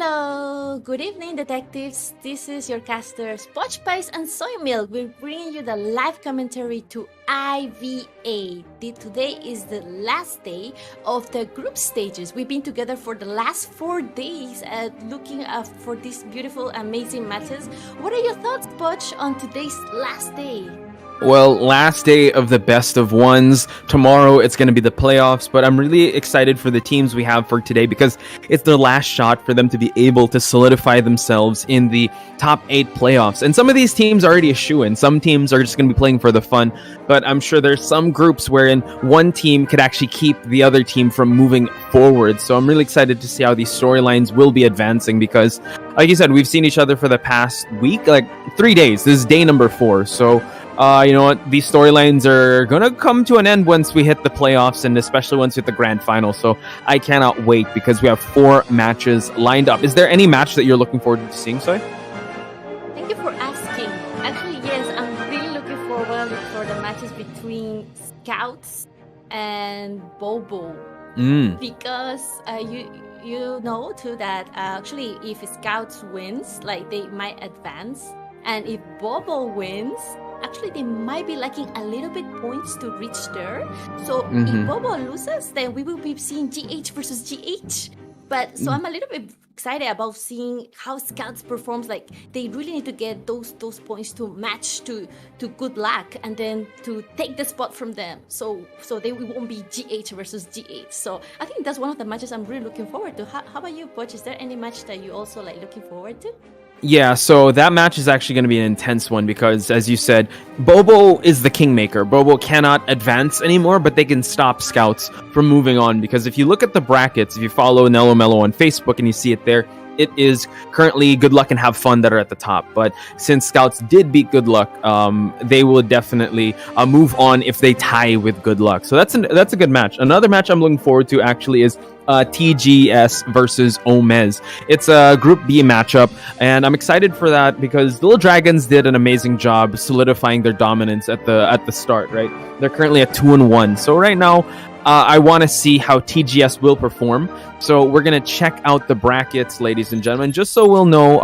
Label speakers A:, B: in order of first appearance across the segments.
A: Hello, good evening, detectives. This is your casters, Poch Spice and Soy Milk. We're bringing you the live commentary to IVA. Today is the last day of the group stages. We've been together for the last 4 days looking for these beautiful, amazing matches. What are your thoughts, Poch, on today's last day?
B: Well, last day of the best of ones. Tomorrow it's going to be the playoffs, but I'm really excited for the teams we have for today because it's their last shot for them to be able to solidify themselves in the top 8 playoffs. And some of these teams are already a shoo-in. Some teams are just going to be playing for the fun, but I'm sure there's some groups wherein one team could actually keep the other team from moving forward. So I'm really excited to see how these storylines will be advancing because, like you said, we've seen each other for the past week, like 3 days. This is day number 4. So you know what? These storylines are going to come to an end once we hit the playoffs and especially once we hit the grand final. So I cannot wait because we have 4 matches lined up. Is there any match that you're looking forward to seeing, Soy?
A: Thank you for asking. Actually, yes, I'm really looking forward for the matches between Scouts and BoBo. Because you know too that actually if Scouts wins, like they might advance. And if BoBo wins, actually they might be lacking a little bit points to reach there. So if BoBo loses, then we will be seeing GH versus GH. But so I'm a little bit excited about seeing how Scouts performs. Like they really need to get those points to match to good luck and then to take the spot from them. So they won't be GH versus GH. So I think that's one of the matches I'm really looking forward to. How about you, Poch? Is there any match that you also like looking forward to?
B: Yeah, so that match is actually going to be an intense one because, as you said, BoBo is the kingmaker. BoBo cannot advance anymore, but they can stop Scouts from moving on. Because if you look at the brackets, if you follow Nello Mello on Facebook and you see it there, it is currently Good Luck and Have Fun that are at the top. But since Scouts did beat Good Luck, they will definitely move on if they tie with Good Luck. So that's a good match. Another match I'm looking forward to actually is TGS versus OmeZ. It's a Group B matchup, and I'm excited for that because the Little Dragons did an amazing job solidifying their dominance at the start. Right, they're currently at 2-1. So right now, I want to see how TGS will perform. So we're going to check out the brackets, ladies and gentlemen, just so we'll know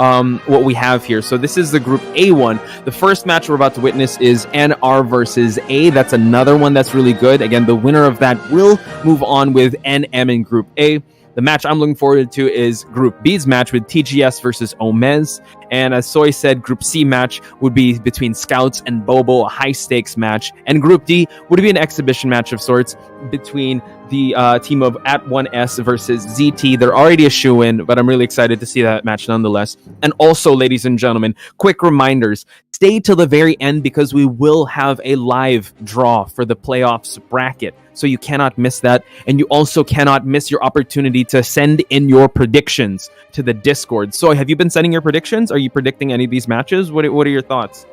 B: what we have here. So this is the Group A1. The first match we're about to witness is NR versus A. That's another one that's really good. Again, the winner of that will move on with NM in Group A. The match I'm looking forward to is Group B's match with TGS versus OmeZ. And as Soy said, Group C match would be between Scouts and BoBo, a high-stakes match. And Group D would be an exhibition match of sorts between the team of At1S versus ZT. They're already a shoo-in, but I'm really excited to see that match nonetheless. And also, ladies and gentlemen, quick reminders. Stay till the very end because we will have a live draw for the playoffs bracket. So you cannot miss that. And you also cannot miss your opportunity to send in your predictions to the Discord. So have you been sending your predictions? Are you predicting any of these matches? What are your thoughts?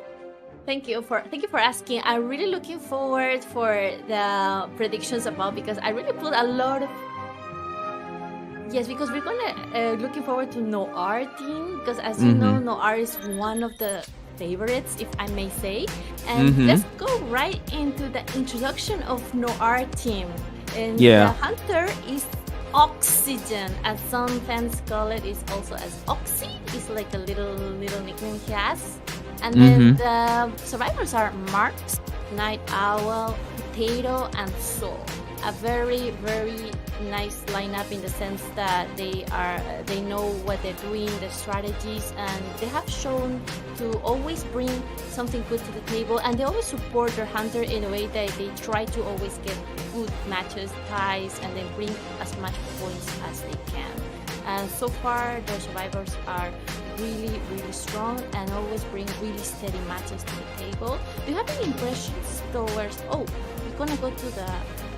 A: Thank you for asking. I'm really looking forward for the predictions because I really put a lot of because we're gonna looking forward to Noir team because as you know, Noir is one of the favorites, if I may say. And let's go right into the introduction of Noir team. And the hunter is Oxygen, as some fans call it. Is also as Oxy. It's like a little nickname he has. And then the survivors are Marks, Night Owl, Potato, and Soul. A very, very nice lineup in the sense that they know what they're doing, the strategies, and they have shown to always bring something good to the table, and they always support their hunter in a way that they try to always get good matches, ties, and then bring as much points as they can. And so far, their survivors are really, really strong and always bring really steady matches to the table. Do you have any impressions towards? Oh, we're gonna go to the.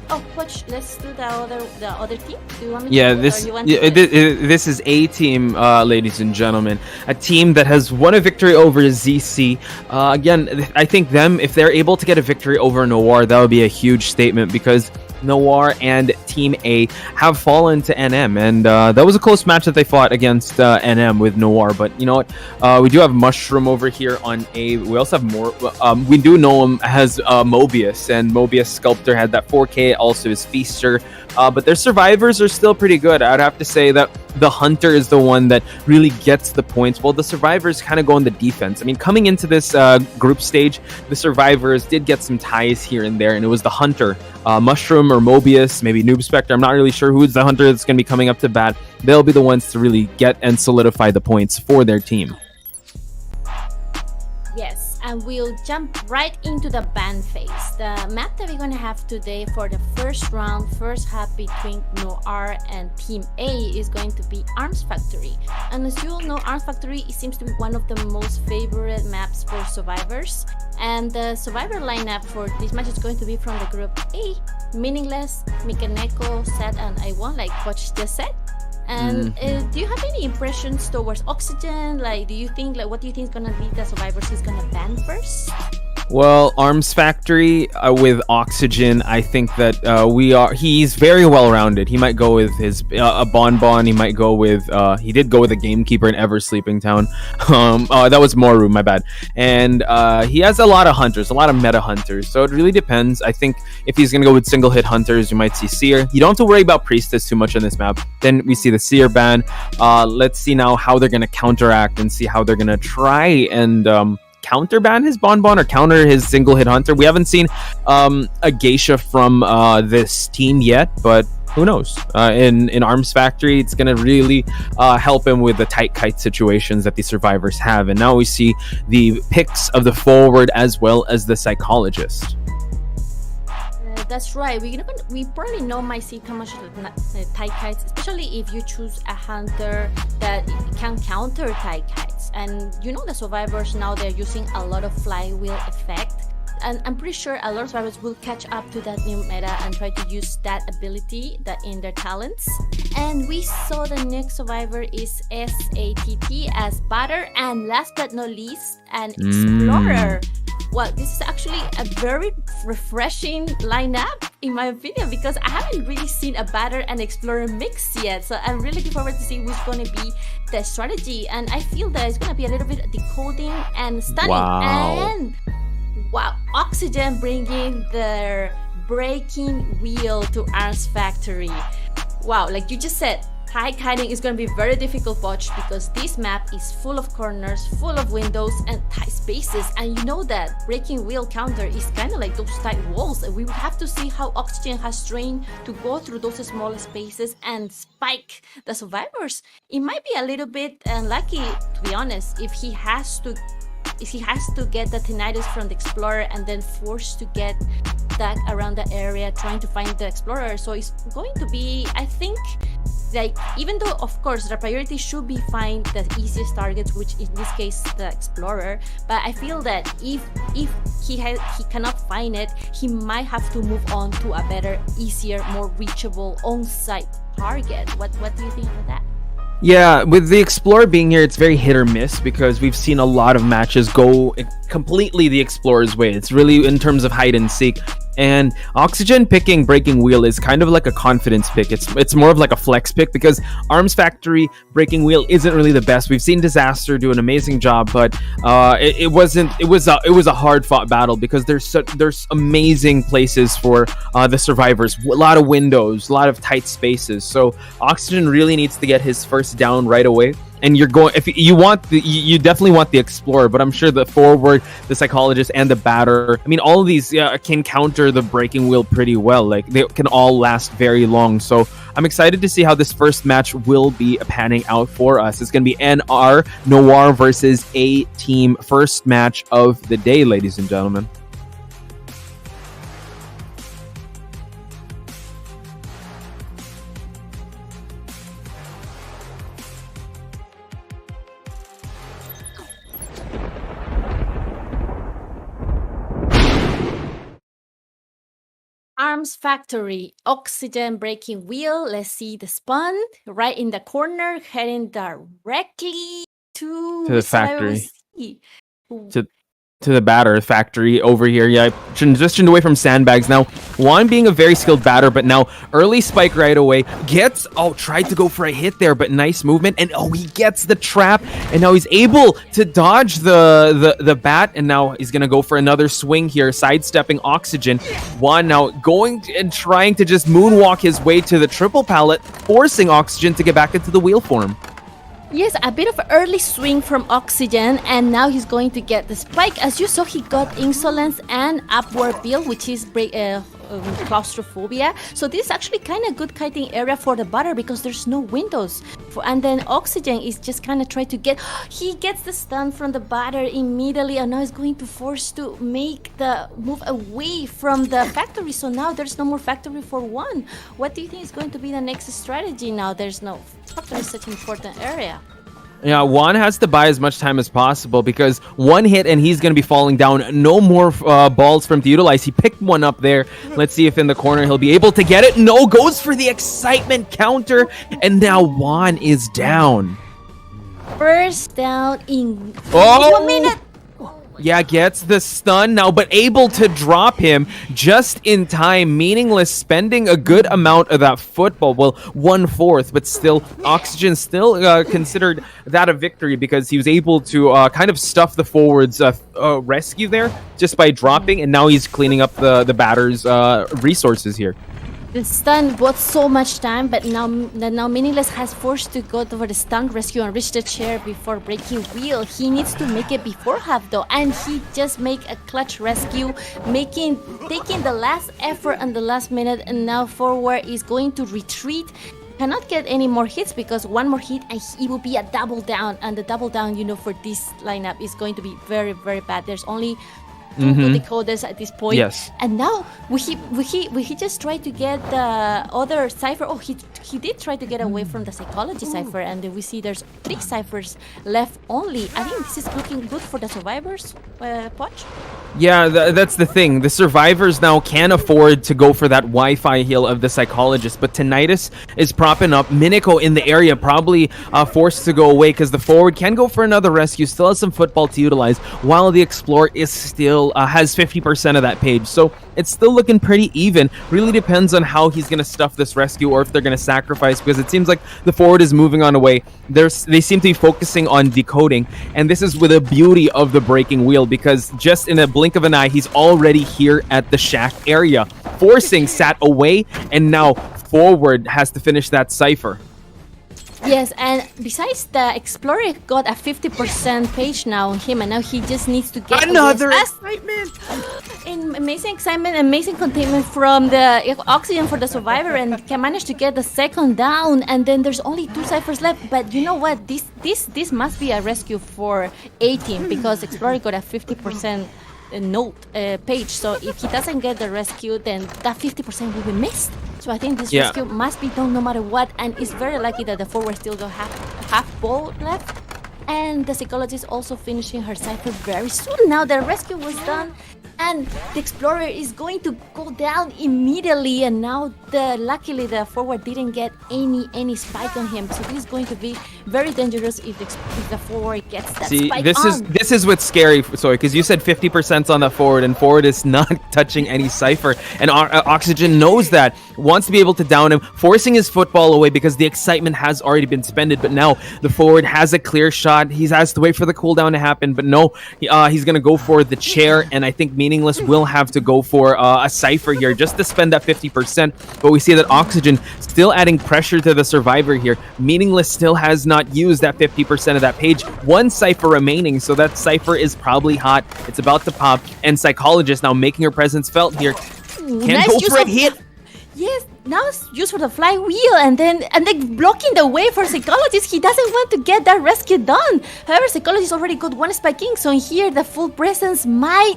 A: Oh, Poch, let's do the other team. Do you want me to
B: this is A team, ladies and gentlemen. A team that has won a victory over ZC. Again, I think if they're able to get a victory over Noir, that would be a huge statement because Noir and Team A have fallen to NM, and that was a close match that they fought against NM with Noir. But you know what? We do have Mushroom over here on A. We also have more. We do know him as Mobius, and Mobius Sculptor had that 4K. Also, his Feaster but their survivors are still pretty good. I'd have to say that the hunter is the one that really gets the points, while the survivors kind of go on the defense. I mean, coming into this group stage, the survivors did get some ties here and there, and it was the hunter, Mushroom or Mobius, maybe Noob Spectre. I'm not really sure who's the hunter that's going to be coming up to bat. They'll be the ones to really get and solidify the points for their team.
A: Yes, and we'll jump right into the ban phase. The map that we're gonna have today for the first round, first half between Noir and Team A is going to be Arms Factory. And as you all know, Arms Factory seems to be one of the most favorite maps for survivors. And the survivor lineup for this match is going to be from the group A, Meaningless, Mikaneko, Seth, and I won, like Coach just said. And do you have any impressions towards Oxygen? Like, what do you think is gonna be the survivors he's gonna ban first?
B: Well, Arms Factory with Oxygen, I think that he's very well rounded. He might go with his a Bonbon. He might go with he did go with a Gamekeeper in Ever Sleeping Town. That was Moru, my bad. And he has a lot of hunters, a lot of meta hunters. So it really depends. I think if he's gonna go with single hit hunters, you might see Seer. You don't have to worry about Priestess too much on this map. Then we see the Seer ban. Let's see now how they're gonna counteract and see how they're gonna try and counterban his Bonbon or counter his single hit hunter. We haven't seen a Geisha from this team yet, but who knows? In Arms Factory, it's gonna really help him with the tight kite situations that the survivors have. And now we see the picks of the forward as well as the psychologist.
A: That's right. We probably know might see how much tight kites, especially if you choose a hunter that can counter tight kites. And you know the survivors now, they're using a lot of flywheel effect. And I'm pretty sure a lot of survivors will catch up to that new meta and try to use that ability in their talents. And we saw the next survivor is SATT as Batter, and last but not least, an Explorer. Well, this is actually a very refreshing lineup, in my opinion, because I haven't really seen a Batter and Explorer mix yet. So I'm really looking forward to see who's going to be the strategy. And I feel that it's going to be a little bit decoding and stunning.
B: Wow.
A: And wow, Oxygen bringing their breaking wheel to Arms Factory. Wow, like you just said, tight kiting is going to be very difficult to watch because this map is full of corners, full of windows and tight spaces. And you know that breaking wheel counter is kind of like those tight walls. And we will have to see how Oxygen has trained to go through those small spaces and spike the survivors. It might be a little bit unlucky, to be honest, if he has to get the tinnitus from the Explorer and then forced to get that around the area trying to find the Explorer. So it's going to be, I think, like, even though of course the priority should be find the easiest targets, which in this case the Explorer, but I feel that if he cannot find it, he might have to move on to a better, easier, more reachable on-site target. What do you think about that?
B: Yeah, with the Explorer being here, it's very hit or miss because we've seen a lot of matches go completely the Explorer's way. It's really in terms of hide and seek. And Oxygen picking Breaking Wheel is kind of like a confidence pick. It's more of like a flex pick because Arms Factory Breaking Wheel isn't really the best. We've seen Disaster do an amazing job, but it was a hard fought battle because there's amazing places for the survivors. A lot of windows, a lot of tight spaces. So Oxygen really needs to get his first down right away. And you definitely want the Explorer, but I'm sure the forward, the psychologist, and the Batter, I mean, all of these can counter the Breaking Wheel pretty well. Like, they can all last very long. So I'm excited to see how this first match will be panning out for us. It's going to be NR Noir versus A Team, first match of the day, ladies and gentlemen.
A: Arms Factory, Oxygen Breaking Wheel. Let's see the spawn right in the corner, heading directly to
B: the factory. to the batter factory over here. Yeah, transitioned away from sandbags. Now, Juan being a very skilled batter, but now early spike right away. Gets, tried to go for a hit there, but nice movement. And he gets the trap. And now he's able to dodge the bat. And now he's going to go for another swing here, sidestepping Oxygen. Juan now going and trying to just moonwalk his way to the triple pallet, forcing Oxygen to get back into the wheel form.
A: Yes, a bit of early swing from Oxygen, and now he's going to get the spike. As you saw, he got Insolence and Upward Build, which is claustrophobia. So this is actually kind of good kiting area for the batter because there's no windows. And then Oxygen is just kind of trying to get... He gets the stun from the batter immediately, and now he's going to force to make the move away from the factory. So now there's no more factory for Juan. What do you think is going to be the next strategy now? There's no factory, such an important area.
B: Yeah, Juan has to buy as much time as possible because one hit and he's going to be falling down. No more balls for him to utilize. He picked one up there. Let's see if in the corner he'll be able to get it. No, goes for the excitement counter. And now Juan is down.
A: First down in 1 minute.
B: Yeah, gets the stun now, but able to drop him just in time. Meaningless, spending a good amount of that football. Well, 1/4, but still, Oxygen still considered that a victory because he was able to kind of stuff the forwards rescue there just by dropping, and now he's cleaning up the batter's resources here.
A: The stun bought so much time, but now Meaningless has forced to go for the stun rescue and reach the chair before breaking wheel. He needs to make it before half though, and he just make a clutch rescue, taking the last effort and the last minute, and now forward is going to retreat. Cannot get any more hits because one more hit and it will be a double down, and the double down, for this lineup is going to be very, very bad. There's only two decoders at this point.
B: Yes.
A: And now will he just try to get the other cipher? Oh, he did try to get away from the psychology cipher, and we see there's 3 ciphers left only. I think this is looking good for the survivors, Poch.
B: Yeah, that's the thing. The survivors now can afford to go for that Wi-Fi heal of the psychologist, but Tinnitus is propping up. Miniko in the area probably forced to go away because the forward can go for another rescue, still has some football to utilize, while the Explorer is still has 50% of that page. So it's still looking pretty even. Really depends on how he's going to stuff this rescue or if they're going to sacrifice, because it seems like the forward is moving on away. They seem to be focusing on decoding, and this is with the beauty of the breaking wheel, because just in a blink of an eye, he's already here at the shack area, forcing Sat away, and now forward has to finish that cipher.
A: Yes, and besides, the Explorer got a 50% page now on him, and now he just needs to get
B: another excitement.
A: Amazing excitement, amazing containment from the Oxygen for the survivor, and can manage to get the second down. And then there's only 2 ciphers left. But you know what? This must be a rescue for A-Team, because Explorer got a 50% page. So if he doesn't get the rescue, then that 50% will be missed. So I think this rescue must be done no matter what, and it's very lucky that the forward still got half ball left. And the psychologist also finishing her cipher very soon. Now the rescue was done, and the Explorer is going to go down immediately. And now luckily the forward didn't get any spike on him. So this is going to be very dangerous if the forward gets that spike on.
B: This is what's scary, because you said 50% on the forward, and forward is not touching any cipher. And Oxygen knows that, wants to be able to down him, forcing his football away because the excitement has already been spended. But now the forward has a clear shot. He has to wait for the cooldown to happen. But no, he's going to go for the chair, and I think Meaningless will have to go for a cipher here just to spend that 50%. But we see that Oxygen still adding pressure to the survivor here. Meaningless still has not used that 50% of that page. 1 cipher remaining, so that cipher is probably hot. It's about to pop, and Psychologist now making her presence felt here. Can't go for a hit.
A: Yes, now it's used for the flywheel, and then blocking the way for Psychologist. He doesn't want to get that rescue done. However, Psychologist already got 1 spiking, so here the full presence might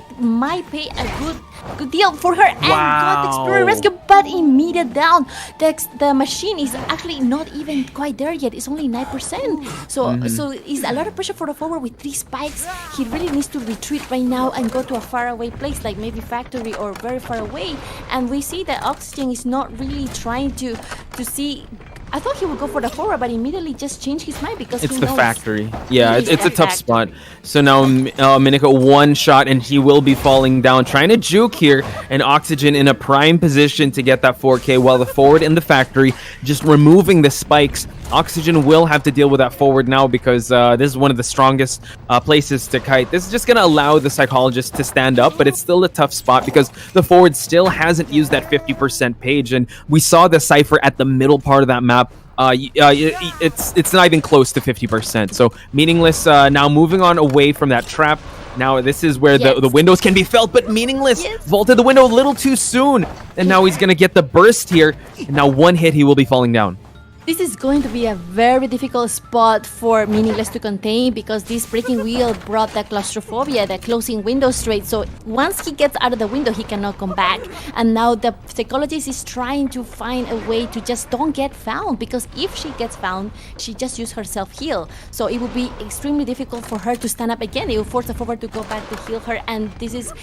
A: pay a good deal for her. And got the Explorer rescue, but immediate down. The machine is actually not even quite there yet. It's only 9%. So it's a lot of pressure for the forward with 3 spikes. He really needs to retreat right now and go to a faraway place, like maybe factory or very far away. And we see that Oxygen is not really trying to see I thought he would go for the forward, but immediately just changed his mind because
B: It's
A: he
B: the
A: knows
B: factory. Yeah,
A: it is
B: it's a
A: the
B: tough
A: factory.
B: spot. So now Miniko one shot and he will be falling down, trying to juke here, and Oxygen in a prime position to get that 4K while the forward in the factory just removing the spikes. Oxygen will have to deal with that forward now because this is one of the strongest places to kite. This is just going to allow the psychologist to stand up, but it's still a tough spot because the forward still hasn't used that 50% page, and we saw the Cypher at the middle part of that map. It's not even close to 50%. So Meaningless now moving on away from that trap. Now this is where the windows can be felt, but Meaningless vaulted the window a little too soon. And now he's going to get the burst here. And now one hit, he will be falling down.
A: This is going to be a very difficult spot for Meaningless to contain because this breaking wheel brought the claustrophobia, the closing window straight. So once he gets out of the window, he cannot come back. And now the psychologist is trying to find a way to just don't get found, because if she gets found, she just used her self-heal. So it would be extremely difficult for her to stand up again. It will force the forward to go back to heal her. And this is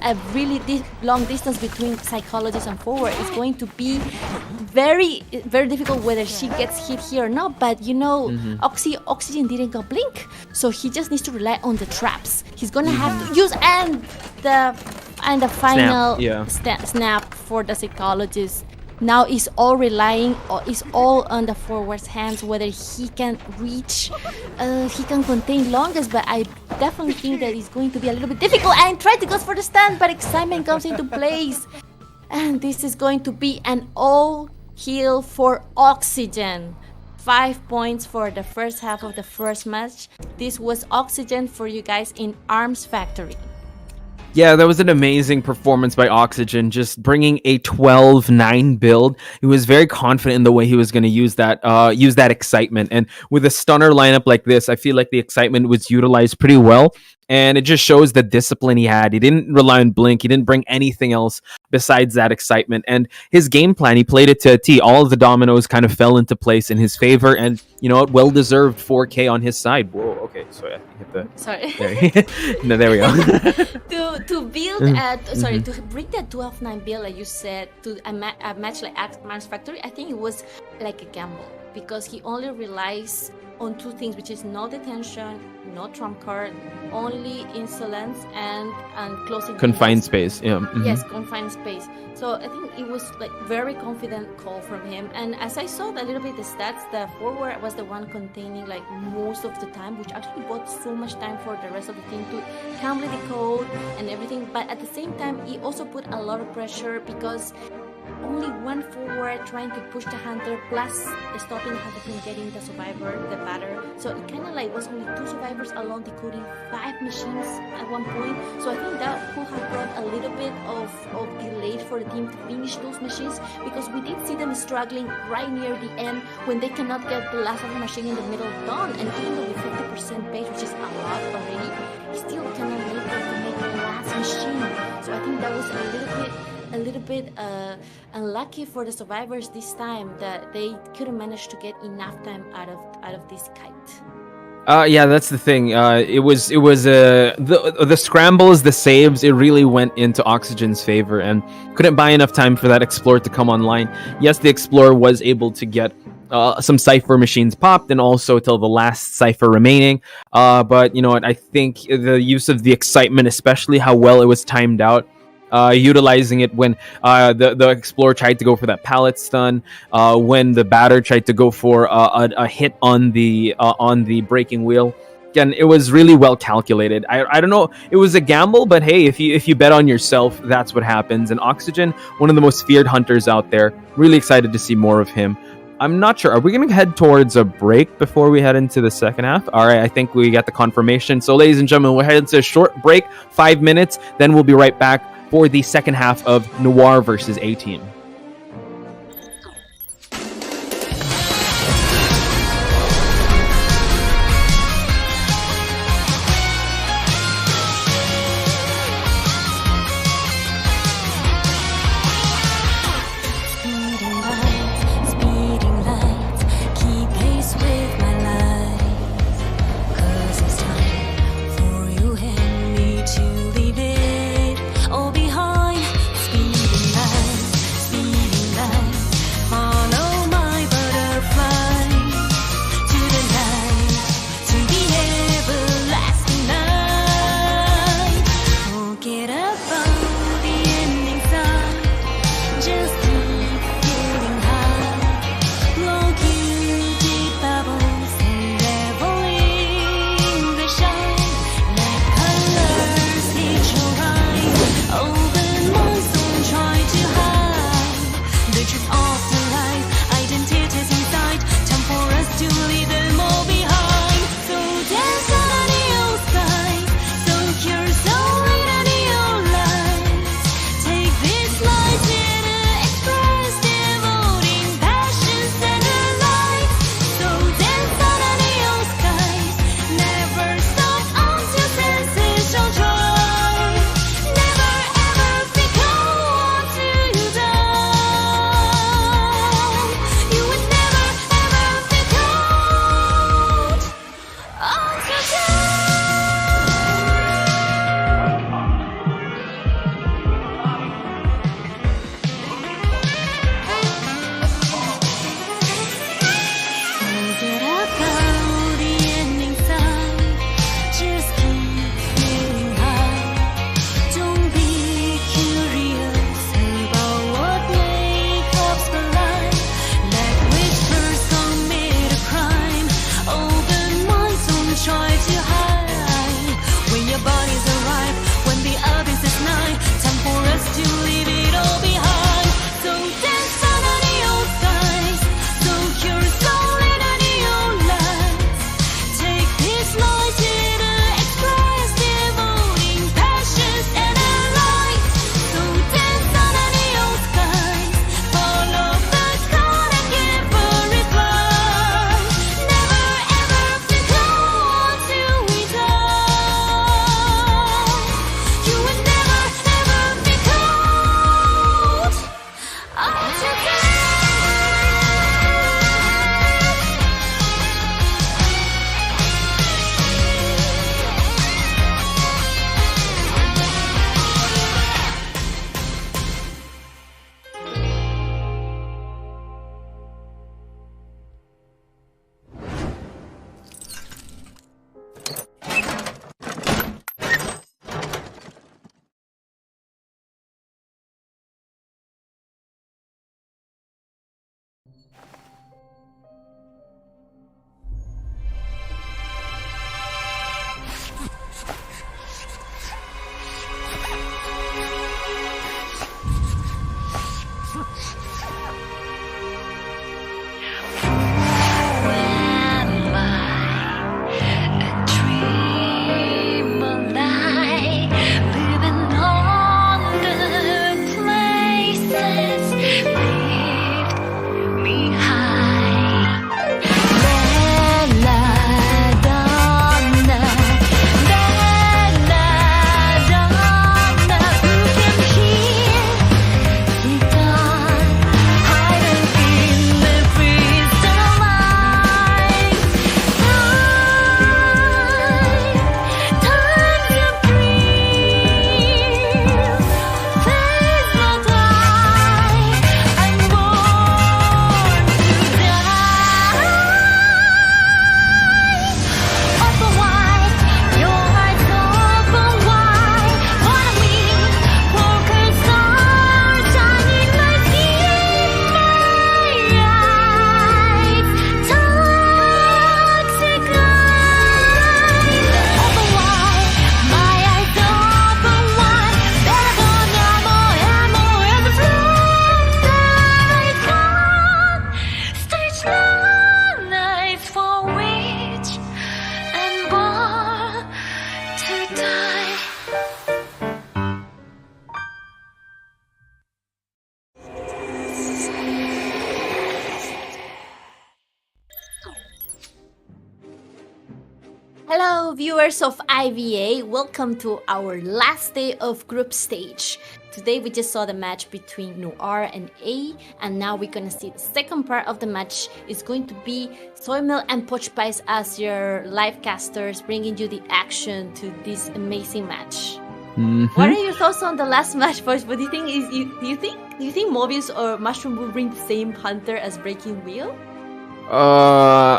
A: a really long distance between psychologist and forward. It's going to be very difficult whether she gets hit here or not. But you know, Oxygen didn't go blink, so he just needs to rely on the traps. He's gonna have to use the final snap for the psychologist. Now it's all relying, or it's all on the forward's hands, whether he can reach, he can contain longest. But I definitely think that it's going to be a little bit difficult. And try to go for the stand, but excitement comes into place, and this is going to be an all heal for Oxygen. 5 points for the first half of the first match. This was Oxygen for you guys in Arms Factory.
B: Yeah, that was an amazing performance by Oxygen, just bringing a 12-9 build. He was very confident in the way he was going to use that excitement. And with a stunner lineup like this, I feel like the excitement was utilized pretty well. And it just shows the discipline he had. He didn't rely on blink. He didn't bring anything else besides that excitement. And his game plan, he played it to a T. All of the dominoes kind of fell into place in his favor. And, you know what? Well-deserved 4K on his side. Whoa, okay. So I hit the...
A: Sorry.
B: No, there we go.
A: to build, to bring that 12-9 build, like you said, to a match like Arms Factory, I think it was like a gamble. Because he only relies on two things, which is no detention, no trump card, only insolence and closing
B: confined space.
A: Yes, confined space. So I think it was like very confident call from him. And as I saw a little bit the stats, the forward was the one containing like most of the time, which actually bought so much time for the rest of the team to calmly decode and everything. But at the same time, he also put a lot of pressure because only one forward trying to push the hunter, plus stopping the hunter from getting the survivor, the batter. So it kind of like was only two survivors alone decoding 5 machines at one point. So I think that could have brought a little bit of delay for the team to finish those machines, because we did see them struggling right near the end when they cannot get the last of the machine in the middle done. And even though with 50% pace, which is a lot already, he still cannot make it to make the last machine. So I think that was a little bit unlucky for the survivors this time, that they couldn't manage to get enough time out of this kite.
B: Yeah, that's the thing. It was the scrambles, the saves, it really went into Oxygen's favor, and couldn't buy enough time for that Explorer to come online. Yes, the Explorer was able to get some Cypher machines popped, and also till the last Cypher remaining. But you know what? I think the use of the excitement, especially how well it was timed out, utilizing it when the Explorer tried to go for that pallet stun, when the batter tried to go for a hit on the breaking wheel. Again, it was really well calculated. I don't know, it was a gamble, but hey, if you bet on yourself, that's what happens. And Oxygen, one of the most feared hunters out there, really excited to see more of him. I'm not sure. Are we going to head towards a break before we head into the second half? All right, I think we got the confirmation. So, ladies and gentlemen, we'll head into a short break, 5 minutes. Then we'll be right back for the second half of Noir versus A13.
A: Hello, viewers of IVA. Welcome to our last day of group stage. Today we just saw the match between Noir and A, and now we're gonna see the second part of the match. It's going to be Soymel and Poch Pies as your live casters, bringing you the action to this amazing match. What are your thoughts on the last match, Poch? What do you think? Do you think Mobius or Mushroom will bring the same hunter as Breaking Wheel?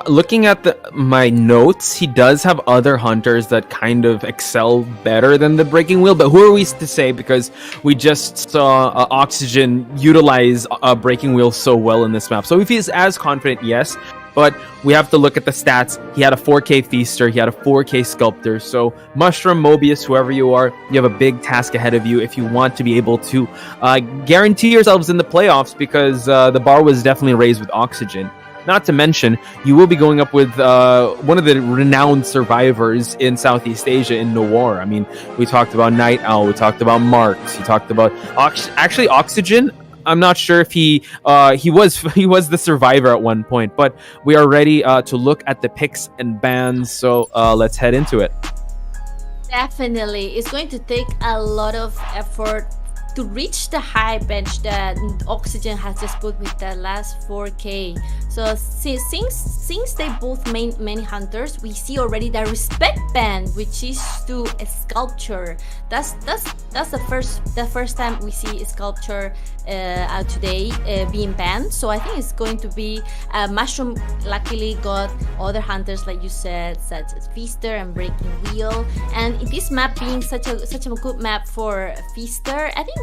B: Looking at my notes, he does have other hunters that kind of excel better than the Breaking Wheel, but who are we to say, because we just saw Oxygen utilize Breaking Wheel so well in this map. So if he's as confident, yes, but we have to look at the stats. He had a 4K Feaster, he had a 4K Sculptor, so Mushroom, Mobius, whoever you are, you have a big task ahead of you if you want to be able to guarantee yourselves in the playoffs, because the bar was definitely raised with Oxygen. Not to mention, you will be going up with one of the renowned survivors in Southeast Asia in Noir. I mean, we talked about Night Owl, we talked about Marks, we talked about actually Oxygen. I'm not sure if he was the survivor at one point, but we are ready to look at the picks and bans. So let's head into it.
A: Definitely, it's going to take a lot of effort to reach the high bench that Oxygen has just put with the last 4K. So since they both many hunters, we see already the respect ban, which is to a sculpture. That's the first time we see a sculpture today being banned. So I think it's going to be Mushroom. Luckily got other hunters like you said, such as Feaster and Breaking Wheel. And this map being such a good map for Feaster, I think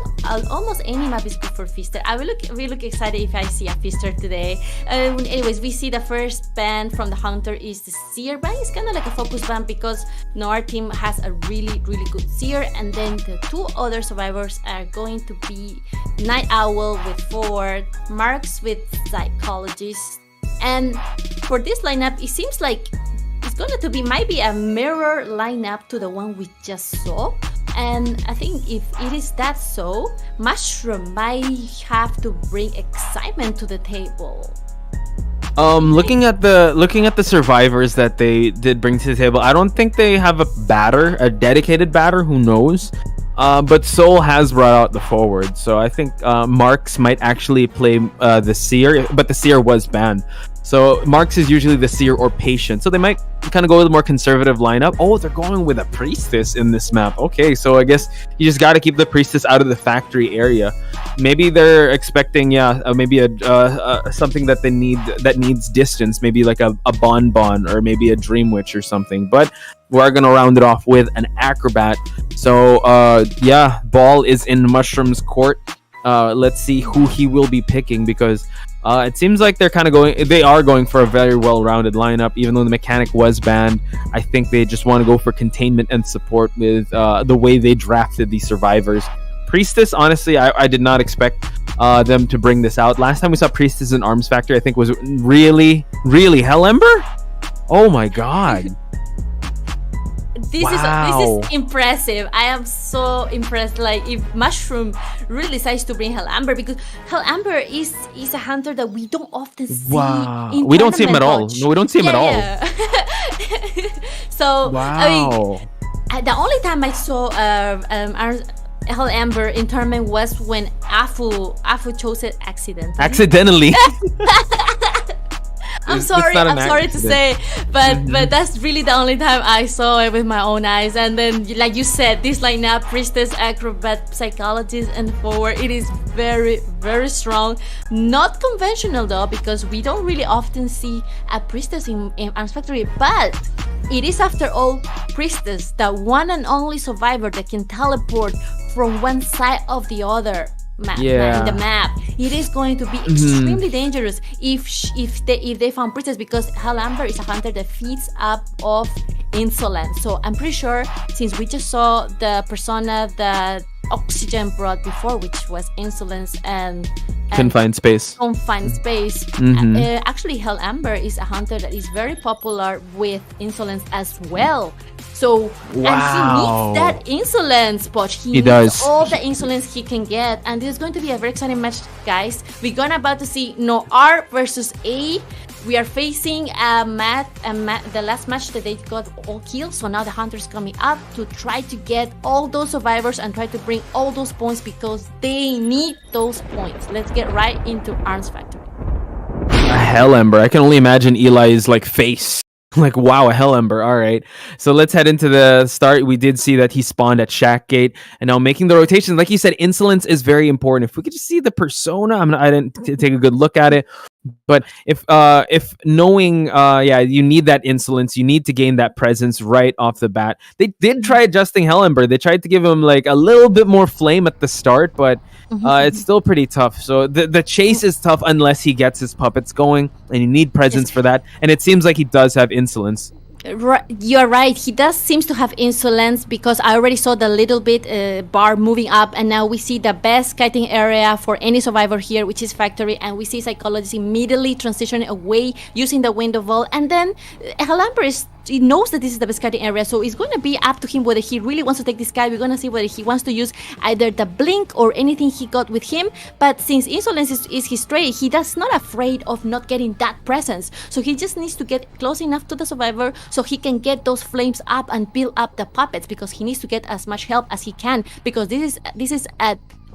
A: almost any map is good for Feaster. I will look excited if I see a Feaster today. Anyways, we see the first ban from the hunter is the Seer ban. It's kind of like a focus ban because Noir team has a really good Seer, and then the two other survivors are going to be Night Owl with Forward, Marks with Psychologist. And for this lineup, it seems like it's going to be might be a mirror lineup to the one we just saw. And I think if it is that so, Mushroom might have to bring excitement to the table.
B: Looking at the survivors that they did bring to the table, I don't think they have a dedicated batter. Who knows? But Soul has brought out the Forward, so I think Marks might actually play the Seer, but the Seer was banned. So Marks is usually the Seer or Patient, so they might kind of go with a more conservative lineup. Oh, they're going with a Priestess in this map. Okay, so I guess you just got to keep the Priestess out of the factory area. Maybe they're expecting, maybe a something that they need that needs distance, maybe like a Bonbon or maybe a Dream Witch or something. But we're gonna round it off with an Acrobat. So Ball is in Mushroom's court. Let's see who he will be picking, because it seems like they are going for a very well-rounded lineup. Even though the mechanic was banned, I think they just want to go for containment and support with the way they drafted the survivors. Priestess, honestly, I did not expect them to bring this out. Last time we saw Priestess in Arms Factory, I think was really Hell Ember. Oh my god.
A: This is impressive. I am so impressed. Like, if Mushroom really decides to bring Hell Amber, because Hell Amber is a hunter that we don't often see.
B: Wow. We don't see him at all. No, we don't see him at all.
A: So
B: wow.
A: I mean, the only time I saw Hell Amber in tournament was when Afu chose it accidentally. I'm sorry to say, but that's really the only time I saw it with my own eyes. And then, like you said, this lineup, Priestess, Acrobat, Psychologist, and Forward, it is very strong. Not conventional though, because we don't really often see a Priestess in Arms Factory, but it is after all Priestess, the one and only survivor that can teleport from one side of the other in the map. It is going to be extremely dangerous if they found Priestess, because Hell Amber is a hunter that feeds up of insolence. So I'm pretty sure, since we just saw the persona that Oxygen brought before, which was insolence and
B: confined space.
A: Actually, Hell Amber is a hunter that is very popular with insolence as well. So
B: wow.
A: And he needs that insolence, but he needs
B: does.
A: all the insolence he can get. And this is going to be a very exciting match, guys. We're gonna about to see Noir versus A. We are facing the last match that they got all kills. So now the Hunter's coming up to try to get all those survivors and try to bring all those points because they need those points. Let's get right into Arms Factory.
B: A Hell Ember. I can only imagine Eli's like face. Like, wow, a Hell Ember. All right. So let's head into the start. We did see that he spawned at Shack Gate and now making the rotation. Like you said, insolence is very important. If we could just see the persona, I didn't take a good look at it. But if knowing, you need that insolence, you need to gain that presence right off the bat. They did try adjusting Hell Ember. They tried to give him like a little bit more flame at the start, but it's still pretty tough. So the chase is tough unless he gets his puppets going, and you need presence for that. And it seems like he does have insolence.
A: You're right. He does seems to have insolence because I already saw the little bit bar moving up, and now we see the best kiting area for any survivor here, which is Factory, and we see Psychologist immediately transitioning away using the window vault, and then Helamber he knows that this is the best kiting area, so it's going to be up to him whether he really wants to take this guy. We're going to see whether he wants to use either the blink or anything he got with him, but since insolence is his trait, he does not afraid of not getting that presence, so he just needs to get close enough to the survivor so he can get those flames up and build up the puppets, because he needs to get as much help as he can, because this is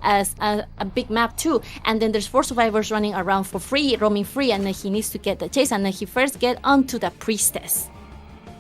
A: as a big map too, and then there's 4 survivors running around for free, roaming free, and then he needs to get the chase, and then he first get onto the priestess.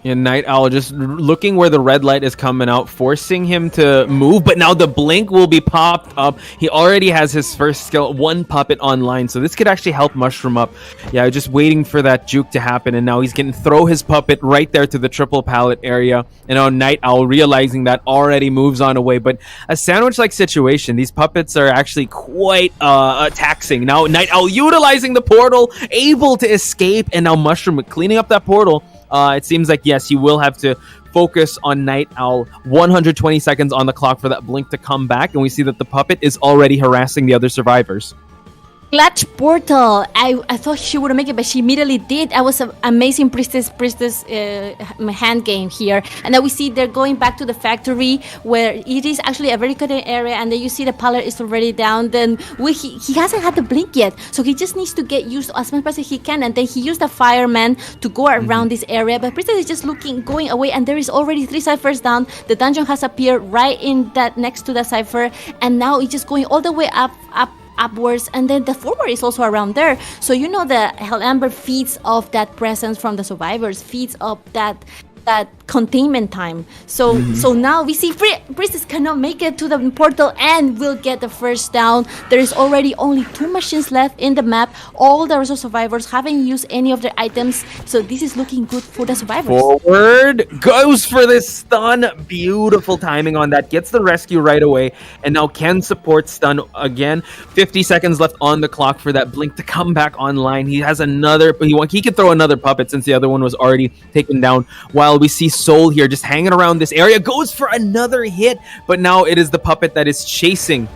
B: And Night Owl just looking where the red light is coming out, forcing him to move, but now the blink will be popped up. He already has his first skill, 1 puppet online, so this could actually help Mushroom up. Yeah, just waiting for that juke to happen, and now he's getting throw his puppet right there to the triple pallet area. And now Night Owl realizing that already moves on away, but a sandwich-like situation. These puppets are actually quite taxing. Now Night Owl utilizing the portal, able to escape, and now Mushroom cleaning up that portal. It seems like, yes, you will have to focus on Night Owl. 120 seconds on the clock for that blink to come back, and we see that the puppet is already harassing the other survivors.
A: Clutch portal. I thought she wouldn't make it, but she immediately did. That was an amazing priestess hand game here. And then we see they're going back to the factory where it is actually a very good area, and then you see the pallet is already down. Then he hasn't had the blink yet, so he just needs to get used as much as he can, and then he used the fireman to go around this area. But priestess is just going away, and there is already 3 ciphers down. The dungeon has appeared right in that next to the cipher, and now it's just going all the way upwards, and then the forward is also around there. So you know the Hell Ember feeds off that presence from the survivors, feeds off that containment time. So now we see Priestess cannot make it to the portal and will get the first down. There is already only 2 machines left in the map. All the rest of survivors haven't used any of their items, so this is looking good for the survivors.
B: Forward goes for this stun. Beautiful timing on that. Gets the rescue right away, and now can support stun again. 50 seconds left on the clock for that blink to come back online. He has another. He can throw another puppet since the other one was already taken down. While we see Soul here just hanging around this area, goes for another hit, but now it is the puppet that is chasing.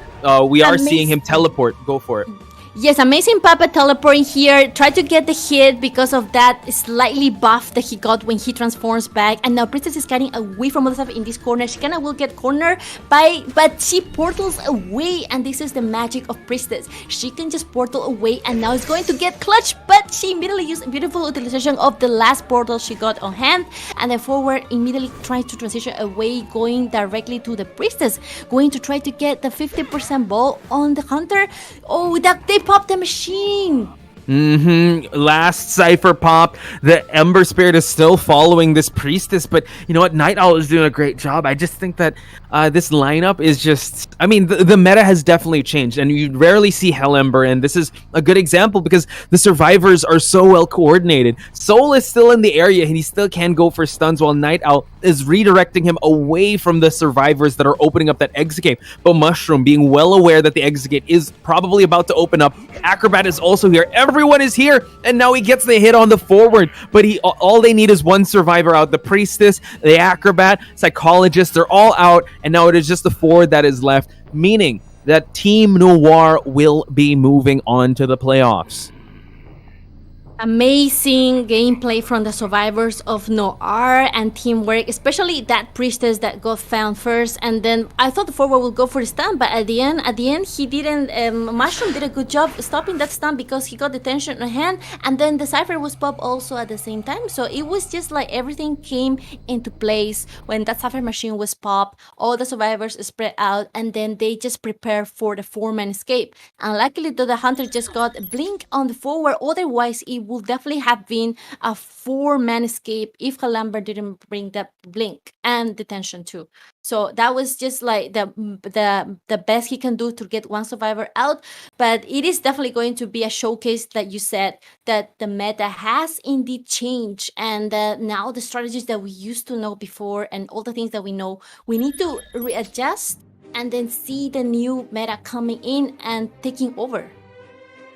B: We are seeing him teleport. Go for it.
A: Yes, amazing puppet teleporting here. Tried to get the hit because of that slightly buff that he got when he transforms back. And now Princess is getting away from all the stuff in this corner. She kinda will get cornered but she portals away, and this is the magic of Priestess. She can just portal away, and now it's going to get clutch, but she immediately used a beautiful utilization of the last portal she got on hand, and then forward immediately trying to transition away, going directly to the Priestess, going to try to get the 50% ball on the Hunter. Oh, they popped the machine.
B: Last cipher pop. The Ember Spirit is still following this Priestess, but you know what? Night Owl is doing a great job. I just think that this lineup is just, I mean, the meta has definitely changed, and you rarely see Hell Ember, and this is a good example because the survivors are so well coordinated. Soul is still in the area, and he still can go for stuns, while Night Owl is redirecting him away from the survivors that are opening up that exit gate. But Mushroom, being well aware that the exit gate is probably about to open up, Acrobat is also here. Everyone is here, and now he gets the hit on the forward, but all they need is 1 survivor out. The Priestess, the Acrobat, Psychologist, they're all out, and now it is just the forward that is left, meaning that Team Noir will be moving on to the playoffs.
A: Amazing gameplay from the survivors of Noir and teamwork, especially that priestess that got found first. And then I thought the forward would go for the stun, but at the end, he didn't. Mushroom did a good job stopping that stun because he got the tension on hand, and then the cipher was popped also at the same time. So it was just like everything came into place when that cipher machine was popped. All the survivors spread out, and then they just prepare for the 4-man escape. And luckily, though, the hunter just got a blink on the forward. Otherwise, it would definitely have been a 4-man escape if Lambert didn't bring that blink and detention too. So that was just like the best he can do to get one survivor out. But it is definitely going to be a showcase that you said that the meta has indeed changed, and now the strategies that we used to know before and all the things that we know, we need to readjust and then see the new meta coming in and taking over.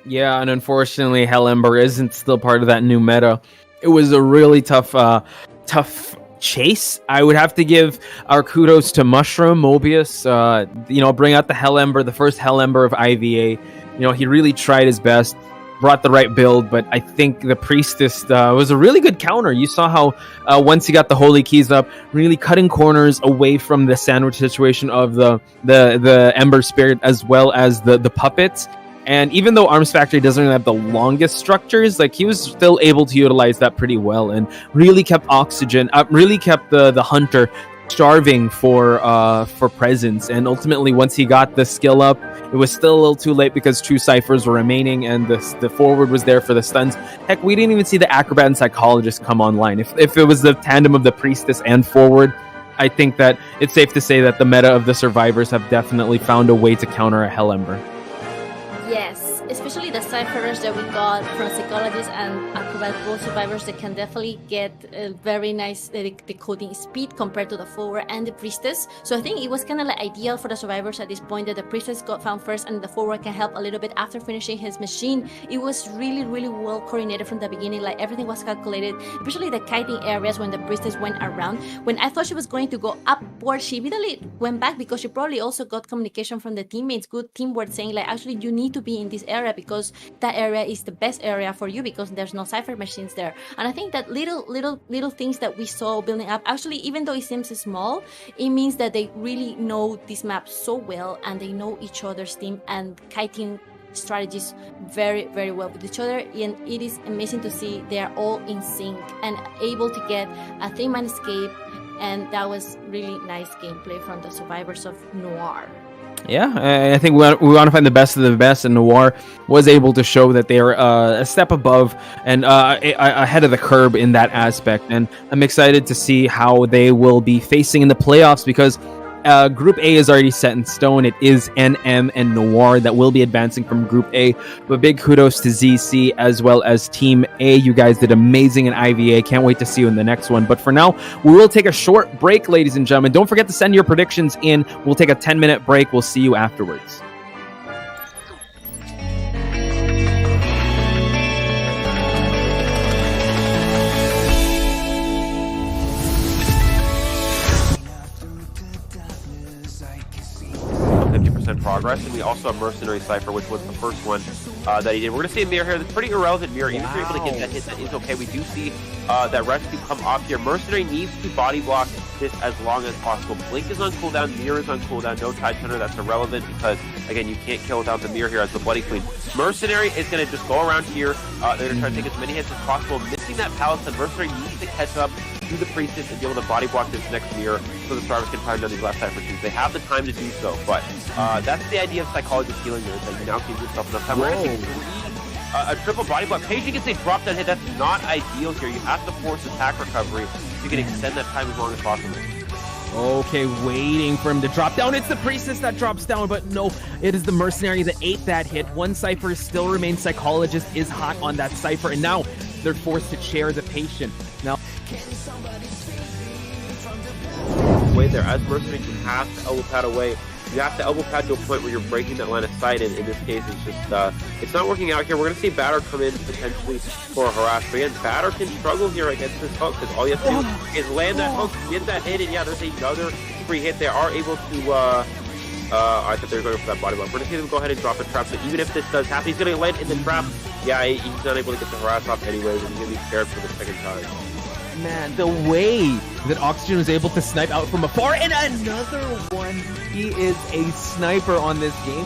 B: Yeah, and unfortunately, Hell Ember isn't still part of that new meta. It was a really tough chase. I would have to give our kudos to Mushroom Mobius. Bring out the Hell Ember, the first Hell Ember of IVA. He really tried his best, brought the right build, but I think the Priestess was a really good counter. You saw how once he got the Holy Keys up, really cutting corners away from the sandwich situation of the Ember Spirit as well as the puppets. And even though Arms Factory doesn't really have the longest structures, like he was still able to utilize that pretty well and really kept oxygen, really kept the hunter starving for presence. And ultimately, once he got the skill up, it was still a little too late because 2 ciphers were remaining and the forward was there for the stuns. Heck, we didn't even see the Acrobat and Psychologist come online. If it was the tandem of the Priestess and forward, I think that it's safe to say that the meta of the survivors have definitely found a way to counter a Hell Ember.
A: Yes, especially the ciphers that we got from Psychologists and Acrobat, both survivors that can definitely get a very nice decoding speed compared to the forward and the Priestess. So I think it was kind of like ideal for the survivors at this point that the Priestess got found first and the forward can help a little bit after finishing his machine. It was really, really well coordinated from the beginning. Like everything was calculated, especially the kiting areas when the Priestess went around. When I thought she was going to go upward, she immediately went back because she probably also got communication from the teammates, good teamwork, saying like, actually, you need to be in this area because that area is the best area for you because there's no cipher machines there. And I think that little things that we saw building up, actually, even though it seems small, it means that they really know this map so well and they know each other's team and kiting strategies very, very well with each other. And it is amazing to see they are all in sync and able to get a 3-man escape. And that was really nice gameplay from the survivors of Noir.
B: Yeah, I think we want to find the best of the best, and Noir was able to show that they are a step above and ahead of the curve in that aspect. And I'm excited to see how they will be facing in the playoffs because Group A is already set in stone. It is NM and Noir that will be advancing from Group A. But big kudos to ZC as well as Team A. You guys did amazing in IVA. Can't wait to see you in the next one. But for now, we will take a short break, ladies and gentlemen. Don't forget to send your predictions in. We'll take a 10-minute break. We'll see you afterwards.
C: Progress, and we also have Mercenary Cypher, which was the first one that he did. We're going to see a mirror here. That's pretty irrelevant mirror. Even if you're able to get that hit, that is okay. We do see that rescue come off here. Mercenary needs to body block this as long as possible. Blink is on cooldown, mirror is on cooldown, no Tide Center. That's irrelevant because, again, you can't kill without the mirror here as the Bloody Queen. Mercenary is going to just go around here. They're going to try to take as many hits as possible. Missing that Palisade, Mercenary needs to catch up to the Priestess and be able to body block this next mirror so the survivors can find down these last Cypher teams. They have the time to do so, but that's the idea of Psychologist healing there, is that you now give yourself enough time. We're going to see a triple body block. Paging gets a drop down hit. That's not ideal here. You have to force attack recovery so you can extend that time as long as possible.
B: Okay, waiting for him to drop down. It's the Priestess that drops down, but no, it is the Mercenary that ate that hit. One Cypher still remains. Psychologist is hot on that Cypher, and now they're forced to chair the patient. Now,
C: way there, as Mercenary, you have to elbow pad away. You have to elbow pad to a point where you're breaking that line of sight, and in this case, it's just, it's not working out here. We're going to see Batter come in potentially for a harass, but again, Batter can struggle here against this hook, because all you have to do is land that hook, get that hit, and yeah, there's another free hit. They are able to, I thought they were going for that body block. We're going to see them go ahead and drop a trap, so even if this does happen, he's going to land in the trap. yeah, he's not able to get the harass off anyways, and he's going to be scared for the second time.
B: Man, the way that Oxygen was able to snipe out from afar, and another one. He is a sniper on this game.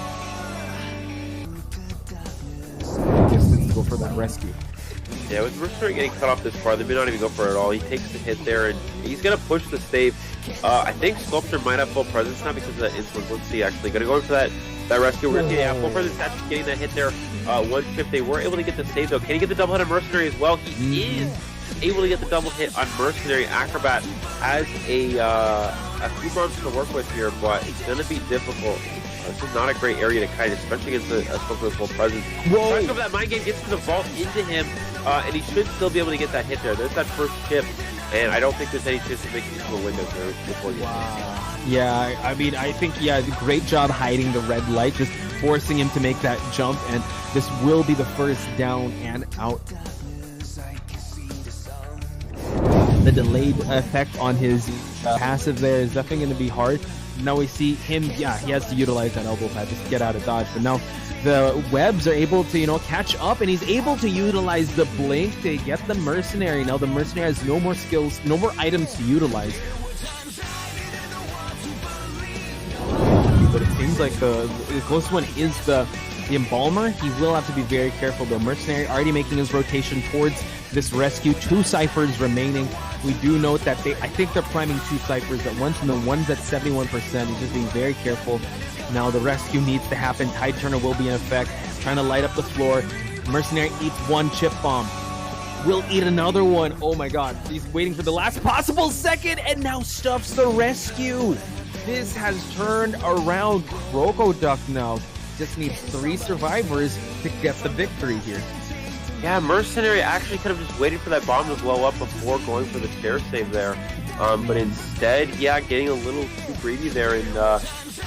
B: Distance to go for that rescue.
C: Yeah, with Mercenary getting cut off this far, they may not even go for it at all. He takes the hit there, and he's going to push the save. I think Sculptor might have full presence now because of that influence. Let's see, actually. Going to go in for that rescue. We're going to have full presence, actually getting that hit there. One chip. They were able to get the save, though. Can he get the double hit on Mercenary as well? He is able to get the double hit on Mercenary. Acrobat has a few bombs to work with here, but it's going to be difficult. This is not a great area to kite, especially against a Sculptor with full presence. Trying to go for that mind game, gets to the vault into him, and he should still be able to get that hit there. There's that first chip, and I don't think there's any chance of making it to a window there before you.
B: Wow. Yeah, I mean, I think, yeah, great job hiding the red light, just forcing him to make that jump, and this will be the first down and out. The delayed effect on his passive there is definitely going to be hard. Now we see him, yeah, he has to utilize that elbow pad just to get out of dodge, but now the webs are able to, you know, catch up, and he's able to utilize the blink to get the Mercenary. Now the Mercenary has no more skills, no more items to utilize. But it seems like the closest one is the Embalmer. He will have to be very careful though. Mercenary already making his rotation towards this rescue. 2 ciphers remaining. We do note that I think they're priming 2 ciphers at once, and the one's at 71%. He's just being very careful. Now the rescue needs to happen. Tide Turner will be in effect, trying to light up the floor. Mercenary eats 1 chip bomb. Will eat another one. Oh my god. He's waiting for the last possible second, and now stuffs the rescue. This has turned around. Crocoduck now just needs 3 survivors to get the victory here.
C: Yeah, Mercenary actually could have just waited for that bomb to blow up before going for the chair save there. But instead, yeah, getting a little too greedy there, and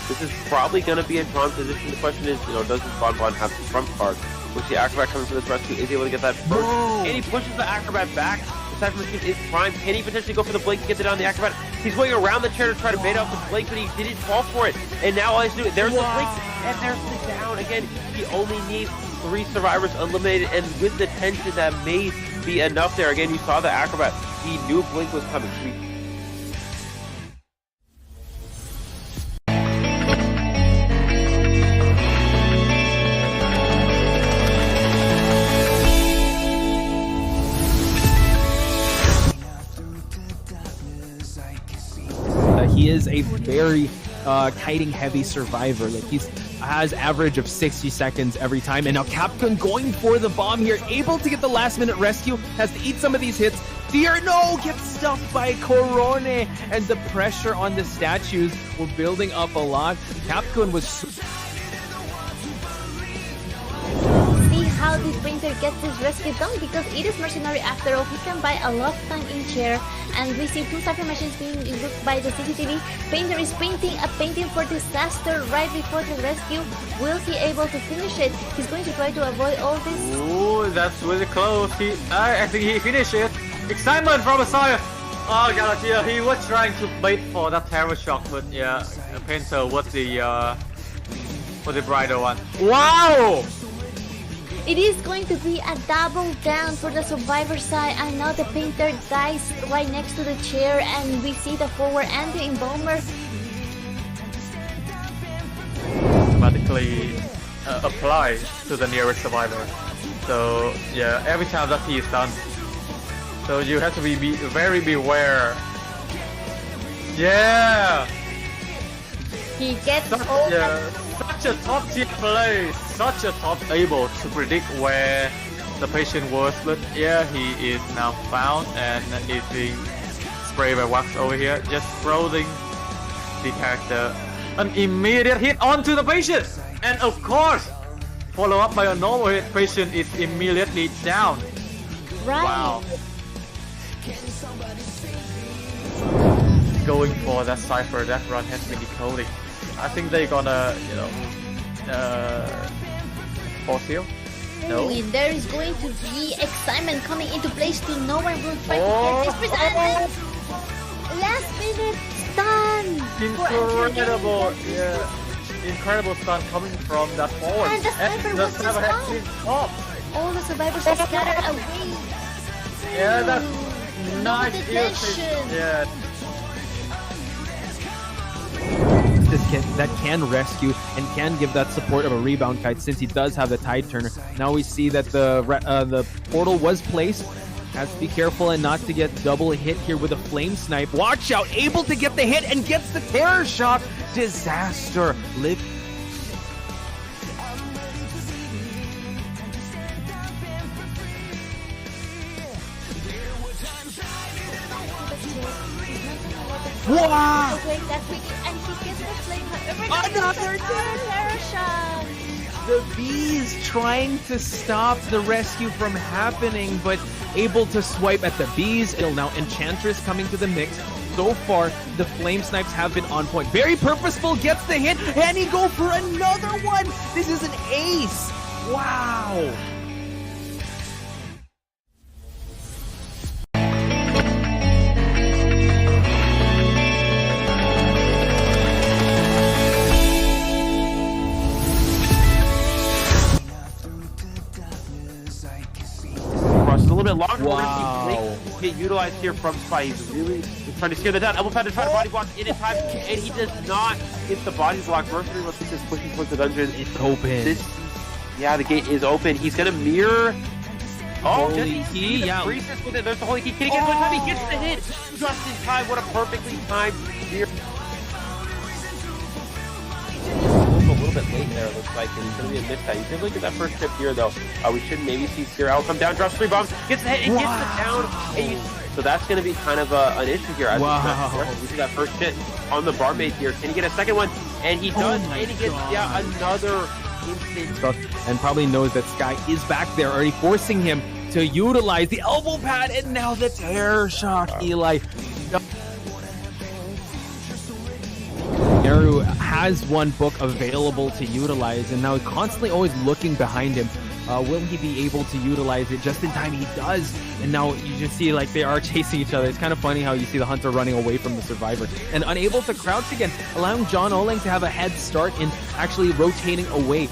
C: this is probably going to be a drawn position. The question is, you know, does this Bonbon have the trump card? We'll see Acrobat coming for this rescue. Is he able to get that first?
B: Whoa.
C: And he pushes the Acrobat back. The Cypher Machine is primed. Can he potentially go for the blink to get it on the Acrobat? He's going around the chair to try to bait out the blink, but he didn't fall for it. And now all he's doing, there's the blink, and there's the down. Again, he only needs 3 survivors eliminated, and with the tension, that may be enough there. Again, you saw the Acrobat. He knew blink was coming.
B: He is a very kiting heavy survivor. Like he has average of 60 seconds every time, and now Capcom going for the bomb here, able to get the last minute rescue, has to eat some of these hits. Deer, no, gets stuffed by Corone, and the pressure on the statues were building up a lot. Capcom was
A: how this painter gets this rescue done, because it is Mercenary after all. He can buy a lot of time in chair, and we see 2 cypher machines being looked by the CCTV. Painter is painting a painting for disaster right before the rescue. Will he able to finish it? He's going to try to avoid all this.
D: Ooh, that's really close. I think he finished it. Excitement from Messiah. Oh god, yeah, he was trying to bait for that terror shock, but yeah, Painter was the brighter one. Wow!
A: It is going to be a double down for the survivor side, and now the painter dies right next to the chair, and we see the forward and the embalmer
D: automatically apply to the nearest survivor. So yeah, every time that he is done. So you have to be very beware. Yeah!
A: He gets
D: such a top tier play, such a top able to predict where the patient was, but yeah, he is now found and is being sprayed by wax over here, just throwing the character an immediate hit onto the patient, and of course, follow up by a normal hit. Patient is immediately down.
A: Right.
D: Wow. Going for that cipher, that run has been decoding. I think they're gonna, force heal. No.
A: There is going to be excitement coming into place to no one will fight to get this person. Last minute stun!
D: Incredible, yeah. Incredible stun coming from that forward.
A: And the sniper was just
D: has been popped.
A: all the survivors are scattered away.
D: Yeah, that's nice.
A: detention.
D: Yeah.
B: That can rescue and can give that support of a rebound kite since he does have the tide turner. Now we see that the portal was placed. Has to be careful and not to get double hit here with a flame snipe. Watch out, able to get the hit and gets the terror shot. Disaster. Live. Wow!
A: Away that quickly, and he gets the flame. However,
B: Another
A: terror shot.
B: The bees trying to stop the rescue from happening, but able to swipe at the bees. It'll now Enchantress coming to the mix. So far, the flame snipes have been on point. Very purposeful, gets the hit, and he go for another one. This is an ace. Wow.
C: A little bit longer.
B: Wow.
C: Get utilized here from Spy. He's trying to scare that down. Elbow pad to try to body block in time, and he does not get the body block. Mercenary looks like just pushing towards the dungeon.
B: It's open.
C: Yeah, the gate is open. He's gonna mirror. Oh,
B: Holy key, yeah.
C: Freezes with it. There's the holy key. Can he get one time? He gets the hit just in time. What a perfectly timed mirror. A little bit late there, it looks like, and he's going to be a mistime. He's going to look at that first trip here, though. We should maybe see Zero come down, drops 3 bombs, gets the hit, and gets the down. And so that's going to be kind of an issue here. As we see that first hit on the barmaid here. Can he get a second one? And he does, and he gets another instant.
B: And probably knows that Sky is back there, already forcing him to utilize the elbow pad, and now the terror shock, Eli. Neru has one book available to utilize, and now constantly always looking behind him. Will he be able to utilize it just in time? He does, and now you just see like they are chasing each other. It's kind of funny how you see the hunter running away from the survivor and unable to crouch again, allowing John Oling to have a head start in actually rotating away.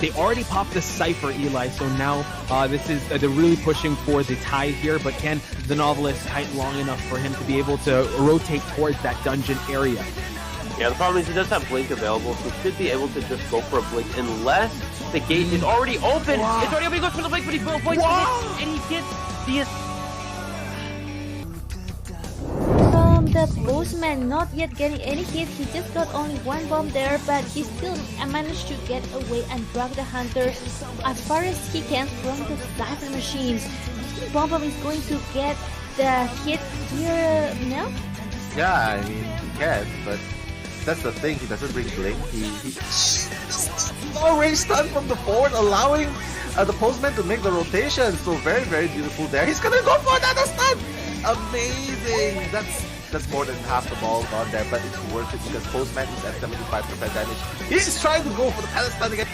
B: They already popped the Cypher, Eli, so now this is they're really pushing for the tie here, but can the Novelist kite long enough for him to be able to rotate towards that dungeon area?
C: Yeah, the problem is he does have Blink available, so he should be able to just go for a Blink unless the gate is already open.
B: Wow.
C: It's already open. He goes for the Blink, but he avoids the hit, and he gets
A: The Postman not yet getting any hit. He just got only 1 bomb there, but he still managed to get away and drag the hunter as far as he can from the Cypher machines. BoBo is going to get the hit here now.
E: Yeah, I mean he can, but that's the thing. He doesn't bring Blink. He no range stun from the forward, allowing the Postman to make the rotation. So very, very beautiful there. He's gonna go for another stun. Amazing. That's more than half the ball gone there, but it's worth it because Postman is at 75% damage. He's trying to go for the pallet stun again.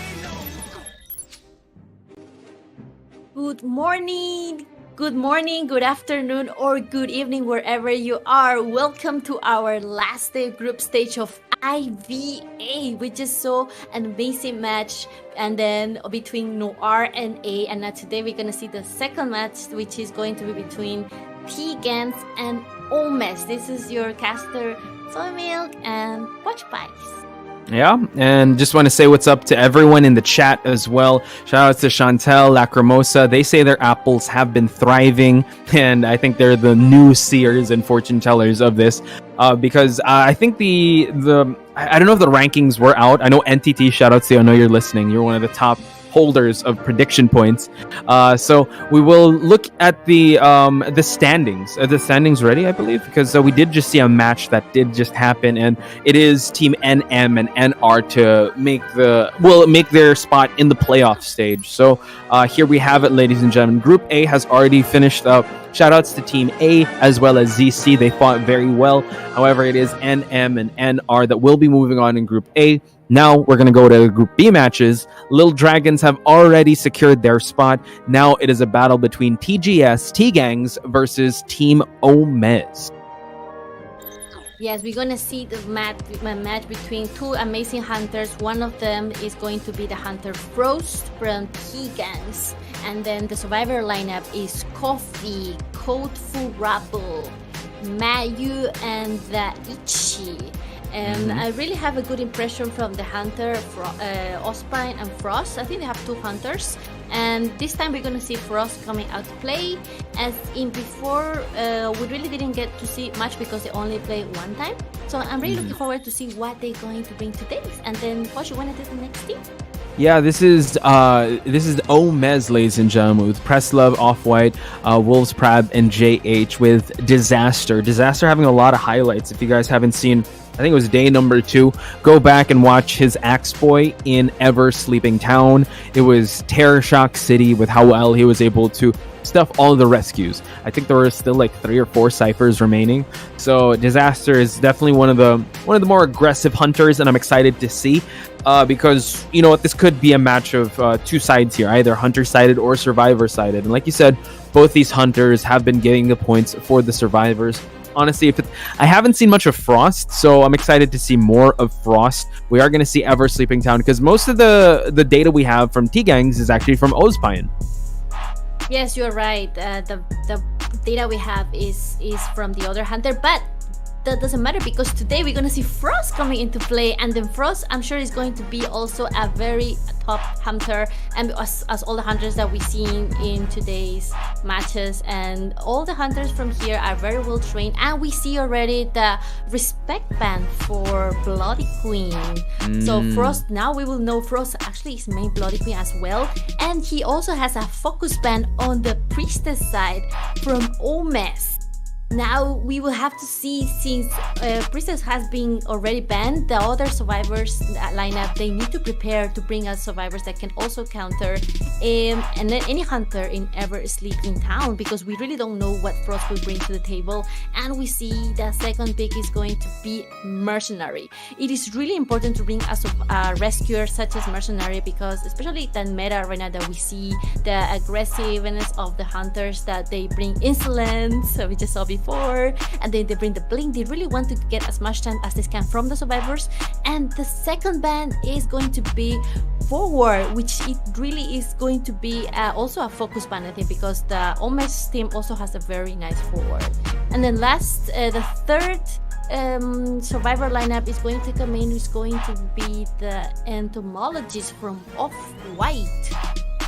A: Good morning, good afternoon, or good evening, wherever you are. Welcome to our last day group stage of IVA. We just saw an amazing match, and then between Noir and A. And now today we're gonna see the second match, which is going to be between T-Gans and OmeZ. This is your caster, Soy Milk and Watch Pies.
B: Yeah, and just want to say what's up to everyone in the chat as well. Shout out to Chantel, Lacrimosa. They say their apples have been thriving, and I think they're the new seers and fortune tellers of this, because I think I don't know if the rankings were out. I know NTT, shout out to you. I know you're listening. You're one of the top holders of prediction points. So we will look at the standings. Are the standings ready, I believe? Because we did just see a match that did just happen, and it is Team NM and NR to make their spot in the playoff stage. So here we have it, ladies and gentlemen. Group A has already finished up. Shoutouts to Team A as well as ZC. They fought very well. However, it is NM and NR that will be moving on in Group A. Now we're going to go to Group B matches. Little Dragons have already secured their spot. Now it is a battle between TGS, T-Gangs versus Team OmeZ.
A: Yes, we're gonna see the match between two amazing hunters. One of them is going to be the hunter Frost from T-Gangs, and then the survivor lineup is Coffee, Code Full Rabble, Mayu, and the Ichi. And I really have a good impression from the hunter, Ospine and Frost. I think they have two hunters. And this time we're going to see Frost coming out to play. As in before, we really didn't get to see much because they only played one time. So I'm really looking forward to see what they're going to bring today. And then, Josh, you want to do the next team?
B: Yeah, this is OmeZ, ladies and gentlemen, with Presslove, Off-White, Wolves Prab, and JH with Disaster. Disaster having a lot of highlights. If you guys haven't seen, I think it was day number 2, go back and watch his Axe Boy in Ever Sleeping Town. It was Terror Shock City with how well he was able to stuff all of the rescues. I think there were still like 3 or 4 ciphers remaining. So Disaster is definitely one of the more aggressive hunters, and I'm excited to see because you know what, this could be a match of 2 sides here, either hunter sided or survivor sided. And like you said, both these hunters have been getting the points for the survivors. Honestly, I haven't seen much of Frost, so I'm excited to see more of Frost. We are going to see Ever Sleeping Town because most of the data we have from T-Gangs is actually from Ospine.
A: Yes, you're right. The data we have is from the other hunter, but that doesn't matter because today we're going to see Frost coming into play, and then Frost, I'm sure, is going to be also a very top hunter, and as all the hunters that we've seen in today's matches, and all the hunters from here are very well trained, and we see already the respect band for Bloody Queen. So Frost, now we will know Frost actually is main Bloody Queen as well, and he also has a focus band on the Priestess side from OmeZ. Now we will have to see, since Priestess has been already banned, the other survivors lineup, they need to prepare to bring us survivors that can also counter and then any hunter in Ever Sleeping Town, because we really don't know what Frost will bring to the table. And we see the second pick is going to be Mercenary. It is really important to bring a rescuer such as Mercenary, because especially that meta right now that we see the aggressiveness of the hunters, that they bring insolence, so we just saw before, and then they bring the blink. They really want to get as much time as they can from the survivors. And the second ban is going to be Forward, which it really is going to be also a focus ban, I think, because the OmeZ team also has a very nice Forward. And then last, the third survivor lineup is going to come in, is going to be the entomologist from Off-White.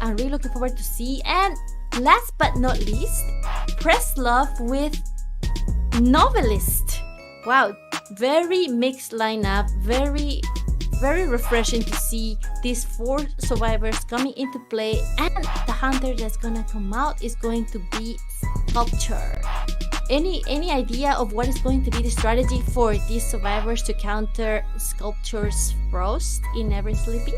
A: I'm really looking forward to see. And last but not least, Presslove with Novelist. Wow, very mixed lineup, very refreshing to see these 4 survivors coming into play. And the hunter that's gonna come out is going to be Sculpture. Any idea of what is going to be the strategy for these survivors to counter Sculpture's Frost in Ever Sleeping?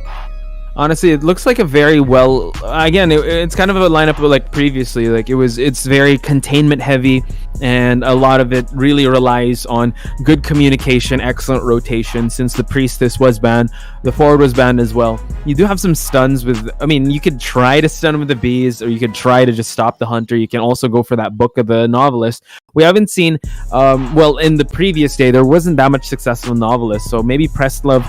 B: Honestly, it looks like a very well, again, it's kind of a lineup like previously. Like it's very containment heavy, and a lot of it really relies on good communication, excellent rotation. Since the Priestess was banned, the Forward was banned as well. You do have some stuns with, I mean, you could try to stun with the bees, or you could try to just stop the hunter. You can also go for that Book of the Novelist. We haven't seen, well, in the previous day, there wasn't that much successful novelists, so maybe Presslove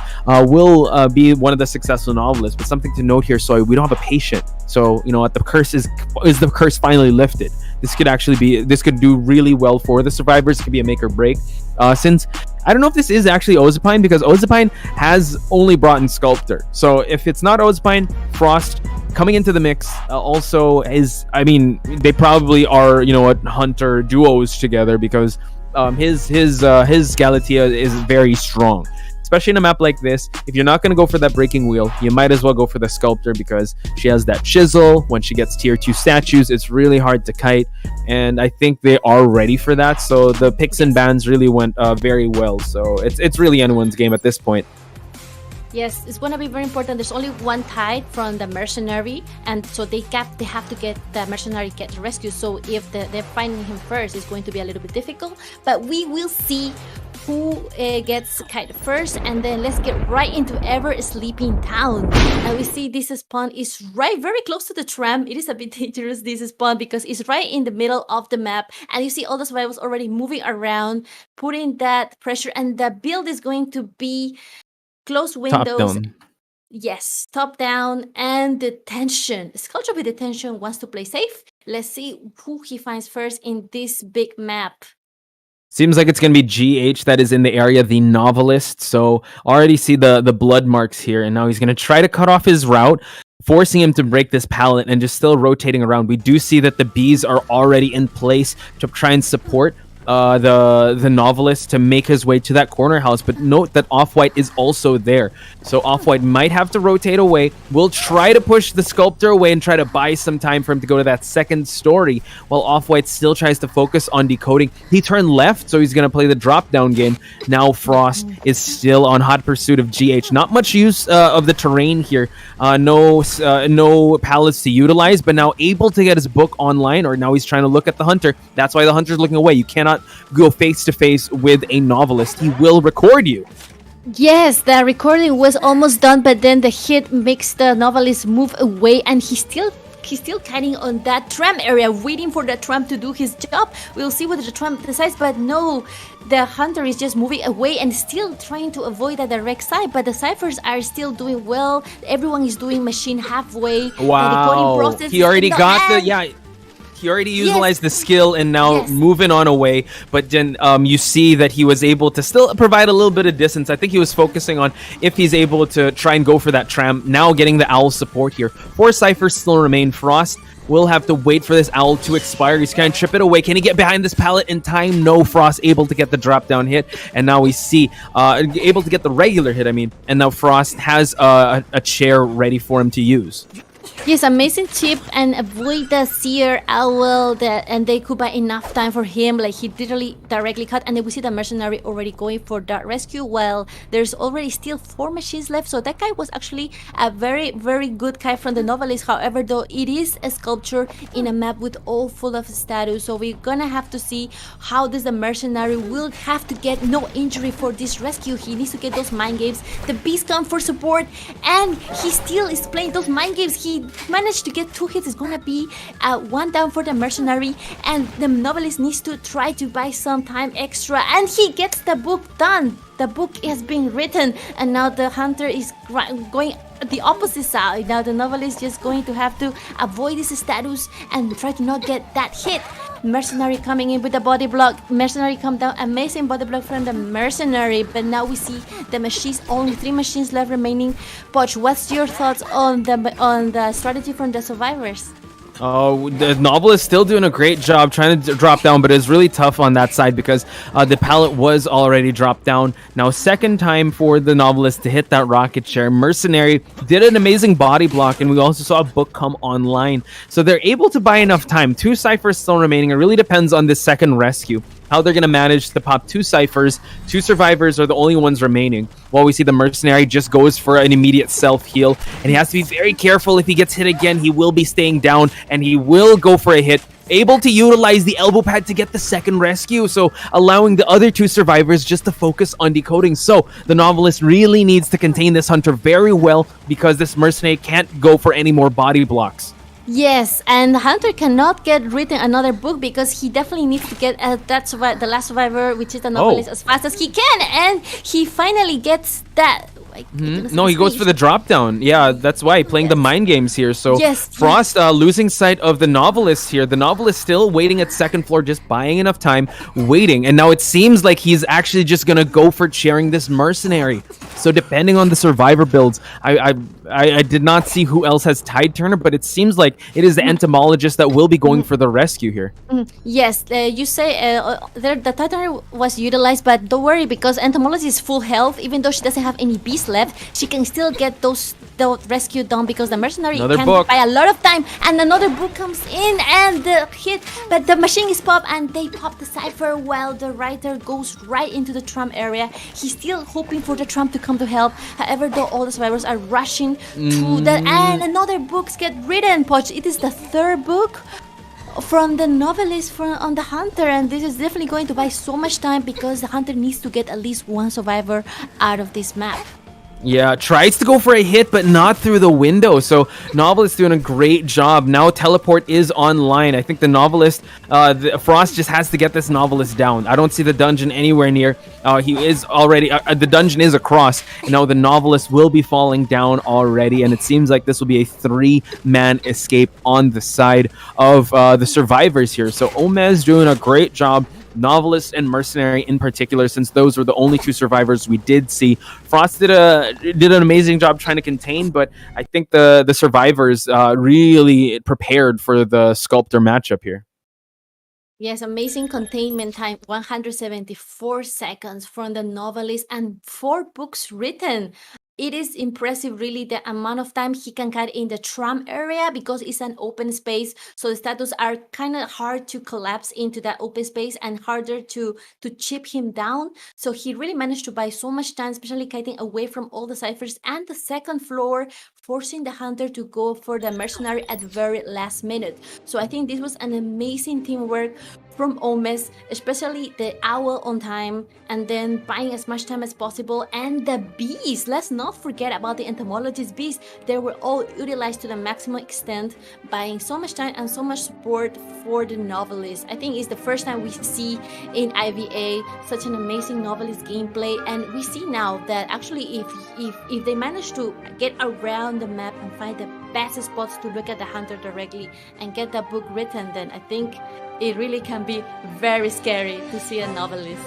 B: will be one of the successful novelists. But something to note here, so we don't have a patient. So, you know what, the curse is the curse finally lifted? This could do really well for the survivors. It could be a make or break. Since I don't know if this is actually Ozapine, because Ozapine has only brought in Sculptor. So if it's not Ozapine, Frost coming into the mix also is, I mean, they probably are, you know what, hunter duos together, because his Galatea is very strong. Especially in a map like this, if you're not going to go for that breaking wheel, you might as well go for the Sculptor, because she has that chisel. When she gets tier 2 statues, it's really hard to kite, and I think they are ready for that. So the picks and bans really went very well. So it's really anyone's game at this point.
A: Yes, it's going to be very important. There's only one tide from the Mercenary, and so they have to get the Mercenary get rescued. So if they're finding him first, it's going to be a little bit difficult. But we will see who gets kite first, and then let's get right into Ever Sleeping Town. Now we see this spawn is right very close to the tram. It is a bit dangerous, this spawn, because it's right in the middle of the map, and you see all the survivors already moving around, putting that pressure, and the build is going to be close windows.
B: Top down.
A: Yes, top down, and the tension. Sculpture with the tension wants to play safe. Let's see who he finds first in this big map.
B: Seems like it's going to be GH that is in the area, the novelist. So already see the blood marks here. And now he's going to try to cut off his route, forcing him to break this pallet and just still rotating around. We do see that the bees are already in place to try and support the novelist to make his way to that corner house. But note that Off-White is also there. So Off-White might have to rotate away. We'll try to push the sculptor away and try to buy some time for him to go to that second story, while Off-White still tries to focus on decoding. He turned left, so he's going to play the drop-down game. Now Frost is still on hot pursuit of GH. Not much use of the terrain here. No pallets to utilize, but now able to get his book online, or now he's trying to look at the hunter. That's why the hunter's looking away. You cannot go face to face with a novelist. He will record you.
A: Yes, the recording was almost done, but then the hit makes the novelist move away, and he's still kiting on that tram area, waiting for the tram to do his job. We'll see what the tram decides, but no, the hunter is just moving away and still trying to avoid the direct side, but the ciphers are still doing well. Everyone is doing machine halfway.
B: Wow.
A: The decoding process
B: He already got he already utilized the skill and now moving on away. But then you see that he was able to still provide a little bit of distance. I think he was focusing on if he's able to try and go for that tram. Now getting the owl support here. 4 ciphers still remain. Frost will have to wait for this owl to expire. He's trying to chip it away. Can he get behind this pallet in time? No. Frost able to get the drop down hit. And now we see able to get the regular hit, and now Frost has a chair ready for him to use.
A: Yes, amazing chip and avoid the seer owl, and they could buy enough time for him. Like, he literally directly cut, and then we see the mercenary already going for that rescue. While there's already still 4 machines left, so that guy was actually a very, very good guy from the novelist. However, though, it is a sculpture in a map with all full of status, so we're gonna have to see how does the mercenary will have to get no injury for this rescue. He needs to get those mind games. The beast come for support, and he still is playing those mind games. He managed to get 2 hits. It's gonna be 1 down for the mercenary, and the novelist needs to try to buy some time extra, and he gets the book done. The book has been written, and now the hunter is going the opposite side. Now the novelist is just going to have to avoid this status and try to not get that hit. Mercenary coming in with the body block. Mercenary come down. Amazing body block from the mercenary. But now we see the machines. Only 3 machines left remaining. Poch, what's your thoughts on the strategy from the survivors?
B: Oh, the novel is still doing a great job trying to drop down, but it's really tough on that side because the pallet was already dropped down. Now, second time for the novelist to hit that rocket chair. Mercenary did an amazing body block, and we also saw a book come online. So they're able to buy enough time. 2 ciphers still remaining. It really depends on this second rescue, how they're going to manage to pop 2 ciphers. 2 survivors are the only ones remaining. While we see the mercenary just goes for an immediate self-heal. And he has to be very careful. If he gets hit again, he will be staying down. And he will go for a hit. Able to utilize the elbow pad to get the second rescue. So allowing the other 2 survivors just to focus on decoding. So the novelist really needs to contain this hunter very well, because this mercenary can't go for any more body blocks.
A: Yes, and Hunter cannot get written another book because he definitely needs to get the last survivor, which is the novelist, as fast as he can, and he finally gets that.
B: No, he goes for the drop down. Yeah, that's why playing the mind games here. So Frost losing sight of the novelist here. The novelist still waiting at second floor, just buying enough time, waiting. And now it seems like he's actually just gonna go for cheering this mercenary. So depending on the survivor builds, I did not see who else has Tide Turner, but it seems like it is the entomologist that will be going for the rescue here.
A: Yes, you say the Tide Turner was utilized, but don't worry, because entomologist is full health. Even though she doesn't have any beasts left, she can still get those rescue done, because the mercenary can buy a lot of time, and another book comes in and the hit, but the machine is popped, and they pop the cipher while the writer goes right into the tram area. He's still hoping for the tram to come to help. However, though, all the survivors are rushing to that, and another books get written. Poch, it is the 3rd book. from the novelist on the hunter, and this is definitely going to buy so much time because the hunter needs to get at least one survivor out of this map.
B: Yeah, tries to go for a hit, but not through the window. So Novelist doing a great job. Now Teleport is online. I think the Novelist, Frost just has to get this Novelist down. I don't see the dungeon anywhere near. He is already, the dungeon is across. And now the Novelist will be falling down already. And it seems like this will be a 3-man escape on the side of the survivors here. So OmeZ doing a great job. Novelist and Mercenary in particular, since those were the only 2 survivors we did see. Frost did an amazing job trying to contain, but I think the survivors really prepared for the Sculptor matchup here.
A: Yes, amazing containment time, 174 seconds from the Novelist and 4 books written. It is impressive, really, the amount of time he can cut in the tram area because it's an open space. So the statues are kind of hard to collapse into that open space and harder to chip him down. So he really managed to buy so much time, especially kiting away from all the ciphers and the second floor, forcing the hunter to go for the mercenary at the very last minute. So I think this was an amazing teamwork from OmeZ, especially the owl on time and then buying as much time as possible, and the bees. Let's not forget about the entomologist bees. They were all utilized to the maximum extent, buying so much time and so much support for the Novelist. I think it's the first time we see in IVA such an amazing Novelist gameplay, and we see now that actually if they manage to get around the map and find the best spots to look at the hunter directly and get that book written, then I think it really can be very scary to see a Novelist.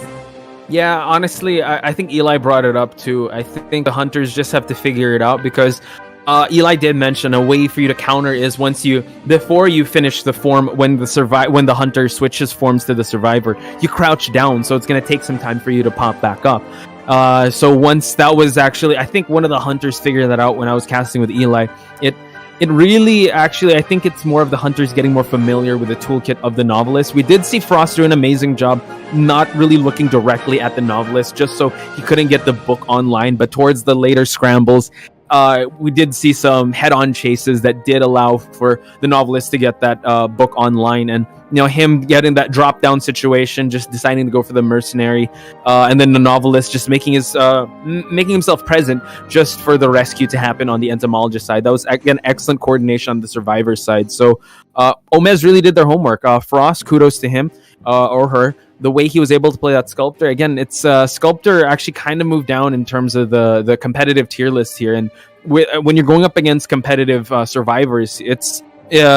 B: Yeah, honestly, I think Eli brought it up too. I think the hunters just have to figure it out because Eli did mention a way for you to counter is before you finish the form, when the hunter switches forms to the survivor, you crouch down, so it's going to take some time for you to pop back up. So once that was actually, I think one of the hunters figured that out when I was casting with Eli. It really, actually, I think it's more of the hunters getting more familiar with the toolkit of the Novelist. We did see Frost do an amazing job not really looking directly at the Novelist, just so he couldn't get the book online. But towards the later scrambles, we did see some head-on chases that did allow for the Novelist to get that book online. And him getting that drop-down situation, just deciding to go for the Mercenary, and then the Novelist just making himself present just for the rescue to happen on the entomologist side. That was, again, excellent coordination on the survivor side. So OmeZ really did their homework. Frost, kudos to him or her. The way he was able to play that Sculptor, again, it's Sculptor actually kind of moved down in terms of the competitive tier list here. And when you're going up against competitive survivors, it's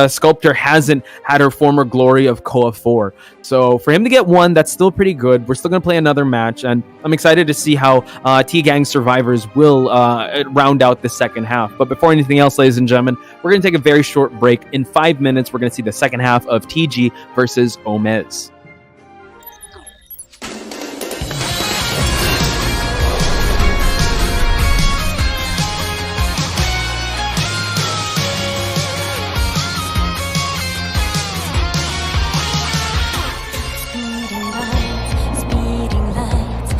B: Sculptor hasn't had her former glory of COA 4. So for him to get 1, that's still pretty good. We're still going to play another match, and I'm excited to see how T-Gang survivors will round out the second half. But before anything else, ladies and gentlemen, we're going to take a very short break. In 5 minutes, we're going to see the second half of TG versus OmeZ.
F: Speeding lights,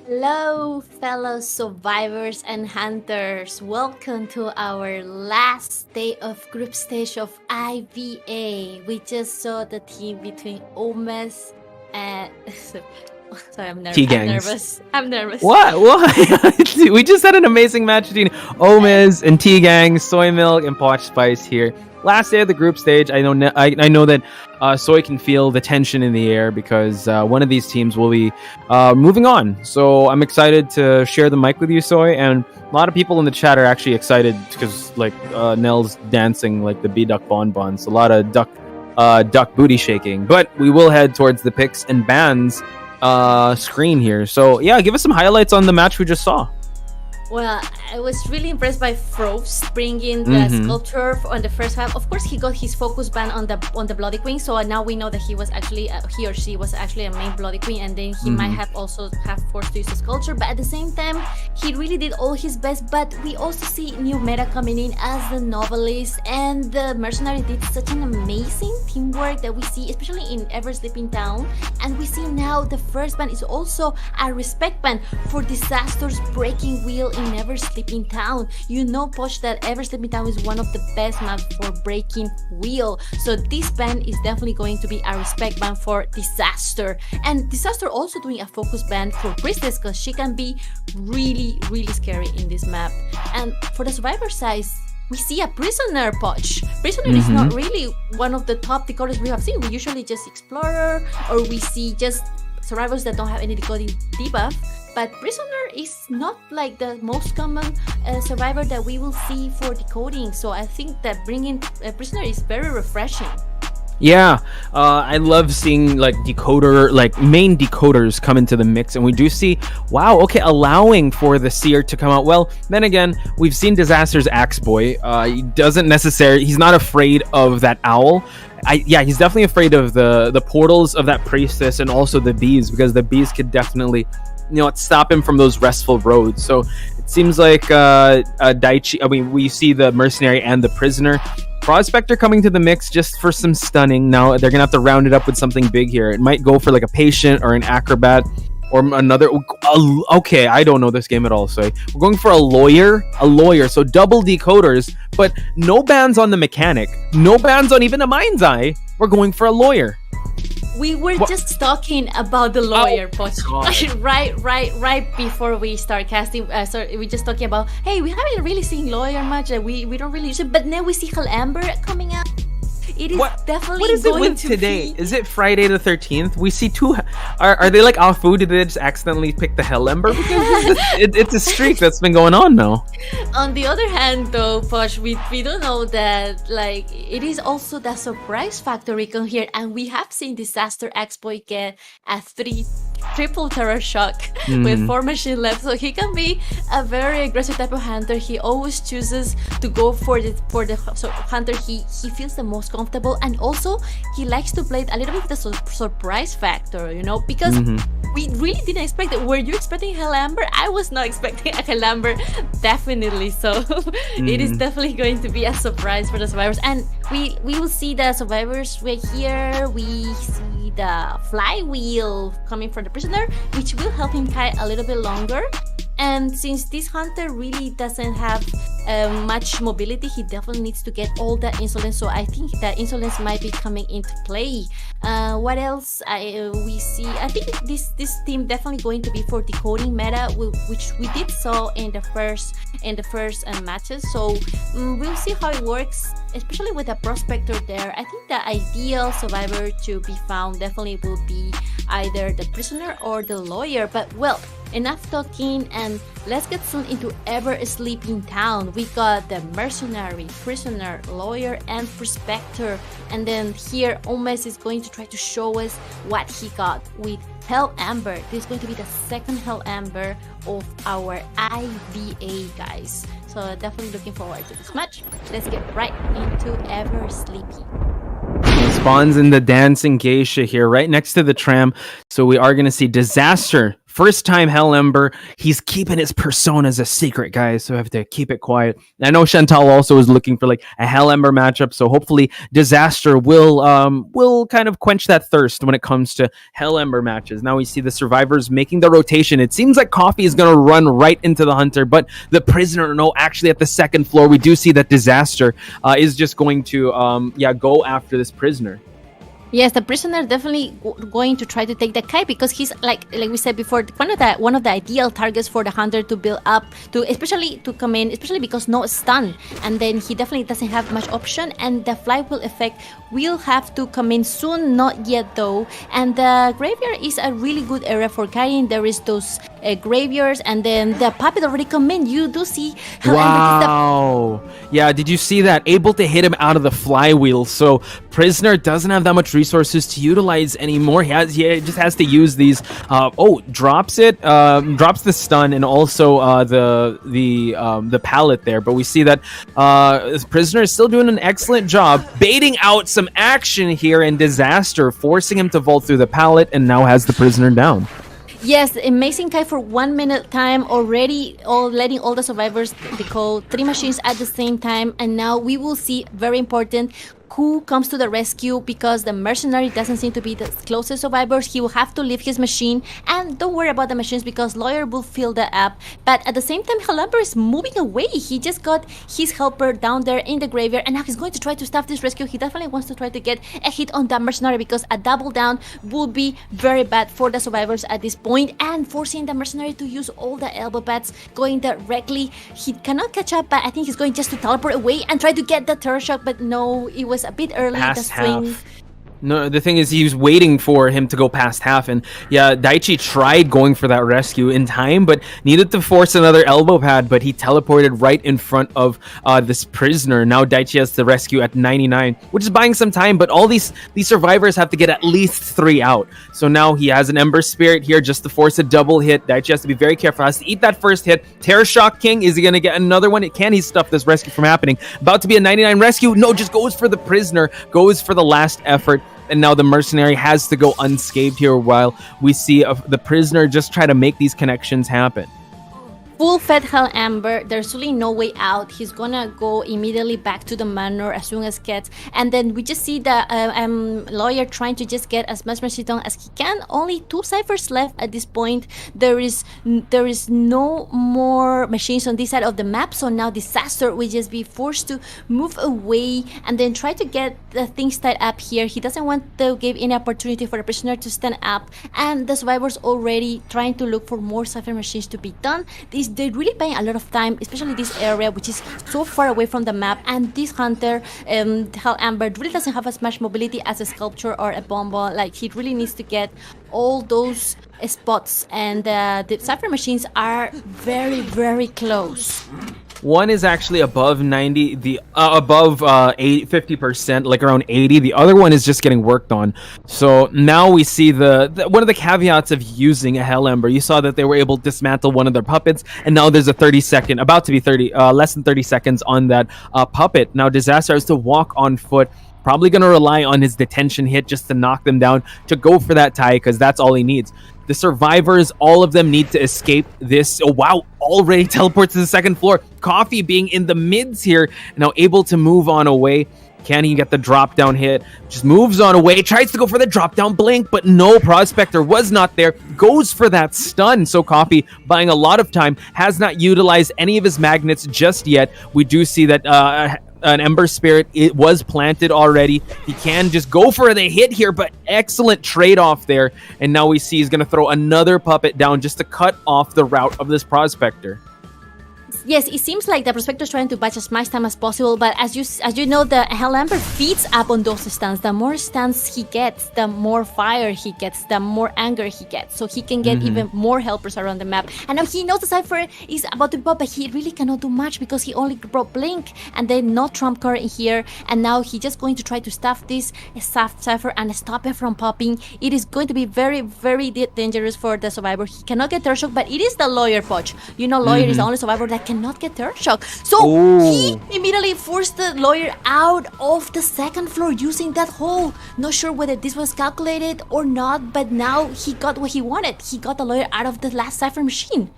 A: Hello, fellow survivors and hunters. Welcome to our last day of group stage of IVA. We just saw the team between OmeZ and... Sorry, I'm nervous. I'm nervous.
B: What? We just had an amazing match between OmeZ and T-Gang, Soy Milk, and Poch Spice here. Last day of the group stage. I know that Soy can feel the tension in the air because one of these teams will be moving on. So I'm excited to share the mic with you, Soy, and a lot of people in the chat are actually excited because like Nell's dancing like the B-Duck bonbons. A lot of duck booty shaking. But we will head towards the picks and bans screen here. So yeah, give us some highlights on the match we just saw.
A: Well, I was really impressed by Frost bringing the sculpture on the first half. Of course, he got his focus ban on the Bloody Queen, so now we know that he was actually he or she was actually a main Bloody Queen, and then he might have also forced to use the sculpture. But at the same time, he really did all his best. But we also see new meta coming in as the Novelist and the Mercenary did such an amazing teamwork that we see, especially in Ever Sleeping Town. And we see now the first ban is also a respect ban for Disaster's Breaking Wheel in Ever Sleeping Town. You know, Poch, that Ever Sleeping Town is one of the best maps for breaking wheel. So this ban is definitely going to be a respect ban for Disaster. And Disaster also doing a focus ban for Priestess because she can be really, really scary in this map. And for the survivor side, we see a Prisoner, Poch. Prisoner is not really one of the top decoders we have seen. We usually just Explorer, or we see just survivors that don't have any decoding debuff. But Prisoner is not like the most common survivor that we will see for decoding. So I think that bringing a Prisoner is very refreshing.
B: Yeah, I love seeing like main decoders come into the mix, and we do see, wow, okay, allowing for the Seer to come out. Well, then again, we've seen Disaster's Axe Boy. He's not afraid of that owl. He's definitely afraid of the portals of that Priestess and also the bees, because the bees could definitely, stop him from those restful roads. So it seems like Daichi. I mean, we see the Mercenary and the Prisoner. Prospector coming to the mix just for some stunning. Now they're gonna have to round it up with something big here. It might go for like a Patient or an Acrobat or another. Okay, I don't know this game at all. So we're going for a lawyer. So double decoders, but no bans on the Mechanic. No bans on even a Mind's Eye. We're going for a lawyer.
A: We were just talking about the lawyer, Poch. right before we start casting. We're just talking about, hey, we haven't really seen lawyer much. We don't really use it, but now we see Hell Amber coming out. It is definitely
B: what is it with today? Is it Friday the 13th? We see two. Are they like off food? Did they just accidentally pick the Hell Ember? Because it's a streak that's been going on now.
A: On the other hand, though, Poch, we don't know that like it is also the surprise factor we can hear, and we have seen Disaster X-Boy get a triple terror shock with 4 machine left, so he can be a very aggressive type of hunter. He always chooses to go for the hunter he feels the most comfortable, and also he likes to play a little bit the surprise factor, because we really didn't expect it. Were you expecting Hell Amber? I was not expecting a Hell Amber, definitely. So it is definitely going to be a surprise for the survivors, and we will see the survivors right here. We see the flywheel coming from the Prisoner, which will help him kite a little bit longer. And since this hunter really doesn't have much mobility, he definitely needs to get all the insolence. So I think that insolence might be coming into play. What else we see? I think this team definitely going to be for decoding meta, which we did saw in the first matches. So we'll see how it works, especially with the prospector there. I think the ideal survivor to be found definitely will be either the Prisoner or the lawyer. But well, enough talking, and let's get soon into Ever Sleeping Town. We got the Mercenary, Prisoner, Lawyer, and Prospector. And then here, OmeZ is going to try to show us what he got with Hell Amber. This is going to be the second Hell Amber of our IVA, guys. So definitely looking forward to this match. Let's get right into Ever Sleeping.
B: Spawns in the dancing geisha here right next to the tram, so we are going to see Disaster First time Hell Ember, he's keeping his personas a secret, guys, so I have to keep it quiet. I know Chantal also is looking for like a Hell Ember matchup, so hopefully Disaster will kind of quench that thirst when it comes to Hell Ember matches. Now we see the survivors making the rotation. It seems like Coffee is going to run right into the Hunter, but the Prisoner, no, actually at the second floor, we do see that Disaster is just going to go after this Prisoner.
A: Yes, the Prisoner definitely going to try to take the kite because he's like we said before, one of the ideal targets for the Hunter to build up, to especially to come in, especially because no stun, and then he definitely doesn't have much option, and the flywheel effect will have to come in soon, not yet though. And the graveyard is a really good area for carrying. There is those graveyards, and then the puppet already come in. You do see how
B: wow. Yeah, did you see that? Able to hit him out of the flywheel. So Prisoner doesn't have that much resources to utilize anymore. He just has to use these. Drops the stun and also the pallet there. But we see that this Prisoner is still doing an excellent job baiting out some action here, and Disaster forcing him to vault through the pallet, and now has the Prisoner down.
A: Yes, amazing kite for 1 minute time already, letting all the survivors call 3 machines at the same time, and now we will see, very important, who comes to the rescue, because the mercenary doesn't seem to be the closest survivors. He will have to leave his machine, and don't worry about the machines because Lawyer will fill the app. But at the same time, Hell Ember is moving away. He just got his helper down there in the graveyard, and now he's going to try to stop this rescue. He definitely wants to try to get a hit on that mercenary because a double down would be very bad for the survivors at this point, and forcing the mercenary to use all the elbow pads going directly. He cannot catch up, but I think he's going just to teleport away and try to get the terror shock, but no, it was a bit early.
B: Past
A: the swing.
B: half. No, the thing is, he was waiting for him to go past half, and yeah, Daichi tried going for that rescue in time, but needed to force another elbow pad, but he teleported right in front of this Prisoner. Now Daichi has the rescue at 99, which is buying some time, but all these survivors have to get at least 3 out. So now he has an Ember Spirit here just to force a double hit. Daichi has to be very careful, has to eat that first hit. Terror Shock King, is he going to get another one? Can he stop this rescue from happening? About to be a 99 rescue. No, just goes for the Prisoner, goes for the last effort. And now the mercenary has to go unscathed here while we see the Prisoner just try to make these connections happen.
A: Full fed Hell Ember, there's really no way out. He's gonna go immediately back to the manor as soon as gets, and then we just see the Lawyer trying to just get as much machine as he can. Only 2 ciphers left at this point. There is no more machines on this side of the map, so now Disaster will just be forced to move away and then try to get the things tied up here. He doesn't want to give any opportunity for the Prisoner to stand up, and the survivors already trying to look for more cipher machines to be done. They're really buying a lot of time, especially this area which is so far away from the map, and this Hunter, Hell Ember, really doesn't have as much mobility as a Sculpture or a BoBo. Like, he really needs to get all those spots, and the cipher machines are very, very close.
B: One is actually above 90, the above 50%, like around 80. The other one is just getting worked on. So now we see the one of the caveats of using a Hell Ember. You saw that they were able to dismantle one of their puppets, and now there's a 30-second, about to be 30, less than 30 seconds on that puppet. Now Disaster has to walk on foot. Probably going to rely on his detention hit just to knock them down, to go for that tie, because that's all he needs. The survivors, all of them need to escape this. Oh, wow. Already teleports to the second floor. Coffee being in the mids here, now able to move on away. Can he get the drop down hit? Just moves on away, tries to go for the drop down blink, but no, Prospector was not there. Goes for that stun. So Coffee buying a lot of time, has not utilized any of his magnets just yet. We do see that an Ember Spirit, it was planted already. He can just go for the hit here, but excellent trade-off there. And now we see he's going to throw another puppet down just to cut off the route of this Prospector.
A: Yes, it seems like the Prospector is trying to batch as much time as possible, but as you know, the Hell Ember feeds up on those stuns. The more stuns he gets, the more fire he gets, the more anger he gets, so he can get even more helpers around the map. And now he knows the Cypher is about to pop, but he really cannot do much because he only brought Blink, and then no Trump card in here, and now he's just going to try to stuff this Cypher and stop it from popping. It is going to be very, very dangerous for the survivor. He cannot get Third Shock, but it is the Lawyer Poch. You know, Lawyer is the only survivor that cannot get third shock. So he immediately forced the lawyer out of the second floor using that hole. Not sure whether this was calculated or not, but now he got what he wanted. He got the lawyer out of the last cipher machine.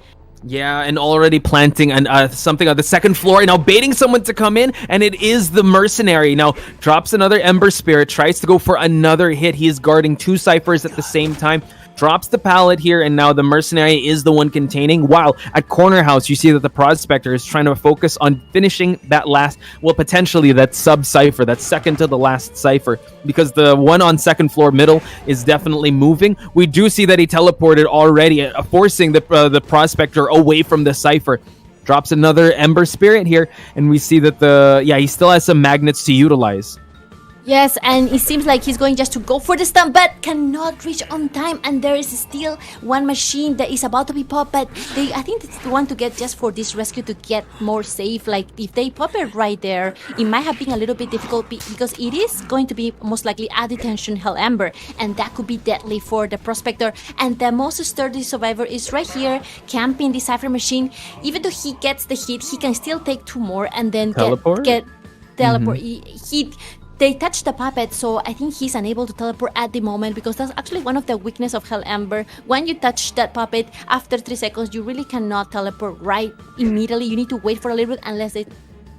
B: Yeah, and already planting something on the second floor, and now baiting someone to come in, and it is the mercenary. Now drops another Ember Spirit, tries to go for another hit. He is guarding 2 ciphers at the same time. Drops the pallet here, and now the mercenary is the one containing. While at corner house, you see that the prospector is trying to focus on finishing that last, well, potentially that sub cipher, that second to the last cipher, because the one on second floor middle is definitely moving. We do see that he teleported already, forcing the prospector away from the cipher. Drops another Ember Spirit here, and we see that he still has some magnets to utilize.
A: Yes, and it seems like he's going just to go for the stun, but cannot reach on time. And there is still one machine that is about to be popped, but I think they want to get just for this rescue to get more safe. Like, if they pop it right there, it might have been a little bit difficult because it is going to be most likely a detention Hell Ember, and that could be deadly for the prospector. And the most sturdy survivor is right here, camping the cipher machine. Even though he gets the hit, he can still take 2 more and then get teleport. They touch the puppet, so I think he's unable to teleport at the moment, because that's actually one of the weakness of Hell Ember. When you touch that puppet, after 3 seconds, you really cannot teleport right immediately. You need to wait for a little bit unless they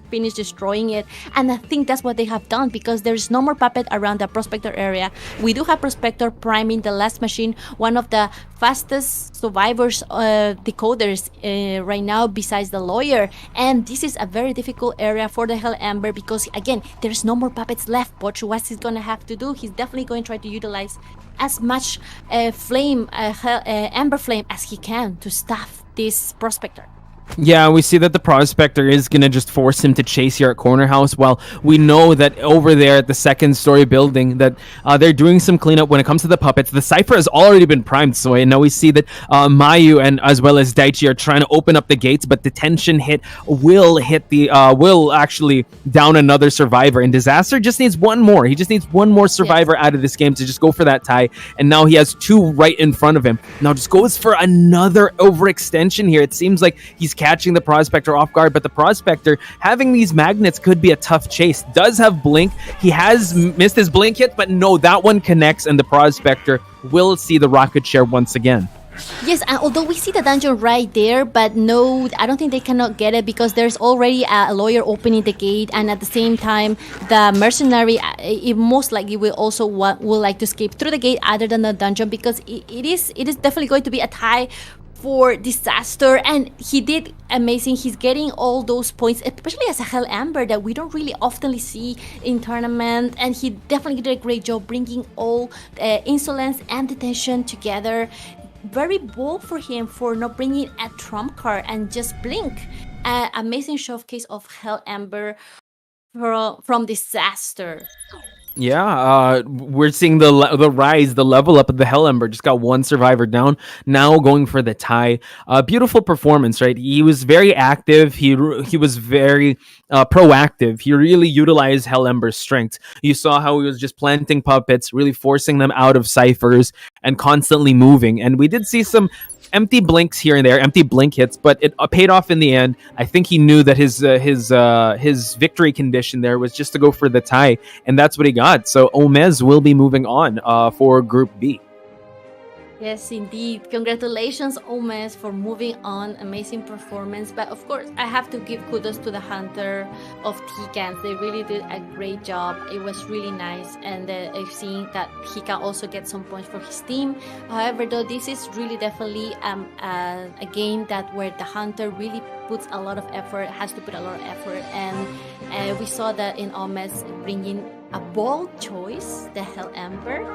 A: finish destroying it, and I think that's what they have done, because there's no more puppet around the prospector area. We do have prospector priming the last machine, one of the fastest survivors decoders right now besides the lawyer, and this is a very difficult area for the Hell Ember, because again, there's no more puppets left. But what he's gonna have to do, he's definitely going to try to utilize as much Ember Flame as he can to staff this prospector.
B: Yeah, we see that the prospector is going to just force him to chase here at corner house, while we know that over there at the second story building that they're doing some cleanup when it comes to the puppets. The cipher has already been primed, so now we see that Mayu and as well as Daichi are trying to open up the gates, but detention hit will actually down another survivor, and Disaster just needs one more. He just needs one more survivor out of this game to just go for that tie, and now he has 2 right in front of him. Now just goes for another overextension here. It seems like he's catching the prospector off guard, but the prospector having these magnets could be a tough chase. Does have blink. He has missed his blink hit, but no, that one connects, and the prospector will see the rocket share once again.
A: Yes, and although we see the dungeon right there, but no, I don't think they cannot get it, because there's already a lawyer opening the gate, and at the same time, the mercenary, it most likely will also will like to escape through the gate other than the dungeon, because it is definitely going to be a tie for Disaster, and he did amazing. He's getting all those points, especially as a Hell Ember that we don't really often see in tournament, and he definitely did a great job bringing all insolence and detention together. Very bold for him for not bringing a trump card and just blink. Amazing showcase of Hell Ember from Disaster.
B: Yeah, we're seeing the rise, the level up of the Hell Ember. Just got 1 survivor down, now going for the tie. Beautiful performance, right? He was very active. He was very proactive. He really utilized Hell Ember's strengths. You saw how he was just planting puppets, really forcing them out of ciphers and constantly moving. And we did see some empty blinks here and there, empty blink hits, but it paid off in the end. I think he knew that his victory condition there was just to go for the tie, and that's what he got. So OmeZ will be moving on for Group B.
A: Yes, indeed. Congratulations, OmeZ, for moving on. Amazing performance. But of course, I have to give kudos to the Hunter of T-Cans. They really did a great job. It was really nice. And I've seen that he can also get some points for his team. However, though, this is really definitely a game that where the Hunter really puts a lot of effort, has to put a lot of effort. And we saw that in OmeZ bringing a bold choice, the Hell Ember.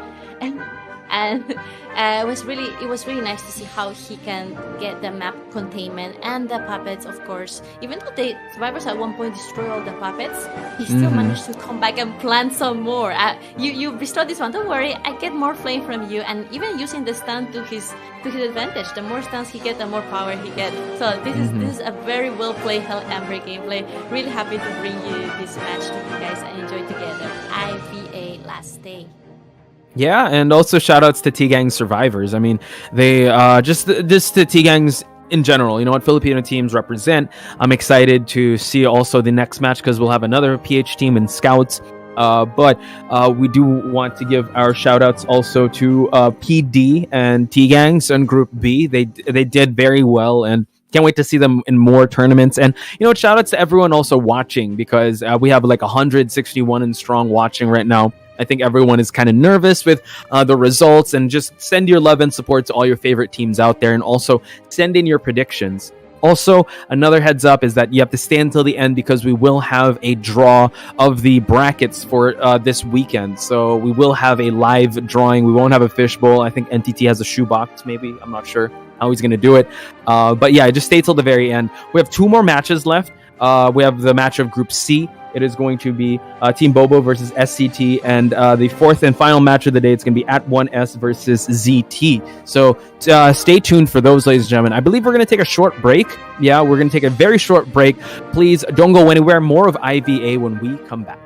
A: And it was really nice to see how he can get the map containment and the puppets. Of course, even though the survivors at one point destroy all the puppets, he still managed to come back and plant some more. You restored this one. Don't worry, I get more flame from you. And even using the stun to his advantage, the more stuns he gets, the more power he gets. So this is a very well played Hell Ember gameplay. Really happy to bring you this match to you guys and enjoy together. IVA last day.
B: Yeah, and also shout outs to T-Gang survivors. I mean, they just to T-Gang's in general, you know what Filipino teams represent. I'm excited to see also the next match because we'll have another PH team in Scouts. But we do want to give our shout outs also to PD and T-Gangs and Group B. They did very well and can't wait to see them in more tournaments. And, you know, shout outs to everyone also watching because we have like 161 and strong watching right now. I think everyone is kind of nervous with the results, and just send your love and support to all your favorite teams out there, and also send in your predictions. Also, another heads up is that you have to stay until the end because we will have a draw of the brackets for this weekend. So we will have a live drawing. We won't have a fishbowl. I think NTT has a shoebox, maybe. I'm not sure how he's going to do it. But yeah, just stay till the very end. We have 2 more matches left. We have the match of Group C. It is going to be Team BoBo versus SCT, and the 4th and final match of the day, it's going to be At1S versus ZT. So stay tuned for those, ladies and gentlemen. I believe we're going to take a short break. Yeah, we're going to take a very short break. Please don't go anywhere. More of IVA when we come back.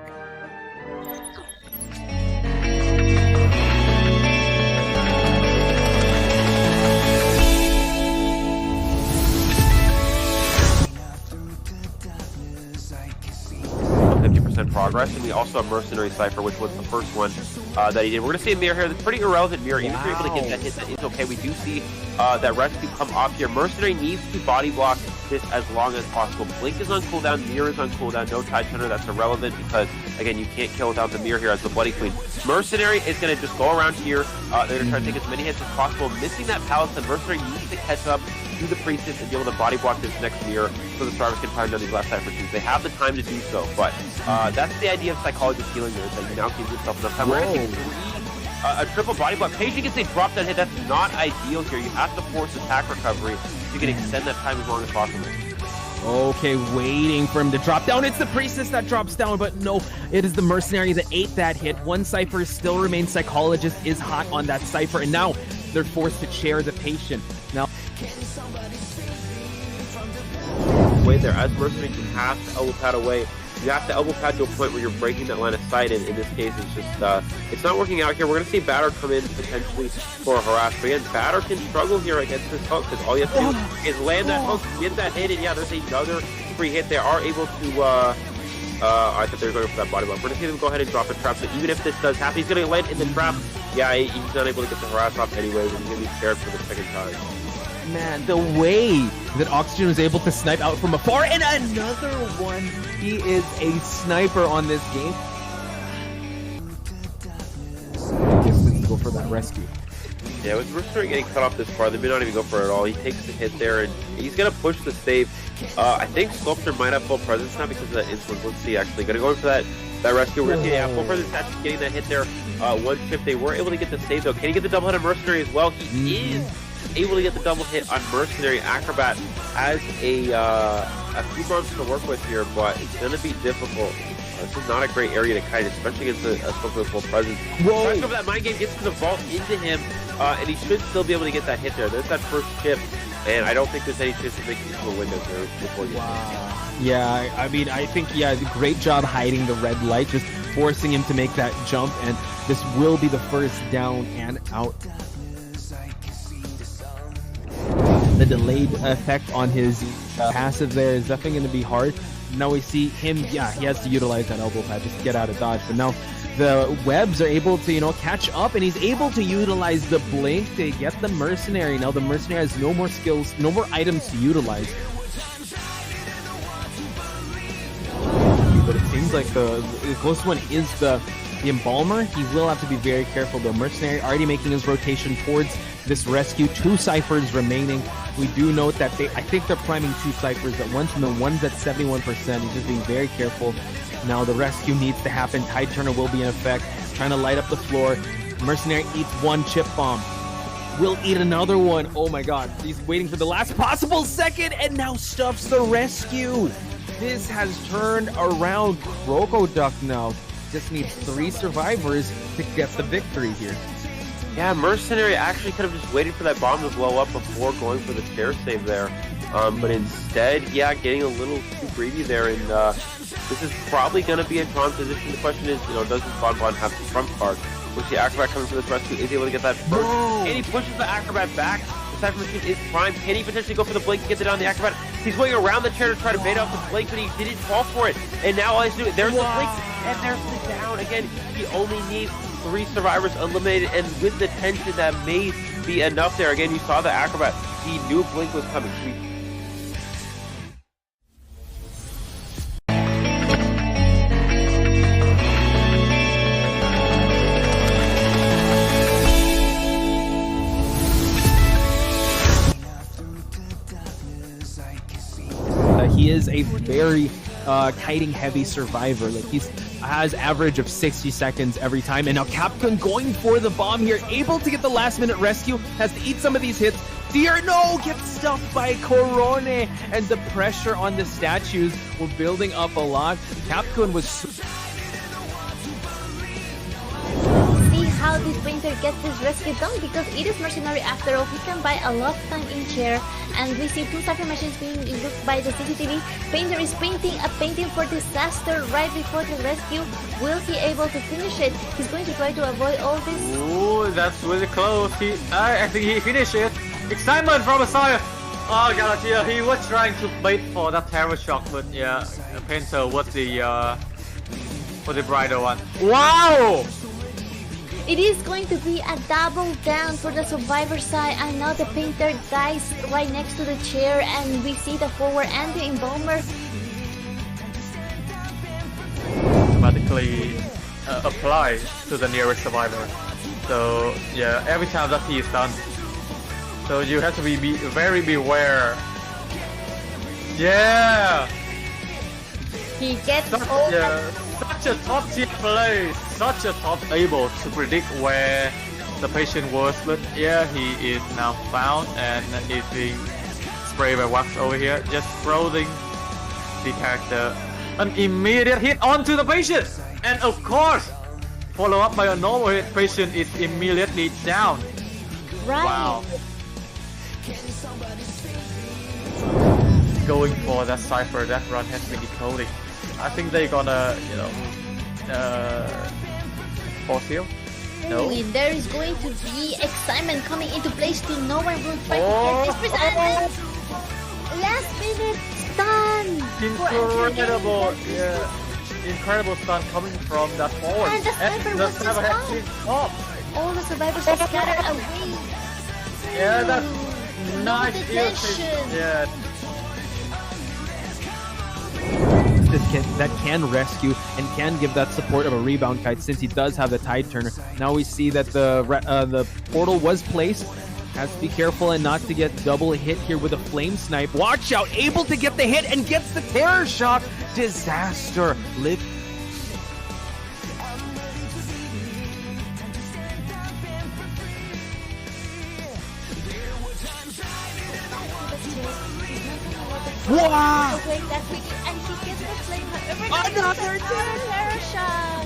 C: Progress, and we also have Mercenary Cypher, which was the first one that he did. We're going to see a mirror here. That's pretty irrelevant mirror. Even if you're able to get that hit, that is okay. We do see that rescue come off here. Mercenary needs to body block this as long as possible. Blink is on cooldown, mirror is on cooldown, no Tide Turner. That's irrelevant because, again, you can't kill without the mirror here as the Bloody Queen. Mercenary is going to just go around here. They're going to try to take as many hits as possible. Missing that Palace, and Mercenary needs to catch up to the Priestess and be able to body block this next mirror so the Starvers can find on these last Cypher teams. They have the time to do so, but that's the idea of psychologist healing there, is that you now give yourself enough time. We're going to see a triple body block. Patient gets a drop that hit. That's not ideal here. You have to force attack recovery so you can extend that time as long as possible.
B: Okay, waiting for him to drop down. It's the Priestess that drops down, but no, it is the Mercenary that ate that hit. One Cypher still remains. Psychologist is hot on that Cypher, and now they're forced to chair the Patient. Now,
C: way there, as Mercenary, you have to elbow pad away. You have to elbow pad to a point where you're breaking that line of sight, and in this case, it's just, it's not working out here. We're going to see Batter come in potentially for a harass, but again, Batter can struggle here against this hook, because all you have to do is land that hook, get that hit, and yeah, there's another free hit. They are able to, I thought they were going for that body block. We're going to see them go ahead and drop a trap, so even if this does happen, he's going to land in the trap. Yeah, he's not able to get the harass off anyway, but he's going to be scared for the second time.
B: Man, the way that Oxygen was able to snipe out from afar, and another one. He is a sniper on this game. Let's go for that rescue.
C: Yeah, with Mercenary getting cut off this far, they may not even go for it at all. He takes the hit there, and he's going to push the save. I think Sculptor might have full presence now because of that insolence. Let's see, actually. Going to go in for that rescue. We're going to see, yeah, full presence actually getting that hit there. One chip. They were able to get the save, though. Can he get the double hit on Mercenary as well? He is able to get the double hit on Mercenary. Acrobat has a few bumps to work with here, but it's going to be difficult. This is not a great area to kite, especially against a Sculptor with full presence. Pressure of that Mind Game gets to the vault into him, and he should still be able to get that hit there. There's that first chip, and I don't think there's any chance of making it to a window there before you.
B: Wow. Yeah, I mean, I think, yeah, great job hiding the red light, just forcing him to make that jump, and this will be the first down and out. The delayed effect on his passive there is definitely going to be hard. Now we see him, yeah, he has to utilize that elbow pad just to get out of dodge, but now the webs are able to, you know, catch up, and he's able to utilize the blink to get the Mercenary. Now the Mercenary has no more skills, no more items to utilize. But it seems like the closest one is the Embalmer. He will have to be very careful. The Mercenary already making his rotation towards this rescue. 2 Cyphers remaining. We do note that I think they're priming 2 Cyphers at once, and the one's at 71%. He's just being very careful. Now the rescue needs to happen. Tide Turner will be in effect, trying to light up the floor. Mercenary eats 1 chip bomb. Will eat another one. Oh my god. He's waiting for the last possible second, and now stuffs the rescue. This has turned around. Crocoduck now just needs 3 survivors to get the victory here.
C: Yeah, Mercenary actually could have just waited for that bomb to blow up before going for the chair save there. But instead, yeah, getting a little too greedy there, and this is probably going to be a drawn position. The question is, you know, does this Bonbon have the trump card? We'll see Acrobat coming for this rescue, is able to get that first, and he pushes the Acrobat back. The Cypher Machine is primed. Can he potentially go for the blink to get it on the Acrobat? He's going around the chair to try to bait off the blink, but he didn't fall for it. And now all he's doing, there's the blink, and there's the down. Again, he only needs 3 survivors eliminated, and with the tension, that may be enough there. Again, you saw the Acrobat. He knew blink was coming.
B: He is a very kiting heavy survivor. Like he has average of 60 seconds every time. And now Capcom going for the bomb here, able to get the last minute rescue, has to eat some of these hits. Fear, no, gets stuffed by Corone, and the pressure on the statues were building up a lot. Capcom was
A: how this painter gets this rescue done, because it is mercenary after all. He can buy a lot of time in chair, and we see 2 cypher machines being looked by the CCTV. Painter is painting a painting for disaster right before the rescue. Will he able to finish it? He's going to try to avoid all this.
D: Ooh, that's really close. I think he finished it. Excitement from Messiah. Oh, Galatia, he was trying to bait for that terror shock, but yeah, Painter was the brighter one. Wow!
A: It is going to be a double down for the survivor side, and now the painter dies right next to the chair, and we see the forward anti-embomber
D: automatically apply to the nearest survivor. So yeah, every time that he is done. So you have to be very beware. Yeah!
A: He gets all
D: such a top tier play, such a top able to predict where the patient was, but yeah, he is now found and is being sprayed by wax over here, just frozen the character. An immediate hit onto the patient, and of course, follow up by a normal hit. Patient is immediately down.
A: Right.
D: Wow. Going for that cipher, that run has been decoding. I think they're gonna, force heal. No.
A: There is going to be excitement coming into place to no one will fight to get this present. Last minute stun.
D: Incredible, yeah. Incredible stun coming from that forward.
A: And the sniper was just off. All the survivors are scattered away.
D: Yeah, that's nice. Yeah.
B: That can rescue and can give that support of a rebound kite, since he does have the tide turner. Now we see that the portal was placed. Has to be careful and not to get double hit here with a flame snipe. Watch out, able to get the hit and gets the terror shock. Disaster. Live. Wow!
A: And he gets the flame.
B: Another
A: terror shot.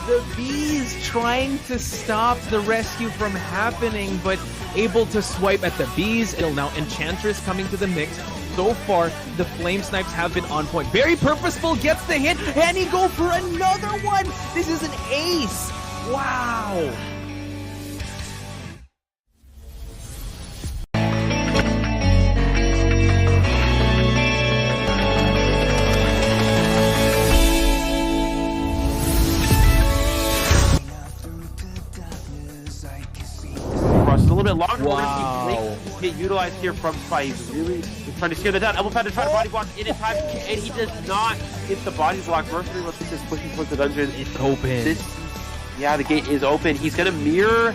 B: The bees trying to stop the rescue from happening, but able to swipe at the bees. Now Enchantress coming to the mix. So far, the flame snipes have been on point. Very purposeful, gets the hit, and he go for another one. This is an ace. Wow.
C: Longer.
B: Wow.
C: Get utilized here from Spy. He's really trying to scare that down. Elbow pad to try to body block in time, and he does not hit the body block. Mercenary looks like this pushing towards the dungeon.
B: It's open.
C: Yeah, the gate is open. He's gonna mirror.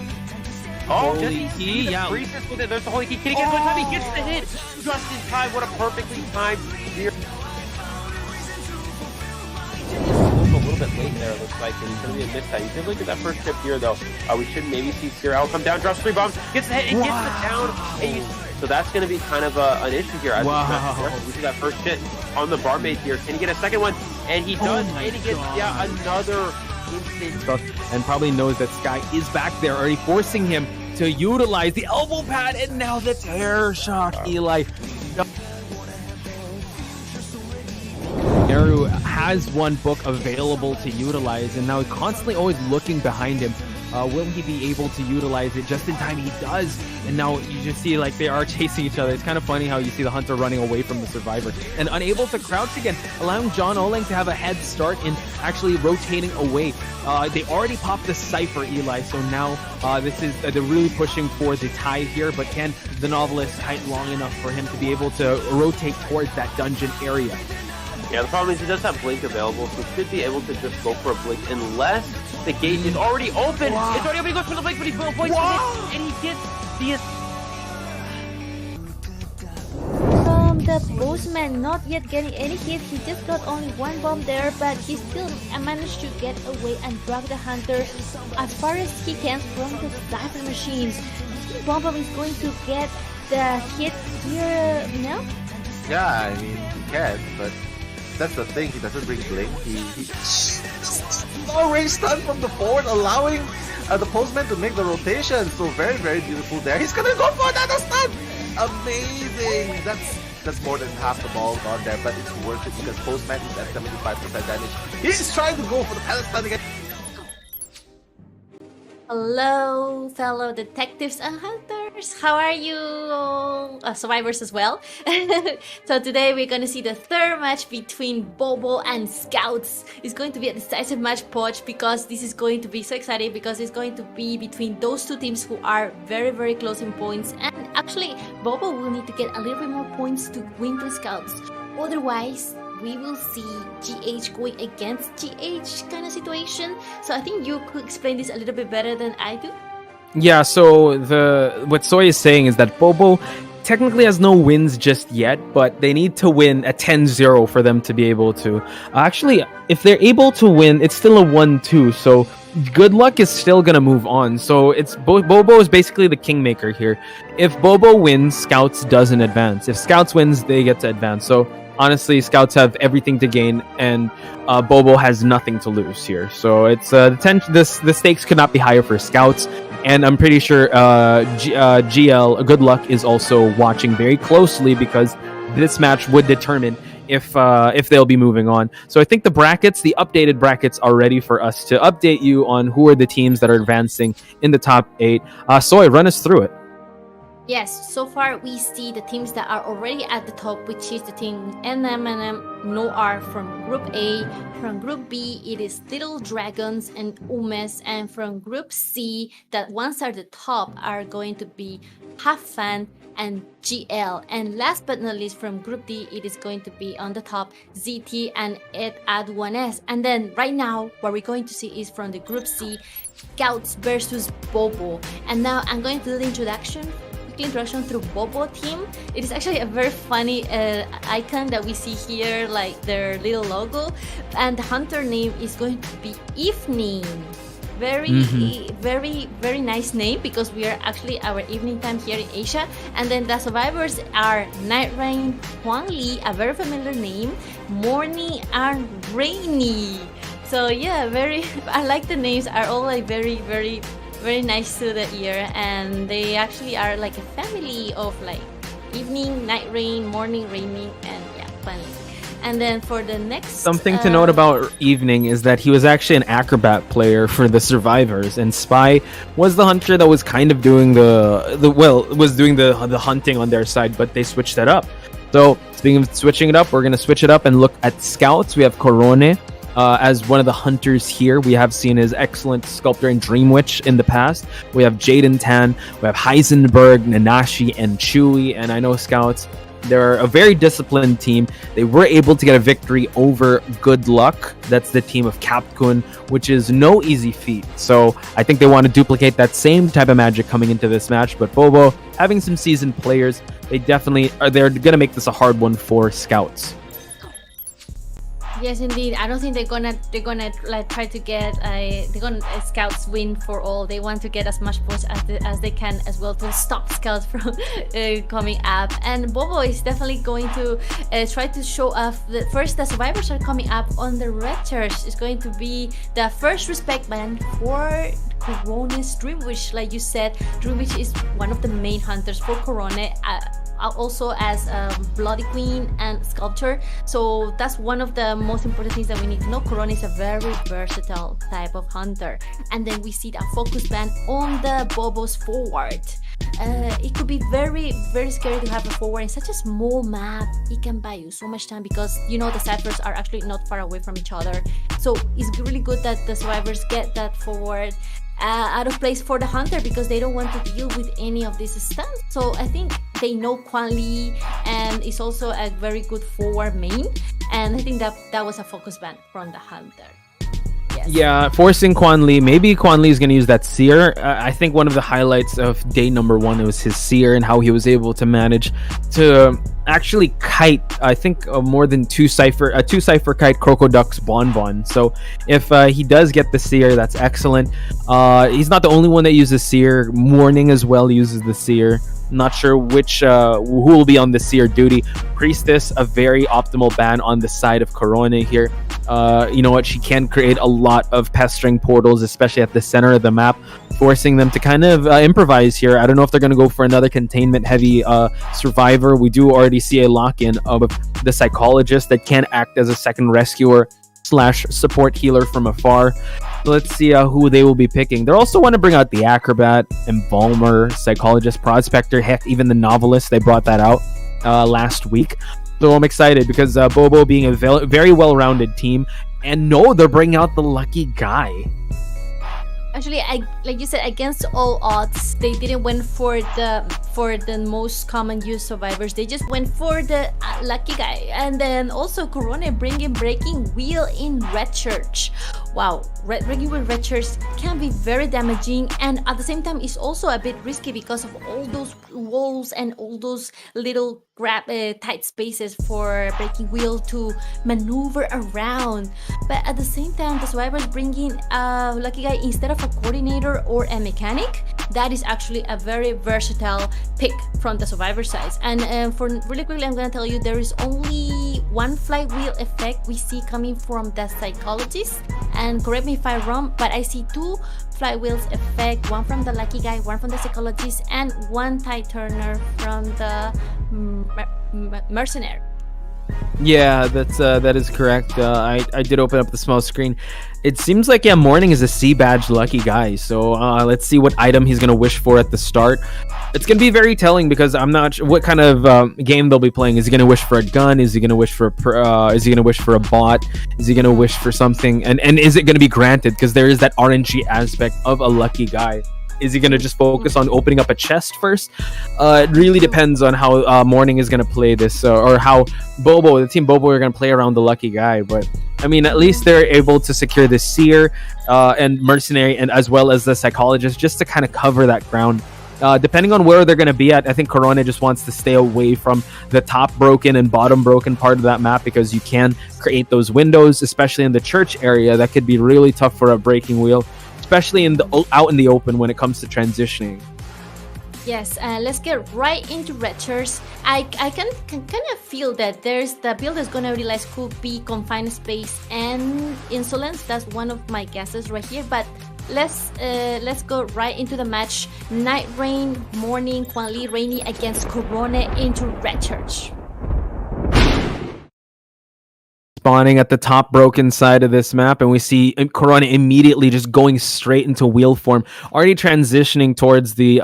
C: Oh,
B: holy key, yeah.
C: With it. There's the holy key. Can he get it one time? He gets the hit just in time. What a perfectly timed mirror. A little bit late there, it looks like, and it's going to be a mistime. You can look at that first trip here, though. We should maybe see Cyril come down, drops 3 bombs, gets the hit, and gets the down. And so that's going to be kind of an issue here. We see that first hit on the barmaid here. Can he get a second one? And he does, and he gets another instant.
B: And probably knows that Sky is back there, already forcing him to utilize the elbow pad, and now the terror shock, Eli. Naru has one book available to utilize, and now constantly always looking behind him Will he be able to utilize it just in time? He does. And now you just see like they are chasing each other. It's kind of funny how you see the hunter running away from the survivor and unable to crouch again, allowing John Oleng to have a head start in actually rotating away. They already popped the Cypher, Eli, so now this is they're really pushing for the tie here, but can the Novelist kite long enough for him to be able to rotate towards that dungeon area?
C: Yeah, the problem is he does have Blink available, so he should be able to just go for a Blink unless the gate is already open.
B: Wow.
C: It's already open. He goes for the Blink, but he avoids it, and he gets the...
A: The Postman not yet getting any hit. He just got only one bomb there, but he still managed to get away and drag the hunter as far as he can from the cypher machines. BoBo is going to get the hit here now.
E: Yeah, I mean, he can, but that's the thing, he doesn't bring blink. He already stunned from the forward, allowing the Postman to make the rotation. So very, very beautiful there. He's gonna go for another stun! Amazing! That's more than half the ball gone there, but it's worth it because Postman is at 75% damage. He's trying to go for the pallet stun again.
A: Hello, fellow detectives and hunters. How are you? Survivors as well. So today we're going to see the third match between BoBo and Scouts. It's going to be a decisive match, Poch, because this is going to be so exciting because it's going to be between those two teams who are very, very close in points. And actually, BoBo will need to get a little bit more points to win the Scouts. Otherwise, we will see GH going against GH kind of situation. So I think you could explain this a little bit better than I do.
B: Yeah, so what Soy is saying is that BoBo technically has no wins just yet, but they need to win a 10-0 for them to be able to. Actually, if they're able to win, it's still a 1-2, so good luck is still gonna move on. So it's BoBo is basically the kingmaker here. If BoBo wins, Scouts doesn't advance. If Scouts wins, they get to advance. So honestly, Scouts have everything to gain, and BoBo has nothing to lose here. So it's the stakes could not be higher for Scouts, and I'm pretty sure GL Good Luck is also watching very closely because this match would determine if they'll be moving on. So I think the updated brackets are ready for us to update you on who are the teams that are advancing in the top 8. Soy, run us through it.
A: Yes, so far we see the teams that are already at the top, which is the team NMNM Noir from Group A. From Group B, it is Little Dragons and OmeZ. And from Group C, that ones are the top are going to be Half Fan and GL. And last but not least, from Group D, it is going to be on the top ZT and Ad1S. And then right now, what we're going to see is from the Group C, Scouts versus BoBo. And now I'm going to do the introduction through BoBo team. It is actually a very funny icon that we see here, like their little logo, and the hunter name is going to be Evening. Very nice name because we are actually our evening time here in Asia. And then the survivors are Night Rain, Huang Li, a very familiar name, Morning, and Rainy. So yeah, I like the names, are all like very nice to the ear, and they actually are like a family of like evening, night rain, morning raining, and yeah, funny. And then for the next
B: something to note about Evening is that he was actually an acrobat player for the survivors, and Spy was the hunter that was kind of doing the hunting on their side, but they switched that up. So speaking of switching it up, we're gonna switch it up and look at Scouts. We have Corone as one of the hunters here. We have seen his excellent sculptor in Dream Witch in the past. We have Jaden Tan, we have Heisenberg, Nanashi, and Chewy. And I know Scouts, they're a very disciplined team. They were able to get a victory over Good Luck. That's the team of Capcun, which is no easy feat. So I think they want to duplicate that same type of magic coming into this match. But BoBo, having some seasoned players, they're going to make this a hard one for Scouts.
A: Yes, indeed. I don't think they're gonna like try to get Scouts win for all. They want to get as much points as they can as well to stop Scouts from coming up. And BoBo is definitely going to try to show off. The survivors are coming up on the red church. It's going to be the first respect band for Corone's Dream Witch. Like you said, Dream Witch is one of the main hunters for Corone. also as Bloody Queen and Sculptor. So that's one of the most important things that we need to know. Corona is a very versatile type of hunter. And then we see that focus band on the Bobo's forward. It could be very, very scary to have a forward in such a small map. It can buy you so much time because the ciphers are actually not far away from each other. So it's really good that the survivors get that forward out of place for the hunter because they don't want to deal with any of these stunts. So I think they know Quan Li, and it's also a very good forward main. And I think that was a focus ban from the hunter.
B: Yeah, forcing Quan Li. Maybe Quan Li is going to use that seer. I think one of the highlights of day number 1 was his seer and how he was able to manage to actually kite, I think, more than two cipher kite Crocodux Bonbon. So if he does get the seer, that's excellent. He's not the only one that uses seer. Morning as well uses the seer. Not sure who will be on the seer duty. Priestess, a very optimal ban on the side of Corona here. You know what? She can create a lot of pestering portals, especially at the center of the map, forcing them to kind of improvise here. I don't know if they're going to go for another containment heavy survivor. We do already see a lock-in of the psychologist that can act as a second rescuer / support healer from afar. So let's see who they will be picking. They also want to bring out the acrobat, embalmer, psychologist, prospector, heck, even the novelist. They brought that out last week. So I'm excited because BoBo being a very well-rounded team, and they're bringing out the lucky guy.
A: Actually, like you said, against all odds, they didn't went for the most common used survivors. They just went for the lucky guy. And then also Corona bringing Breaking Wheel in Red Church. Wow, Breaking Wheel Red Church can be very damaging, and at the same time it's also a bit risky because of all those walls and all those little tight spaces for Breaking Wheel to maneuver around. But at the same time, the survivors bringing a lucky guy instead of a coordinator or a mechanic. That is actually a very versatile pick from the survivor side. And for really quickly, I'm gonna tell you there is only one flywheel effect we see coming from the psychologist. And correct me if I'm wrong, but I see 2 flywheels effect, one from the lucky guy, one from the psychologist, and one tide turner from the mercenary.
B: Yeah, that is correct. I did open up the small screen. It seems like Morning is a C badge lucky guy. So let's see what item he's gonna wish for at the start. It's gonna be very telling because I'm not sure what kind of game they'll be playing. Is he gonna wish for a gun? Is he gonna wish for a is he gonna wish for a bot? Is he gonna wish for something? And is it gonna be granted? Because there is that RNG aspect of a lucky guy. Is he going to just focus on opening up a chest first? It really depends on how Morning is going to play this, or how the team BoBo are going to play around the lucky guy. But I mean, at least they're able to secure the seer and mercenary, and as well as the psychologist, just to kind of cover that ground. Depending on where they're going to be at, I think Corona just wants to stay away from the top broken and bottom broken part of that map, because you can create those windows, especially in the church area. That could be really tough for a Breaking Wheel, especially out in the open when it comes to transitioning.
A: Yes, let's get right into Red Church. I can kind of feel that the build is gonna realize could be Confined Space and Insolence. That's one of my guesses right here. But let's go right into the match. Night Rain, Morning, Quan Li, Rainy against Corona into Red Church.
B: Spawning at the top broken side of this map, and we see Corona immediately just going straight into wheel form, already transitioning towards the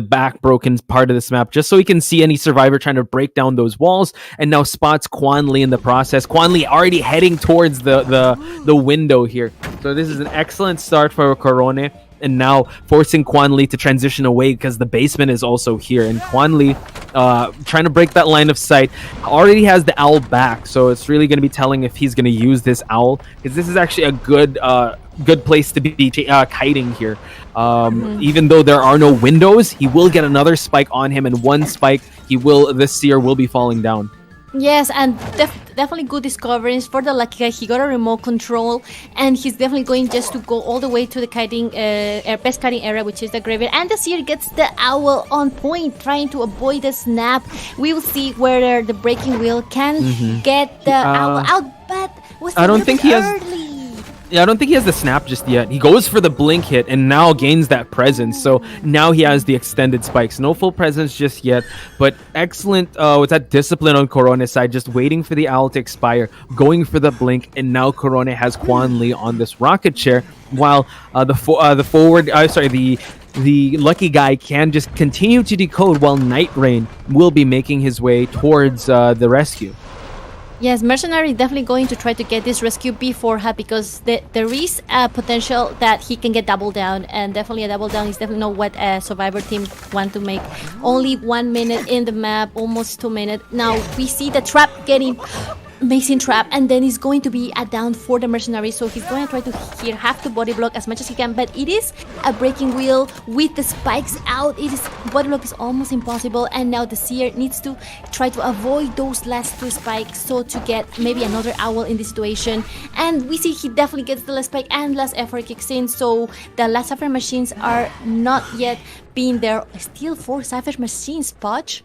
B: back broken part of this map, just so he can see any survivor trying to break down those walls, and now spots Quan Li in the process. Quan Li already heading towards the window here. So this is an excellent start for Corona, and now forcing Quan Li to transition away because the basement is also here, and Quan Li trying to break that line of sight, already has the owl back, so it's really going to be telling if he's going to use this owl, because this is actually a good place to be kiting here. Even though there are no windows, he will get another spike on him, and one spike the seer will be falling down.
A: Yes, and definitely good discoveries for the lucky guy. He got a remote control, and he's definitely going just to go all the way to the kiting best kiting area, which is the graveyard. And the seer gets the owl on point, trying to avoid the snap. We will see whether the Breaking Wheel can get the owl out, but was
B: I don't think he has.
A: early.
B: Yeah, I don't think he has the snap just yet. He goes for the blink hit and now gains that presence. So now he has the extended spikes. No full presence just yet, but excellent. What's that discipline on Corone's side? Just waiting for the owl to expire, going for the blink, and now Corone has Quan Li on this rocket chair, while the lucky guy can just continue to decode while Night Rain will be making his way towards the rescue.
A: Yes, Mercenary definitely going to try to get this rescue before her, because there is a potential that he can get double down, and definitely a double down is definitely not what a Survivor team want to make. Only 1 minute in the map, almost 2 minutes. Now we see the trap getting amazing trap, and then it's going to be a down for the Mercenary, so he's going to try to here have to body block as much as he can, but it is a breaking wheel with the spikes out. It is body block is almost impossible, and now the Seer needs to try to avoid those last 2 spikes, so to get maybe another owl in this situation. And we see he definitely gets the last spike and last effort kicks in, so the last Cypher machines are not yet being there. Still 4 Cypher machines, Podge.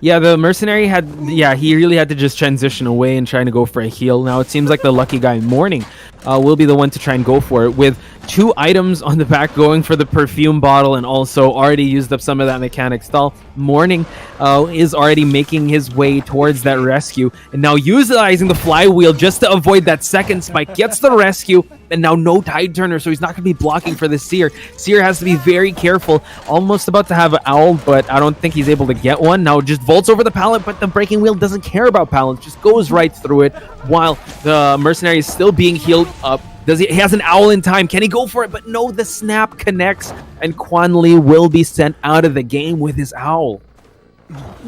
B: Yeah, the Mercenary he really had to just transition away and trying to go for a heal. Now it seems like the lucky guy Morning will be the one to try and go for it, with 2 items on the back going for the perfume bottle, and also already used up some of that mechanic stall. Morning is already making his way towards that rescue, and now utilizing the flywheel just to avoid that second spike, gets the rescue, and now no tide turner, so he's not going to be blocking for the Seer. Seer has to be very careful, almost about to have an owl, but I don't think he's able to get one. Now just vaults over the pallet, but the breaking wheel doesn't care about pallets, just goes right through it, while the Mercenary is still being healed up. He has an owl in time. Can he go for it? But no, the snap connects, and Quan Li will be sent out of the game with his owl.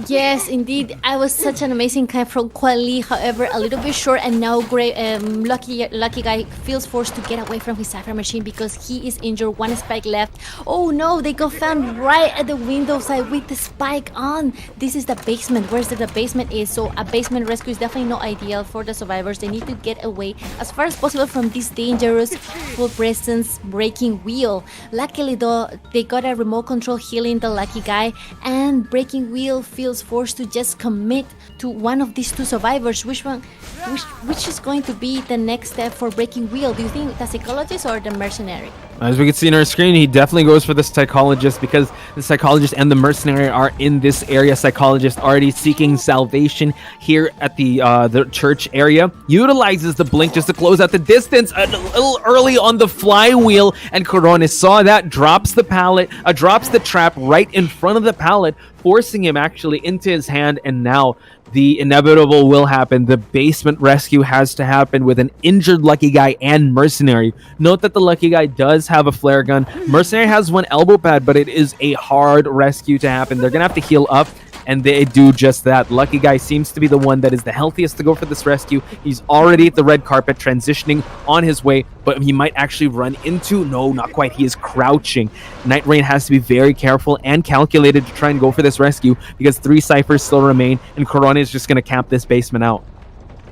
A: Yes, indeed. I was such an amazing kind from Quan Li, however, a little bit short, and now lucky guy feels forced to get away from his Cypher machine because he is injured. 1 spike left. Oh no, they got found right at the window side with the spike on. This is the basement. Where's the basement is? So a basement rescue is definitely not ideal for the survivors. They need to get away as far as possible from this dangerous full presence breaking wheel. Luckily though, they got a remote control healing the lucky guy, and breaking wheel feels forced to just commit to one of these 2 survivors. Which is going to be the next step for breaking wheel? Do you think the psychologist or the Mercenary?
B: As we can see in our screen, he definitely goes for the psychologist, because the psychologist and the Mercenary are in this area. Psychologist already seeking salvation here at the church area. Utilizes the blink just to close out the distance a little early on the flywheel, and Corone saw that, drops the pallet, drops the trap right in front of the pallet, forcing him actually into his hand, and now the inevitable will happen. The basement rescue has to happen with an injured lucky guy and Mercenary. Note that the lucky guy does have a flare gun. Mercenary has 1 elbow pad, but it is a hard rescue to happen. They're gonna have to heal up, and they do just that. Lucky guy seems to be the one that is the healthiest to go for this rescue. He's already at the red carpet, transitioning on his way, but he might actually run into... No, not quite. He is crouching. Night Rain has to be very careful and calculated to try and go for this rescue, because 3 ciphers still remain, and Corona is just going to camp this basement out.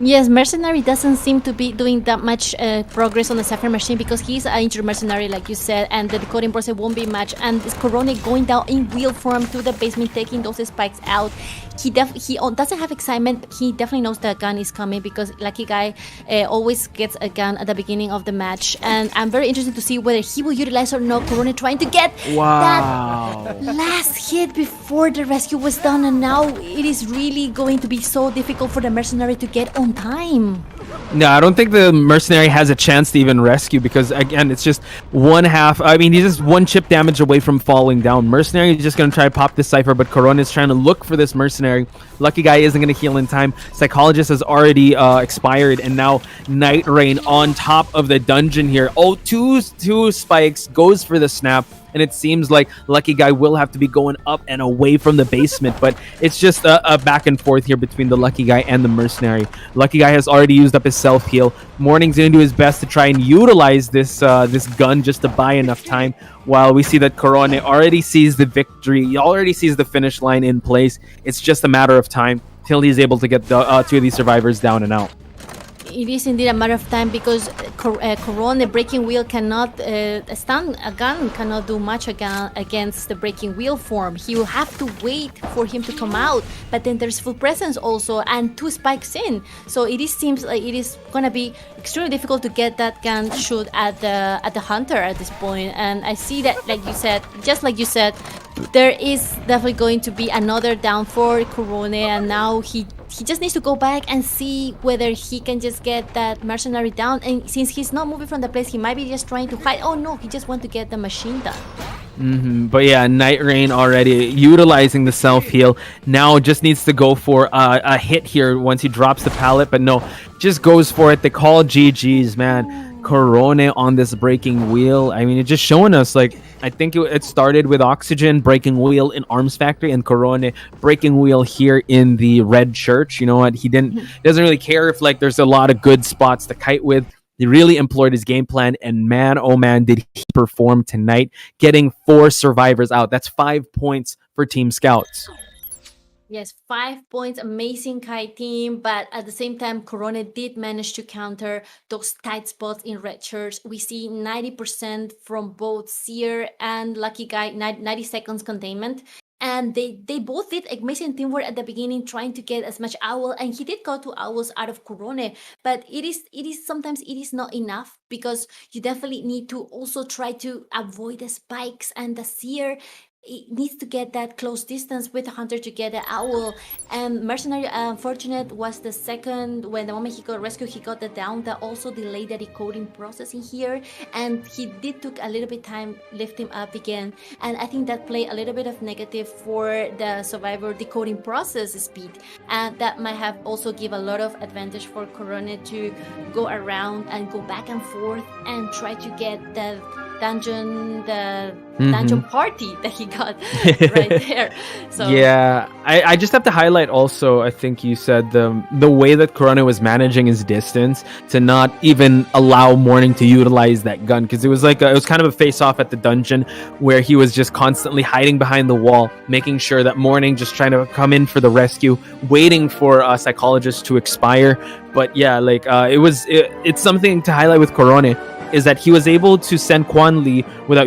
A: Yes, Mercenary doesn't seem to be doing that much progress on the Cypher machine because he's an injured Mercenary, like you said, and the decoding process won't be much. And this Corona going down in wheel form to the basement, taking those spikes out. He doesn't have excitement. He definitely knows the gun is coming because Lucky Guy always gets a gun at the beginning of the match. And I'm very interested to see whether he will utilize or not. Corona trying to get that last hit before the rescue was done, and now it is really going to be so difficult for the Mercenary to get on time.
B: No, I don't think the Mercenary has a chance to even rescue because, again, it's just one half. I mean, he's just 1 chip damage away from falling down. Mercenary is just going to try to pop this Cypher, but Corona is trying to look for this Mercenary. Lucky Guy isn't going to heal in time. Psychologist has already expired, and now Night Rain on top of the dungeon here. Oh, two spikes, goes for the snap. And it seems like Lucky Guy will have to be going up and away from the basement. But it's just a back and forth here between the Lucky Guy and the Mercenary. Lucky Guy has already used up his self-heal. Morning's going to do his best to try and utilize this gun just to buy enough time. While we see that Corona already sees the victory. He already sees the finish line in place. It's just a matter of time till he's able to get the 2 of these survivors down and out.
A: it is indeed a matter of time because Corone breaking wheel cannot stun a gun cannot do much against the breaking wheel form. He will have to wait for him to come out, but then there's full presence also and 2 spikes in, so seems like it is gonna be extremely difficult to get that gun shoot at the hunter at this point. And I see that, like you said, there is definitely going to be another down for Corone, and now he just needs to go back and see whether he can just get that mercenary down. And since he's not moving from the place, he might be just trying to hide. Oh no, he just wants to get the machine done.
B: But yeah, Night Rain already utilizing the self-heal. Now just needs to go for a hit here once he drops the pallet, but no, just goes for it. They call GG's, man. Corone on this breaking wheel. I mean, it's just showing us, like, I think it started with Oxygen breaking wheel in Arms Factory and Corone breaking wheel here in the Red Church. You know what? He doesn't really care if, like, there's a lot of good spots to kite with. He really employed his game plan, and man, oh man, did he perform tonight, getting 4 survivors out. That's 5 points for Team Scouts.
A: Yes, 5 points, amazing Kai team, but at the same time, Corone did manage to counter those tight spots in Red Church. We see 90% from both Seer and Lucky Guy, 90 seconds containment. And they both did amazing teamwork at the beginning, trying to get as much owl, and he did go 2 owls out of Corone. But it is sometimes it is not enough, because you definitely need to also try to avoid the spikes, and the Seer, it needs to get that close distance with the hunter to get the owl. And Mercenary, unfortunate, was the second. When the moment he got rescued, he got the down. That also delayed the decoding process in here, and he did took a little bit time lift him up again. And I think that played a little bit of negative for the survivor decoding process speed, and that might have also give a lot of advantage for Corone to go around and go back and forth and try to get the dungeon party that he got right there. So
B: yeah, I just have to highlight also, I think you said the way that Corone was managing his distance to not even allow Morning to utilize that gun, because it was kind of a face-off at the dungeon where he was just constantly hiding behind the wall, making sure that Morning just trying to come in for the rescue, waiting for a psychologist to expire. But yeah, like it's something to highlight with Corone, is that he was able to send Quan Li without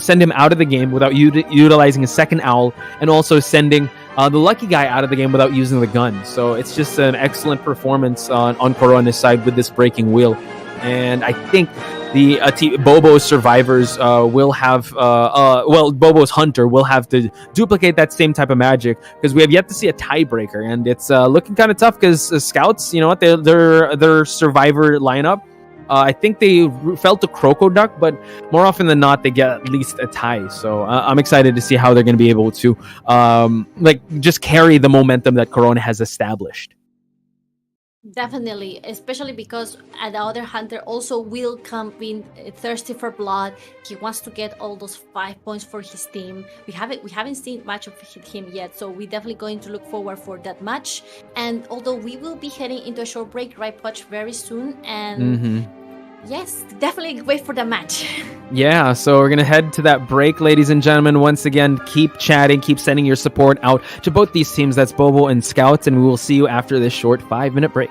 B: send him out of the game without utilizing a second owl, and also sending the Lucky Guy out of the game without using the gun. So it's just an excellent performance on Corone's side with this breaking wheel. And I think the Bobo's survivors will have, Bobo's hunter will have to duplicate that same type of magic, because we have yet to see a tiebreaker, and it's looking kind of tough because Scouts, you know what, their survivor lineup, I think they fell to Croco Duck, but more often than not, they get at least a tie. So I'm excited to see how they're going to be able to just carry the momentum that Corone has established.
A: Definitely, especially because the other hunter also will come in thirsty for blood. He wants to get all those 5 points for his team. We haven't seen much of him yet, so we're definitely going to look forward for that match. And although we will be heading into a short break, right, Poch, very soon, and yes, definitely wait for the match.
B: Yeah, so we're going to head to that break, ladies and gentlemen. Once again, keep chatting, keep sending your support out to both these teams. That's Bobo and Scouts, and we will see you after this short 5-minute break.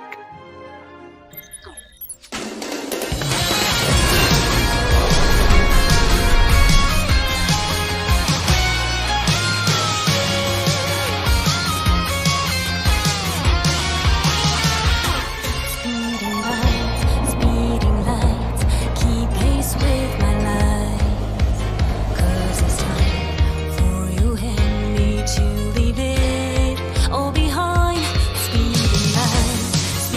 F: To leave it all behind, speeding lights.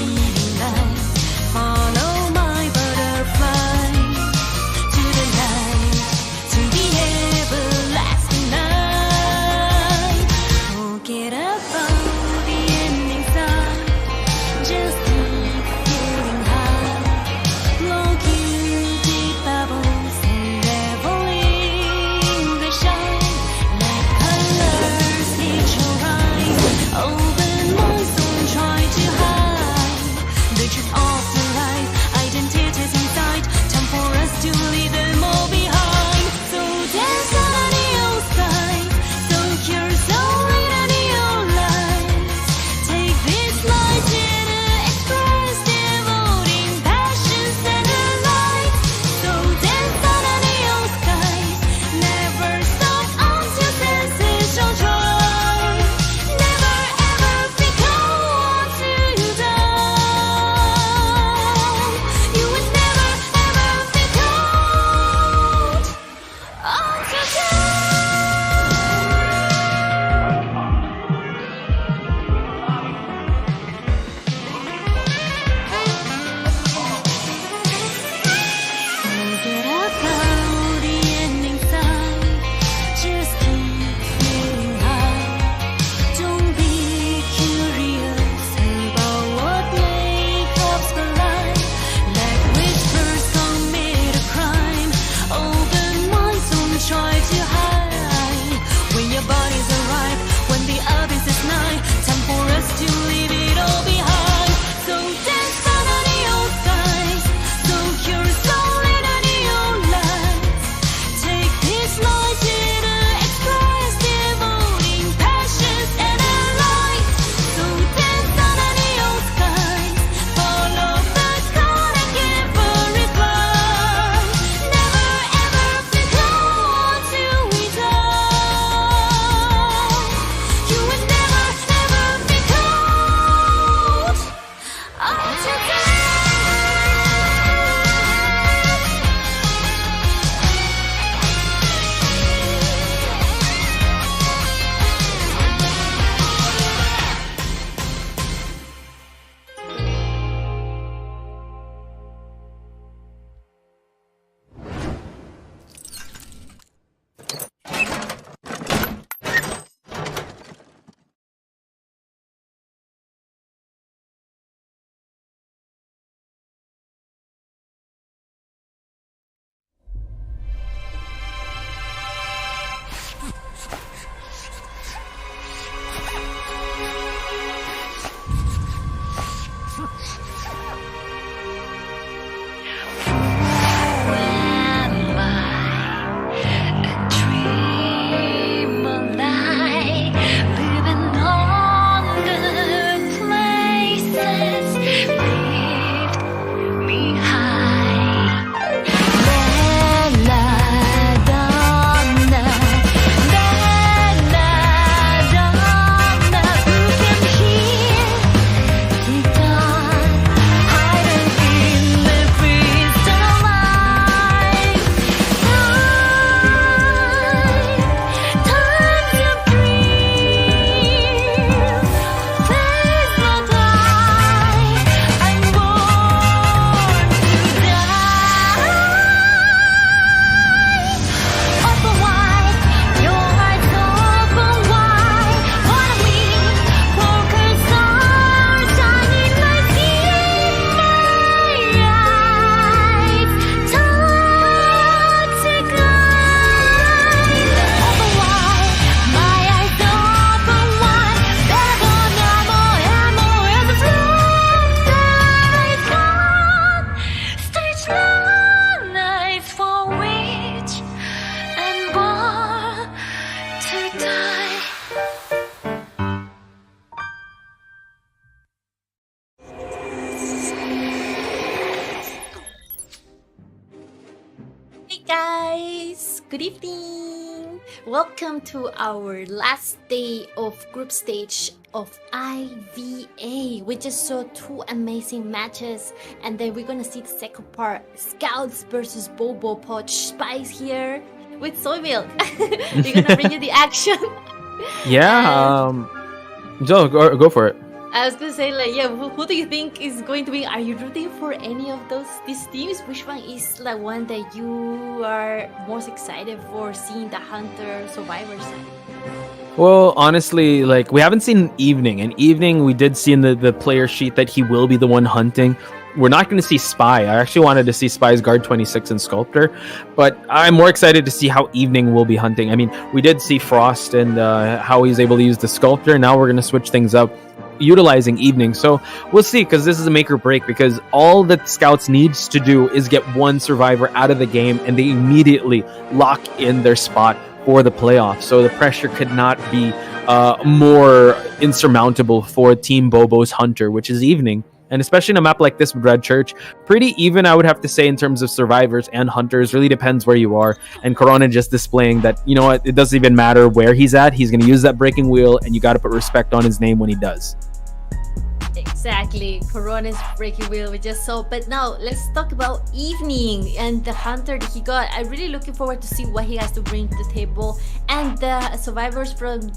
A: Good evening! Welcome to our last day of group stage of IVA. We just saw 2 amazing matches, and then we're gonna see the second part. Scouts versus Bobo Poach Spice here with soy milk. We're gonna bring you the action.
B: Yeah, Joe, go for it.
A: I was gonna say, like, yeah, who do you think is going to be? Are you rooting for any of these teams? Which one is like one that you are most excited for seeing the Hunter survivors?
B: Well, honestly, like, we haven't seen Evening. And Evening, we did see in the player sheet that he will be the one hunting. We're not going to see Spy. I actually wanted to see Spy's Guard 26 and Sculptor, but I'm more excited to see how Evening will be hunting. I mean, we did see Frost and how he's able to use the Sculptor. Now we're going to switch things up, utilizing Evening. So we'll see, because this is a make or break, because all that Scouts needs to do is get one survivor out of the game, and they immediately lock in their spot for the playoffs. So the pressure could not be more insurmountable for Team Bobo's Hunter, which is Evening. And especially in a map like this with Red Church, pretty even, I would have to say, in terms of survivors and hunters. Really depends where you are. And Corona just displaying that, you know what, it doesn't even matter where he's at. He's going to use that breaking wheel, and you got to put respect on his name when he does.
A: Exactly, Corona's breaking wheel we just saw. But now let's talk about Evening and the Hunter that he got. I'm really looking forward to see what he has to bring to the table. And the survivors from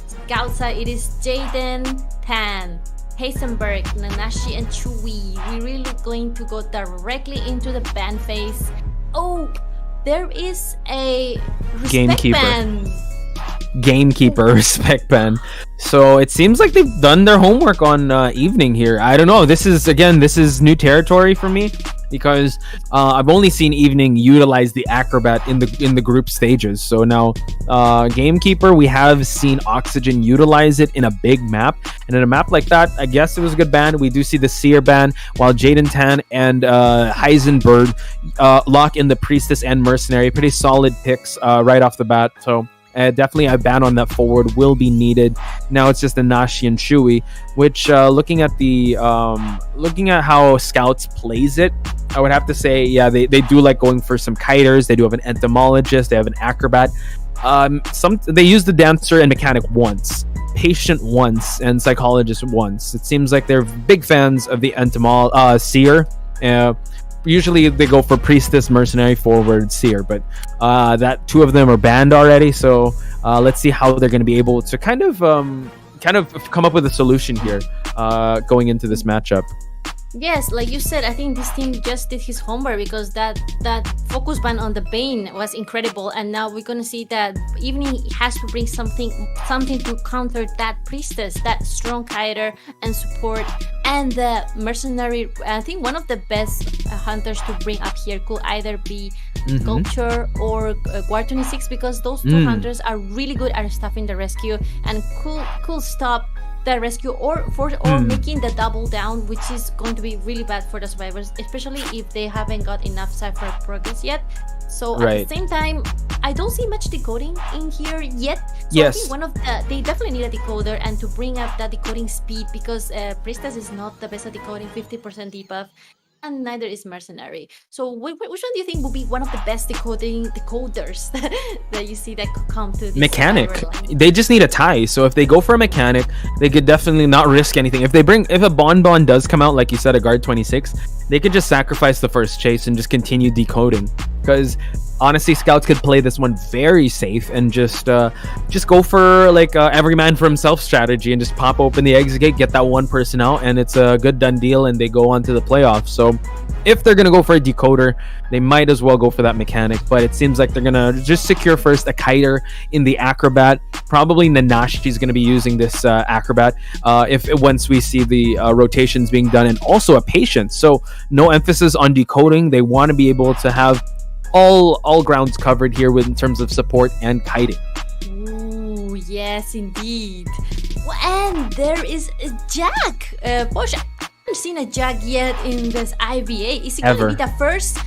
A: Scout side, it is Jaden, Tan, Heisenberg, Nanashi, and Chewy. We're really going to go directly into the ban phase. Oh, there is a respect
B: Gamekeeper.
A: ban.
B: Gamekeeper respect ban. So it seems like they've done their homework on Evening here. I don't know. This is new territory for me, because I've only seen Evening utilize the Acrobat in the group stages. So now Gamekeeper, we have seen Oxygen utilize it in a big map, and in a map like that, I guess it was a good ban. We do see the Seer ban, while Jaden Tan and Heisenberg lock in the Priestess and Mercenary. Pretty solid picks right off the bat. So definitely a ban on that forward will be needed. Now it's just the Nashi and Chewy, which looking at how Scouts plays it, I would have to say, yeah, they do like going for some kiters. They do have an entomologist, they have an acrobat. They use the dancer and mechanic once, patient once, and psychologist once. It seems like they're big fans of the seer. Usually they go for Priestess, Mercenary, Forward, Seer, but that 2 of them are banned already. So let's see how they're going to be able to kind of come up with a solution here going into this matchup.
A: Yes, like you said, I think this team just did his homework, because that focus ban on the Bane was incredible, and now we're gonna see that Evening has to bring something to counter that Priestess, that strong kiter and support, and the Mercenary. I think one of the best hunters to bring up here could either be Sculpture or Guard 26, because those 2 hunters are really good at stuffing the rescue and could stop the rescue or making the double down, which is going to be really bad for the survivors, especially if they haven't got enough cipher progress yet. So at the same time, I don't see much decoding in here yet. So I think they definitely need a decoder, and to bring up that decoding speed, because Priestess is not the best at decoding, 50% debuff, and neither is Mercenary. So which one do you think will be one of the best decoders that you see that could come to this
B: mechanic? They just need a tie. So if they go for a mechanic, they could definitely not risk anything. If a Bonbon does come out, like you said, a Guard 26, they could just sacrifice the first chase and just continue decoding. Because honestly, Scouts could play this one very safe and just go for like every man for himself strategy, and just pop open the exit gate, get that one person out, and it's a good done deal, and they go on to the playoffs. So if they're gonna go for a decoder, they might as well go for that mechanic. But it seems like they're gonna just secure first a kiter in the acrobat. Probably Nanashi is gonna be using this acrobat once we see the rotations being done, and also a patient. So no emphasis on decoding. They want to be able to have all grounds covered here in terms of support and kiting.
A: Ooh, yes, indeed. Well, and there is a Jag. Posh, I haven't seen a Jag yet in this IVA. Is it going to be the first?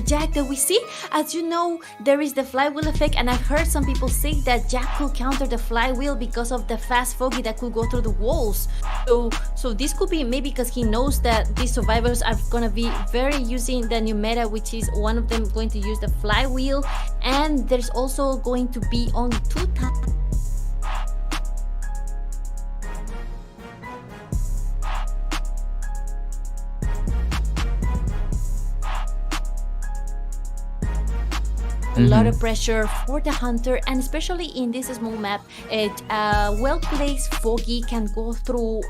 A: Jack that we see. As you know, there is the flywheel effect, and I've heard some people say that Jack could counter the flywheel because of the fast foggy that could go through the walls. So this could be maybe because he knows that these survivors are gonna be very using the new meta, which is one of them going to use the flywheel, and there's also going to be only 2 times. A lot of pressure for the hunter, and especially in this small map, well-placed foggy can go through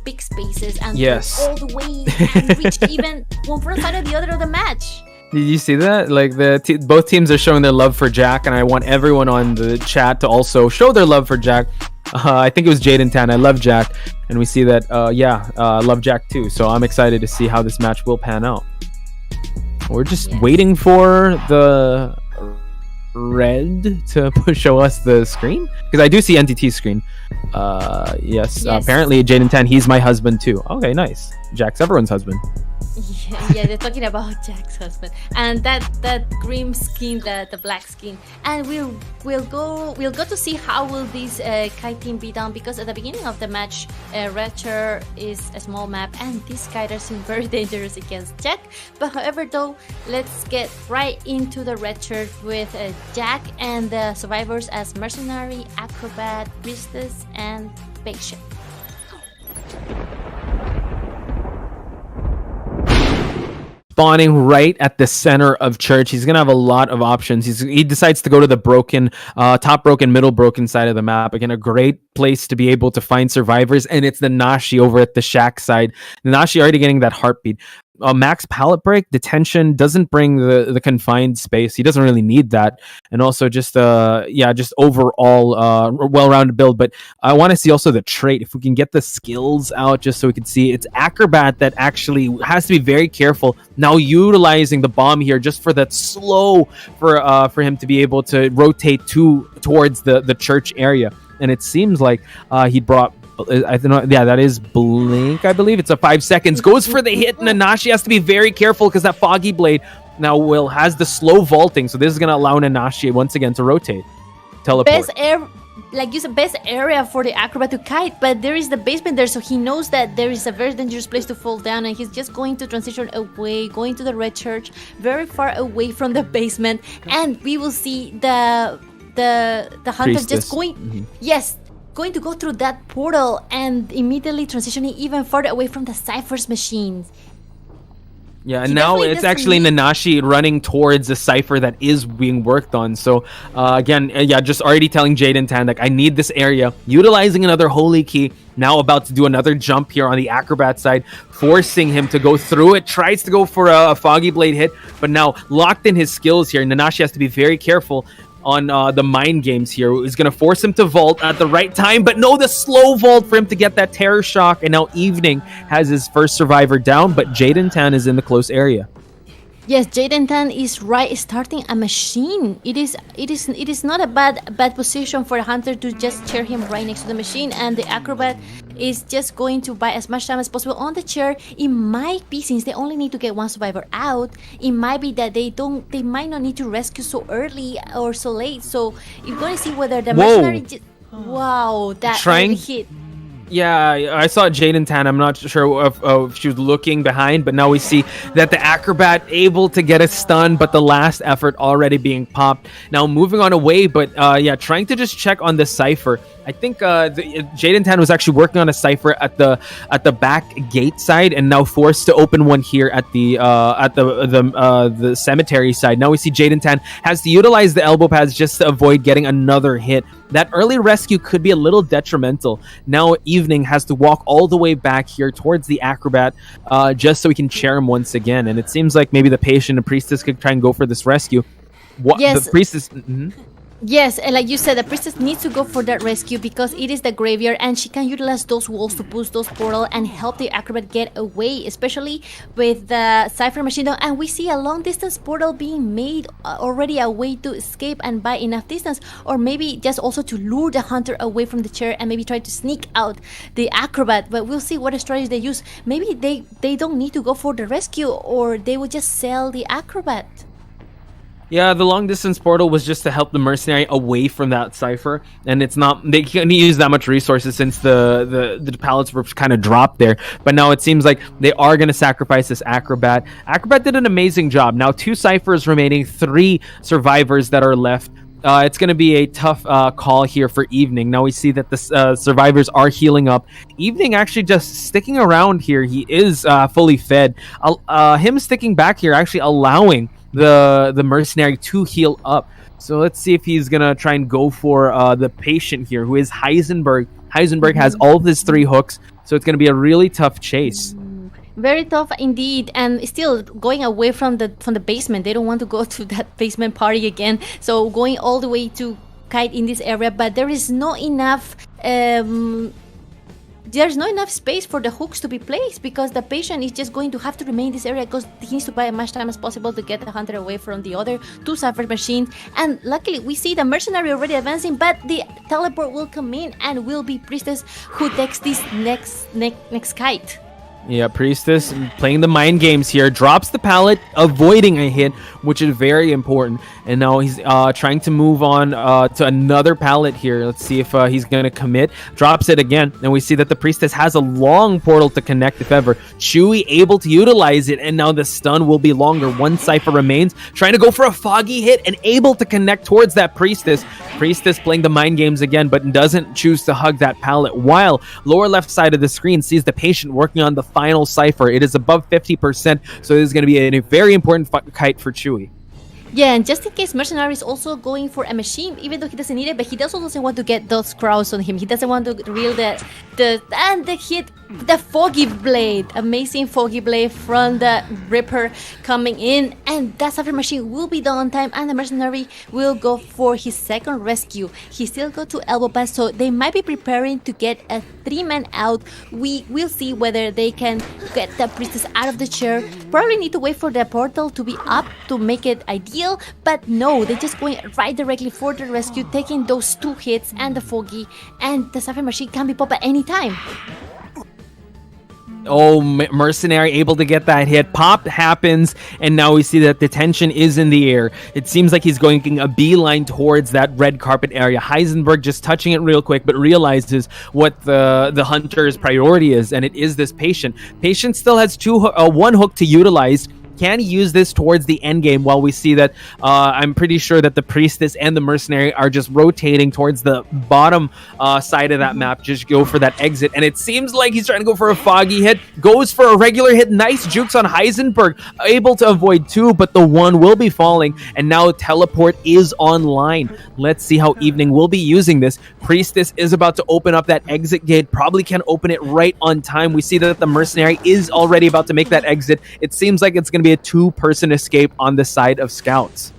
A: big spaces and go all the way and reach even one front side or the other of the match.
B: Did you see that? Like both teams are showing their love for Jack, and I want everyone on the chat to also show their love for Jack. I think it was Jaden Tan. I love Jack, and we see that. I love Jack too. So I'm excited to see how this match will pan out. We're just waiting for the red to show us the screen, because I do see NTT screen. Yes. Apparently Jaden Tan, he's my husband too. Okay, nice. Jack's everyone's husband.
A: Yeah, they're talking about Jack's husband and that green skin, the black skin, and we'll go to see how will this kite team be done, because at the beginning of the match, Red Chair is a small map and these kiters seem very dangerous against Jack. But however, though, let's get right into the Red Chair with Jack and the survivors as Mercenary, Acrobat, Priestess, and Patient.
B: Spawning right at the center of church. He's gonna have a lot of options. He decides to go to the broken, top broken, middle broken side of the map. Again, a great place to be able to find survivors, and it's the Nashi over at the shack side. The Nashi already getting that heartbeat. Max pallet break, detention doesn't bring the confined space. He doesn't really need that, and also just overall well-rounded build. But I want to see also the trait. If we can get the skills out, just so we can see, it's Acrobat that actually has to be very careful now, utilizing the bomb here just for that slow for him to be able to rotate towards the church area. And it seems like he brought. I don't know. Yeah, that is Blink, I believe. It's a 5 seconds. Goes for the hit, and Nanashi has to be very careful because that Foggy Blade now has the slow vaulting. So this is going to allow Nanashi once again to rotate. Teleport.
A: Best area for the Acrobat to kite, but there is the basement there, so he knows that there is a very dangerous place to fall down, and he's just going to transition away, going to the Red Church, very far away from the basement, and we will see the hunter Priestess. Just going, going to go through that portal and immediately transitioning even further away from the Cypher's machines.
B: Yeah, and now it's actually Nanashi running towards the Cypher that is being worked on. So, again, just already telling Jaden Tan, like, I need this area. Utilizing another Holy Key. Now about to do another jump here on the Acrobat side, forcing him to go through it. Tries to go for a Foggy Blade hit, but now locked in his skills here. Nanashi has to be very careful on the mind games here. Is going to force him to vault at the right time, but no, the slow vault for him to get that terror shock. And now Evening has his first survivor down, but Jaden Tan is in the close area.
A: Yes, Jaden Tan is starting a machine. It is not a bad position for a hunter to just chair him right next to the machine, and the Acrobat is just going to buy as much time as possible on the chair. It might be, since they only need to get one survivor out, it might be that they might not need to rescue so early or so late. So you're going to see whether the mercenary that early hit.
B: Yeah, I saw Jaden Tan. I'm not sure if she was looking behind, but now we see that the Acrobat able to get a stun, but the last effort already being popped. Now moving on away, but trying to just check on the Cypher. I think Jaden Tan was actually working on a Cypher at the back gate side, and now forced to open one here at the cemetery side. Now we see Jaden Tan has to utilize the elbow pads just to avoid getting another hit. That early rescue could be a little detrimental. Now Evening has to walk all the way back here towards the Acrobat just so we can chair him once again. And it seems like maybe the Patient and Priestess could try and go for this rescue.
A: Yes.
B: The Priestess...
A: Yes, and like you said, the priestess needs to go for that rescue because it is the graveyard and she can utilize those walls to push those portal and help the acrobat get away, especially with the Cypher machine gun. And we see a long distance portal being made already, a way to escape and buy enough distance, or maybe just also to lure the hunter away from the chair and maybe try to sneak out the acrobat. But we'll see what strategy they use. Maybe they don't need to go for the rescue, or they will just sell the acrobat.
B: Yeah, the long distance portal was just to help the mercenary away from that cipher, and it's not, they can't use that much resources since the pallets were kind of dropped there. But now it seems like they are going to sacrifice this acrobat. Acrobat did an amazing job. Now 2 ciphers remaining, 3 survivors that are left. It's going to be a tough call here for Evening. Now we see that the survivors are healing up. Evening actually just sticking around here. He is fully fed. Him sticking back here actually allowing the mercenary to heal up. So let's see if he's gonna try and go for the patient here, who is Heisenberg. Heisenberg has all of his 3 hooks, so it's gonna be a really tough chase.
A: Very tough indeed, and still going away from the basement. They don't want to go to that basement party again, so going all the way to Kite in this area, but there is not enough there's not enough space for the hooks to be placed because the patient is just going to have to remain in this area because he needs to buy as much time as possible to get the hunter away from the other 2 Cypher machines. And luckily we see the mercenary already advancing, but the teleport will come in and will be Priestess who takes this next kite.
B: Yeah, Priestess playing the mind games here, drops the pallet, avoiding a hit, which is very important. And now he's trying to move on to another pallet here. Let's see if he's going to commit. Drops it again, and we see that the Priestess has a long portal to connect if ever. Chewy able to utilize it, and now the stun will be longer. 1 Cypher remains, trying to go for a foggy hit and able to connect towards that Priestess. Priestess playing the mind games again, but doesn't choose to hug that pallet, while lower left side of the screen sees the patient working on the final Cypher. It is above 50%, so this is going to be a very important kite for Chewy.
A: Yeah, and just in case Mercenary is also going for a machine, even though he doesn't need it, but he also doesn't want to get those crowds on him. He doesn't want to reel the hit, the Foggy Blade. Amazing Foggy Blade from the Ripper coming in, and that Cypher machine will be done on time, and the Mercenary will go for his second rescue. He still got to elbow pass, so they might be preparing to get a 3-man out. We will see whether they can get the Priestess out of the chair. Probably need to wait for the portal to be up to make it ideal, but no, they're just going right directly for the rescue, taking those 2 hits and the Foggy, and the Cypher machine can be popped at any time.
B: Oh, Mercenary able to get that hit. Pop happens, and now we see that the tension is in the air. It seems like he's going a beeline towards that red carpet area. Heisenberg just touching it real quick, but realizes what the hunter's priority is, and it is this patient. Patient still has 1 hook to utilize. Can he use this towards the end game? While we see that I'm pretty sure that the Priestess and the Mercenary are just rotating towards the bottom side of that map, just go for that exit. And it seems like he's trying to go for a foggy hit, goes for a regular hit. Nice jukes on Heisenberg, able to avoid 2, but the 1 will be falling, and now teleport is online. Let's see how Evening will be using this. Priestess is about to open up that exit gate, probably can open it right on time. We see that the Mercenary is already about to make that exit. It seems like it's going to be a 2-person escape on the side of Scouts.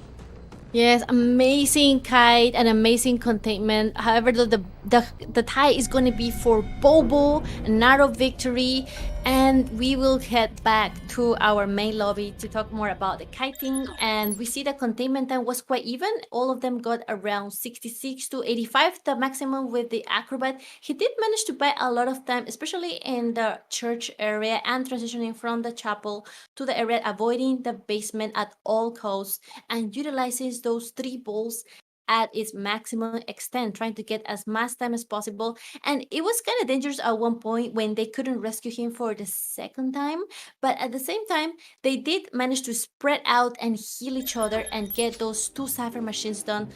A: Yes, amazing kite and amazing containment. However, the tie is going to be for BoBo, a narrow victory, and we will head back to our main lobby to talk more about the kiting. And we see the containment time was quite even. All of them got around 66 to 85, the maximum with the acrobat. He did manage to buy a lot of time, especially in the church area and transitioning from the chapel to the area, avoiding the basement at all costs, and utilizes those 3 balls at its maximum extent, trying to get as much time as possible. And it was kind of dangerous at one point when they couldn't rescue him for the second time, but at the same time they did manage to spread out and heal each other and get those 2 Cypher machines done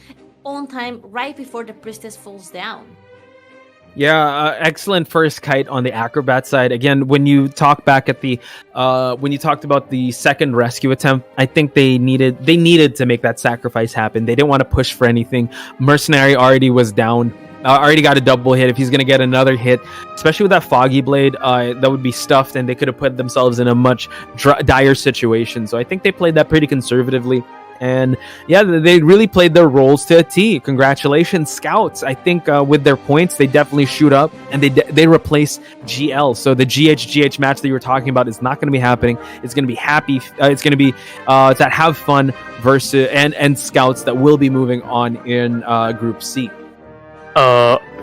A: on time right before the Priestess falls down.
B: Yeah, excellent first kite on the acrobat side. Again, when you talk back at the when you talked about the second rescue attempt, I think they needed to make that sacrifice happen. They didn't want to push for anything. Mercenary already was down, already got a double hit. If he's gonna get another hit, especially with that foggy blade, that would be stuffed, and they could have put themselves in a much dire situation. So I think they played that pretty conservatively. And yeah, they really played their roles to a T. Congratulations, Scouts. I think with their points, they definitely shoot up and they replace GL. So the GH match that you were talking about is not going to be happening. It's going to be happy. It's going to be that Have Fun versus and Scouts that will be moving on in Group C.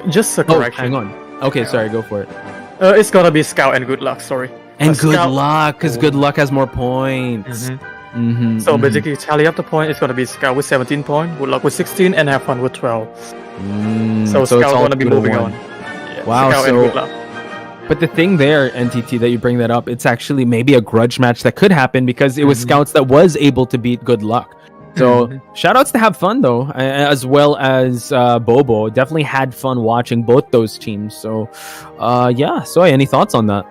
D: Just a correction.
B: Hang on. Okay, sorry, go for it.
D: It's gonna be Scout and Good Luck. Sorry.
B: And Good Luck, because Good Luck has more points.
D: So basically, tally up the point. It's gonna be Scout with 17 points, Good Luck with 16, and Have Fun with 12. So Scout gonna be moving on. Yeah,
B: wow.
D: Scout and Good Luck.
B: But the thing there, NTT, that you bring that up, it's actually maybe a grudge match that could happen because it was Scouts that was able to beat Good Luck. So shout outs to Have Fun though, as well as Bobo. Definitely had fun watching both those teams. So yeah, so any thoughts on that?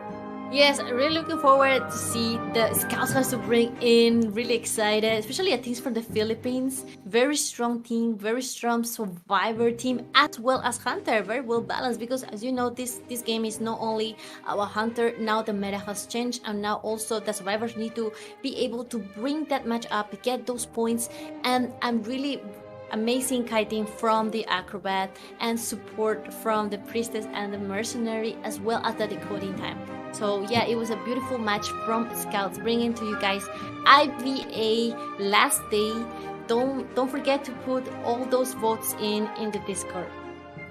A: Yes, really looking forward to see the Scouts has to bring in. Really excited, especially at things from the Philippines. Very strong team, very strong survivor team, as well as Hunter. Very well balanced because, as you know, this game is not only our Hunter. Now the meta has changed, and now also the survivors need to be able to bring that match up, get those points, and I'm really amazing kiting from the Acrobat and support from the Priestess and the Mercenary, as well as the decoding time. So yeah, it was a beautiful match from Scouts, bringing to you guys IVA last day. Don't forget to put all those votes in the Discord.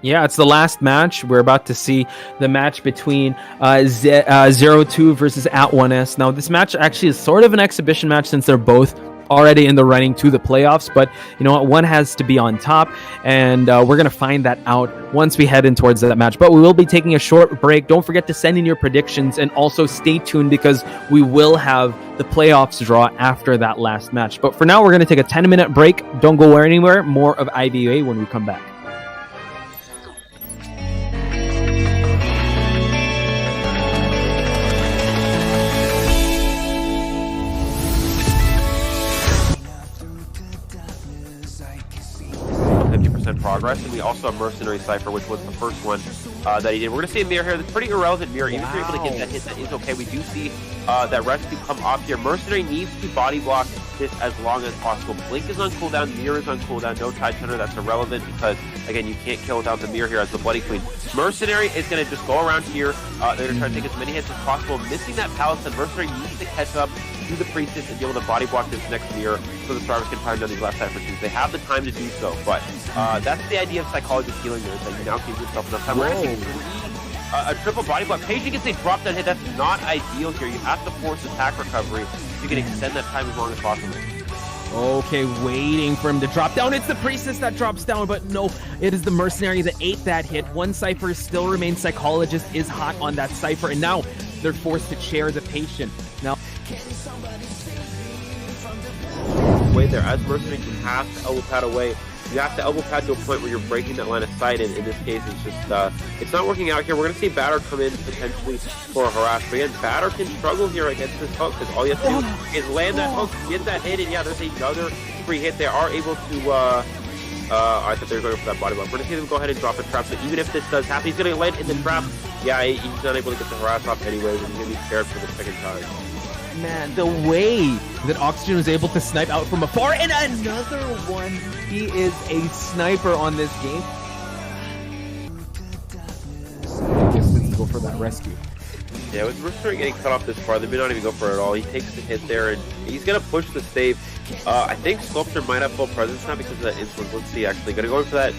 B: Yeah, it's the last match. We're about to see the match between 02 versus @1s. Now, this match actually is sort of an exhibition match since they're both already in the running to the playoffs, but you know what, one has to be on top, and we're gonna find that out once we head in towards that match. But we will be taking a short break. Don't forget to send in your predictions, and also stay tuned because we will have the playoffs draw after that last match. But for now, we're gonna take a 10-minute break. Don't go anywhere. More of IVA when we come back.
C: 50% progress, and we also have Mercenary Cypher, which was the first one that he did. We're going to see a mirror here. That's pretty irrelevant mirror. Even if you're able to get that hit, that is okay. We do see that rescue come off here. Mercenary needs to body block this as long as possible. Blink is on cooldown, mirror is on cooldown, no Tide Center. That's irrelevant because, again, you can't kill without the mirror here as the Bloody Queen. Mercenary is going to just go around here. They're going to try to take as many hits as possible. Missing that Palisade, Mercenary needs to catch up to the Priestess and be able to body block this next mirror so the Starvers can pound down these last Cypher teams. They have the time to do so, but that's the idea of psychologist healing there, is that you now give yourself enough time. We're going to see a triple body block. Patient gets a drop down hit. That's not ideal here. You have to force attack recovery so you can extend that time as long as possible.
B: Okay, waiting for him to drop down. It's the Priestess that drops down, but no, it is the Mercenary that ate that hit. One Cypher still remains. Psychologist is hot on that Cypher, and now they're forced to chair the Patient. Now,
C: way there, as Mercenary, you have to elbow pad away. You have to elbow pad to a point where you're breaking that line of sight, and in this case, it's just, it's not working out here. We're going to see Batter come in potentially for a harass, but again, Batter can struggle here against this hook, because all you have to do is land that hook, get that hit, and yeah, there's another free hit. They are able to, I thought they were going for that body block. We're going to see them go ahead and drop the trap, so even if this does happen, he's going to land in the trap. Yeah, he's not able to get the harass off anyways, and he's going to be scared for the second time.
B: man, the way that Oxygen was able to snipe out from afar, and another one. He is a sniper on this game. Just go for that rescue.
C: Yeah, with Mercenary getting cut off this far, they may not even go for it at all. He takes the hit there, and he's going to push the save. I think Sculptor might have full presence now because of that influence. Let's see, actually. Going to go in for that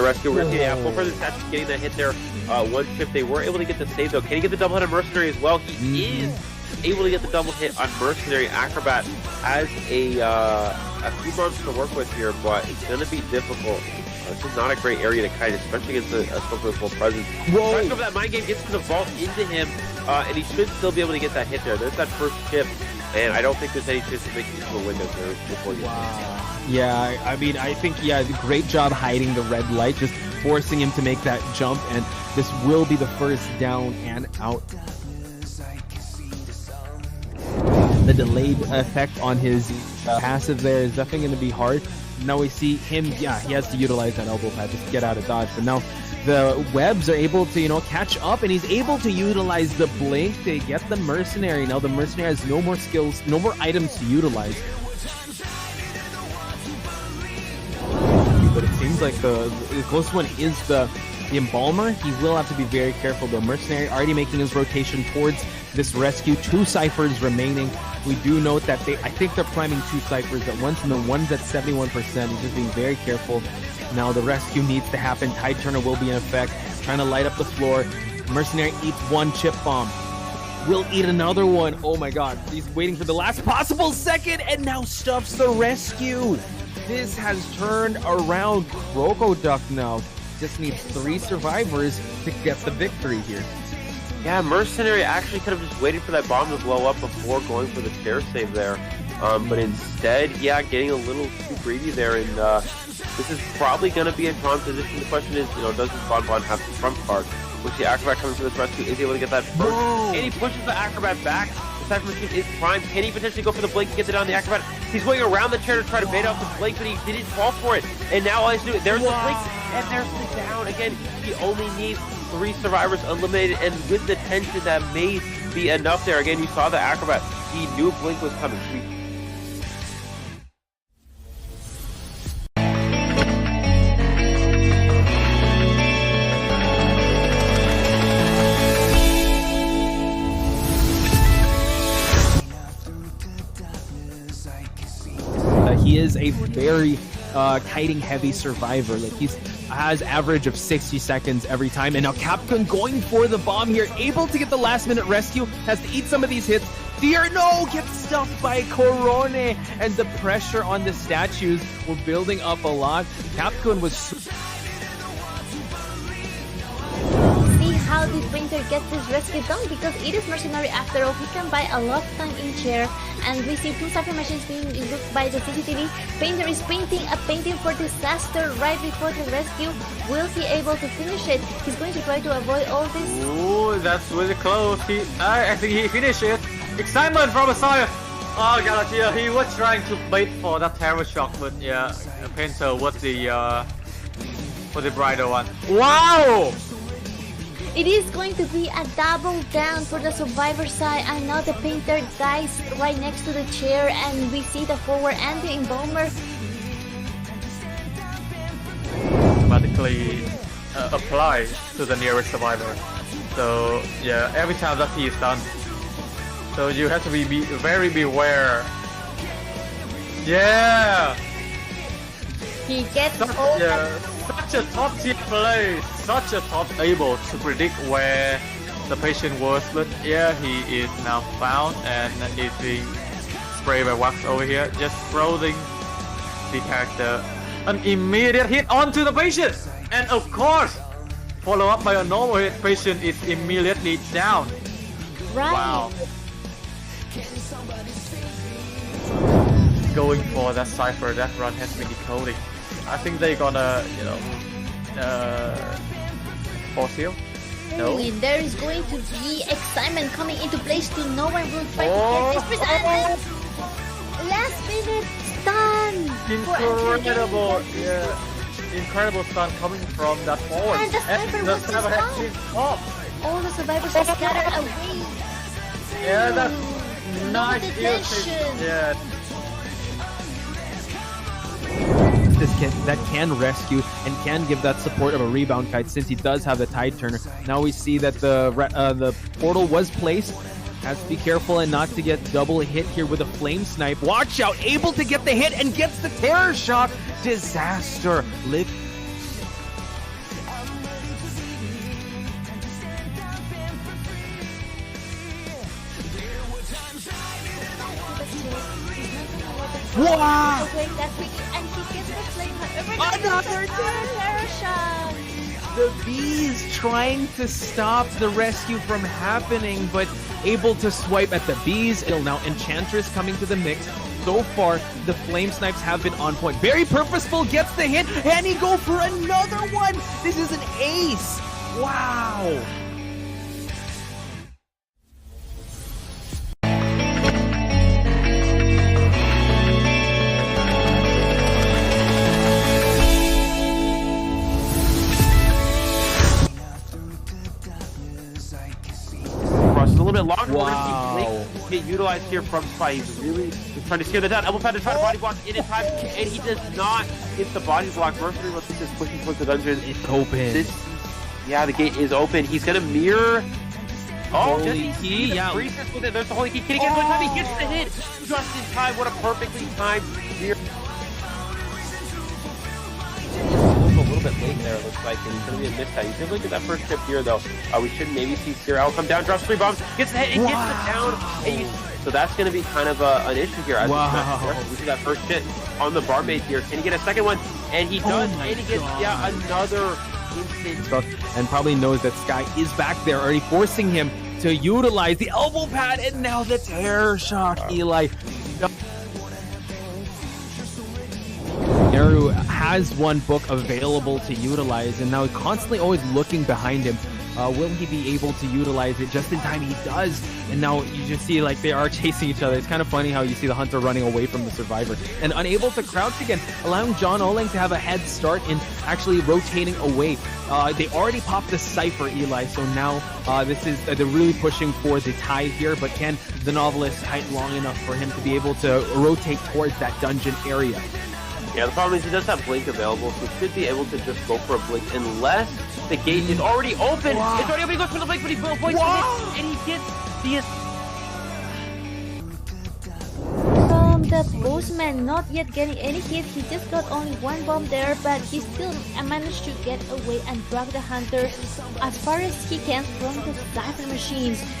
C: rescue. We're going to see full presence actually getting that hit there. One chip. They were able to get the save, though. Can he get the double hit on Mercenary as well? He is able to get the double hit on Mercenary. Acrobat has a few bumps to work with here, but it's going to be difficult. This is not a great area to kite, especially against a Sculptor with full presence. Tries over that mind game, gets to the vault into him, and he should still be able to get that hit there. There's that first chip, and I don't think there's any chance of making it to a window there before you.
B: Wow. Yeah, I mean, I think, yeah, great job hiding the red light, just forcing him to make that jump, and this will be the first down and out. The delayed effect on his passive there is definitely going to be hard. Now we see him, yeah, he has to utilize that elbow pad just to get out of dodge, but now the webs are able to, you know, catch up, and he's able to utilize the blink to get the Mercenary. Now the Mercenary has no more skills, no more items to utilize. looks like the closest one is the Embalmer. He will have to be very careful though. Mercenary already making his rotation towards this rescue. 2 ciphers remaining. We do note that I think they're priming 2 ciphers at once, and the one's at 71%. He's just being very careful. Now the rescue needs to happen. Tide Turner will be in effect, trying to light up the floor. Mercenary eats 1 chip bomb. Will eat another one. Oh my god. He's waiting for the last possible second and now stuffs the rescue. This has turned around. Crocodile now just needs 3 survivors to get the victory here.
C: Yeah, Mercenary actually could have just waited for that bomb to blow up before going for the chair save there. But instead, yeah, getting a little too greedy there, and this is probably going to be a calm position. The question is, does this Bonbon have the trump card? Which the Acrobat coming for this rescue is able to get that first.
B: Whoa.
C: And he pushes the Acrobat back. The Cypher Machine is primed. Can he potentially go for the blink and get it on the Acrobat? He's going around the chair to try to bait out the blink, but he didn't fall for it. And now all he's doing, there's the blink, and there's the down. Again, he only needs 3 survivors eliminated, and with the tension, that may be enough there. Again, you saw the Acrobat. He knew blink was coming.
B: He is a very kiting heavy survivor. Like he has average of 60 seconds every time, and now Capcom going for the bomb here, able to get the last minute rescue, has to eat some of these hits. Fear no gets stuffed by Corone, and the pressure on the statues were building up a lot. Capcom was
A: how the painter gets this rescue done, because it is Mercenary after all. He can buy a lot of time in chair, and we see 2 cypher machines being looked by the CCTV. Painter is painting a painting for disaster right before the rescue. Will he able to finish it? He's going to try to avoid all this.
D: Ooh, that's really close. I think he finished it. Excitement from Messiah. Oh god, yeah, he was trying to bait for that terror shock, but yeah, Painter was the brighter one. Wow!
A: It is going to be a double down for the survivor side, and now the Painter dies right next to the chair, and we see the forward and the Embalmer
D: automatically apply to the nearest survivor. So yeah, every time that he is done. So you have to be very beware. Yeah!
A: He gets all
D: such a top tier play, such a top able to predict where the patient was, but yeah, he is now found and is being sprayed by wax over here, just frozen the character. An immediate hit onto the patient, and of course, follow up by a normal hit. Patient is immediately down.
A: right.
D: Wow. Going for that cipher, that run has been decoding. I think they're gonna, force heal. No.
A: Really, there is going to be excitement coming into place to no one will try to get this person. Last minute stun!
D: Incredible, yeah. Incredible stun coming from that forward.
A: And the sniper was
D: sniper has been popped.
A: All the survivors are scattered away.
D: Yeah, that's nice
A: detention.
D: Yeah.
B: that can rescue and can give that support of a rebound kite, since he does have the Tide Turner. Now we see that the portal was placed. Has to be careful and not to get double hit here with a flame snipe. Watch out, able to get the hit and gets the terror shock. Disaster. Live. Wow!
A: Okay, that's it. And he gets the flame.
B: Another
A: terror shot.
B: The bees trying to stop the rescue from happening, but able to swipe at the bees. Now Enchantress coming to the mix. So far, the flame snipes have been on point. Very purposeful, gets the hit, and he go for another one. This is an ace. Wow.
C: A little bit longer.
B: Wow.
C: get utilized here from Spy. He's really trying to scare the down. Elbow pad to try to body block in time, and he does not get the body block. Mercenary looks like this pushing towards the dungeon.
B: It's open.
C: Yeah, the gate is open. He's gonna mirror. Oh,
B: Holy key, yeah.
C: Freezes with it. There's the holy key. Can he get the time? He gets the hit just in time. What a perfectly timed mirror. A little bit late there, it looks like, and it's going to be a mistime. He's going to look at that first trip here, though. We should maybe see Cyril come down, drops 3 bombs, gets the hit, and gets the down. And so that's going to be kind of an issue here. As we see that first hit on the barmaid here. Can he get a second one? And he does, and he gets another instant.
B: And probably knows that Sky is back there, already forcing him to utilize the elbow pad, and now the terror shock, Eli. Naru has one book available to utilize, and now constantly always looking behind him. Will he be able to utilize it just in time? He does, and now you just see like they are chasing each other. It's kind of funny how you see the hunter running away from the survivor and unable to crouch again, allowing John Oling to have a head start in actually rotating away. They already popped the Cypher, Eli, so now this is they're really pushing for the tie here, but can the novelist kite long enough for him to be able to rotate towards that dungeon area?
C: Yeah, the problem is he does have Blink available, so he should be able to just go for a Blink unless the gate is already open. Wow. It's already open, he goes for the Blink, but he avoids the hit, and he gets the...
A: From the Postman, not yet getting any hit. He just got only 1 bomb there, but he still managed to get away and drag the hunter as far as he can from the Cypher machines. Do you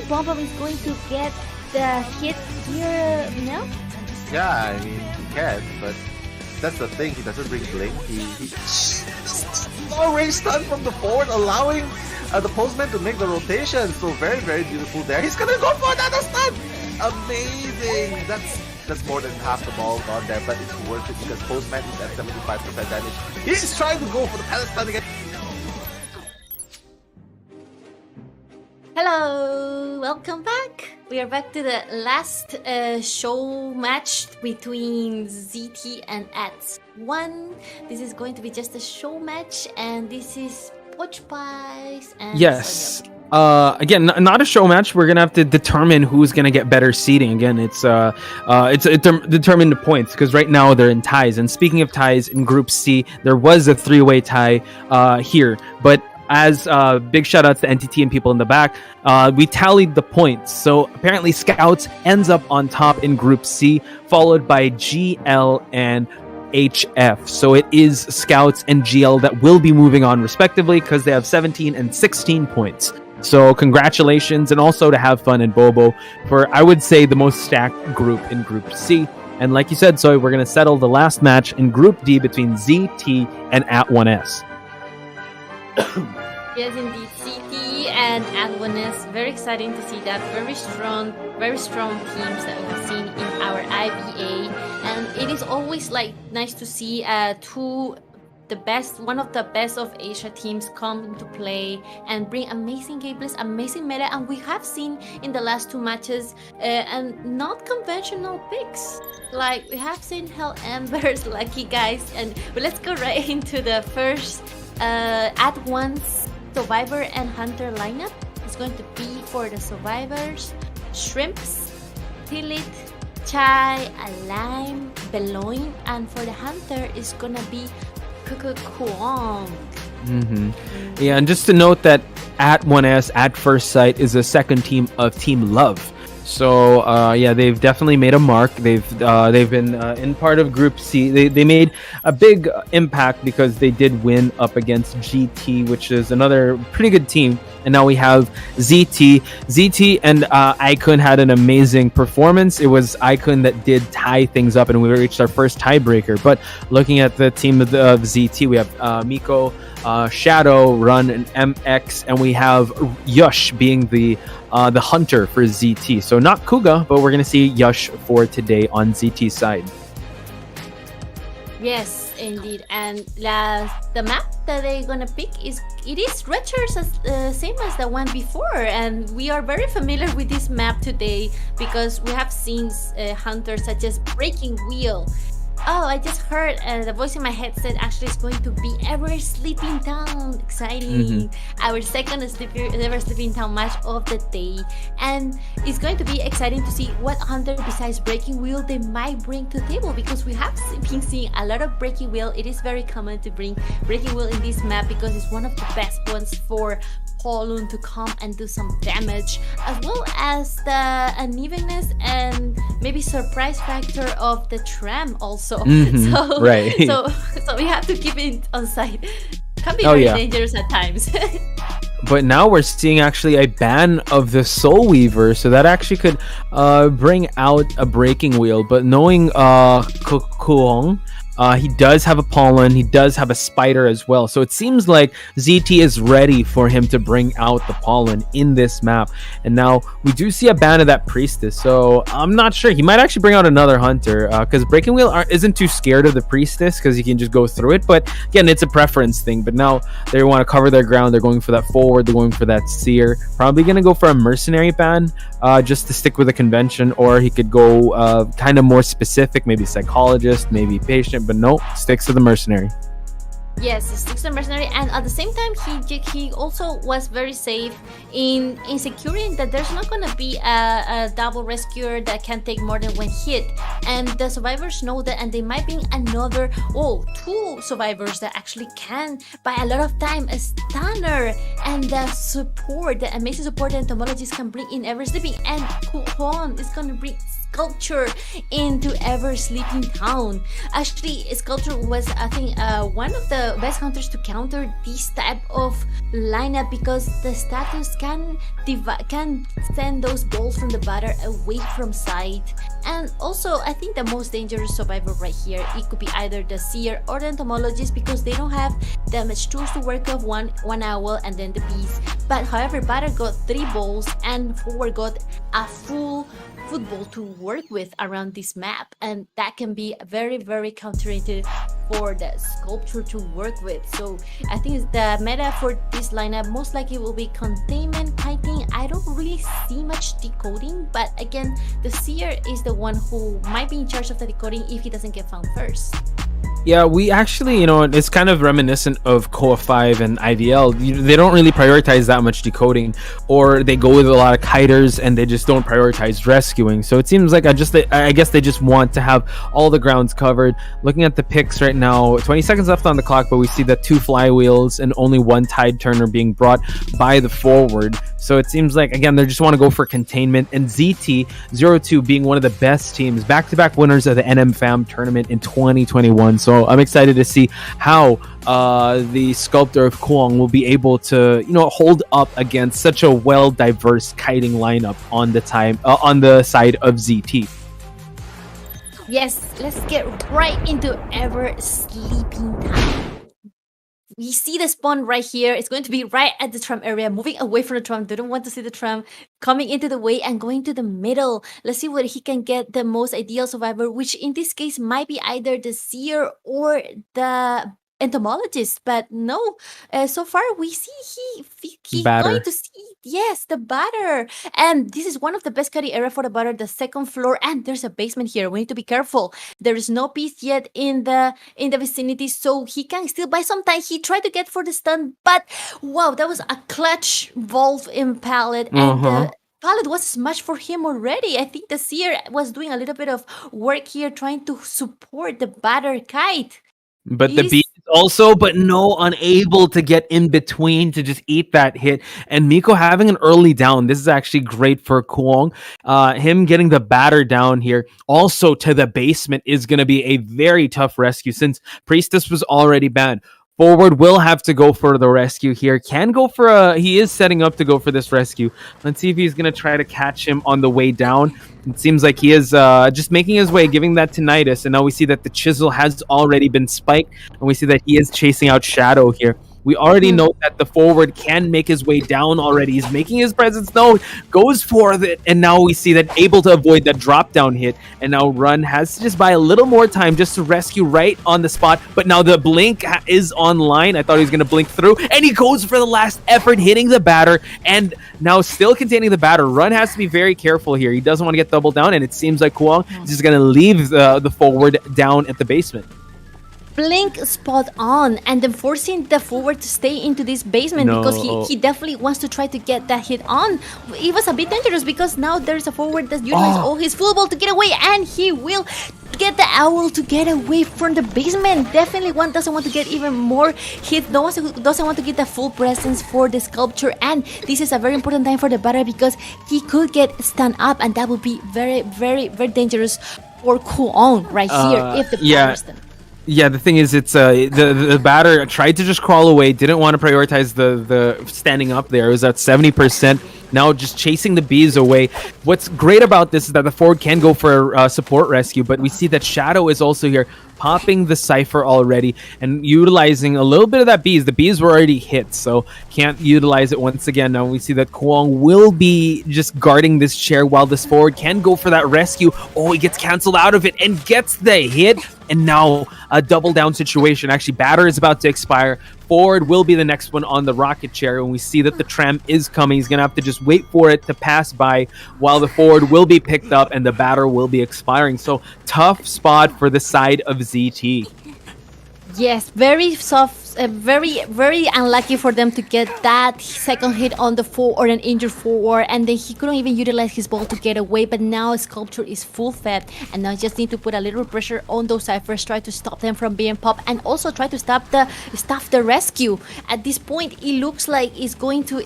A: think BoBo is going to get the hit here now?
E: Yeah, I mean, he can, but that's the thing, he doesn't bring Blink. He slow range stun from the forward, allowing the Postman to make the rotation. So very, very beautiful there. He's gonna go for another stun! Amazing! That's more than half the ball gone there, but it's worth it because Postman is at 75% damage. He's trying to go for the pallet stun again.
A: Hello, welcome back. We are back to the last show match between ZT and AT1. This is going to be just a show match, and this is Poch Pies and
B: yes. Again, not a show match. We're gonna have to determine who's gonna get better seeding. Again, it's determine the points because right now they're in ties. And speaking of ties, in Group C, there was a 3-way tie here, but as big shout outs to NTT and people in the back, we tallied the points. So apparently Scouts ends up on top in Group C, followed by GL and HF. So it is Scouts and GL that will be moving on respectively because they have 17 and 16 points. So congratulations, and also to have fun in BoBo for, I would say, the most stacked group in Group C. And like you said, so we're going to settle the last match in Group D between ZT and At1S.
A: Yes, indeed, CT and At1S. Very exciting to see that. Very strong teams that we've seen in our IBA, and it is always like nice to see one of the best of Asia teams come into play and bring amazing gameplays, amazing meta, and we have seen in the last 2 matches and not conventional picks. Like we have seen Hell Embers, Lucky Guys, but let's go right into the first At1's Survivor and Hunter lineup. It's going to be for the Survivors, Shrimps, Tilit, Chai, Lime, Beloin, and for the Hunter is gonna be Kuong.
B: Yeah, and just to note that At1S at first sight is a second team of Team Love. So yeah, they've definitely made a mark. They've been in part of Group C. They made a big impact because they did win up against GT, which is another pretty good team. And now we have ZT and Icon had an amazing performance. It was Icon that did tie things up, and we reached our first tiebreaker. But looking at the team of ZT, we have Miko, Shadow, Run, and MX, and we have Yush being the hunter for ZT. So not Kuga, but we're gonna see Yush for today on ZT side.
A: Yes, indeed. And the map that they're gonna pick is Retchers, same as the one before, and we are very familiar with this map today because we have seen hunters such as Breaking Wheel. Oh, I just heard the voice in my headset actually is going to be Ever Sleeping Town. Exciting. Our second Ever Sleeping Town match of the day. And it's going to be exciting to see what hunter besides Breaking Wheel they might bring to the table, because we have been seeing a lot of Breaking Wheel. It is very common to bring Breaking Wheel in this map because it's one of the best ones for Polun to come and do some damage, as well as the unevenness and maybe surprise factor of the tram also. So,
B: right.
A: So we have to keep it on side. Can be very dangerous at times.
B: But now we're seeing actually a ban of the Soul Weaver, so that actually could bring out a Breaking Wheel. But knowing Kuong, he does have a Pollen, he does have a Spider as well. So it seems like ZT is ready for him to bring out the Pollen in this map. And now we do see a ban of that Priestess, so I'm not sure. He might actually bring out another Hunter, because Breaking Wheel isn't too scared of the Priestess because he can just go through it. But again, it's a preference thing. But now they want to cover their ground. They're going for that forward. They're going for that Seer. Probably going to go for a Mercenary ban, just to stick with the convention. Or he could go kind of more specific, maybe Psychologist, maybe Patient. But no, sticks to the Mercenary.
A: Yes, it sticks to the Mercenary, and at the same time, he also was very safe in securing that there's not gonna be a double rescuer that can take more than one hit, and the survivors know that, and they might bring another, two survivors that actually can buy a lot of time, a stunner, and the support, the amazing support that entomologists can bring in Ever Sleeping, and Kuhon is gonna bring Sculpture into Ever Sleeping Town. Actually, Sculpture was, I think, one of the best hunters to counter this type of lineup, because the status can send those balls from the batter away from sight. And also, I think the most dangerous survivor right here, it could be either the Seer or the Entomologist, because they don't have that much tools to work off one owl and then the beast. But however, batter got 3 balls and forward got a full football to work with around this map, and that can be very, very counterintuitive for the Sculpture to work with. So I think the meta for this lineup most likely will be containment, kiting. I don't really see much decoding, but again, the Seer is the one who might be in charge of the decoding if he doesn't get found first.
B: Yeah, we actually, it's kind of reminiscent of COA 5 and IVL. They don't really prioritize that much decoding, or they go with a lot of kiters and they just don't prioritize rescuing. So it seems like I guess they just want to have all the grounds covered. Looking at the picks right now, 20 seconds left on the clock, but we see that 2 flywheels and only 1 tide turner being brought by the forward. So it seems like, again, they just want to go for containment. And ZT02 being one of the best teams, back-to-back winners of the NM Fam tournament in 2021. So I'm excited to see how the Sculptor of Kuong will be able to, hold up against such a well-diverse kiting lineup on the side of ZT.
A: Yes, let's get right into Ever Sleeping Town. We see the spawn right here. It's going to be right at the tram area, moving away from the tram. They don't want to see the tram coming into the way and going to the middle. Let's see where he can get the most ideal survivor, which in this case might be either the Seer or the Entomologist. But no, so far we see he's going to see, yes, the batter. And this is one of the best cutting area for the batter, the second floor. And there's a basement here. We need to be careful. There is no piece yet in the vicinity, so he can still buy some time. He tried to get for the stun, but wow, that was a clutch Wolf in pallet. And the pallet was smashed for him already. I think the Seer was doing a little bit of work here, trying to support the batter kite.
B: But the beast also, but no, unable to get in between to just eat that hit. And Miko having an early down. This is actually great for Kuong. Him getting the batter down here also to the basement is going to be a very tough rescue, since Priestess was already banned. Forward will have to go for the rescue here. He is setting up to go for this rescue. Let's see if he's going to try to catch him on the way down. It seems like he is just making his way, giving that to Nidus. And now we see that the chisel has already been spiked. And we see that he is chasing out Shadow here. We already know that the forward can make his way down already. He's making his presence known, goes for it, and now we see that able to avoid that drop down hit. And now Run has to just buy a little more time just to rescue right on the spot. But now the blink is online. I thought he was going to blink through, and he goes for the last effort, hitting the batter, and now still containing the batter. Run has to be very careful here. He doesn't want to get doubled down, and it seems like Kuang is just going to leave the forward down at the basement.
A: Blink spot on, and then forcing the forward to stay into this basement because he definitely wants to try to get that hit on. It was a bit dangerous because now there's a forward that utilizes all his full ball to get away, and he will get the owl to get away from the basement. Definitely one doesn't want to get even more hit. No one doesn't want to get the full presence for the sculpture, and this is a very important time for the batter because he could get stand up, and that would be very, very, very dangerous for Kuang right here if the batter stand.
B: Yeah, the thing is, it's the batter tried to just crawl away, didn't want to prioritize the standing up there. It was at 70%. Now just chasing the bees away. What's great about this is that the forward can go for a support rescue, but we see that Shadow is also here, popping the Cypher already and utilizing a little bit of that bees. The bees were already hit, so can't utilize it once again. Now we see that Kuang will be just guarding this chair while this forward can go for that rescue. Oh, he gets canceled out of it and gets the hit. And now a double down situation. Actually, batter is about to expire. Forward will be the next one on the rocket chair, and we see that the tram is coming. He's gonna have to just wait for it to pass by while the forward will be picked up and the batter will be expiring. So tough spot for the side of ZT.
A: Yes, very soft, very, very unlucky for them to get that second hit on the forward, an injured forward, and then he couldn't even utilize his ball to get away. But now Sculpture is full fed, and now just need to put a little pressure on those Cyphers, try to stop them from being popped, and also try to stop the rescue. At this point, it looks like he's going to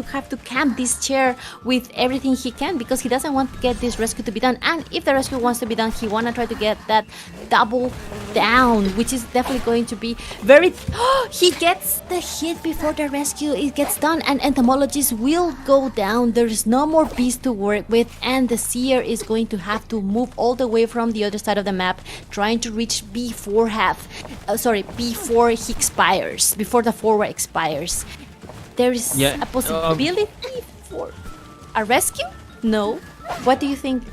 A: have to camp this chair with everything he can because he doesn't want to get this rescue to be done. And if the rescue wants to be done, he wanna try to get that double down, which is definitely going to be very. He gets the hit before the rescue it gets done, and Entomologist will go down. There is no more bees to work with, and the Seer is going to have to move all the way from the other side of the map, trying to reach before he expires, before the forward expires. There is a possibility for a rescue? No. What do you think?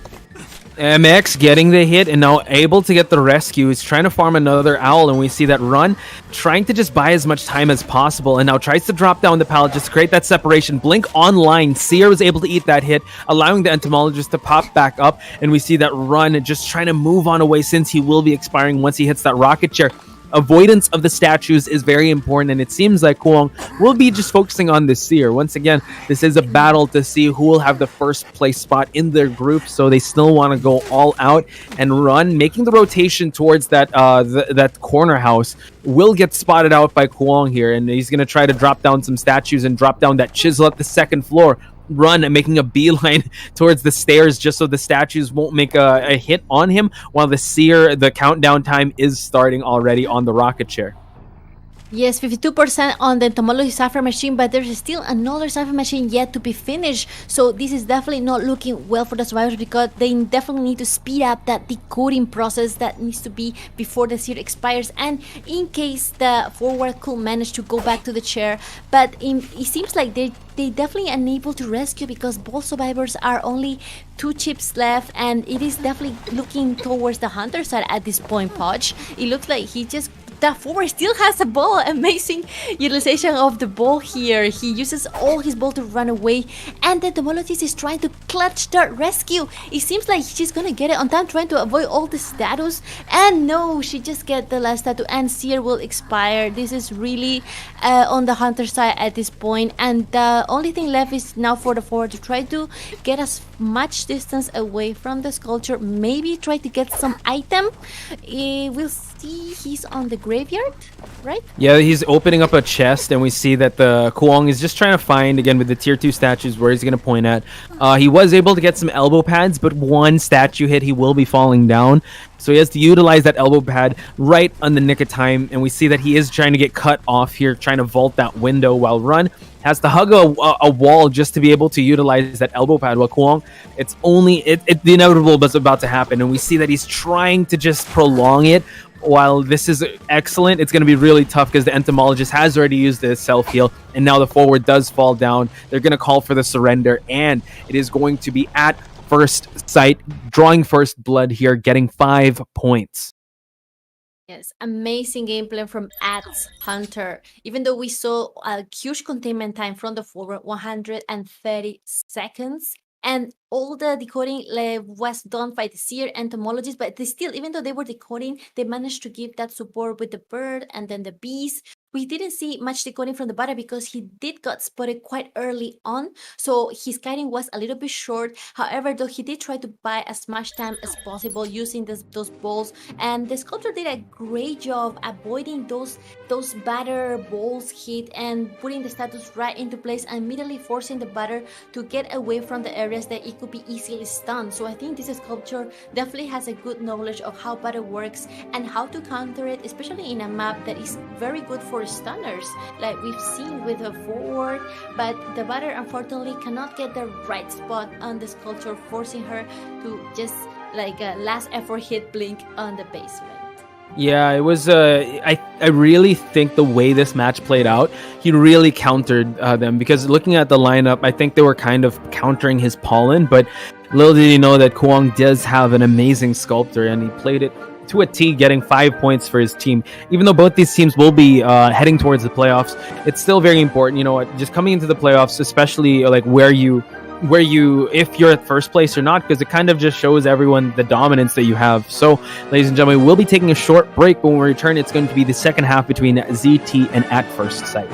B: MX getting the hit and now able to get the rescue. He's trying to farm another owl, and we see that Run trying to just buy as much time as possible and now tries to drop down the pallet just to create that separation. Blink online. Seer was able to eat that hit, allowing the Entomologist to pop back up, and we see that Run just trying to move on away since he will be expiring once he hits that rocket chair. Avoidance of the statues is very important, and it seems like Kuang will be just focusing on the Seer. Once again, this is a battle to see who will have the first place spot in their group, so they still want to go all out and Run, making the rotation towards that that corner house. Will get spotted out by Kuang here, and he's going to try to drop down some statues and drop down that chisel at the second floor. Run and making a beeline towards the stairs just so the statues won't make a hit on him, while the Seer, the countdown time is starting already on the rocket chair.
A: Yes, 52% on the Entomology Cypher machine, but there's still another Cypher machine yet to be finished. So this is definitely not looking well for the survivors because they definitely need to speed up that decoding process that needs to be before the Seer expires. And in case the forward could manage to go back to the chair, but it seems like they definitely unable to rescue because both survivors are only 2 chips left, and it is definitely looking towards the Hunter side at this point, Podge. It looks like the forward still has a ball. Amazing utilization of the ball here. He uses all his ball to run away, and the Entomologist is trying to clutch that rescue. It seems like she's gonna get it on time, trying to avoid all the status, and no, she just get the last statue, and Seer will expire. This is really on the Hunter side at this point, and the only thing left is now for the forward to try to get as much distance away from the sculpture, maybe try to get some item. We'll see. He's on the graveyard, right?
B: Yeah, he's opening up a chest, and we see that the Kuang is just trying to find, again with the tier 2 statues, where he's going to point at. He was able to get some elbow pads, but one statue hit, he will be falling down. So he has to utilize that elbow pad right on the nick of time, and we see that he is trying to get cut off here, trying to vault that window, while Run has to hug a wall just to be able to utilize that elbow pad. While Kuang, the inevitable was about to happen, and we see that he's trying to just prolong it, while this is excellent, it's going to be really tough because the entomologist has already used the self-heal, and now the forward does fall down. They're going to call for the surrender, and it is going to be at first sight, drawing first blood here, getting 5 points.
A: Yes, amazing gameplay from Hunter. Even though we saw a huge containment time from the forward, 130 seconds, and all the decoding was done by the seer entomologist, but they still, even though they were decoding, they managed to give that support with the bird and then the bees. We didn't see much decoding from the batter because he did got spotted quite early on, so his kiting was a little bit short. However, though, he did try to buy as much time as possible using those balls, and the sculptor did a great job avoiding those batter balls hit and putting the status right into place and immediately forcing the batter to get away from the areas that it could be easily stunned. So I think this sculpture definitely has a good knowledge of how batter works and how to counter it, especially in a map that is very good for stunners, like we've seen with the forward, but the batter unfortunately cannot get the right spot on the sculpture, forcing her to just like a last effort hit blink on the basement.
B: Yeah, it was. I really think the way this match played out, he really countered them, because looking at the lineup, I think they were kind of countering his pollen. But little did he know that Kuang does have an amazing sculptor, and he played it to a T, getting 5 points for his team. Even though both these teams will be heading towards the playoffs, it's still very important. You know what? Just coming into the playoffs, especially like where you if you're at first place or not, because it kind of just shows everyone the dominance that you have. So, ladies and gentlemen, we'll be taking a short break. But when we return, it's going to be the second half between ZT and At First Sight.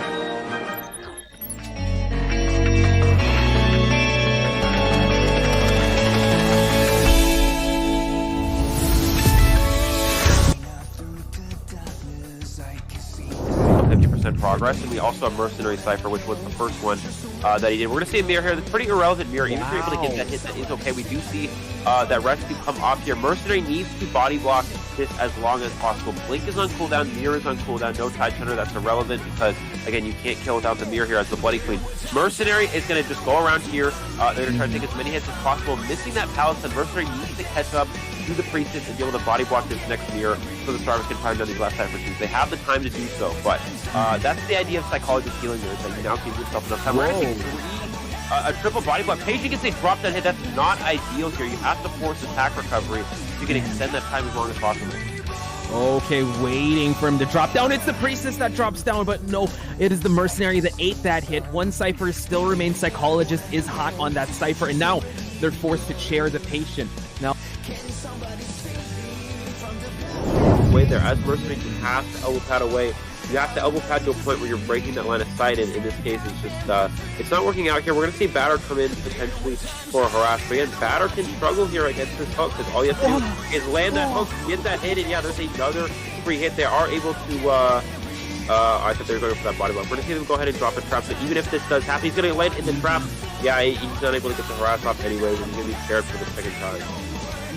C: Progress, and we also have Mercenary Cypher, which was the first one that he did. We're going to see a mirror here. That's pretty irrelevant mirror. Even if you're able to get that hit, that is okay. We do see that rescue come off here. Mercenary needs to body block this as long as possible. Blink is on cooldown, mirror is on cooldown, no Tide Hunter. That's irrelevant because, again, you can't kill without the mirror here as the Bloody Queen. Mercenary is going to just go around here. They're going to try to take as many hits as possible. Missing that Palisade, Mercenary needs to catch up to the Priestess and be able to body block this next mirror so the Starvers can find down these last Cypher teams. They have the time to do so, but that's the idea of psychologist healing here, is that you now give yourself enough time. We're going to see a triple body block. Patient gets a drop that hit. That's not ideal here. You have to force attack recovery so you can extend that time as long as possible.
B: Okay, waiting for him to drop down. It's the Priestess that drops down, but no, it is the Mercenary that ate that hit. One Cypher still remains. Psychologist is hot on that Cypher, and now they're forced to chair the Patient. Now,
C: way there, as Mercenary, you have to elbow pad away. You have to elbow pad to a point where you're breaking that line of sight, and in this case, it's just, it's not working out here. We're going to see Batter come in potentially for a harass, but again, Batter can struggle here against this hook, because all you have to do is land that hook, get that hit, and yeah, there's another free hit. They are able to, I thought they were going for that body block. We're going to see them go ahead and drop a trap, so even if this does happen, he's going to land in the trap. Yeah, he's not able to get the harass off anyways, and he's going to be scared for the second time.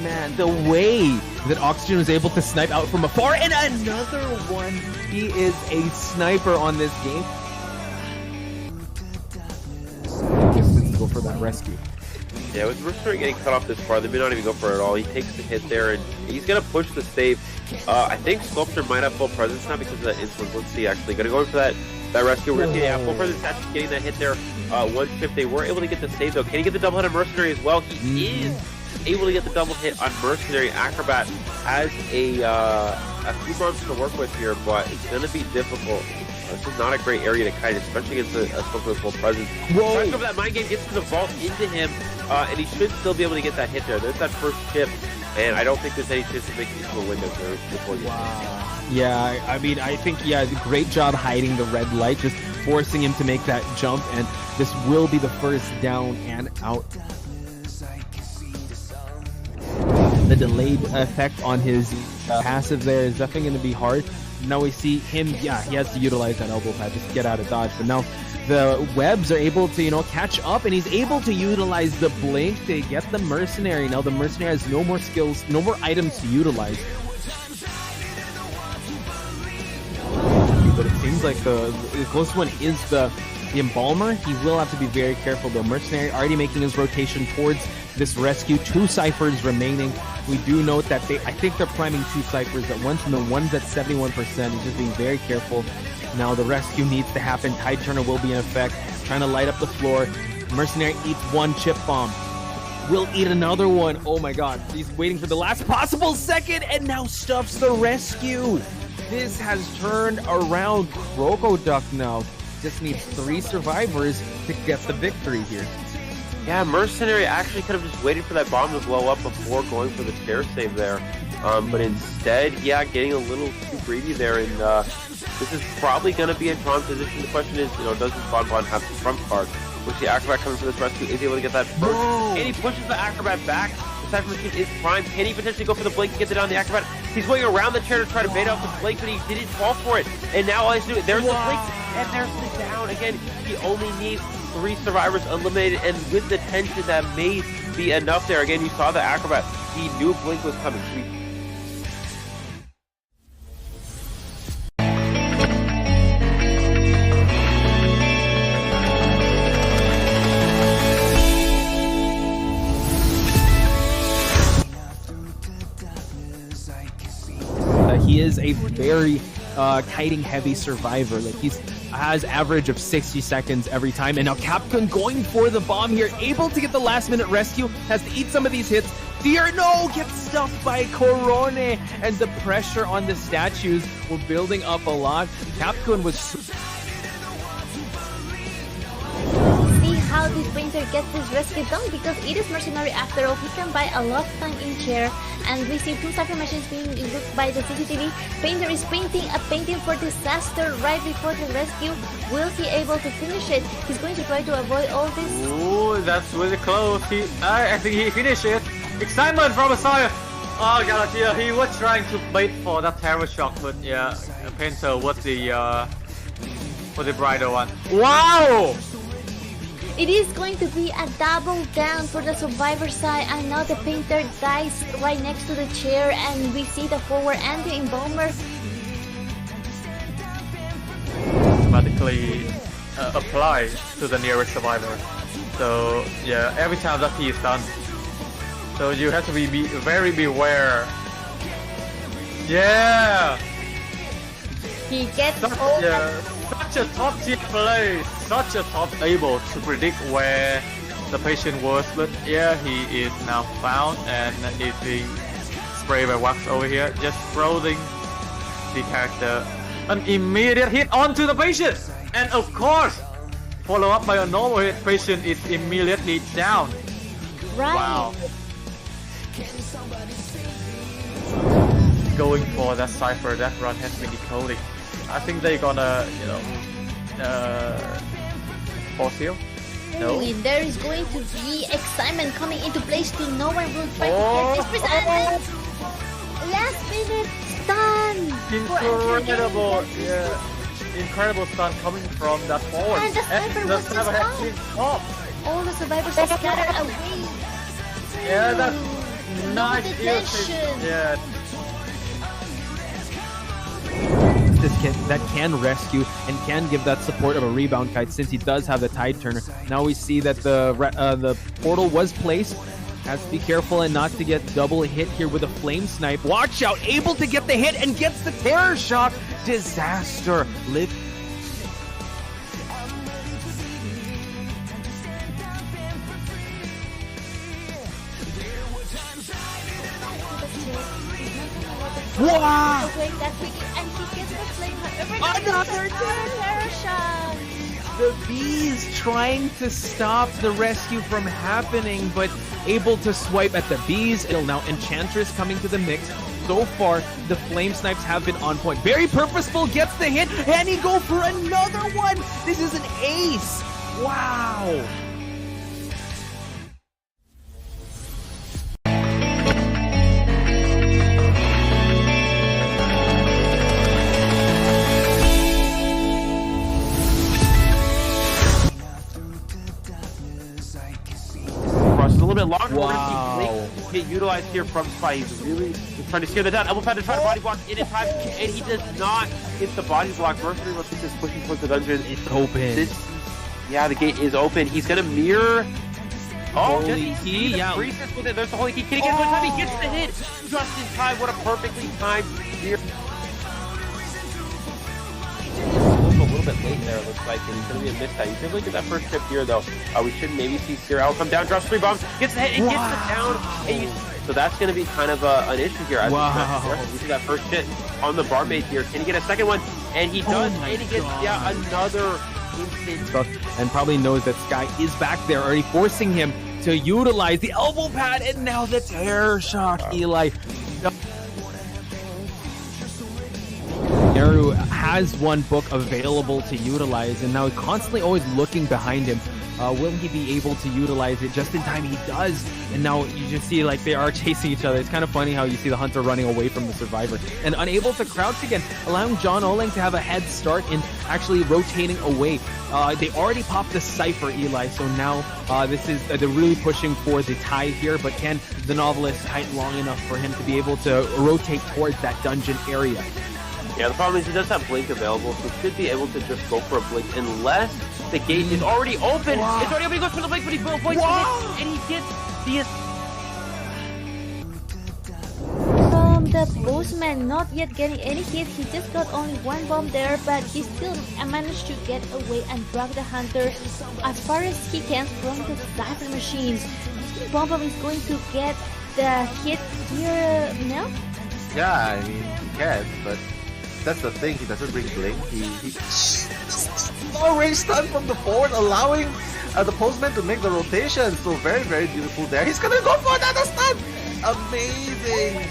B: Man, the way that Oxygen was able to snipe out from afar, and another one. He is a sniper on this game. Distance to go for that rescue.
C: Yeah, with Mercenary getting cut off this far, they may not even go for it at all. He takes the hit there, and he's going to push the save. I think Sculptor might have full presence now because of that insolence. Let's see, actually. Going to go in for that rescue. We're going to see, yeah, full presence actually getting that hit there. One shift. They were able to get the save, though. Can he get the double hit on Mercenary as well? He is able to get the double hit on Mercenary. Acrobat has a few bumps to work with here, but it's going to be difficult. This is not a great area to kite, especially against a Sculptor with full presence. Trying to go for that mind game, gets to the vault into him, and he should still be able to get that hit there. There's that first chip, and I don't think there's any chance to make it to a window there before you.
B: Wow. Yeah, I mean, I think, yeah, great job hiding the red light, just forcing him to make that jump, and this will be the first down and out. The delayed effect on his passive there is definitely going to be hard. Now we see him, yeah, he has to utilize that elbow pad just to get out of dodge. But now the webs are able to, catch up, and he's able to utilize the blink to get the Mercenary. Now the Mercenary has no more skills, no more items to utilize. But it seems like the closest one is the Embalmer. He will have to be very careful though. Mercenary already making his rotation towards this rescue. 2 ciphers remaining. We do note that I think they're priming 2 ciphers at once, and the one's at 71%. He's just being very careful. Now the rescue needs to happen. Tide Turner will be in effect, trying to light up the floor. Mercenary eats 1 chip bomb. Will eat another one. Oh my god. He's waiting for the last possible second and now stuffs the rescue. This has turned around. Crocoduck now just needs 3 survivors to get the victory here.
C: Yeah, Mercenary actually could have just waited for that bomb to blow up before going for the chair save there. But instead, yeah, getting a little too greedy there, and this is probably going to be a drawn position. The question is, does this Bonbon have the trump card? Which the Acrobat coming for this rescue is able to get that first.
B: Whoa.
C: And he pushes the Acrobat back. The Cypher Machine is primed. Can he potentially go for the Blink to get it on the Acrobat? He's going around the chair to try to bait out the Blink, but he didn't fall for it. And now all he's doing, there's the Blink, and there's the down. Again, he only needs 3 survivors eliminated, and with the tension, that may be enough there. Again, you saw the Acrobat. He knew Blink was coming.
B: He is a very kiting heavy survivor. Like he has average of 60 seconds every time. And now Capcom going for the bomb here, able to get the last minute rescue, has to eat some of these hits. Fear, no, gets stuffed by Corone, and the pressure on the statues were building up a lot. Capcom was
A: how this painter gets this rescue done, because it is Mercenary after all. He can buy a lot of time in chair, and we see 2 cypher machines being looked by the CCTV. Painter is painting a painting for disaster right before the rescue. Will he able to finish it? He's going to try to avoid all this.
D: Ooh, that's really close. I think he finished it. Excitement from Messiah. Oh god, yeah, he was trying to bait for that terror shock, but yeah, Painter was the brighter one. Wow!
A: It is going to be a double down for the survivor side, and now the Painter dies right next to the chair, and we see the forward ending in Bomber.
D: Automatically apply to the nearest survivor. So yeah, every time that he is done. So you have to be very beware. Yeah!
A: He gets all
D: such a top tier play, such a top able to predict where the patient was, but yeah, he is now found and is being sprayed by wax over here, just throwing the character an immediate hit onto the patient, and of course, follow up by a normal hit. Patient is immediately down.
A: Right.
D: Wow. Going for that cipher, that run has been decoding. I think they're gonna, force heal. No.
A: There is going to be excitement coming into place to no one will try to get this person. Last minute stun!
D: Incredible, yeah. Incredible stun coming from that forward.
A: And the sniper has
D: been popped.
A: All the survivors are scattered away.
D: Yeah, that's nice.
A: Detention.
D: Yeah.
B: That can rescue and can give that support of a rebound kite, since he does have the Tide Turner. Now we see that the portal was placed. Has to be careful and not to get double hit here with a flame snipe. Watch out, able to get the hit and gets the terror shock. Disaster. Live. Wow!
A: And he gets the flame.
B: Another
A: terror shot.
B: The bees trying to stop the rescue from happening, but able to swipe at the bees. Now Enchantress coming to the mix. So far, the flame snipes have been on point. Very purposeful, gets the hit, and he go for another one. This is an ace. Wow.
C: Bit longer.
B: Wow.
C: Get utilized here from Spy. He's really trying to steer the down. Elbow pad to try to body block in time, and he does not hit the body block. Mercenary looks like just pushing towards the dungeon.
B: It's open.
C: Yeah, the gate is open. He's gonna mirror. Oh,
B: Holy
C: just
B: key, yeah.
C: Freezes with it. There's the holy key. Can he get one time? He gets the hit just in time. What a perfectly timed near. A little bit late there, it looks like, and it's going to be a miss time. You can look at that first trip here, though. We should maybe see Cyril come down, drops 3 bombs, gets the hit, and gets the down. So that's going to be kind of an issue here. We see that first hit on the barmaid here. Can he get a second one? And he does, and he gets another instant.
B: And probably knows that Sky is back there, already forcing him to utilize the elbow pad, and now the terror shock, Eli. Naru has one book available to utilize, and now constantly always looking behind him. Will he be able to utilize it just in time? He does, and now you just see like they are chasing each other. It's kind of funny how you see the hunter running away from the survivor and unable to crouch again, allowing John Oling to have a head start in actually rotating away. They already popped the Cypher, Eli, so now this is they're really pushing for the tie here, but can the novelist kite long enough for him to be able to rotate towards that dungeon area?
C: Yeah, the problem is he does have Blink available, so he should be able to just go for a Blink unless the gate is already open. Wow. It's already open. He goes for the Blink, but he avoids the hit, and he gets the...
A: From the Postman, not yet getting any hit. He just got only 1 bomb there, but he still managed to get away and drag the hunter as far as he can from the Cypher machines. BoBo is going to get the hit here now?
E: Yeah, I mean, he can, but that's the thing, he doesn't bring Blink. He no raise stun from the forward, allowing the Postman to make the rotation. So very, very beautiful there. He's gonna go for another stun! Amazing!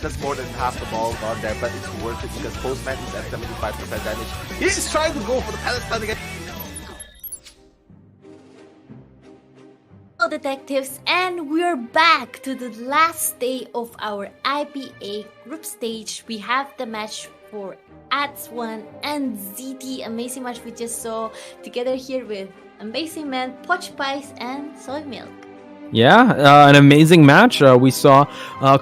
E: That's more than half the ball gone there, but it's worth it because Postman is at 75% damage. He's trying to go for the pallet stun again.
A: Detectives, and we're back to the last day of our IPA group stage. We have the match for ATS1 and ZT. Amazing match we just saw together here with Amazing Man, Poch Pies, and Soy Milk.
B: Yeah, an amazing match. We saw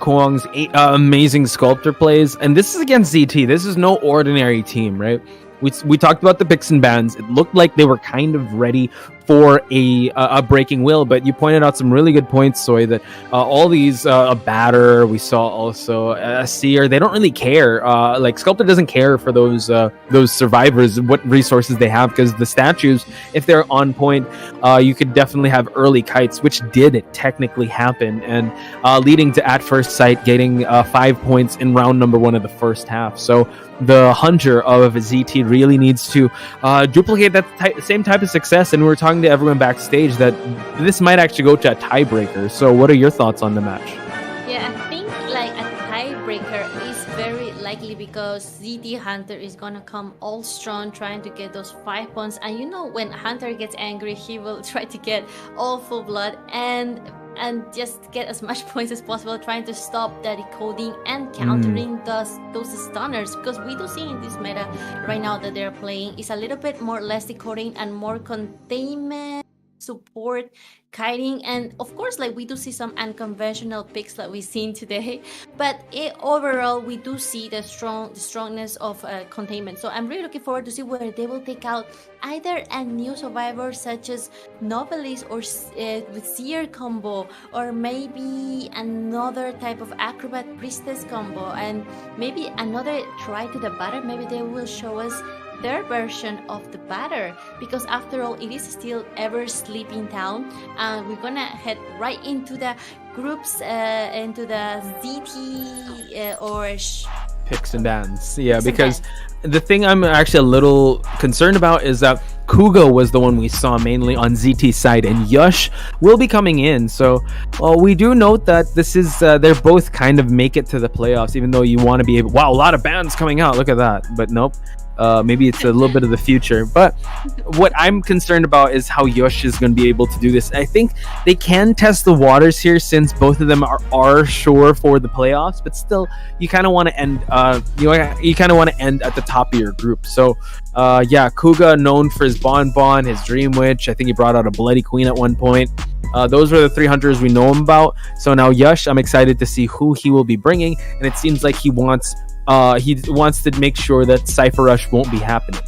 B: Kwong's amazing sculptor plays, and this is against ZT. This is no ordinary team, right? We talked about the picks and bans. It looked like they were kind of ready for a breaking will, but you pointed out some really good points, Soy, that all these a batter, we saw also a seer, they don't really care. Like Sculptor doesn't care for those survivors, what resources they have, because the statues, if they're on point, you could definitely have early kites, which did technically happen, and leading to At First Sight getting 5 points in round number 1 of the first half. So the hunter of ZT really needs to duplicate that same type of success, and we're talking to everyone backstage that this might actually go to a tiebreaker. So what are your thoughts on the match?
A: Yeah, I think like a tiebreaker is very likely because ZT Hunter is gonna come all strong trying to get those 5 points, and you know when Hunter gets angry he will try to get all full blood and just get as much points as possible, trying to stop the decoding and countering those stunners, because we do see in this meta right now that they're playing is a little bit more less decoding and more containment, support, kiting, and of course like we do see some unconventional picks that we've seen today, but overall we do see the strongness of containment. So I'm really looking forward to see whether they will take out either a new survivor such as Novelist or with Seer combo, or maybe another type of Acrobat Priestess combo, and maybe another try to the batter. Maybe they will show us their version of the batter, because after all it is still ever sleeping town, and we're gonna head right into the groups, into the ZT or
B: picks and bans. Yeah, because the thing I'm actually a little concerned about is that Kuga was the one we saw mainly on ZT's side, and Yush will be coming in. So we do note that this is they're both kind of make it to the playoffs, even though you want to be able, wow, a lot of bans coming out, look at that, but nope. Maybe it's a little bit of the future, but what I'm concerned about is how Yush is going to be able to do this. I think they can test the waters here since both of them are sure for the playoffs, but still you kind of want to end you kind of want to end at the top of your group. So yeah, Kuga known for his Bon, his Dream Witch. I think he brought out a Bloody Queen at one point. Those are the 3 hunters we know him about. So now Yush, I'm excited to see who he will be bringing, and it seems like he wants to make sure that Cypher Rush won't be happening.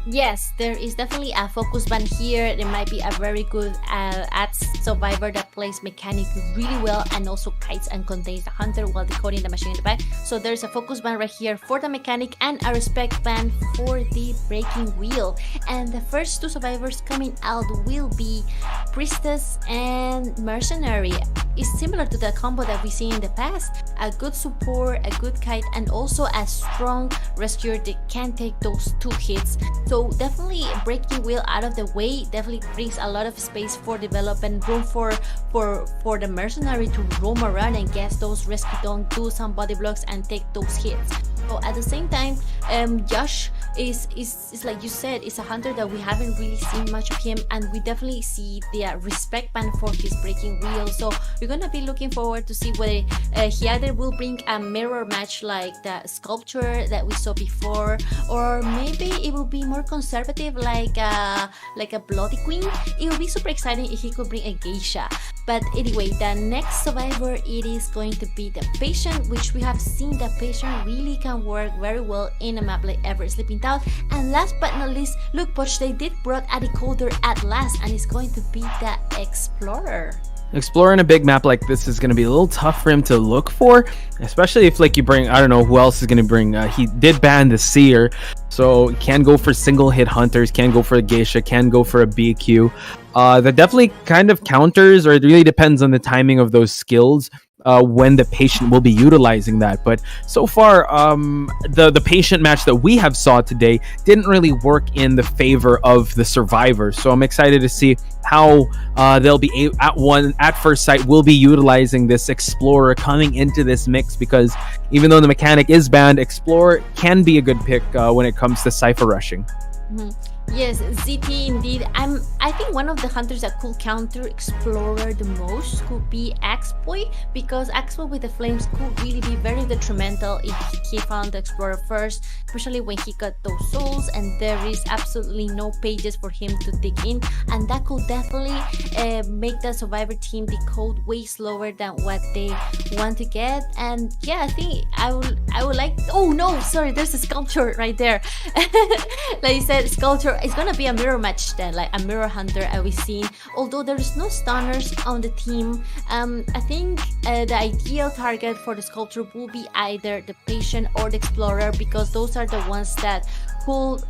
A: Yes, there is definitely a focus band here. There might be a very good ad survivor that plays mechanic really well and also kites and contains the hunter while decoding the machine in the back. So there's a focus band right here for the mechanic and a respect band for the breaking wheel. And the first two survivors coming out will be Priestess and Mercenary. It's similar to the combo that we've seen in the past. A good support, a good kite, and also a strong rescuer that can take those 2 hits. So definitely breaking wheel out of the way definitely brings a lot of space for development, room for the mercenary to roam around and guess those rescue don't do some body blocks and take those hits. So at the same time, Josh is like you said, is a hunter that we haven't really seen much of him, and we definitely see the respect band for his breaking wheel. So we're gonna be looking forward to see whether he either will bring a mirror match like the sculpture that we saw before, or maybe it will be more conservative like a bloody queen. It would be super exciting if he could bring a geisha. But anyway, the next survivor, it is going to be the patient, which we have seen the patient really can work very well in a map like Ever Sleeping Town. And last but not least, look, Poch, they did brought a decoder at last, and it's going to be the Explorer.
B: Explorer in a big map like this is going to be a little tough for him to look for, especially if like you bring, I don't know who else is going to bring. He did ban the Seer, so can go for single hit hunters, can go for a geisha, can go for a BQ. That definitely kind of counters, or it really depends on the timing of those skills. When the patient will be utilizing that. But so far, the patient match that we have saw today didn't really work in the favor of the survivor. So I'm excited to see how they'll be at first sight will be utilizing this Explorer coming into this mix, because even though the mechanic is banned, Explorer can be a good pick when it comes to cipher rushing.
A: Mm-hmm. Yes, ZT indeed. I think one of the hunters that could counter Explorer the most could be Axeboy, because Axeboy with the flames could really be very detrimental if he found the Explorer first, especially when he got those souls and there is absolutely no pages for him to dig in, and that could definitely make the survivor team decode way slower than what they want to get. And yeah, I think I would like, oh no, sorry, there's a sculpture right there. Like you said, sculpture, it's gonna be a mirror match then, like a mirror hunter we've seen. Although there is no stunners on the team, I think the ideal target for the sculpture will be either the patient or the explorer, because those are the ones that could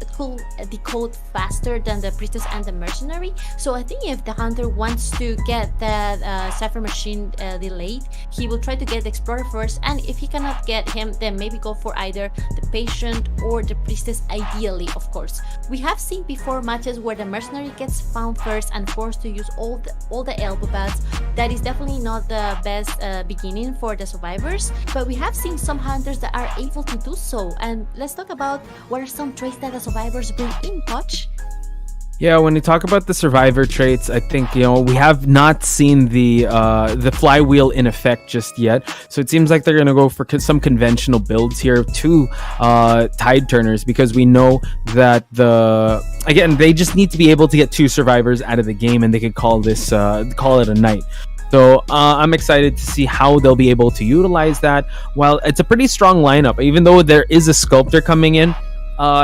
A: decode faster than the priestess and the mercenary. So I think if the hunter wants to get that cipher machine delayed, he will try to get the explorer first, and if he cannot get him, then maybe go for either the patient or the priestess, ideally, of course. We have seen before matches where the mercenary gets found first and forced to use all the elbow pads. That is definitely not the best beginning for the survivors, but we have seen some hunters that are able to do so. And let's talk about what are some traits that the survivors bring in, Poch.
B: Yeah, when you talk about the survivor traits, I think, we have not seen the flywheel in effect just yet. So it seems like they're going to go for some conventional builds here, 2 tide turners, because we know that they just need to be able to get 2 survivors out of the game, and they could call it a night. So I'm excited to see how they'll be able to utilize that. While it's a pretty strong lineup, even though there is a sculptor coming in,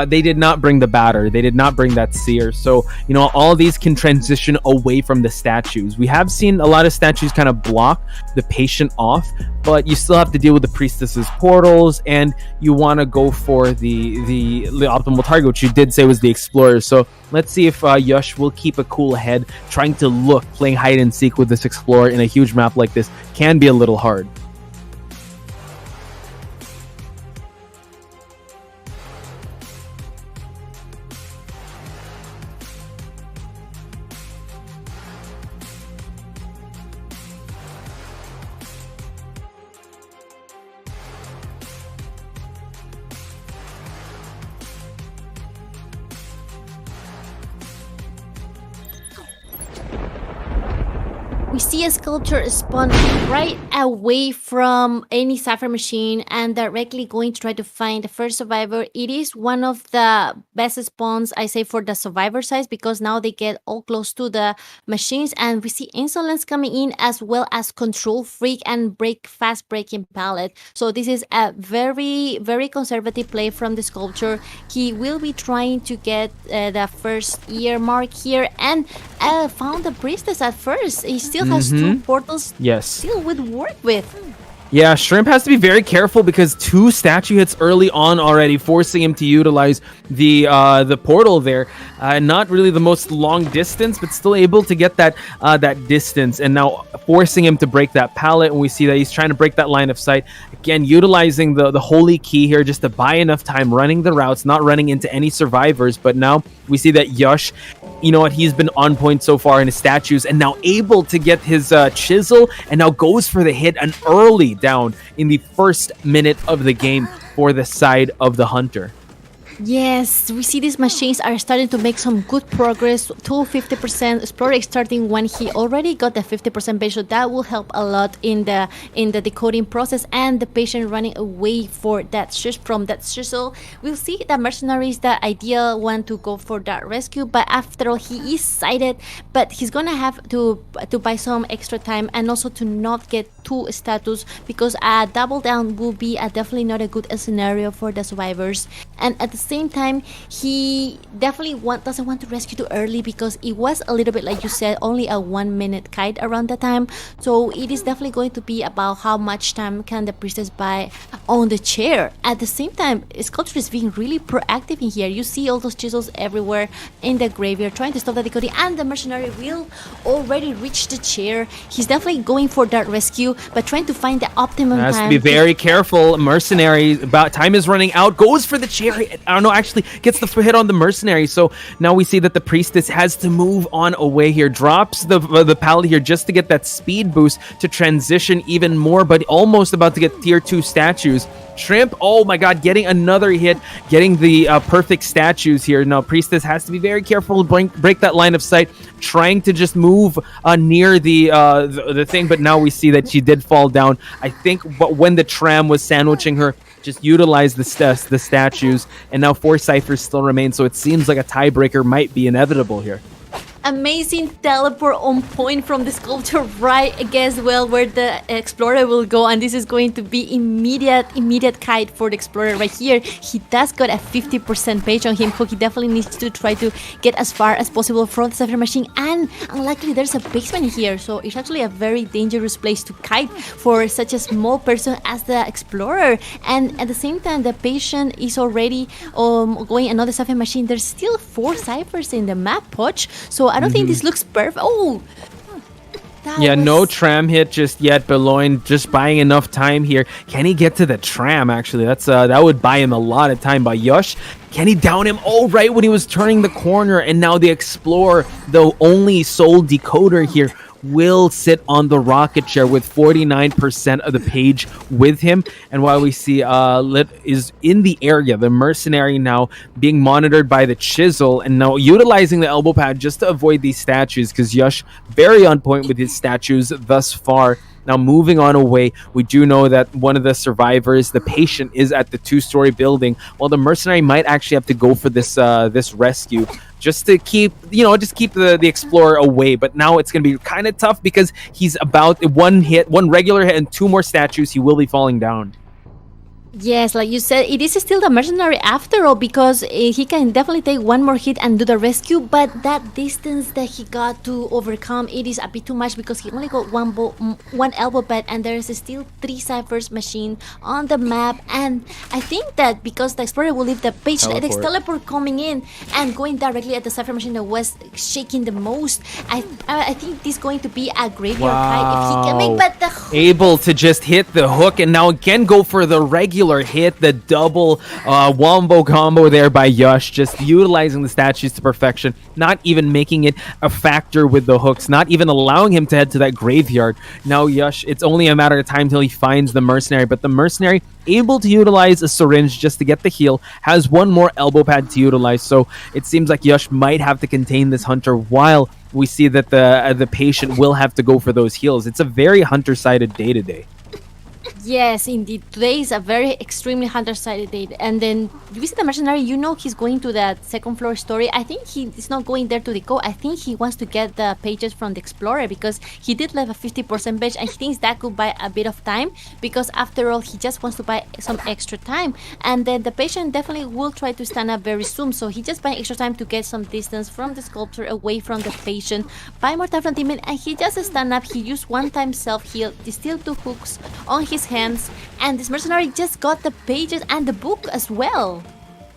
B: they did not bring the batter. They did not bring that seer. So, all these can transition away from the statues. We have seen a lot of statues kind of block the patient off, but you still have to deal with the priestess's portals, and you want to go for the optimal target, which you did say was the explorer. So let's see if Yush will keep a cool head. Trying to playing hide and seek with this explorer in a huge map like this can be a little hard.
A: we see a sculpture spawn right away from any Cypher machine and directly going to try to find the first survivor. It is one of the best spawns, I say, for the survivor size, because now they get all close to the machines, and we see Insolence coming in as well as Control Freak and Fast Breaking Pallet. So this is a very, very conservative play from the sculpture. He will be trying to get the first year mark here, and found the priestess at first. He still has two portals.
B: Yes.
A: Still would work with.
B: Yeah, Shrimp has to be very careful because 2 statue hits early on already, forcing him to utilize the portal there. Not really the most long distance, but still able to get that distance, and now forcing him to break that pallet. And we see that he's trying to break that line of sight. Again, utilizing the holy key here just to buy enough time, running the routes, not running into any survivors. But now we see that Yush, you know what, he's been on point so far in his statues, and now able to get his chisel, and now goes for the hit, an early down in the first minute of the game for the side of the Hunter.
A: Yes, we see these machines are starting to make some good progress to 50%. Explorer starting when he already got the 50% base, so that will help a lot in the decoding process, and the patient running away for that from that chisel. We'll see that Mercenary is the ideal one to go for that rescue, but after all, he is sighted, but he's gonna have to buy some extra time, and also to not get 2 status, because a double down will be definitely not a good scenario for the survivors. And at the same time, he definitely doesn't want to rescue too early, because it was a little bit, like you said, only a 1 minute kite around the time. So it is definitely going to be about how much time can the priestess buy on the chair. At the same time, Sculpture is being really proactive in here. You see all those chisels everywhere in the graveyard trying to stop the decoding, and the Mercenary will already reach the chair. He's definitely going for that rescue, but trying to find the optimum time.
B: Has to be very careful. Mercenary, about time is running out, goes for the chair. I don't know, actually gets the hit on the Mercenary. So now we see that the priestess has to move on away here, drops the pallet here just to get that speed boost to transition even more, but almost about to get tier 2 statues. Shrimp, oh my god, getting another hit, getting the perfect statues here. Now Priestess has to be very careful to break that line of sight, trying to just move near the thing, but now we see that she did fall down. I think but when the tram was sandwiching her, just utilize the statues, and now 4 ciphers still remain, so it seems like a tiebreaker might be inevitable here.
A: Amazing teleport on point from the sculpture right against where the explorer will go, and this is going to be immediate kite for the explorer right here. He does got a 50% page on him, so he definitely needs to try to get as far as possible from the Cypher machine, and unluckily there's a basement here, so it's actually a very dangerous place to kite for such a small person as the explorer. And at the same time, the patient is already going another Cypher machine. There's still 4 ciphers in the map, Poch, so I don't think this looks perfect. Oh,
B: yeah, no tram hit just yet. Beloin just buying enough time here. Can he get to the tram? Actually, that would buy him a lot of time. But Yush, can he down him? Oh, right when he was turning the corner, and now the Explorer, the only sole decoder here, will sit on the rocket chair with 49% of the page with him. And while we see Lit is in the area, the Mercenary now being monitored by the chisel, and now utilizing the elbow pad just to avoid these statues, because Yush very on point with his statues thus far. Now moving on away, we do know that one of the survivors, the patient, is at the 2-story building, while the Mercenary might actually have to go for this rescue, just to keep the Explorer away. But now it's going to be kind of tough, because he's about one regular hit and 2 more statues, he will be falling down.
A: Yes, like you said, it is still the Mercenary after all, because he can definitely take 1 more hit and do the rescue, but that distance that he got to overcome, it is a bit too much, because he only got one elbow pad, and there is still 3 ciphers machine on the map. And I think that because the Explorer will leave the page, the teleport coming in and going directly at the cipher machine that was shaking the most, I think this is going to be a graveyard kite if he can make, but
B: able to just hit the hook, and now again go for the regular hit, the double wombo combo there by Yush, just utilizing the statues to perfection, not even making it a factor with the hooks, not even allowing him to head to that graveyard. Now Yush, it's only a matter of time till he finds the Mercenary, but the Mercenary able to utilize a syringe just to get the heal, has 1 more elbow pad to utilize, so it seems like Yush might have to contain this Hunter while we see that the patient will have to go for those heals. It's a very hunter-sided day today.
A: Yes, indeed. Today is a very extremely hunter-sided day. And then you visit the mercenary, you know he's going to that second floor story. I think he's not going there to decode. I think he wants to get the pages from the explorer because he did leave a 50% page and he thinks that could buy a bit of time because after all, he just wants to buy some extra time. And then the patient definitely will try to stand up very soon. So he just buy extra time to get some distance from the sculpture away from the patient, buy more time from the teammate, and he just stand up. He used one-time self-heal, distilled 2 hooks on his hands, and this mercenary just got the pages and the book as well.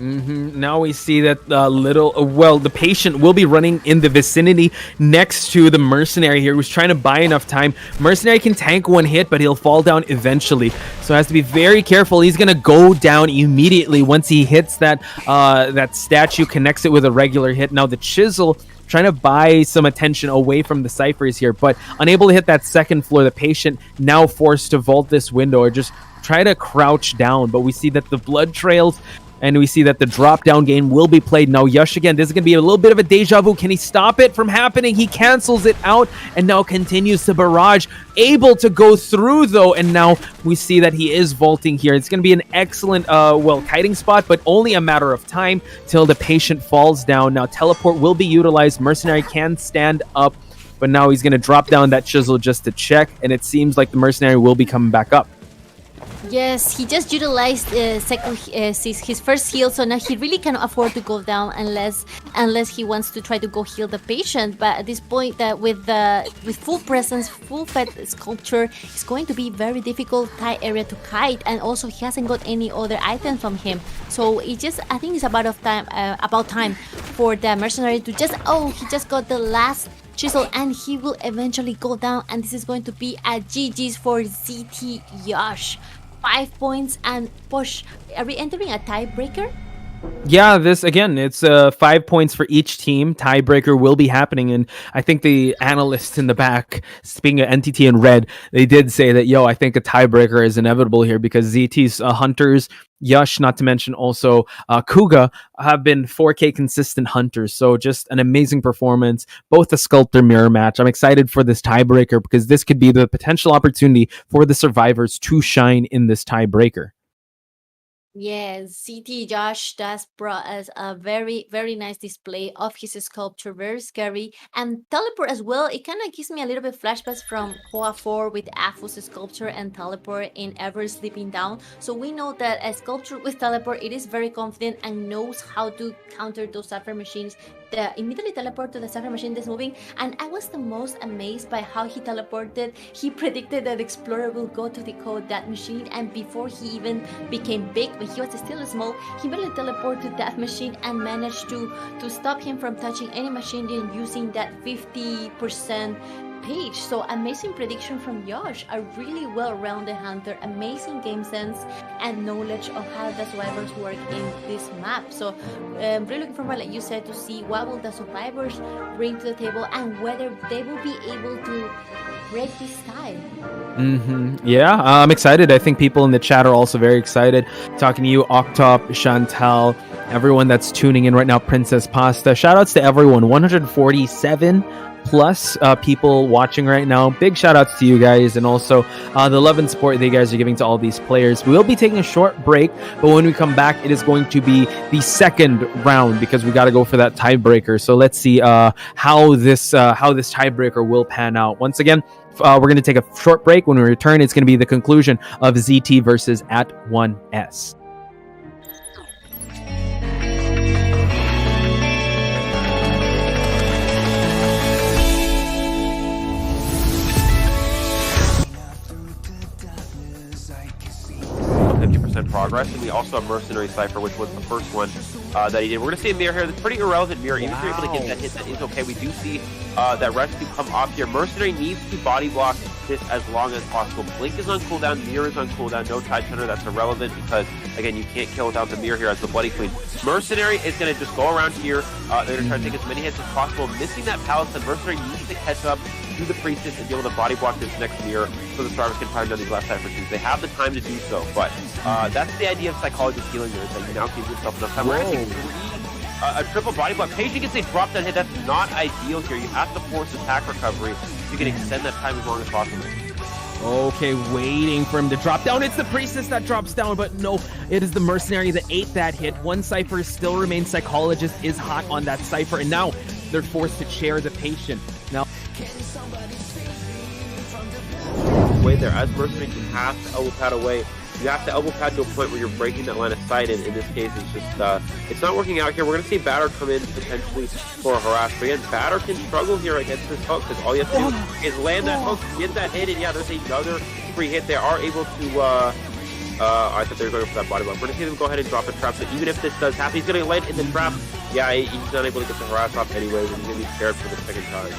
B: Now we see that the patient will be running in the vicinity next to the mercenary here, who's trying to buy enough time. Mercenary can tank 1 hit, but he'll fall down eventually, so has to be very careful. He's gonna go down immediately once he hits that statue, connects it with a regular hit. Now the chisel trying to buy some attention away from the ciphers here, but unable to hit that second floor. The patient now forced to vault this window or just try to crouch down, but we see that the blood trails and we see that the drop down game will be played. Now Yush again, this is going to be a little bit of a deja vu. Can he stop it from happening? He cancels it out and now continues to barrage, able to go through though, and now we see that he is vaulting here. It's going to be an excellent kiting spot, but only a matter of time till the patient falls down. Now teleport will be utilized. Mercenary can stand up, but now he's going to drop down that chisel just to check, and it seems like the mercenary will be coming back up.
A: Yes, he just utilized his first heal, so now he really cannot afford to go down unless he wants to try to go heal the patient. But at this point, that with full presence, full fed sculpture, it's going to be very difficult area to kite, and also he hasn't got any other items from him. So I think it's about time for the mercenary to he just got the last chisel and he will eventually go down, and this is going to be a GG's for ZT Yash. 5 points and push. Are we entering a tiebreaker?
B: Yeah, it's 5 points for each team. Tiebreaker will be happening, and I think the analysts in the back, speaking of NTT and Red, they did say that, I think a tiebreaker is inevitable here because ZT's hunters, Yush, not to mention also Kuga, have been 4K consistent hunters. So just an amazing performance, both the sculptor mirror match. I'm excited for this tiebreaker because this could be the potential opportunity for the survivors to shine in this tiebreaker.
A: Yes, CT Josh does brought us a very, very nice display of his sculpture, very scary. And teleport as well, it kind of gives me a little bit flashbacks from COA 4 with Afu's sculpture and teleport in Ever Sleeping Down. So we know that a sculpture with teleport, it is very confident and knows how to counter those cypher machines. Immediately teleport to the cypher machine that's moving, and I was the most amazed by how he teleported. He predicted that Explorer will go to decode that machine, and before he even became big, when he was still small, he immediately teleported to that machine and managed to stop him from touching any machine using that 50% page. So amazing prediction from Yosh, a really well-rounded hunter, amazing game sense and knowledge of how the survivors work in this map. So really looking forward, like you said, to see what will the survivors bring to the table and whether they will be able to break this tie.
B: Yeah, I'm excited. I think people in the chat are also very excited. Talking to you, Octop, Chantal, everyone that's tuning in right now, Princess Pasta. Shout outs to everyone. 147 plus people watching right now. Big shout outs to you guys, and also the love and support that you guys are giving to all these players. We will be taking a short break, but when we come back, it is going to be the second round because we got to go for that tiebreaker. So let's see how this tiebreaker will pan out. Once again, we're going to take a short break. When we return, it's going to be the conclusion of ZT versus @1S.
C: Progress, and we also have Mercenary Cypher, which was the first one that he did. We're going to see a mirror here. That's pretty irrelevant mirror. Even if you're able to get that hit, that is okay. We do see that rescue come off here. Mercenary needs to body block this as long as possible. Blink is on cooldown, mirror is on cooldown, no Tide Turner. That's irrelevant because, again, you can't kill without the mirror here as the Bloody Queen. Mercenary is going to just go around here. They're going to try to take as many hits as possible. Missing that Palisade, Mercenary needs to catch up to the Priestess and be able to body block this next mirror so the survivors can find down these last cypher twos. They have the time to do so, but that's the idea of psychology of healing here, is that you now give yourself enough time. We're going to take 3 a triple body block. Patient gets a drop down hit. That's not ideal here. You have to force attack recovery so you can extend that time as long as possible.
B: Okay, waiting for him to drop down. It's the Priestess that drops down, but no, it is the Mercenary that ate that hit. One Cypher still remains. Psychologist is hot on that Cypher, and now they're forced to chair the Patient. Now,
C: way there, as Mercenary, you have to elbow pad away. You have to elbow pad to a point where you're breaking that line of sight, and in this case, it's just, it's not working out here. We're going to see Batter come in potentially for a harass, but again, Batter can struggle here against this hook, because all you have to do is land that hook, get that hit, and yeah, there's another free hit. They are able to, I thought they were going for that body block. We're going to see them go ahead and drop a trap, so even if this does happen, he's going to land in the trap. Yeah, he's not able to get the harass off anyway, and he's going to be scared for the second time.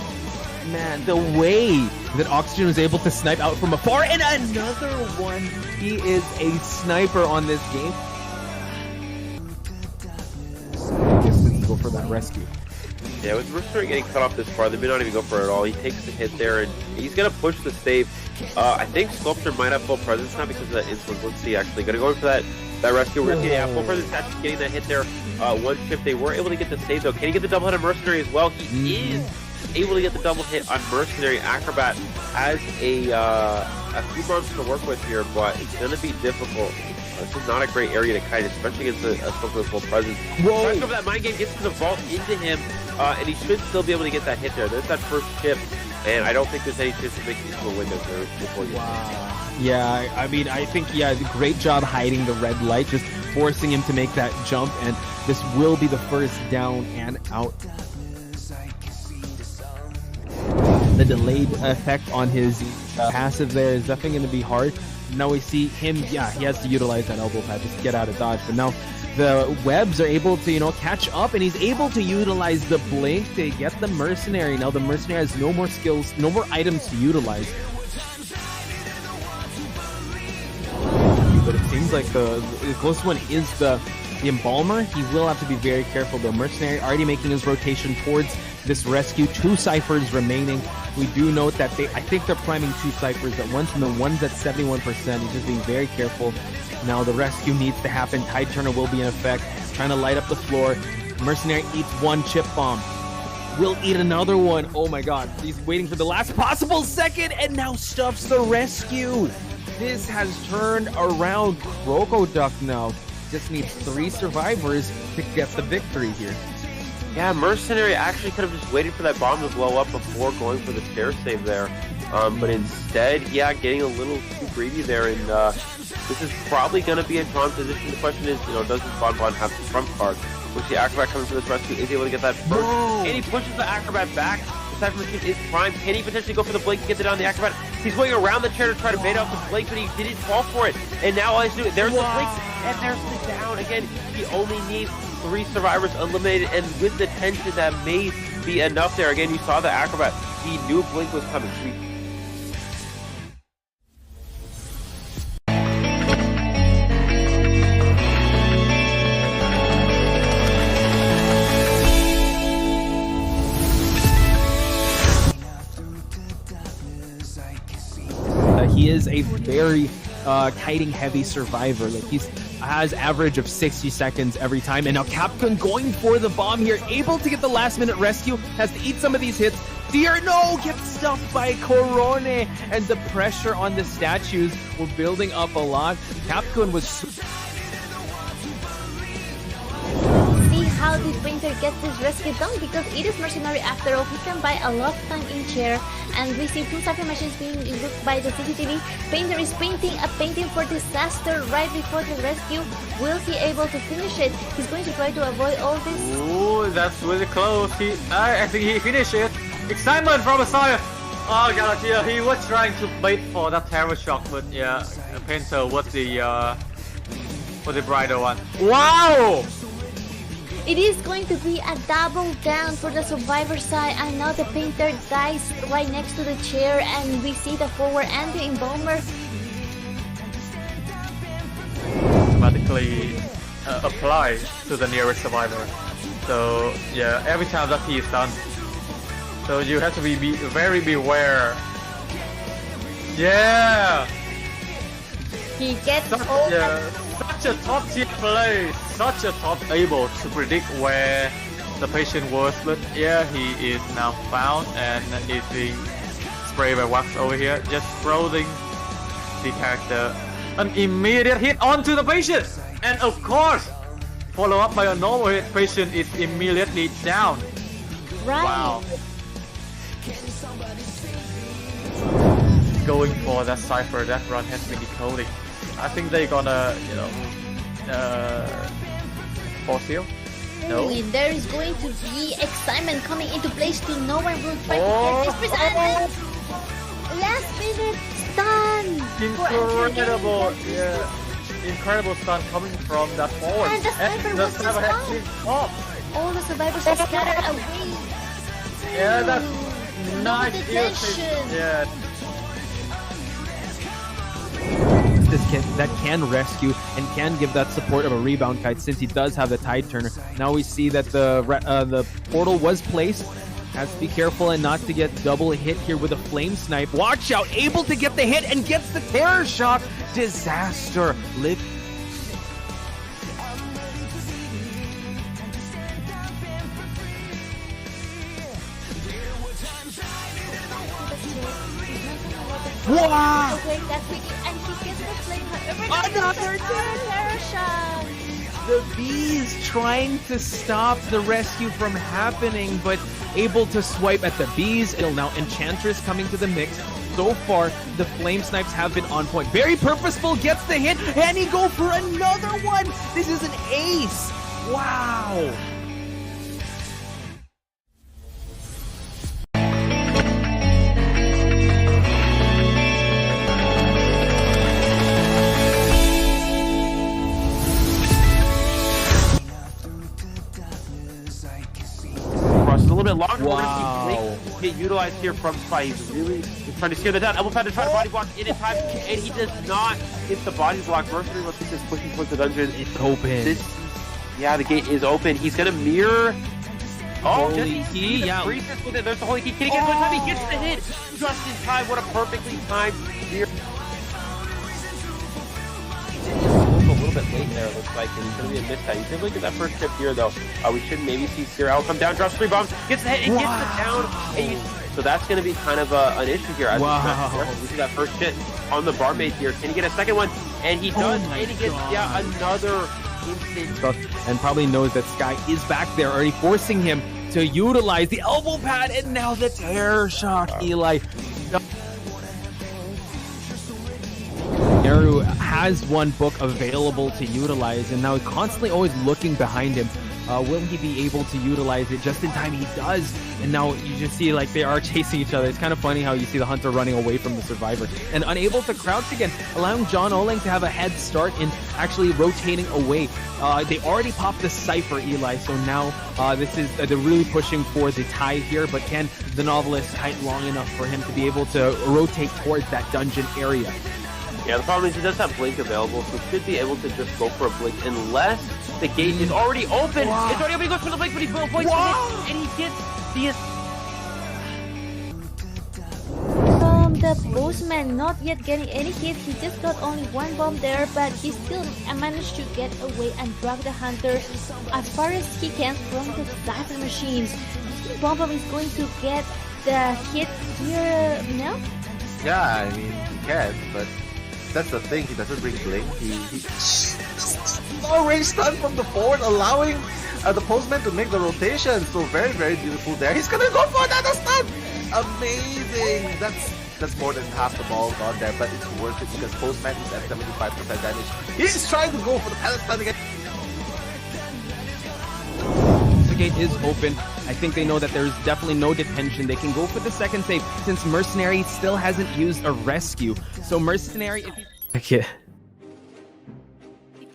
B: man, the way that Oxygen was able to snipe out from afar, and another one. He is a sniper on this game. I guess we can go for that rescue.
C: Yeah, with Mercenary getting cut off this far, they may not even go for it at all. He takes the hit there, and he's going to push the save. I think Sculptor might have full presence now because of that insolence. Let's see, actually. Going to go in for that rescue. We're going to see, yeah, full presence actually getting that hit there. One chip. They were able to get the save, though. Can he get the double hit on Mercenary as well? He is able to get the double hit on Mercenary. Acrobat has a few bombs to work with here, but it's going to be difficult. This is not a great area to kite, especially against a Sculptor with full presence.
B: Whoa!
C: Tries to go for that mind game, gets to the vault into him, and he should still be able to get that hit there. There's that first chip, and I don't think there's any chance of making it to a window there before you.
B: Wow. Yeah, I mean, I think, yeah, great job hiding the red light, just forcing him to make that jump, and this will be the first down and out. The delayed effect on his passive there is definitely going to be hard. Now we see him, yeah, he has to utilize that elbow pad just to get out of dodge, but now the webs are able to, catch up, and he's able to utilize the blink to get the Mercenary. Now the Mercenary has no more skills, no more items to utilize. But it seems like the close one is the Embalmer. He will have to be very careful though. Mercenary already making his rotation towards this rescue. 2 Cyphers remaining. We do note that I think they're priming 2 Cyphers at once, and the one's at 71%. He's just being very careful. Now the rescue needs to happen. Tide Turner will be in effect, trying to light up the floor. Mercenary eats 1 chip bomb. Will eat another one. Oh my god. He's waiting for the last possible second, and now stuffs the rescue. This has turned around. Crocoduck now just needs 3 survivors to get the victory here.
C: Yeah, Mercenary actually could have just waited for that bomb to blow up before going for the stair save there. But instead, yeah, getting a little too greedy there, and this is probably going to be a drawn position. The question is, does this Bonbon have the front card? Which the Acrobat coming for this rescue is able to get that first.
B: Whoa. And
C: he pushes the Acrobat back. The Cypher Machine is prime. Can he potentially go for the blink to get it on the Acrobat? He's going around the chair to try to bait out the blink, but he didn't fall for it. And now all he's doing, there's the blink, and there's the down. Again, he only needs 3 survivors eliminated, and with the tension, that may be enough there. Again, you saw the Acrobat. He knew blink was coming.
B: He is a very kiting heavy survivor. Like he has average of 60 seconds every time, and now Capcom going for the bomb here, able to get the last minute rescue, has to eat some of these hits. Deer, no, gets stuffed by Corone, and the pressure on the statues were building up a lot. Capcom was
A: how the Painter gets this rescue done, because it is Mercenary after all. He can buy a lot of time in chair, and we see 2 Cypher machines being looked by the CCTV. Painter is painting a painting for disaster right before the rescue. Will he able to finish it? He's going to try to avoid all this.
D: Ooh, that's really close. I think he finished it. Excitement from Messiah. Oh god, yeah, he was trying to bait for that terror shock, but yeah, Painter was the brighter one. Wow!
A: It is going to be a double down for the survivor side, and now the Painter dies right next to the chair, and we see the forward and the Embalmer
D: automatically apply to the nearest survivor. So yeah, every time that he is done. So you have to be very beware. Yeah!
A: He gets
D: Such,
A: all
D: such a top tier play, such a top able to predict where the patient was, but yeah, he is now found and is being sprayed by wax over here, just throwing the character an immediate hit onto the patient, and of course, follow up by a normal hit. Patient is immediately down.
A: right.
D: Wow. Going for that cipher, that run has been decoding. I think they're gonna, force heal. No.
A: There is going to be excitement coming into place to no one will try to get this person. Last minute stun.
D: Incredible, yeah. Incredible stun coming from that forward.
A: And the sniper was just
D: has been off.
A: All the survivors are scattered away.
D: Yeah, that's nice.
A: detention.
D: Yeah.
B: That can rescue and can give that support of a rebound kite, since he does have the tide turner. Now we see that the portal was placed. Has to be careful and not to get double hit here with a flame snipe. Watch out, able to get the hit and gets the terror shock. Disaster. Live. Wow!
A: Away that quickly, and he gets the flame.
B: Another
A: terror shot.
B: The bees trying to stop the rescue from happening, but able to swipe at the bees. Now Enchantress coming to the mix. So far, the flame snipes have been on point. Very purposeful, gets the hit, and he go for another one. This is an ace. Wow.
C: A little bit longer.
B: Wow.
C: Get utilized here from Spy. He's really trying to scare that down. Elbow pad to try to body block in time, and he does not hit the body block. Mercenary looks like he's pushing towards the dungeon.
B: It's open.
C: Yeah, the gate is open. He's gonna mirror. Oh,
B: Holy key, yeah.
C: Freezes with it. There's the holy key. Can he get one time? He gets the hit just in time. What a perfectly timed mirror. A little bit late there, it looks like, and it's going to be a mistime. You can look at that first trip here, though. We should maybe see Cyril come down, drops 3 bombs, gets the hit, and gets the down. And so that's going to be kind of an issue here. We see that first hit on the barmaid here. Can he get a second one? And he does, and he gets another instant.
B: And probably knows that Sky is back there, already forcing him to utilize the elbow pad, and now the terror shock, Eli. Naru has one book available to utilize, and now constantly always looking behind him. Will he be able to utilize it just in time? He does, and now you just see like they are chasing each other. It's kind of funny how you see the hunter running away from the survivor and unable to crouch again, allowing John Oling to have a head start in actually rotating away. They already popped the cipher, Eli, so now this is they're really pushing for the tie here, but can the novelist kite long enough for him to be able to rotate towards that dungeon area?
C: Yeah, the problem is he does have Blink available, so he should be able to just go for a Blink unless the gate is already open. Wow. It's already open, he goes for the Blink, but he avoids the hit, and he gets the...
A: From the Postman, not yet getting any hit. He just got only 1 bomb there, but he still managed to get away and drag the hunter as far as he can from the battle machines. BoBo is going to get the hit here now?
E: Yeah, I mean, he can, but that's the thing, he doesn't bring Blink. He small range stun from the forward, allowing the Postman to make the rotation. So very, very beautiful there. He's gonna go for another stun! Amazing! That's more than half the ball gone there, but it's worth it because Postman is at 75% damage. He's trying to go for the pallet stun again.
B: The gate is open. I think they know that there's definitely no detention. They can go for the second save since Mercenary still hasn't used a rescue. So Mercenary, if he... Okay.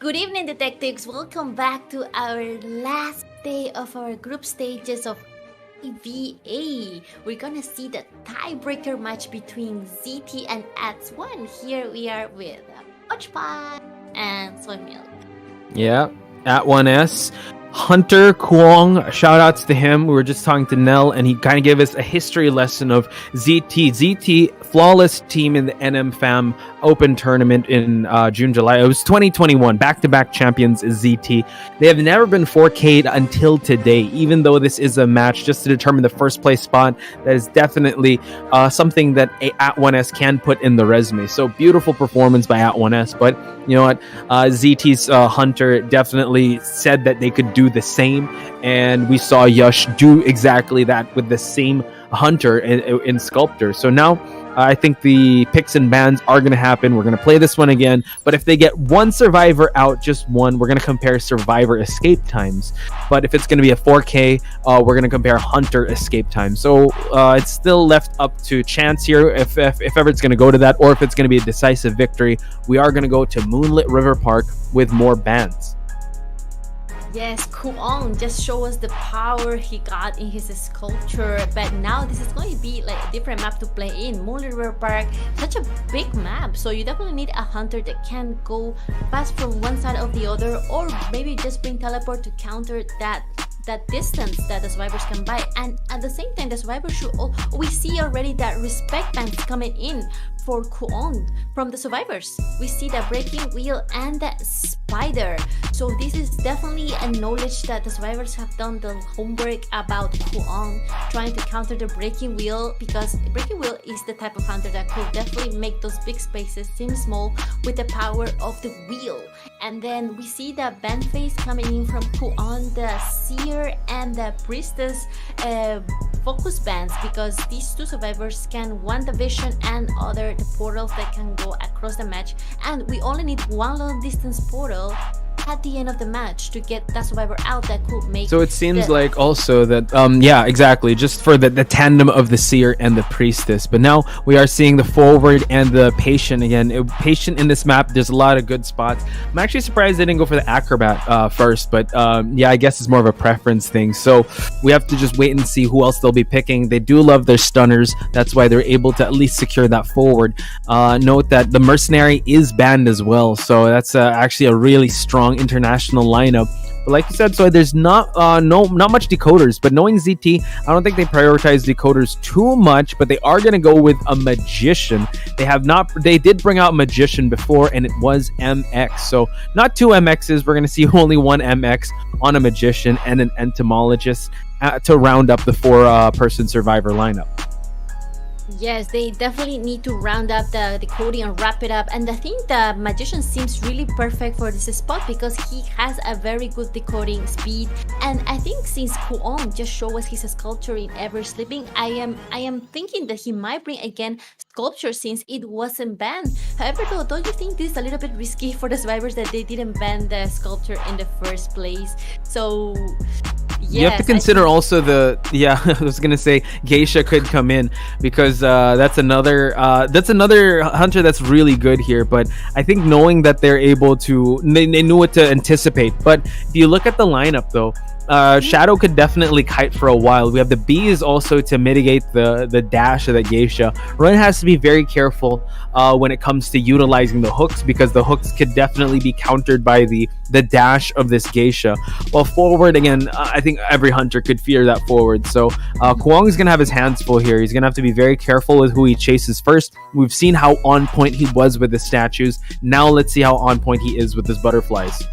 A: Good evening, detectives. Welcome back to our last day of our group stages of EVA. We're gonna see the tiebreaker match between ZT and S1. Here we are with Hodgepodge and Soy Milk.
B: Yeah, at 1S. Hunter Kwong, shout outs to him. We were just talking to Nell, and he kind of gave us a history lesson of ZT. ZT, flawless team in the NM Fam Open tournament in June, July. It was 2021. Back-to-back champions is ZT. They have never been 4K'd until today, even though this is a match just to determine the first place spot. That is definitely something that At1S can put in the resume. So beautiful performance by At1S, but you know what? ZT's Hunter definitely said that they could do the same, and we saw Yush do exactly that with the same Hunter in Sculptor. So now I think the picks and bans are going to happen. We're going to play this one again, but if they get one survivor out, just one, we're going to compare survivor escape times. But if it's going to be a 4K, we're going to compare Hunter escape time. So it's still left up to chance here if ever it's going to go to that, or if it's going to be a decisive victory. We are going to go to Moonlit River Park with more bans.
A: Yes, Kuong just show us the power he got in his sculpture, but now this is going to be like a different map to play in. Moonlit River Park, such a big map, so you definitely need a hunter that can go fast from one side of the other, or maybe just bring teleport to counter that distance that the survivors can buy. And at the same time, the survivors should we see already that respect bands coming in for Kuong from the survivors. We see the breaking wheel and the spider, so this is definitely a knowledge that the survivors have done the homework about Kuong, trying to counter the breaking wheel, because the breaking wheel is the type of hunter that could definitely make those big spaces seem small with the power of the wheel. And then we see the band phase coming in from Kuong, the seer and the priestess focus bands, because these two survivors can one the vision and other the portals that can go across the match, and we only need one long distance portal at the end of the match to get that survivor out that could make.
B: So it seems like also that yeah, exactly, just for the tandem of the seer and the priestess. But now we are seeing the forward and the patient again. Patient in this map, there's a lot of good spots. I'm actually surprised they didn't go for the acrobat first, but yeah, I guess it's more of a preference thing. So we have to just wait and see who else they'll be picking. They do love their stunners, that's why they're able to at least secure that forward. Note that the mercenary is banned as well, so that's actually a really strong international lineup. But like you said, so there's not much decoders, but knowing ZT, I don't think they prioritize decoders too much, but they are going to go with a magician. They did bring out magician before, and it was MX, so not two MXs. We're going to see only one MX on a magician and an entomologist to round up the four-person survivor lineup.
A: Yes, they definitely need to round up the decoding and wrap it up. And I think the magician seems really perfect for this spot because he has a very good decoding speed. And I think since Kuong just showed us his sculpture in Ever Sleeping, I am thinking that he might bring again sculpture since it wasn't banned. However, though, don't you think this is a little bit risky for the survivors that they didn't ban the sculpture in the first place? So yes,
B: you have to consider also I was gonna say Geisha could come in because that's another hunter that's really good here. But I think knowing that they're able to, they knew what to anticipate. But if you look at the lineup though, Shadow could definitely kite for a while. We have the bees also to mitigate the dash of the Geisha. Run has to be very careful when it comes to utilizing the hooks, because the hooks could definitely be countered by the dash of this Geisha. While forward, again, I think every hunter could fear that forward. So Kuong is going to have his hands full here. He's going to have to be very careful with who he chases first. We've seen how on point he was with the statues. Now let's see how on point he is with his butterflies.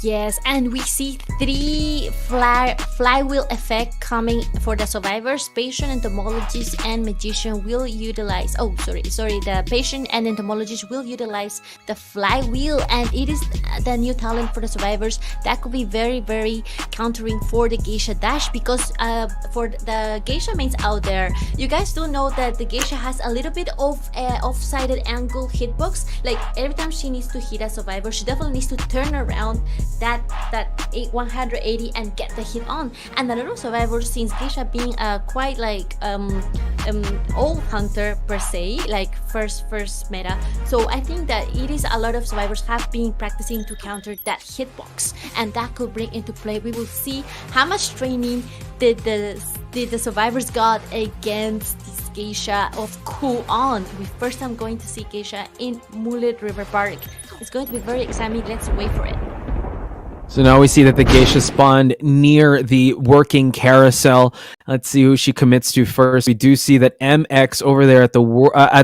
A: Yes, and we see three flywheel effect coming for the survivors. Patient, entomologist, and magician will utilize. The patient and entomologist will utilize the flywheel, and it is the new talent for the survivors that could be very, very countering for the Geisha dash, because for the Geisha mains out there, you guys do know that the Geisha has a little bit of off-sided angle hitbox. Like every time she needs to hit a survivor, she definitely needs to turn around that 180 and get the hit on. And a lot of survivors, since Geisha being quite like old hunter per se, like first meta, so I think that it is a lot of survivors have been practicing to counter that hitbox, and that could bring into play. We will see how much training did the survivors got against this Geisha of Kuong. We first time going to see Geisha in Moonlit River Park. It's going to be very exciting. Let's wait for it.
B: So now we see that the geisha spawned near the working carousel. Let's see who she commits to first. We do see that MX over there at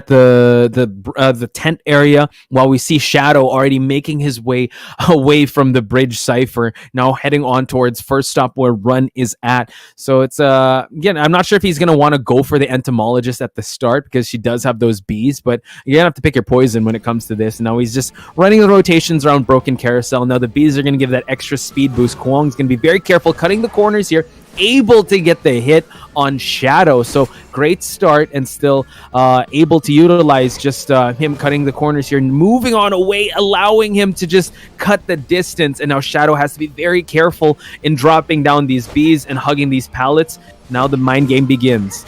B: the tent area, while we see Shadow already making his way away from the bridge cipher, now heading on towards first stop where Run is at. So it's again, I'm not sure if he's gonna want to go for the entomologist at the start because she does have those bees, but you're gonna have to pick your poison when it comes to this. Now he's just running the rotations around broken carousel. Now the bees are gonna give that extra speed boost. Kwong's gonna be very careful cutting the corners here, able to get the hit on Shadow. So great start, and still able to utilize just him cutting the corners here, moving on away, allowing him to just cut the distance. And now Shadow has to be very careful in dropping down these bees and hugging these pallets. Now the mind game begins.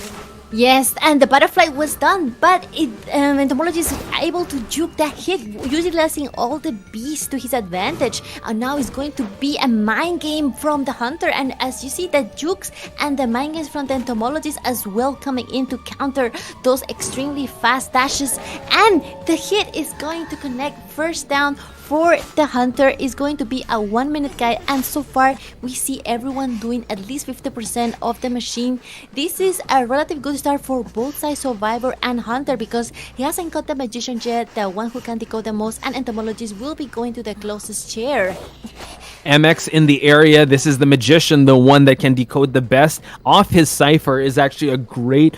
A: Yes, and the butterfly was done, but entomologist is able to juke that hit, utilizing all the bees to his advantage. And now it's going to be a mind game from the hunter, and as you see, the jukes and the mind games from the entomologist as well coming in to counter those extremely fast dashes. And the hit is going to connect. First down for the hunter is going to be a 1 minute guide, and so far we see everyone doing at least 50% of the machine. This is a relative good start for both sides, survivor and hunter, because he hasn't got the magician yet, the one who can decode the most, and entomologist will be going to the closest chair.
B: MX in the area. This is the magician, the one that can decode the best. Off his cipher is actually a great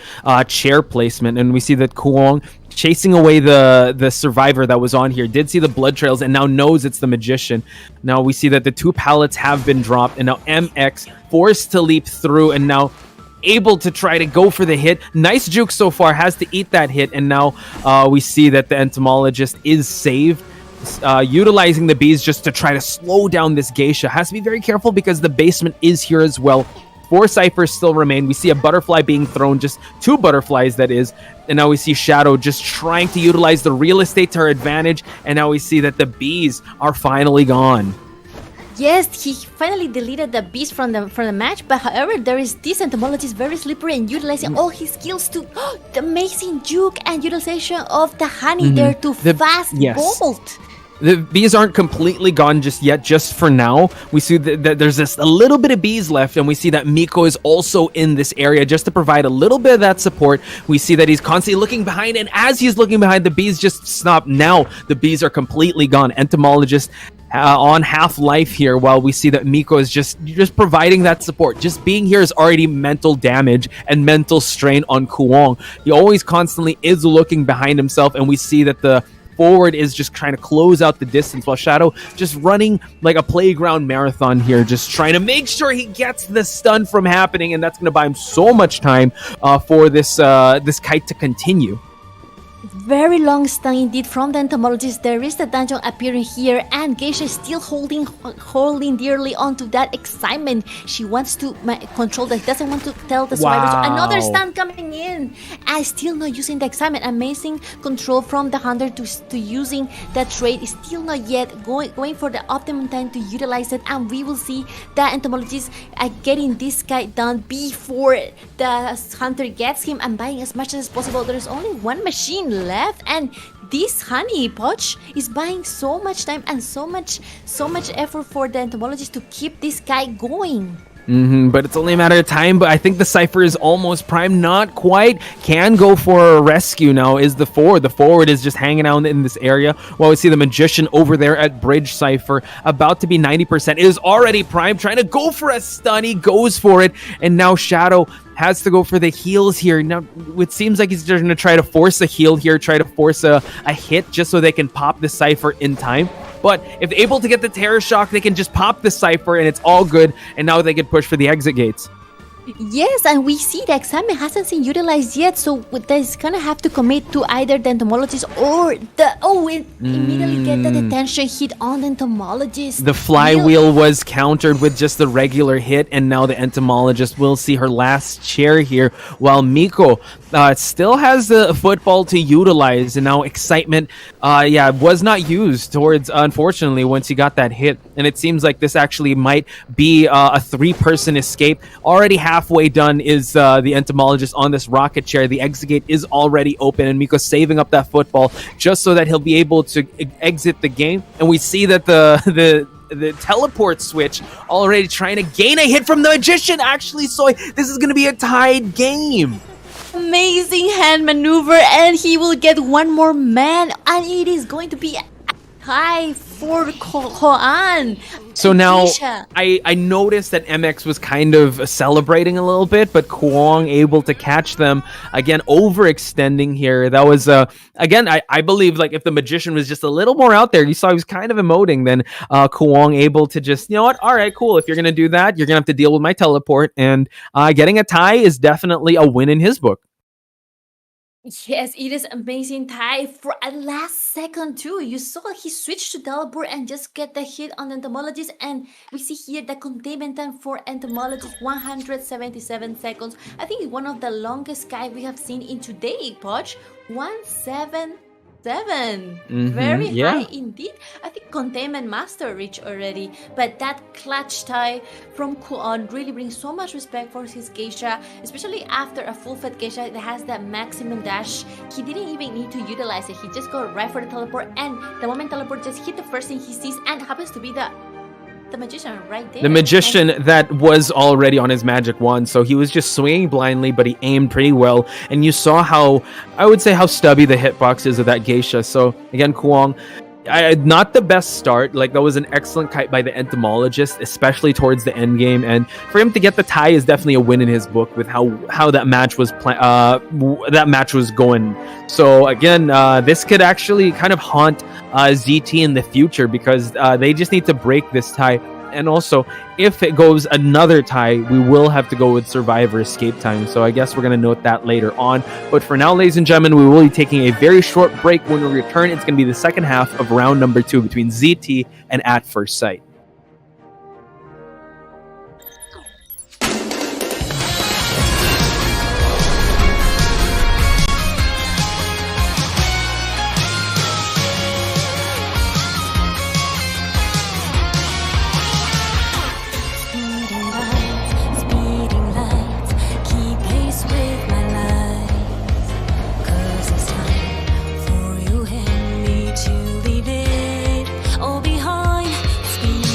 B: chair placement, and we see that Kwong chasing away the survivor that was on here, did see the blood trails and now knows it's the magician. Now we see that the two pallets have been dropped, and now MX forced to leap through and now able to try to go for the hit. Nice juke so far, has to eat that hit, and now we see that the entomologist is saved. Utilizing the bees just to try to slow down this geisha. Has to be very careful because the basement is here as well. 4 ciphers still remain. We see a butterfly being thrown, just 2 butterflies that is. And now we see Shadow just trying to utilize the real estate to her advantage. And now we see that the bees are finally gone.
A: Yes, he finally deleted the beast from the match, but however, there is this entomologist very slippery and utilizing all his skills to the amazing juke and utilization of the honey there to fast bolt.
B: The bees aren't completely gone just yet, just for now. We see that there's just a little bit of bees left, and we see that Miko is also in this area just to provide a little bit of that support. We see that he's constantly looking behind, and as he's looking behind, the bees just stop. Now the bees are completely gone. Entomologist on half-life here, while we see that Miko is just providing that support. Just being here is already mental damage and mental strain on Kwong. He always constantly is looking behind himself, and we see that the forward is just trying to close out the distance, while Shadow just running like a playground marathon here, just trying to make sure he gets the stun from happening, and that's going to buy him so much time for this kite to continue.
A: Very long stun indeed from the entomologist. There is the dungeon appearing here, and Geisha is still holding dearly onto that excitement. She wants to control that. Doesn't want to tell the survivors. Another stun coming in, and still not using the excitement. Amazing control from the hunter to using that trade. Is still not yet going for the optimum time to utilize it, and we will see the entomologist getting this guy done before the hunter gets him and buying as much as possible. There is only one machine left, and this honey poach is buying so much time and so much effort for the entomologist to keep this guy going.
B: But it's only a matter of time. But I think the cipher is almost prime. Not quite. Can go for a rescue now. Is the forward. The forward is just hanging out in this area. While we see the magician over there at bridge cipher, about to be 90%. It is already prime. Trying to go for a stun. He goes for it. And now Shadow has to go for the heals here. Now it seems like he's just going to try to force a heal here. Try to force a hit just so they can pop the cipher in time. But if they're able to get the terror shock, they can just pop the cipher and it's all good. And now they can push for the exit gates.
A: Yes, and we see the excitement hasn't been utilized yet, so that's gonna have to commit to either the entomologist or immediately get the detention hit on the entomologist.
B: The flywheel was countered with just the regular hit, and now the entomologist will see her last chair here, while Miko still has the football to utilize, and now excitement was not used towards, unfortunately, once he got that hit. And it seems like this actually might be a 3-person escape. Already halfway done is the entomologist on this rocket chair. The exit gate is already open, and Miko's saving up that football just so that he'll be able to exit the game. And we see that the the teleport switch, already trying to gain a hit from the Magician. Actually, Soy, this is going to be a tied game.
A: Amazing hand maneuver, and he will get one more man, and it is going to be a tie for Koan.
B: So now I noticed that MX was kind of celebrating a little bit, but Kuang able to catch them again, overextending here. That was again, I believe, like, if the Magician was just a little more out there, you saw he was kind of emoting, then Kuang able to just, you know what, all right, cool, if you're gonna do that, you're gonna have to deal with my teleport, and getting a tie is definitely a win in his book.
A: Yes, it is amazing tie for a last second too. You saw he switched to teleport and just get the hit on the entomologist, and we see here the containment time for entomologist 177 seconds. I think it's one of the longest guy we have seen in today, Poch. 177. Very high indeed. I think containment master reached already, but that clutch tie from Kuon really brings so much respect for his geisha, especially after a full fed geisha that has that maximum dash. He didn't even need to utilize it. He just got right for the teleport, and the moment teleport just hit the first thing he sees, and happens to be the Magician right there.
B: The Magician that was already on his magic wand, so he was just swinging blindly, but he aimed pretty well, and you saw how, I would say, how stubby the hitbox is of that geisha. So again, Kuang, not the best start. Like, that was an excellent kite by the entomologist, especially towards the end game, and for him to get the tie is definitely a win in his book with how that match was going. So again, this could actually kind of haunt ZT in the future, because they just need to break this tie. And also, if it goes another tie, we will have to go with Survivor Escape Time. So I guess we're going to note that later on. But for now, ladies and gentlemen, we will be taking a very short break. When we return, it's going to be the second half of round number 2 between ZT and At First Sight.
F: For you and me to leave it all behind. Speed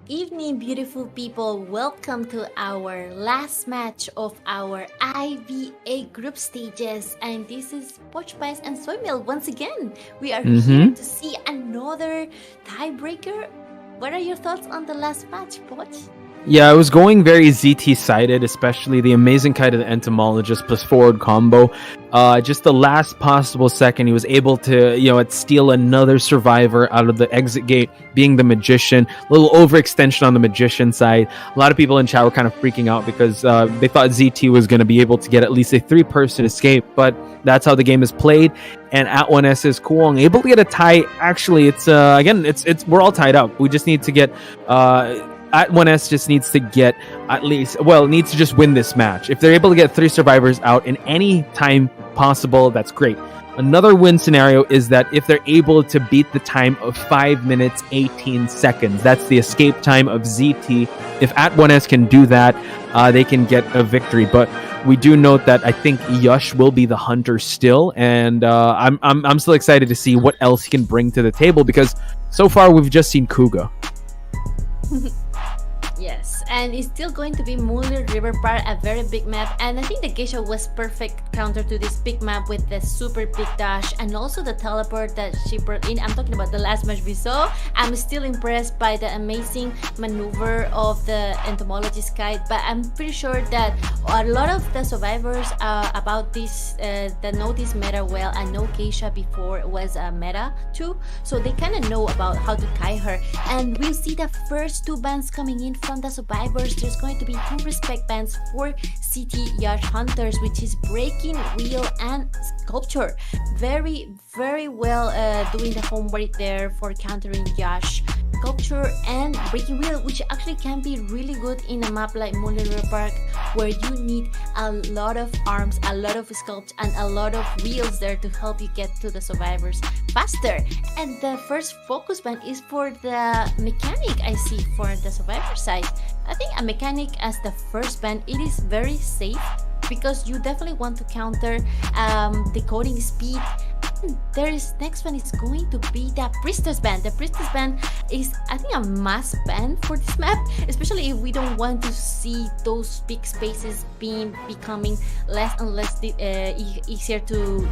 A: evening, beautiful people. Welcome to our last match of our IVA group stages. And this is Poch Pies and Soy Milk. Once again, we are here to see another tiebreaker. What are your thoughts on the last match, Poch?
B: Yeah, I was going very ZT-sided, especially the amazing kite of the entomologist plus forward combo. Just the last possible second, he was able to, steal another survivor out of the exit gate, being the magician. A little overextension on the magician side. A lot of people in chat were kind of freaking out because they thought ZT was going to be able to get at least a 3-person escape, but that's how the game is played. And At1S is cool and able to get a tie. Actually, it's we're all tied up. We just need to get At1S just needs to get needs to just win this match. If they're able to get 3 survivors out in any time possible, that's great. Another win scenario is that if they're able to beat the time of 5 minutes 18 seconds, that's the escape time of ZT. If At1S can do that, they can get a victory. But we do note that I think Yush will be the hunter still, and I'm still excited to see what else he can bring to the table, because so far we've just seen Kuga.
A: Yes, and it's still going to be Mulder River Park, a very big map, and I think the Geisha was perfect counter to this big map with the super big dash and also the teleport that she brought in. I'm talking about the last match we saw. I'm still impressed by the amazing maneuver of the entomologist kite, but I'm pretty sure that a lot of the survivors about this that know this meta well and know Geisha before was a meta too, so they kind of know about how to kite her. And we'll see the first 2 bans coming in from the survivors. There's going to be 2 respect bans for City Yacht Hunters, which is Breaking Wheel and Sculpture. Very, very well doing the homework there for countering Yash. Sculpture and Breaking Wheel, which actually can be really good in a map like Mulder River Park, where you need a lot of arms, a lot of sculpts, and a lot of wheels there to help you get to the survivors faster. And the first focus ban is for the mechanic, I see, for the survivor side. I think a mechanic as the first ban, it is very safe because you definitely want to counter decoding speed. Next one is going to be the Priestess ban. The Priestess ban is, I think, a must ban for this map, especially if we don't want to see those big spaces becoming less and less easier to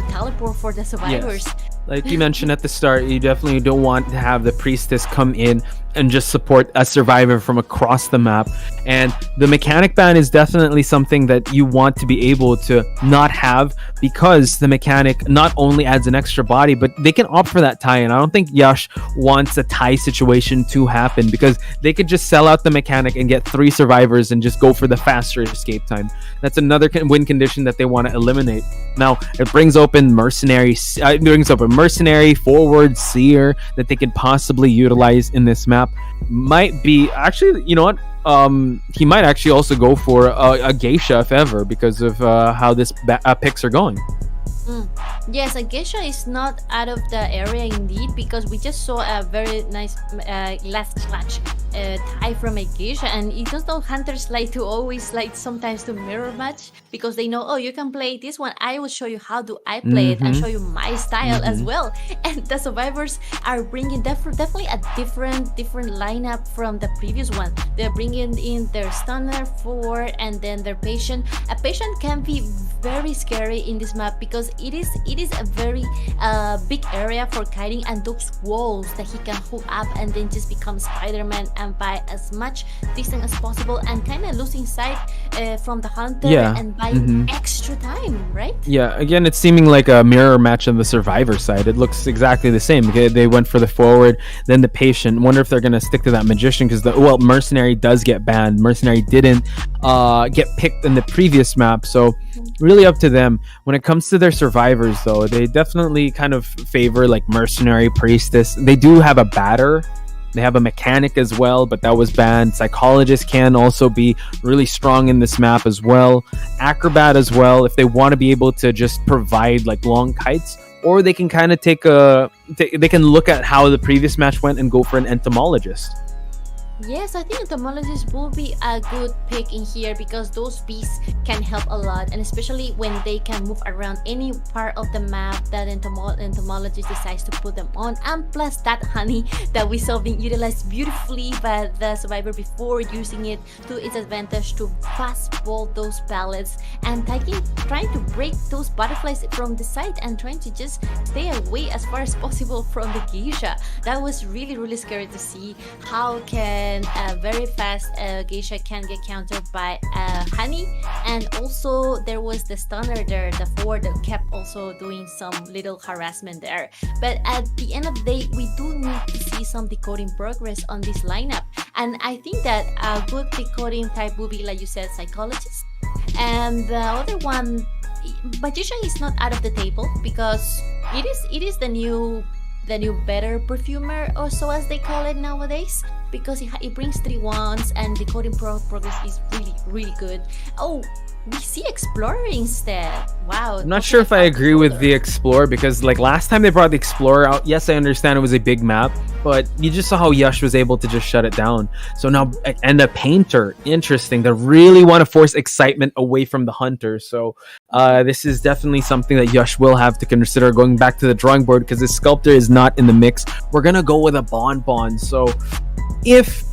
A: teleport for the survivors.
B: Yes. Like you mentioned at the start, you definitely don't want to have the Priestess come in and just support a survivor from across the map. And the mechanic ban is definitely something that you want to be able to not have, because the mechanic not only adds an extra body, but they can opt for that tie. And I don't think Yash wants a tie situation to happen, because they could just sell out the mechanic and get 3 survivors and just go for the faster escape time. That's another win condition that they want to eliminate. Now, it brings open Mercenary, Forward, Seer that they could possibly utilize in this map. Might be, actually, you know what? He might actually also go for a Geisha if ever, because of how this picks are going.
A: Yes, a Geisha is not out of the area indeed, because we just saw a very nice last clutch tie from a Geisha, and it does know hunters like to always like sometimes to mirror match, because they know, oh, you can play this one, I will show you how do I play it and show you my style as well. And the survivors are bringing definitely a different lineup from the previous one. They're bringing in their stunner forward and then their patient. A patient can be very scary in this map because it is a very big area for kiting, and those walls that he can hook up and then just become Spider-Man and buy as much distance as possible and kind of losing sight from the hunter and buying extra time, right? Yeah,
B: again, it's seeming like a mirror match on the survivor side. It looks exactly the same. Okay, they went for the forward, then the patient. Wonder if they're going to stick to that magician, because Mercenary does get banned. Mercenary didn't get picked in the previous map, so really up to them. When it comes to their survivors, though, they definitely kind of favor like Mercenary, Priestess. They do have a batter. They have a mechanic as well, but that was banned. Psychologist can also be really strong in this map as well. Acrobat as well, if they want to be able to just provide like long kites, or they can kind of they can look at how the previous match went and go for an entomologist.
A: Yes, I think entomologists will be a good pick in here because those bees can help a lot, and especially when they can move around any part of the map that entomologist decides to put them on. And plus that honey that we saw being utilized beautifully by the survivor before, using it to its advantage to fastball those pallets and trying to break those butterflies from the side and trying to just stay away as far as possible from the geisha. That was really, really scary to see. How can a very fast geisha can get countered by honey? And also there was the stunner there, the forward, that kept also doing some little harassment there. But at the end of the day, we do need to see some decoding progress on this lineup, and I think that a good decoding type will be, like you said, psychologist. And the other one, magician, is not out of the table because it is the new better perfumer, or so as they call it nowadays, because it brings 3 wands and decoding progress is really, really good. Oh, we see Explorer instead. Wow.
B: I'm not sure if I agree with the Explorer, because like last time they brought the Explorer out, yes, I understand it was a big map, but you just saw how Yush was able to just shut it down. So now, and a Painter, interesting. They really want to force excitement away from the Hunter. So this is definitely something that Yush will have to consider going back to the drawing board, because his Sculptor is not in the mix. We're going to go with a Bonbon. So if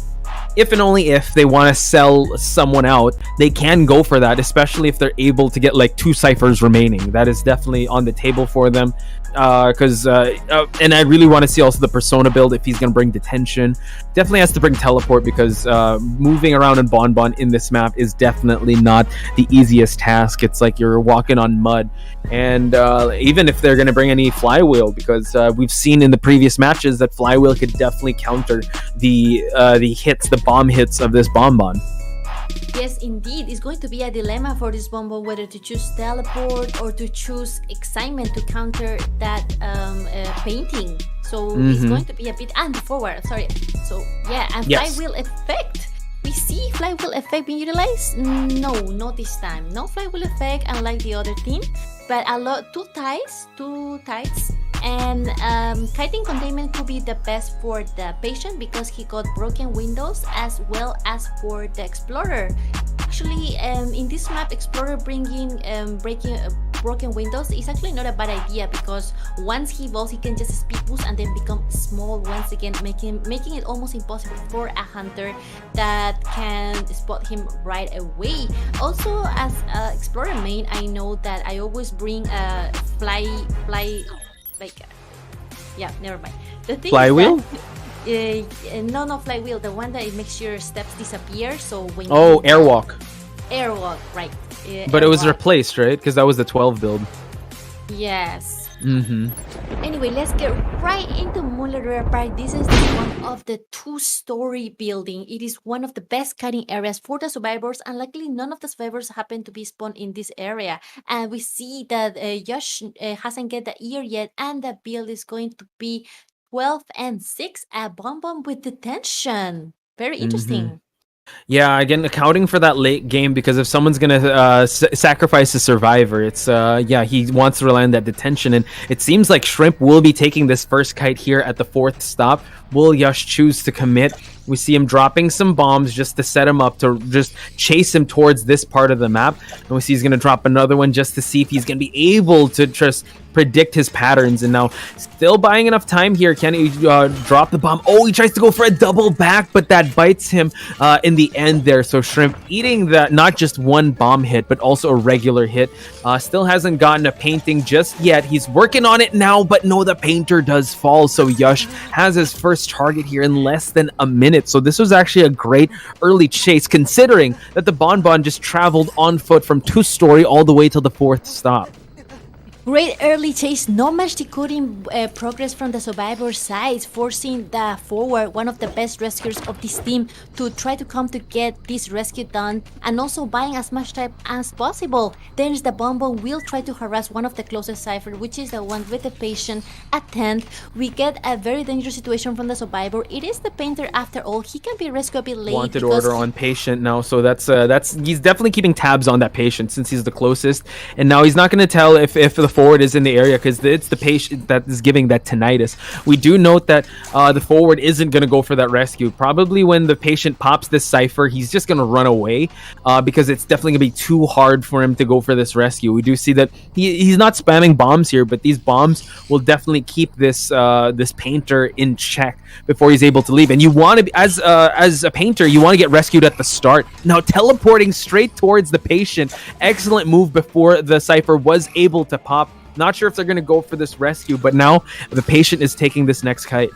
B: and only if they want to sell someone out, they can go for that, especially if they're able to get like 2 ciphers remaining. That is definitely on the table for them. And I really want to see also the Persona build, if he's going to bring Detention. Definitely has to bring Teleport, because moving around in Bonbon in this map is definitely not the easiest task. It's like you're walking on mud. And even if they're going to bring any Flywheel, because we've seen in the previous matches that Flywheel could definitely counter the hits, the bomb hits of this Bonbon.
A: Yes, indeed. It's going to be a dilemma for this Bonbon whether to choose Teleport or to choose Excitement to counter that painting. So it's going to be a bit... And forward, sorry. So yeah, and
B: yes.
A: Flywheel Effect. We see Flywheel Effect being utilized? No, not this time. No Flywheel Effect, unlike the other team. But two tides. And Kiting Containment could be the best for the patient because he got broken windows, as well as for the Explorer. Actually, in this map, Explorer breaking broken windows is actually not a bad idea, because once he evolves, he can just speed boost and then become small once again, making it almost impossible for a hunter that can spot him right away. Also, as Explorer main, I know that I always bring a never mind. The thing
B: Flywheel?
A: No, Flywheel. The one that it makes your steps disappear. So when
B: Airwalk,
A: right?
B: but it was
A: Airwalk.
B: replaced, right? Because that was the 12 build.
A: Yes.
B: Mm-hmm.
A: Anyway, let's get right into Muller Park. This is one of the 2-story building. It is one of the best cutting areas for the survivors, and luckily none of the survivors happen to be spawned in this area. And we see that Josh hasn't get the ear yet, and the build is going to be 12 and 6, a Bonbon with Detention. Very interesting.
B: Yeah, again, accounting for that late game, because if someone's gonna sacrifice a survivor, it's he wants to rely on that Detention, and it seems like Shrimp will be taking this first kite here at the 4th stop. Will Yush choose to commit? We see him dropping some bombs just to set him up to just chase him towards this part of the map, and we see he's gonna drop another one just to see if he's gonna be able to just predict his patterns. And now still buying enough time here. Can he drop the bomb? Oh, he tries to go for a double back, but that bites him in the end there. So Shrimp eating that, not just one bomb hit, but also a regular hit. Still hasn't gotten a painting just yet. He's working on it now, but no, the painter does fall. So Yush has his first target here in less than a minute. So this was actually a great early chase, considering that the Bonbon just traveled on foot from 2-story all the way to the 4th stop.
A: Great early chase, not much decoding progress from the survivor side, forcing the forward, one of the best rescuers of this team, to try to come to get this rescue done, and also buying as much time as possible. Then the Bonbon will try to harass one of the closest cipher, which is the one with the patient at 10th. We get a very dangerous situation from the survivor. It is the painter after all. He can be rescued a bit late.
B: Wanted order on patient now, so that's he's definitely keeping tabs on that patient since he's the closest, and now he's not going to tell if the forward is in the area because it's the patient that is giving that tinnitus. We do note that the forward isn't going to go for that rescue. Probably when the patient pops this Cypher, he's just going to run away because it's definitely going to be too hard for him to go for this rescue. We do see that he's not spamming bombs here, but these bombs will definitely keep this this painter in check before he's able to leave. And you want to be, as a painter, you want to get rescued at the start. Now teleporting straight towards the patient, excellent move before the Cypher was able to pop. Not sure if they're going to go for this rescue, but now the patient is taking this next kite.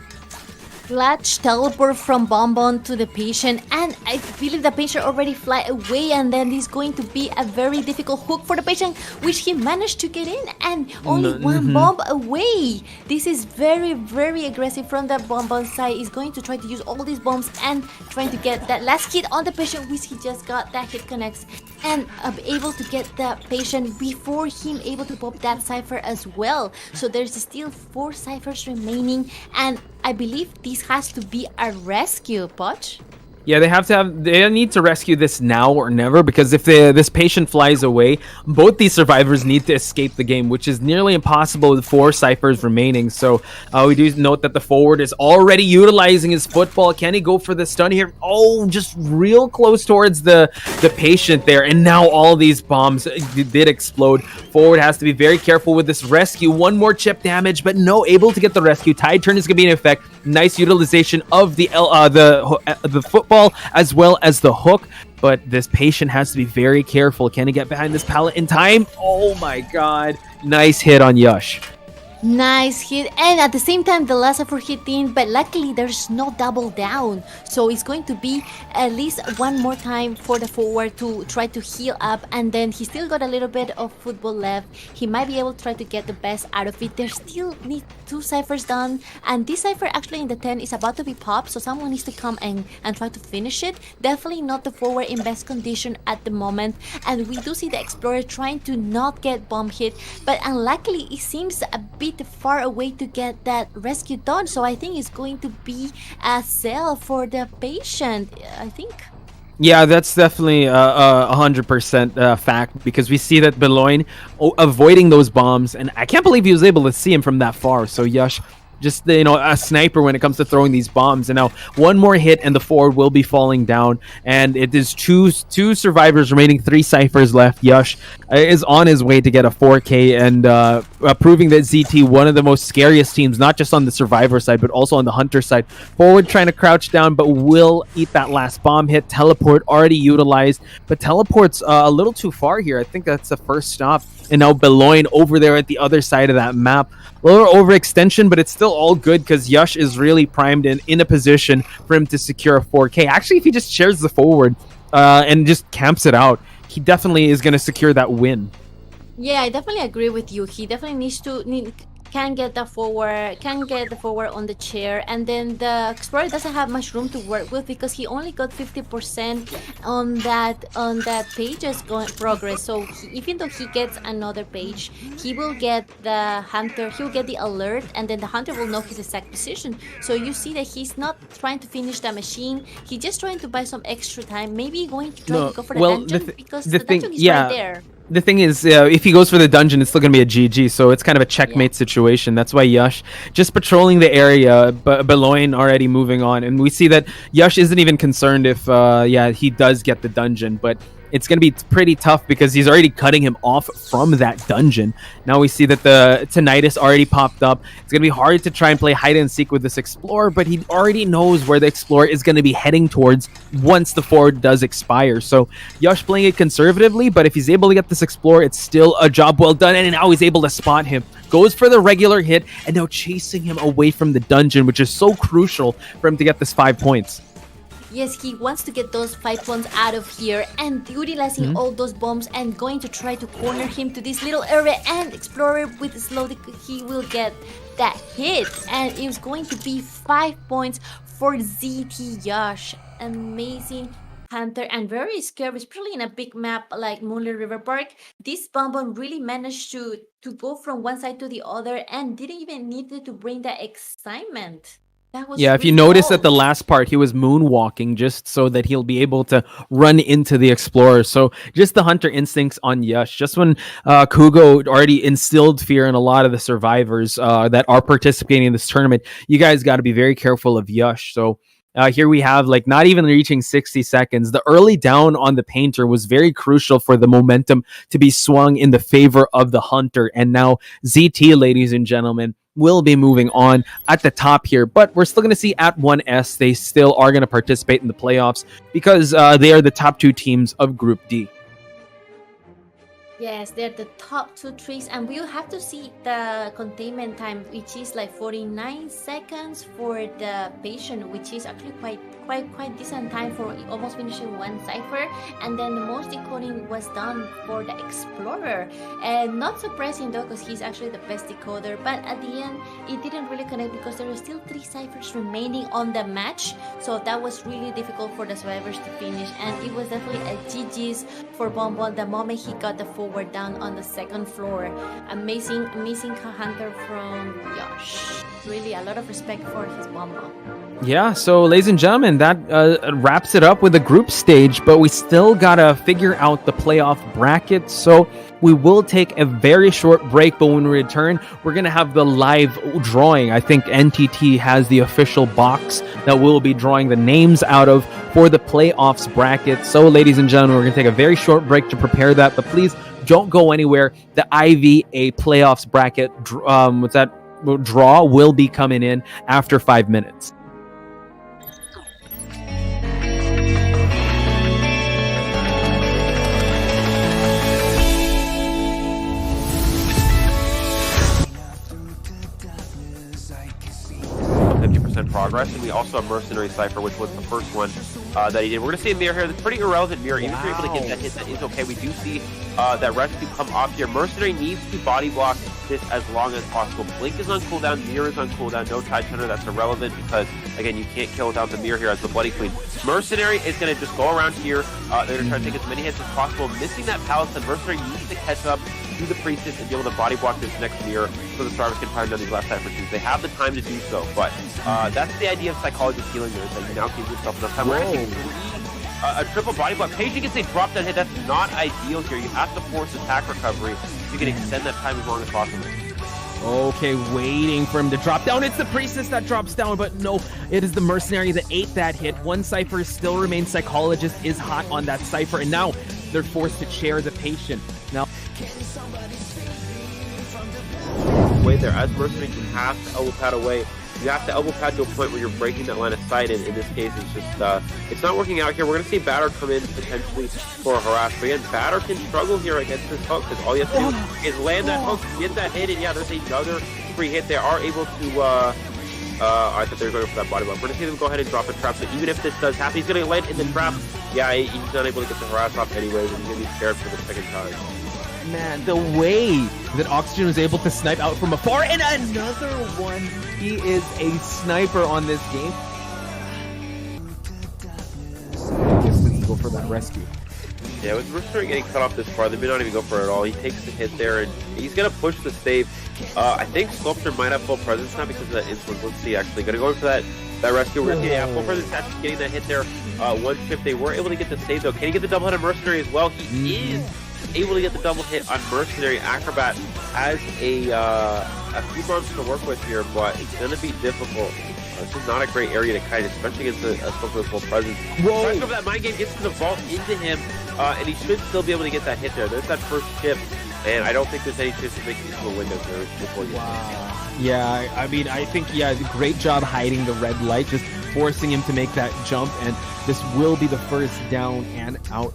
A: Clutch teleport from Bonbon to the patient, and I believe the patient already fly away, and then there's going to be a very difficult hook for the patient, which he managed to get in, and only one bomb away. This is very, very aggressive from the Bonbon side. He's going to try to use all these bombs and trying to get that last hit on the patient, which he just got. That hit connects, and able to get the patient before him able to pop that Cypher as well. So there's still 4 Cyphers remaining, and I believe this has to be a rescue, Poch.
B: Yeah, they need to rescue this now or never, because if this patient flies away, both these survivors need to escape the game, which is nearly impossible with 4 Cyphers remaining. So we do note that the forward is already utilizing his football. Can he go for the stun here? Oh, just real close towards the patient there. And now all these bombs did explode. Forward has to be very careful with this rescue. One more chip damage, but no, able to get the rescue. Tide turn is going to be in effect. Nice utilization of the football as well as the hook, but this patient has to be very careful. Can he get behind this pallet in time? Oh my god, nice hit on Yush.
A: Nice hit, and at the same time the last effort hit in, but luckily there's no double down, so it's going to be at least one more time for the forward to try to heal up, and then he still got a little bit of football left. He might be able to try to get the best out of it. There still need 2 Cyphers done, and this Cypher actually in the 10 is about to be popped, so someone needs to come and try to finish it. Definitely not the forward in best condition at the moment, and we do see the Explorer trying to not get bomb hit, but unluckily it seems a bit far away to get that rescue done, so I think it's going to be a sell for the patient, I think.
B: Yeah, that's definitely 100% fact, because we see that Beloin avoiding those bombs, and I can't believe he was able to see him from that far. So Yush, just a sniper when it comes to throwing these bombs. And now one more hit and the forward will be falling down, and it is two survivors remaining, 3 Cyphers left. Yush is on his way to get a 4K, and proving that ZT, one of the most scariest teams, not just on the survivor side but also on the hunter side. Forward trying to crouch down, but will eat that last bomb hit. Teleport already utilized, but teleport's a little too far here. I think that's the first stop. And now Beloin over there at the other side of that map. A little overextension, but it's still all good because Yush is really primed and in a position for him to secure a 4K. Actually, if he just shares the forward and just camps it out, he definitely is going to secure that win.
A: Yeah, I definitely agree with you. He definitely can get the forward on the chair, and then the Explorer doesn't have much room to work with because he only got 50% on that page's progress. So even though he gets another page, he will get the hunter, he'll get the alert, and then the hunter will know his exact position. So you see that he's not trying to finish the machine, he's just trying to buy some extra time, maybe going to try to go for the dungeon, because the dungeon is right there.
B: The thing is, if he goes for the dungeon, it's still going to be a GG, so it's kind of a checkmate situation. That's why Yush just patrolling the area, but Beloin already moving on. And we see that Yush isn't even concerned if, he does get the dungeon, but it's going to be pretty tough because he's already cutting him off from that dungeon. Now we see that the tinnitus already popped up. It's going to be hard to try and play hide and seek with this Explorer, but he already knows where the Explorer is going to be heading towards once the forward does expire. So Yush playing it conservatively, but if he's able to get this Explorer, it's still a job well done, and now he's able to spot him. Goes for the regular hit, and now chasing him away from the dungeon, which is so crucial for him to get this 5 points.
A: Yes, he wants to get those 5 points out of here and utilizing all those bombs and going to try to corner him to this little area, and Explorer with slow, he will get that hit, and it was going to be 5 points for ZT Yush. Amazing hunter and very scary, especially in a big map like Moonlit River Park. This Bonbon really managed to go from one side to the other and didn't even need to bring that excitement. That was
B: Yeah, if you
A: really
B: notice at the
A: old.
B: last part, he was moonwalking just so that he'll be able to run into the explorer. So just the hunter instincts on Yash. Just when Kugo already instilled fear in a lot of the survivors that are participating in this tournament, you guys got to be very careful of Yash. So here we have like not even reaching 60 seconds. The early down on the painter was very crucial for the momentum to be swung in the favor of the hunter. And now ZT, ladies and gentlemen, will be moving on at the top here, but we're still going to see at 1S they still are going to participate in the playoffs because they are the top two teams of Group D.
A: Yes, they're the top two trees, and we'll have to see the containment time, which is like 49 seconds for the patient, which is actually quite decent time for almost finishing one cipher. And then the most decoding was done for the explorer, and not surprising though, because he's actually the best decoder. But at the end, it didn't really connect because there were still 3 ciphers remaining on the match, so that was really difficult for the survivors to finish. And it was definitely a GG's for BoBo the moment he got the forward down on the 2nd floor. Amazing hunter from Yash. Really a lot of respect for his BoBo.
B: Yeah, so ladies and gentlemen, that wraps it up with the group stage, but we still gotta figure out the playoff bracket. So we will take a very short break, but when we return, we're gonna have the live drawing. I think NTT has the official box that we'll be drawing the names out of for the playoffs bracket. So ladies and gentlemen, we're gonna take a very short break to prepare that, but please don't go anywhere. The IVA playoffs bracket draw will be coming in after 5 minutes.
C: Progress, and we also have Mercenary Cypher, which was the first one that he did. We're going to see a mirror here. That's pretty irrelevant mirror. Even if you're able to get that hit, that is okay. We do see that rescue come off here. Mercenary needs to body block this as long as possible. Blink is on cooldown, mirror is on cooldown, no Tide Turner. That's irrelevant because, again, you can't kill without the mirror here as the Bloody Queen. Mercenary is going to just go around here. They're going to try to take as many hits as possible. Missing that palace, and Mercenary needs to catch up to the Priestess and be able to body block this next mirror so the survivors can fire down these last cypher twos. They have the time to do so, but that's the idea of psychologist healing there, is that you now give yourself enough time. We're going to see a triple body block. Patient gets a drop down hit. That's not ideal here. You have to force attack recovery so you can extend that time as long as possible.
B: Okay, waiting for him to drop down. It's the Priestess that drops down, but no, it is the Mercenary that ate that hit. One Cypher still remains. Psychologist is hot on that Cypher, and now they're forced to chair the Patient. Now,
C: way there, as Mercenary, you have to elbow pad away. You have to elbow pad to a point where you're breaking that line of sight, and in this case, it's just, it's not working out here. We're going to see Batter come in potentially for a harass, but again, Batter can struggle here against this hook, because all you have to do is land that hook, get that hit, and yeah, there's another free hit. They are able to, I thought they were going for that body block. We're going to see them go ahead and drop a trap, so even if this does happen, he's going to land in the trap. Yeah, he's not able to get the harass off anyways, and he's going to be scared for the second time.
B: man, the way that Oxygen was able to snipe out from afar, and another one. He is a sniper on this game. Distance go for that rescue.
C: Yeah, with Mercenary getting cut off this far, they may not even go for it at all. He takes the hit there, and he's going to push the save. I think Sculptor might have full presence now because of that influence. Let's see, actually. Going to go in for that rescue. We're going to see, yeah, full presence actually getting that hit there. One chip. They were able to get the save, though. Can he get the double hit on Mercenary as well? He is able to get the double hit on Mercenary. Acrobat has a few bumps to work with here, but it's going to be difficult. This is not a great area to kite, especially against a Sculptor with full presence. Pressure of that mind game gets to the vault into him, and he should still be able to get that hit there. There's that first chip, and I don't think there's any chance of making it to a window there before you.
B: Wow. Yeah, I mean, I think, yeah, great job hiding the red light, just forcing him to make that jump, and this will be the first down and out.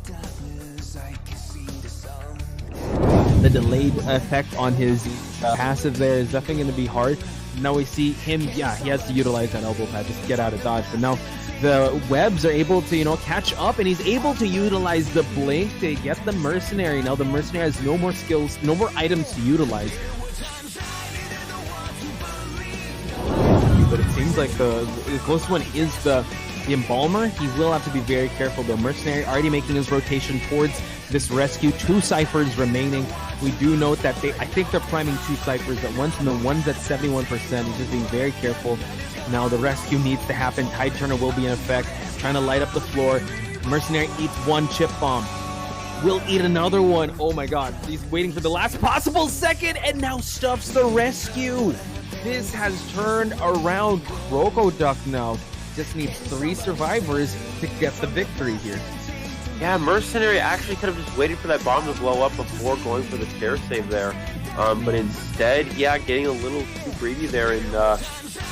B: The delayed effect on his passive there is definitely going to be hard. Now we see him, yeah, he has to utilize that elbow pad just to get out of dodge, but now the webs are able to, catch up, and he's able to utilize the blink to get the Mercenary. Now the Mercenary has no more skills, no more items to utilize. But it seems like the closest one is the Embalmer. He will have to be very careful. The Mercenary already making his rotation towards this rescue. 2 ciphers remaining. We do note that I think they're priming 2 ciphers at once, and the one's at 71%. He's just being very careful. Now the rescue needs to happen. Tide Turner will be in effect, trying to light up the floor. Mercenary eats one chip bomb. Will eat another one. Oh my god. He's waiting for the last possible second and now stuffs the rescue. This has turned around. Crocoduck now just needs 3 survivors to get the victory here.
C: Yeah, Mercenary actually could have just waited for that bomb to blow up before going for the chair save there. But instead, yeah, getting a little too greedy there, and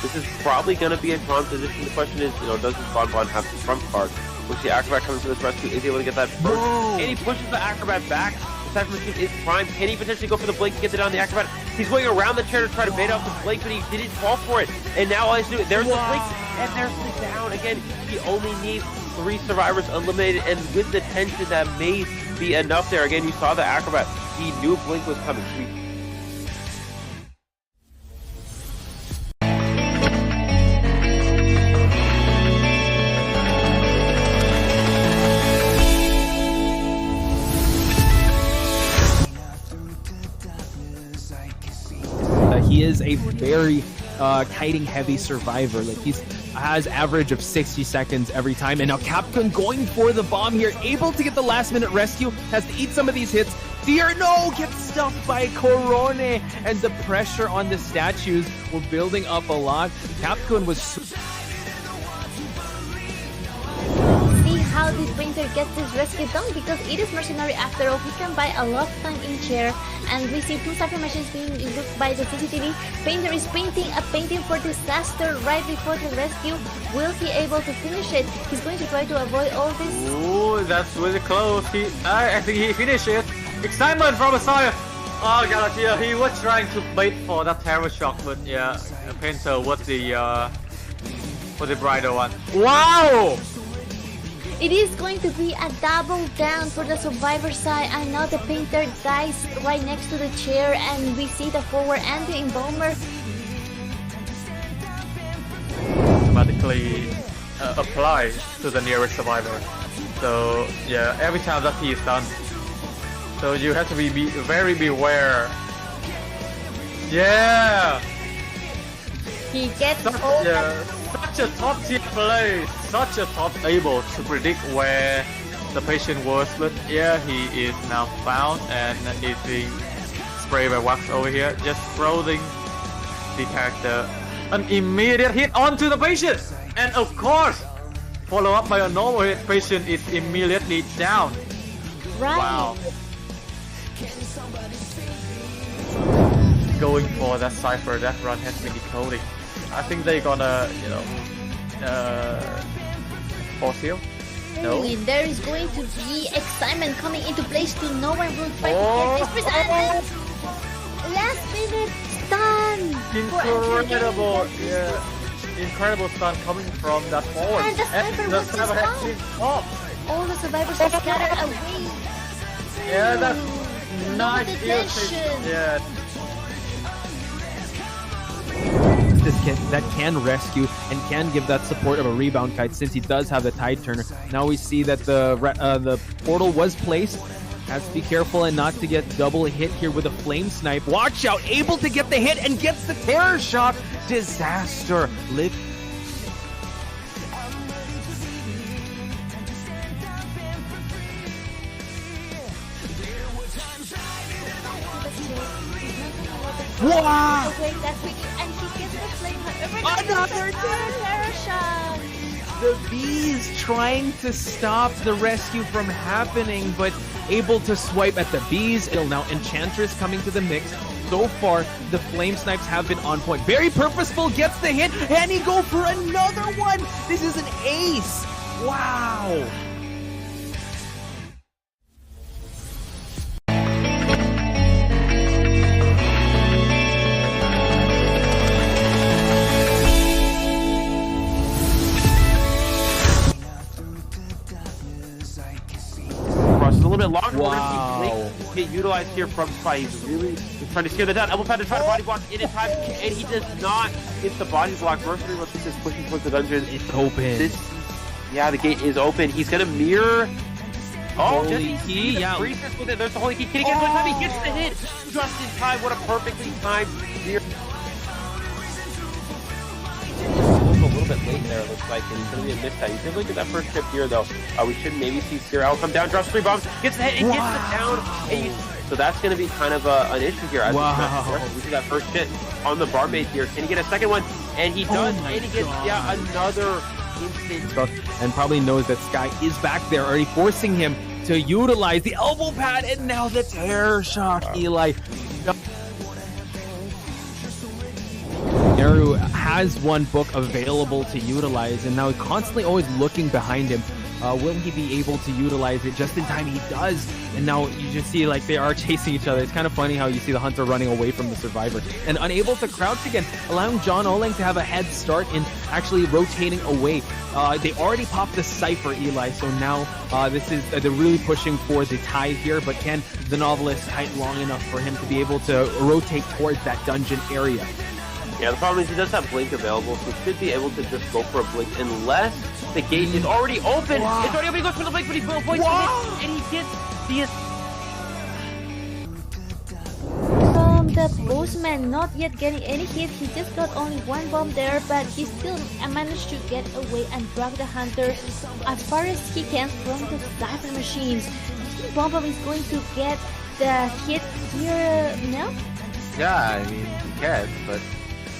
C: this is probably going to be a prime position. The question is, does this Bonbon have the trump card? Which the Acrobat coming for this rescue is able to get that first. And he pushes the Acrobat back. The Cypher Machine is prime. Can he potentially go for the blink to get it on the Acrobat? He's going around the chair to try to bait off the blink, but he didn't fall for it. And now all he's doing, there's the blink, and there's the down. Again, he only needs 3 survivors eliminated, and with the tension, that may be enough there. Again, you saw the Acrobat. He knew blink was coming.
B: He is a very kiting heavy survivor. Like he has average of 60 seconds every time. And now Capcom going for the bomb here, able to get the last minute rescue, has to eat some of these hits. Fear, no, gets stuffed by Corone, and the pressure on the statues were building up a lot. Capcom was
A: how this painter gets this rescue done, because it is Mercenary after all. He can buy a lot of time in chair, and we see 2 Cypher Machines being looked by the CCTV. Painter is painting a painting for disaster right before the rescue. Will he able to finish it? He's going to try to avoid all this.
D: Ooh, that's really close. I think he finished it. Excitement from a side. Oh, Galatia, he was trying to bait for that terror shock, but yeah, Painter was the brighter one. Wow!
A: It is going to be a double down for the survivor side, and now the Painter dies right next to the chair, and we see the forward and the Embalmer
D: automatically apply to the nearest survivor. So yeah, every time that he is done, so you have to be very beware. Yeah,
A: he gets all
D: such a top tier play, such a top able to predict where the patient was, but yeah, he is now found, and is being sprayed by wax over here, just throwing the character an immediate hit onto the patient, and of course follow up by a normal hit. Patient is immediately down.
A: Right.
D: Wow. Going for that cipher, that run has been decoding. I think they're gonna, force heal. No.
A: There is going to be excitement coming into place to no one will fight to get this present. Last minute stun.
D: Incredible, yeah. Incredible stun coming from that forward.
A: And the sniper has
D: been off.
A: All the survivors are scattered away.
D: Yeah, that's nice. Yeah.
B: That can rescue and can give that support of a rebound kite, since he does have the Tide Turner. Now we see that the portal was placed. Has to be careful and not to get double hit here with a flame snipe. Watch out, able to get the hit and gets the terror shock. Disaster. Live. Wow!
A: And he gets the flame.
B: Another
A: terror shot.
B: The bees trying to stop the rescue from happening, but able to swipe at the bees. Now Enchantress coming to the mix. So far, the flame snipes have been on point. Very purposeful, gets the hit, and he go for another one. This is an ace. Wow.
C: Longer get utilized here from Spy. He's trying to scare the down. Elbow pad to try to body block in time, and he does not hit the body block. Mercenary looks like he's pushing towards the dungeon.
B: It's open.
C: The gate is open. He's gonna mirror. Oh,
B: does he see the
C: Priestess with it? There's the holy key. Can he get one time? He gets the hit just in time. What a perfectly timed mirror. bit late there, it looks like, and it's going to be a mistime. You take a look at that first trip here, though. We should maybe see Cyril come down, drops 3 bombs, gets the hit, and gets it down. And so that's going to be kind of an issue here. We see that first hit on the barmaid here. Can he get a second one? And he does, and he gets another instant.
B: And probably knows that Sky is back there, already forcing him to utilize the elbow pad, and now the terror shock, Eli. Naru has one book available to utilize, and now constantly always looking behind him. Will he be able to utilize it just in time? He does, and now you just see like they are chasing each other. It's kind of funny how you see the hunter running away from the survivor and unable to crouch again, allowing John Oling to have a head start in actually rotating away. They already popped the Cypher, Eli, so now this is they're really pushing for the tie here, but can the novelist kite long enough for him to be able to rotate towards that dungeon area?
C: Yeah, the problem is he does have Blink available, so he should be able to just go for a Blink unless the gate is already open. Wow. It's already open. He goes for the Blink, but he avoids the hit, and he gets the...
A: The postman not yet getting any hit. He just got only 1 bomb there, but he still managed to get away and drag the hunter as far as he can from the Cypher machines. Do you think BoBo is going to get the hit here now?
E: Yeah, I mean, he can, but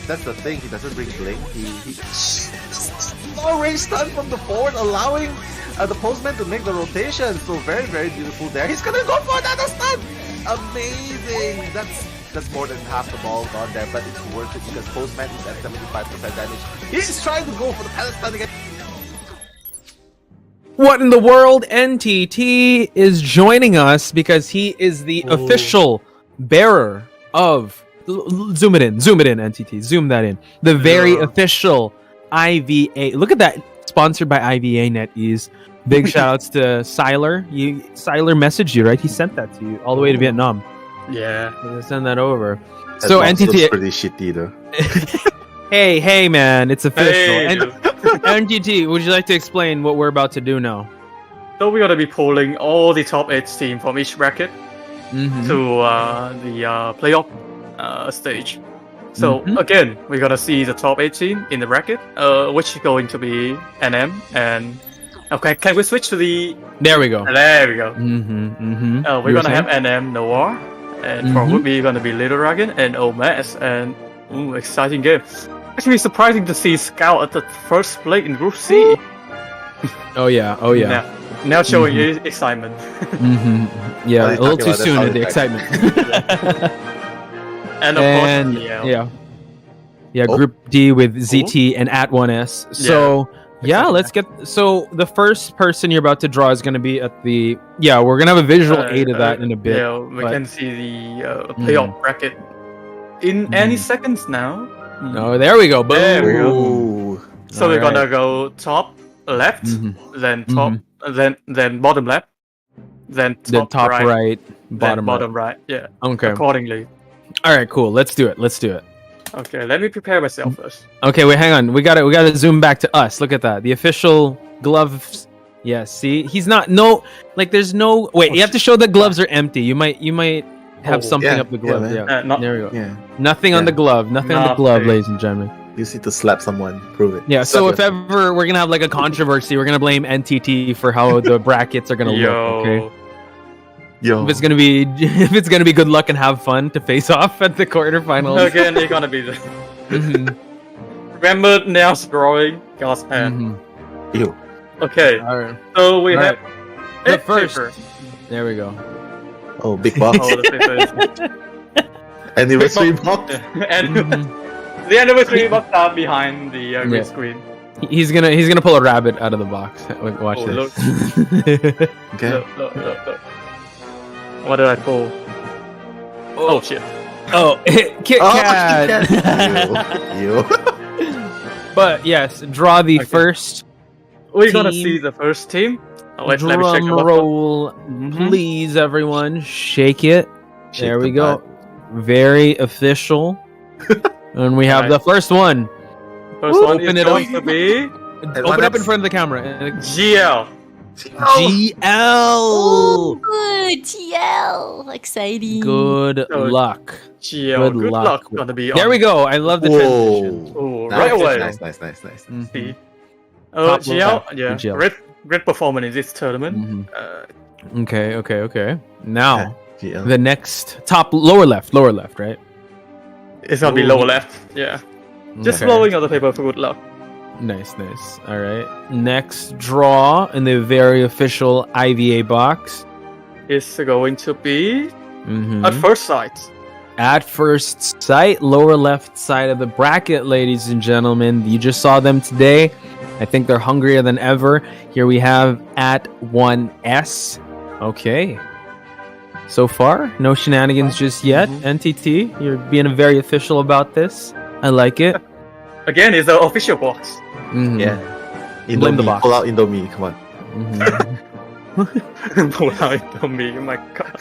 E: that's the thing, he doesn't bring blink. He slow range stun from the forward, allowing the postman to make the rotation. So very, very beautiful there. He's gonna go for another stun! Amazing! That's more than half the ball gone there, but it's worth it because postman is at 75% damage. He's trying to go for the pallet stun again.
B: What in the world? NTT is joining us because he is the official bearer of... Zoom it in, NTT. Zoom that in. The very official IVA. Look at that. Sponsored by IVA NetEase. Big shout outs to Siler. Siler messaged you, right? He sent that to you all the way to Vietnam.
D: Yeah.
B: Send that over.
E: That
B: so NTT.
E: pretty shitty though.
B: hey, man, it's official.
D: Hey,
B: NTT, would you like to explain what we're about to do now?
D: So we're gonna be pulling all the top 8 teams from each bracket to the playoff stage. So again, we're gonna see the top 18 in the bracket, which is going to be NM and okay. Can we switch to the?
B: There we go.
D: There we go. We're gonna have NM Noir, and for Would be gonna be Little Dragon and OmeZ, and exciting game. Actually, surprising to see Scout at the first place in Group C.
B: Oh yeah.
D: Now showing you excitement.
B: Yeah, a little too soon in the excitement.
D: And of course,
B: Group D with ZT and At1S. So let's get. So the first person you're about to draw is going to be at the. Yeah, we're gonna have a visual aid of that in a bit.
D: Yeah, we can see the playoff bracket in any seconds now.
B: Oh, there we go. Boom.
D: There we go. So we're gonna go top left, then top, then bottom left, then top right, bottom right. Yeah.
B: Okay.
D: Accordingly.
B: All right, cool. Let's do it.
D: Okay, let me prepare myself first.
B: Okay, wait, hang on. We gotta zoom back to us. Look at that. The official gloves. Yeah, see, he's not there's no. Wait, you have to show the gloves are empty. You might have something up the glove. There we go.
E: Yeah.
B: Nothing on the glove. Nothing on the glove, ladies and gentlemen.
E: You need to slap someone. Prove it.
B: Yeah. So if ever we're gonna have like a controversy, we're gonna blame NTT for how the brackets are gonna look. Okay. If it's gonna be good luck and have fun to face off at the quarterfinals.
D: Again, they're gonna be the. Remember nails growing, God's hand.
E: Ew.
D: Okay.
B: All right.
D: So we have
B: the first. There we go.
E: Oh, big box. Anniversary box.
D: The anniversary box down behind the green screen.
B: He's gonna pull a rabbit out of the box. Watch this.
D: Look.
E: Okay.
D: Look. What did I pull? Oh shit.
B: Oh, Kit Kat.
E: You.
B: But yes, draw the first.
D: We're gonna see the first team. Let me check
B: Drum roll, please, everyone. Shake it. There we go. Very official. And we have the first one.
D: First one is going to be.
B: Open up in front of the camera.
D: GL.
A: Oh, good. GL. Exciting.
B: Good luck.
D: GL, good luck. Gonna be
B: There
D: on.
B: we go. I love the transition.
D: Oh,
E: Nice,
D: right away.
E: Nice.
B: Mhm.
D: See.
B: Top
D: GL,
B: left,
D: yeah,
B: good GL.
D: great performance in this tournament.
B: Mhm. Okay. Now,
E: GL.
B: the next lower left, right?
D: It's gonna be
B: Ooh.
D: lower left. Yeah, just
B: Okay.
D: flowing on the paper for good luck.
B: Nice. All right. Next draw in the very official IVA box.
D: It's going to be
B: Mhm.
D: at first sight.
B: At first sight, lower left side of the bracket, ladies and gentlemen. You just saw them today. I think they're hungrier than ever. Here we have @1S. Okay. So far, no shenanigans just yet. NTT, you're being very official about this. I like it.
D: Again, it's the official box.
B: Mhm.
E: Yeah.
B: Blame the
E: Indomie.
B: box.
E: Pull out Indomie. Come on.
B: Mhm.
D: Pull out on me. Oh my god.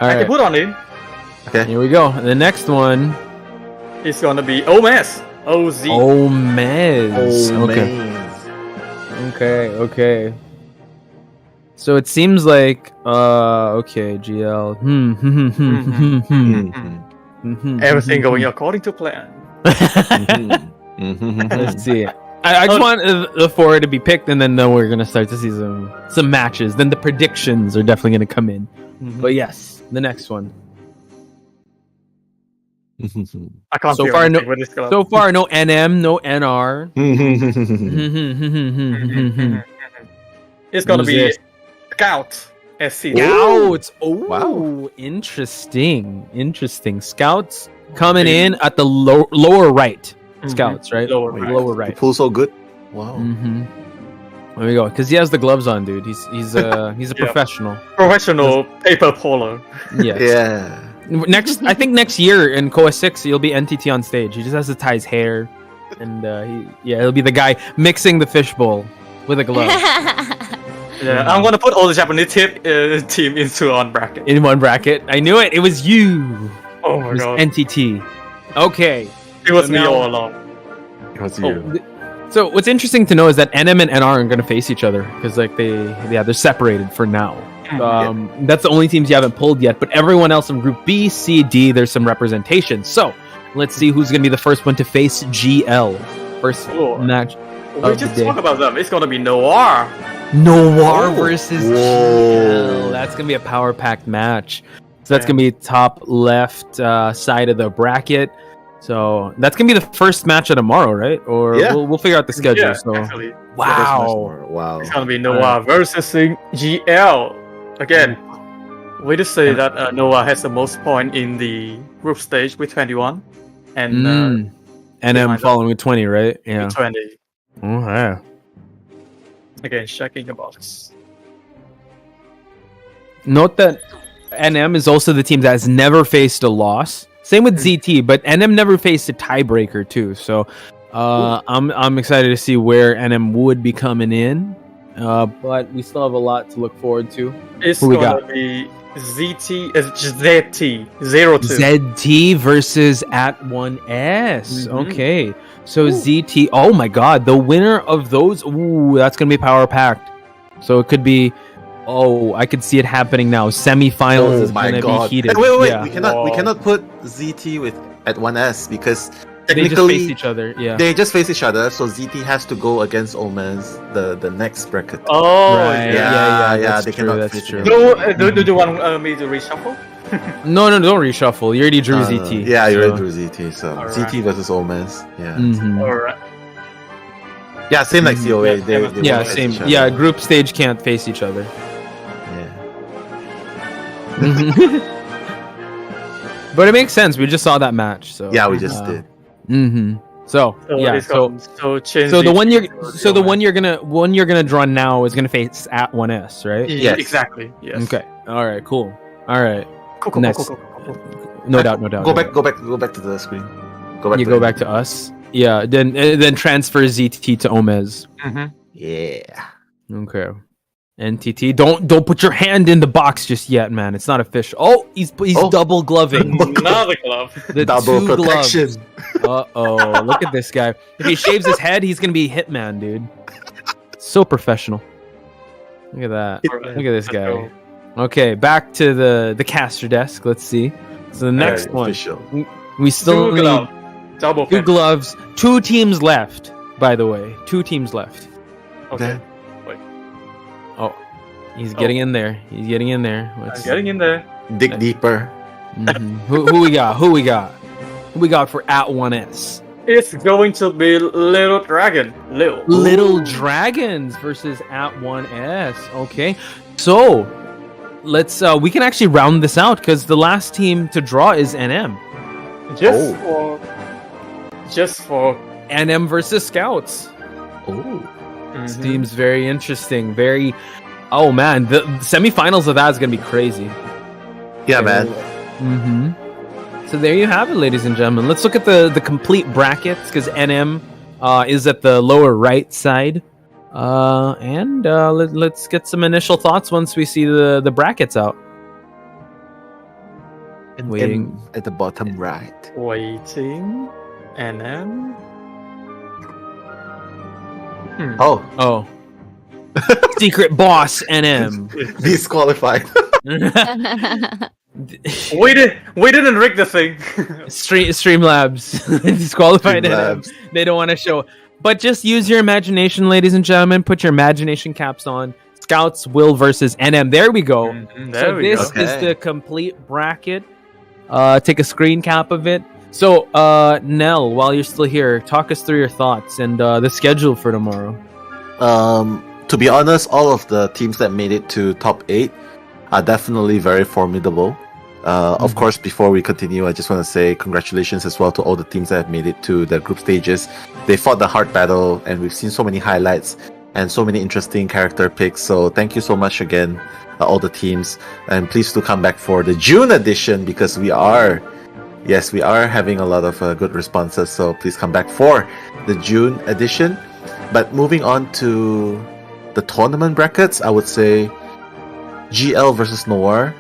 B: All
D: I can
B: right.
D: put on it.
E: Okay.
B: Here we go. The next one.
D: It's gonna be OmeZ. OZ.
B: OmeZ. Okay. So it seems like okay, GL.
D: Everything going according to plan.
B: Let's see. I just want the four to be picked, and then we're gonna start to see some matches. Then the predictions are definitely gonna come in. But yes, the next one.
D: I can't
B: So
D: feel
B: far,
D: anything with this glove.
B: So far, no NM, no NR.
D: It's gonna
B: Who's
D: be
B: this?
D: Scout SC.
B: Scouts. Oh,
E: Wow.
B: interesting. Scouts coming in at the lower right. Scouts, right?
D: Lower right.
B: Lower
E: You
B: right.
E: pull so good. Wow.
B: There we go. Because he has the gloves on, dude. He's a professional.
D: Professional paper polo.
B: Yes.
E: Yeah.
B: I think next year in COA 6, he'll be NTT on stage. He just has to tie his hair, and he'll be the guy mixing the fishbowl with a glove
D: Yeah, I'm gonna put all the Japanese team into one bracket.
B: in one bracket. I knew it. It was you.
D: Oh
B: It
D: my
B: was
D: god.
B: NTT. Okay.
D: It was me
B: now-
D: all along.
E: It was
B: Oh,
E: you.
B: so what's interesting to know is that NM and NR aren't going to face each other because they're separated for now. That's the only teams you haven't pulled yet, but everyone else in Group B, C, D, there's some representation. So let's see who's going to be the first one to face GL. First
D: Cool.
B: match.
D: We
B: Of
D: just
B: the day.
D: talk about them. It's gonna be Noir.
B: Noir versus
E: Whoa.
B: GL. That's going to be a power packed match. So that's going to be top left side of the bracket. So that's going to be the first match of tomorrow, right? Or
E: Yeah.
B: we'll figure out the schedule.
D: Yeah,
B: So
D: actually.
B: wow.
E: Wow.
D: It's gonna be Noah versus GL. Again, we just say that Noah has the most point in the group stage with 21, and
B: And I'm
D: behind
B: following with 20, right? Yeah.
D: with 20.
B: Okay.
D: Again, checking the box.
B: Note that NM is also the team that has never faced a loss. Same with ZT, but NM never faced a tiebreaker too. So I'm excited to see where NM would be coming in. But we still have a lot to look forward to.
D: It's
B: Who we
D: gonna
B: got?
D: be ZT 02.
B: ZT versus @1S.
D: Mhm.
B: Okay. So ZT. Oh my god, the winner of those. Ooh, that's going to be power packed. So it could be. Oh, I could see it happening now. Semifinals is going to be heated.
E: Wait.
B: Yeah.
E: We cannot put ZT with @1S because
B: They just
E: technically
B: face each other. Yeah.
E: they just face each other. So ZT has to go against OmeZ, the next bracket.
D: Oh,
B: Right.
D: yeah.
B: Yeah,
E: they
B: that's true.
E: cannot
B: That's
E: face
B: true.
E: together.
D: Do you want me to reshuffle?
B: No, don't reshuffle. You already drew
E: No,
B: ZT.
E: Yeah, you
B: so-
E: already drew ZT. So
D: Alright.
E: ZT versus OmeZ. Yeah.
B: Mhm.
D: Alright.
E: Yeah, same like COA. They
B: Yeah,
E: won't face
B: same.
E: each other.
B: Yeah, group stage can't face each other.
E: Yeah.
B: But it makes sense. We just saw that match. So
E: Yeah, we just did.
B: Mm-hmm. So yeah.
D: it's
B: So
D: gonna- change
B: so the one you're
D: to
B: the one you're gonna draw now is gonna face @1S, right?
E: Yes.
D: Exactly. Yes.
B: Okay. All right. Cool. All right.
D: Cool.
B: Next. No doubt.
E: Go back to the screen. Go back.
B: You
E: to
B: go
E: the-
B: back to us. Yeah. Then transfer ZT to OmeZ.
E: Yeah.
B: Okay. NTT, don't put your hand in the box just yet, man. It's not official. Oh, he's double gloving.
D: Another glove.
B: The
E: Double
B: two
E: protection.
B: gloves. Uh-oh. Look at this guy. If he shaves his head, he's gonna be Hitman, dude. So professional. Look at that.
D: Alright,
B: Look at this
D: let's
B: guy.
D: go.
B: Okay, back to the caster desk. Let's see So the next one,
E: official.
B: we still
D: Two
B: need
D: glove. Double
B: 2
D: pin.
B: gloves. 2 teams left, by the way. 2 teams left.
D: Okay.
B: Oh, he's getting in there. He's getting in there.
D: I'm getting in there.
E: Dig deeper.
B: Who we got? Who we got? Who we got for @1S?
D: It's going to be Little Dragon.
B: Little Dragons versus @1S. Okay, so let's we can actually round this out because the last team to draw is NM.
D: Just for
B: NM versus Scouts.
E: Oh.
B: Seems very interesting. Very. Oh man, the semifinals of that is gonna be crazy.
E: Yeah, man.
B: So there you have it, ladies and gentlemen. Let's look at the complete brackets because NM is at the lower right side. Let's get some initial thoughts once we see the brackets out.
E: And
B: Waiting.
E: at the bottom right.
D: waiting, and then
E: Oh,
B: Secret boss NM.
E: disqualified.
D: we didn't rig the thing.
B: Streamlabs disqualified
E: Streamlabs.
B: NM. They don't want to show. But just use your imagination, ladies and gentlemen. Put your imagination caps on. Scouts will versus NM. There we go.
D: There we
B: this
D: go.
B: is
E: Okay.
B: the complete bracket. Take a screen cap of it. So, Nell, while you're still here, talk us through your thoughts and the schedule for tomorrow.
E: To be honest, all of the teams that made it to top 8 are definitely very formidable. Of course, before we continue, I just want to say congratulations as well to all the teams that have made it to the group stages. They fought the hard battle, and we've seen so many highlights and so many interesting character picks. So thank you so much again, all the teams. And please do come back for the June edition because we are having a lot of good responses. So please come back for the June edition. But moving on to the tournament brackets, I would say GL versus Noir,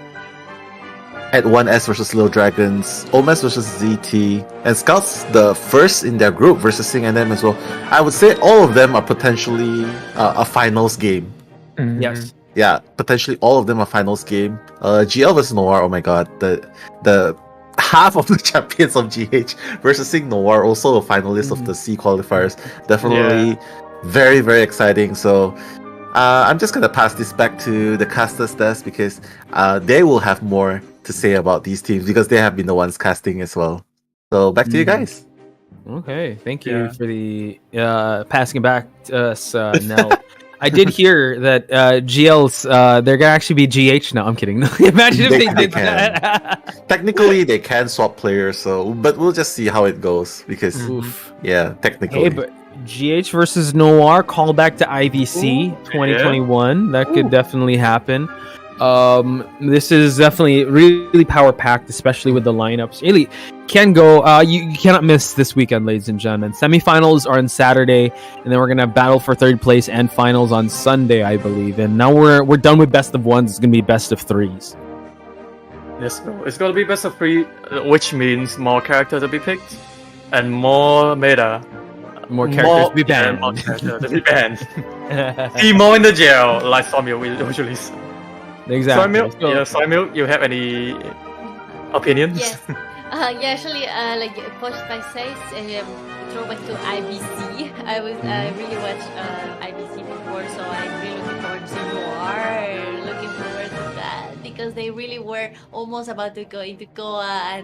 E: @1S versus Little Dragons, OmeZ versus ZT, and Scouts the first in their group versus Sing NM as well. I would say all of them are potentially a finals game.
B: Yes.
E: Yeah, potentially all of them are finals game. GL versus Noir, oh my god, the half of the champions of GH versus Sing Noir, also a finalist of the C qualifiers. Definitely very, very exciting. So I'm just gonna pass this back to the casters desk because they will have more to say about these teams because they have been the ones casting as well. So back to you guys.
B: Okay, thank you
D: Yeah.
B: for the passing it back to us, Nell. I did hear that GL's they're gonna actually be GH now. I'm kidding. Imagine if
E: They
B: they did
E: can.
B: that.
E: Technically, they can swap players, but we'll just see how it goes because
B: Oof.
E: technically.
B: Hey, but GH versus Noir, call back to IVC 2021. That could definitely happen. This is definitely really power packed, especially with the lineups. Really can go. You cannot miss this weekend, ladies and gentlemen. Semifinals are on Saturday, and then we're gonna battle for 3rd place and finals on Sunday, I believe. And now we're done with best of ones. It's gonna be best of 3s.
D: Let's go. It's gonna be best of 3, which means more characters to be picked and more meta.
B: More characters to be banned.
D: More characters to be banned. See more in the jail, like Samuel will usually say.
B: Exactly.
D: Samuel, Samuel, you have any opinions?
A: Yes. Yeah, actually, like Post by says, throwback to IBC. I really watched IBC before, so I'm really looking forward to seeing Noir. Looking forward to that because they really were almost about to go into COA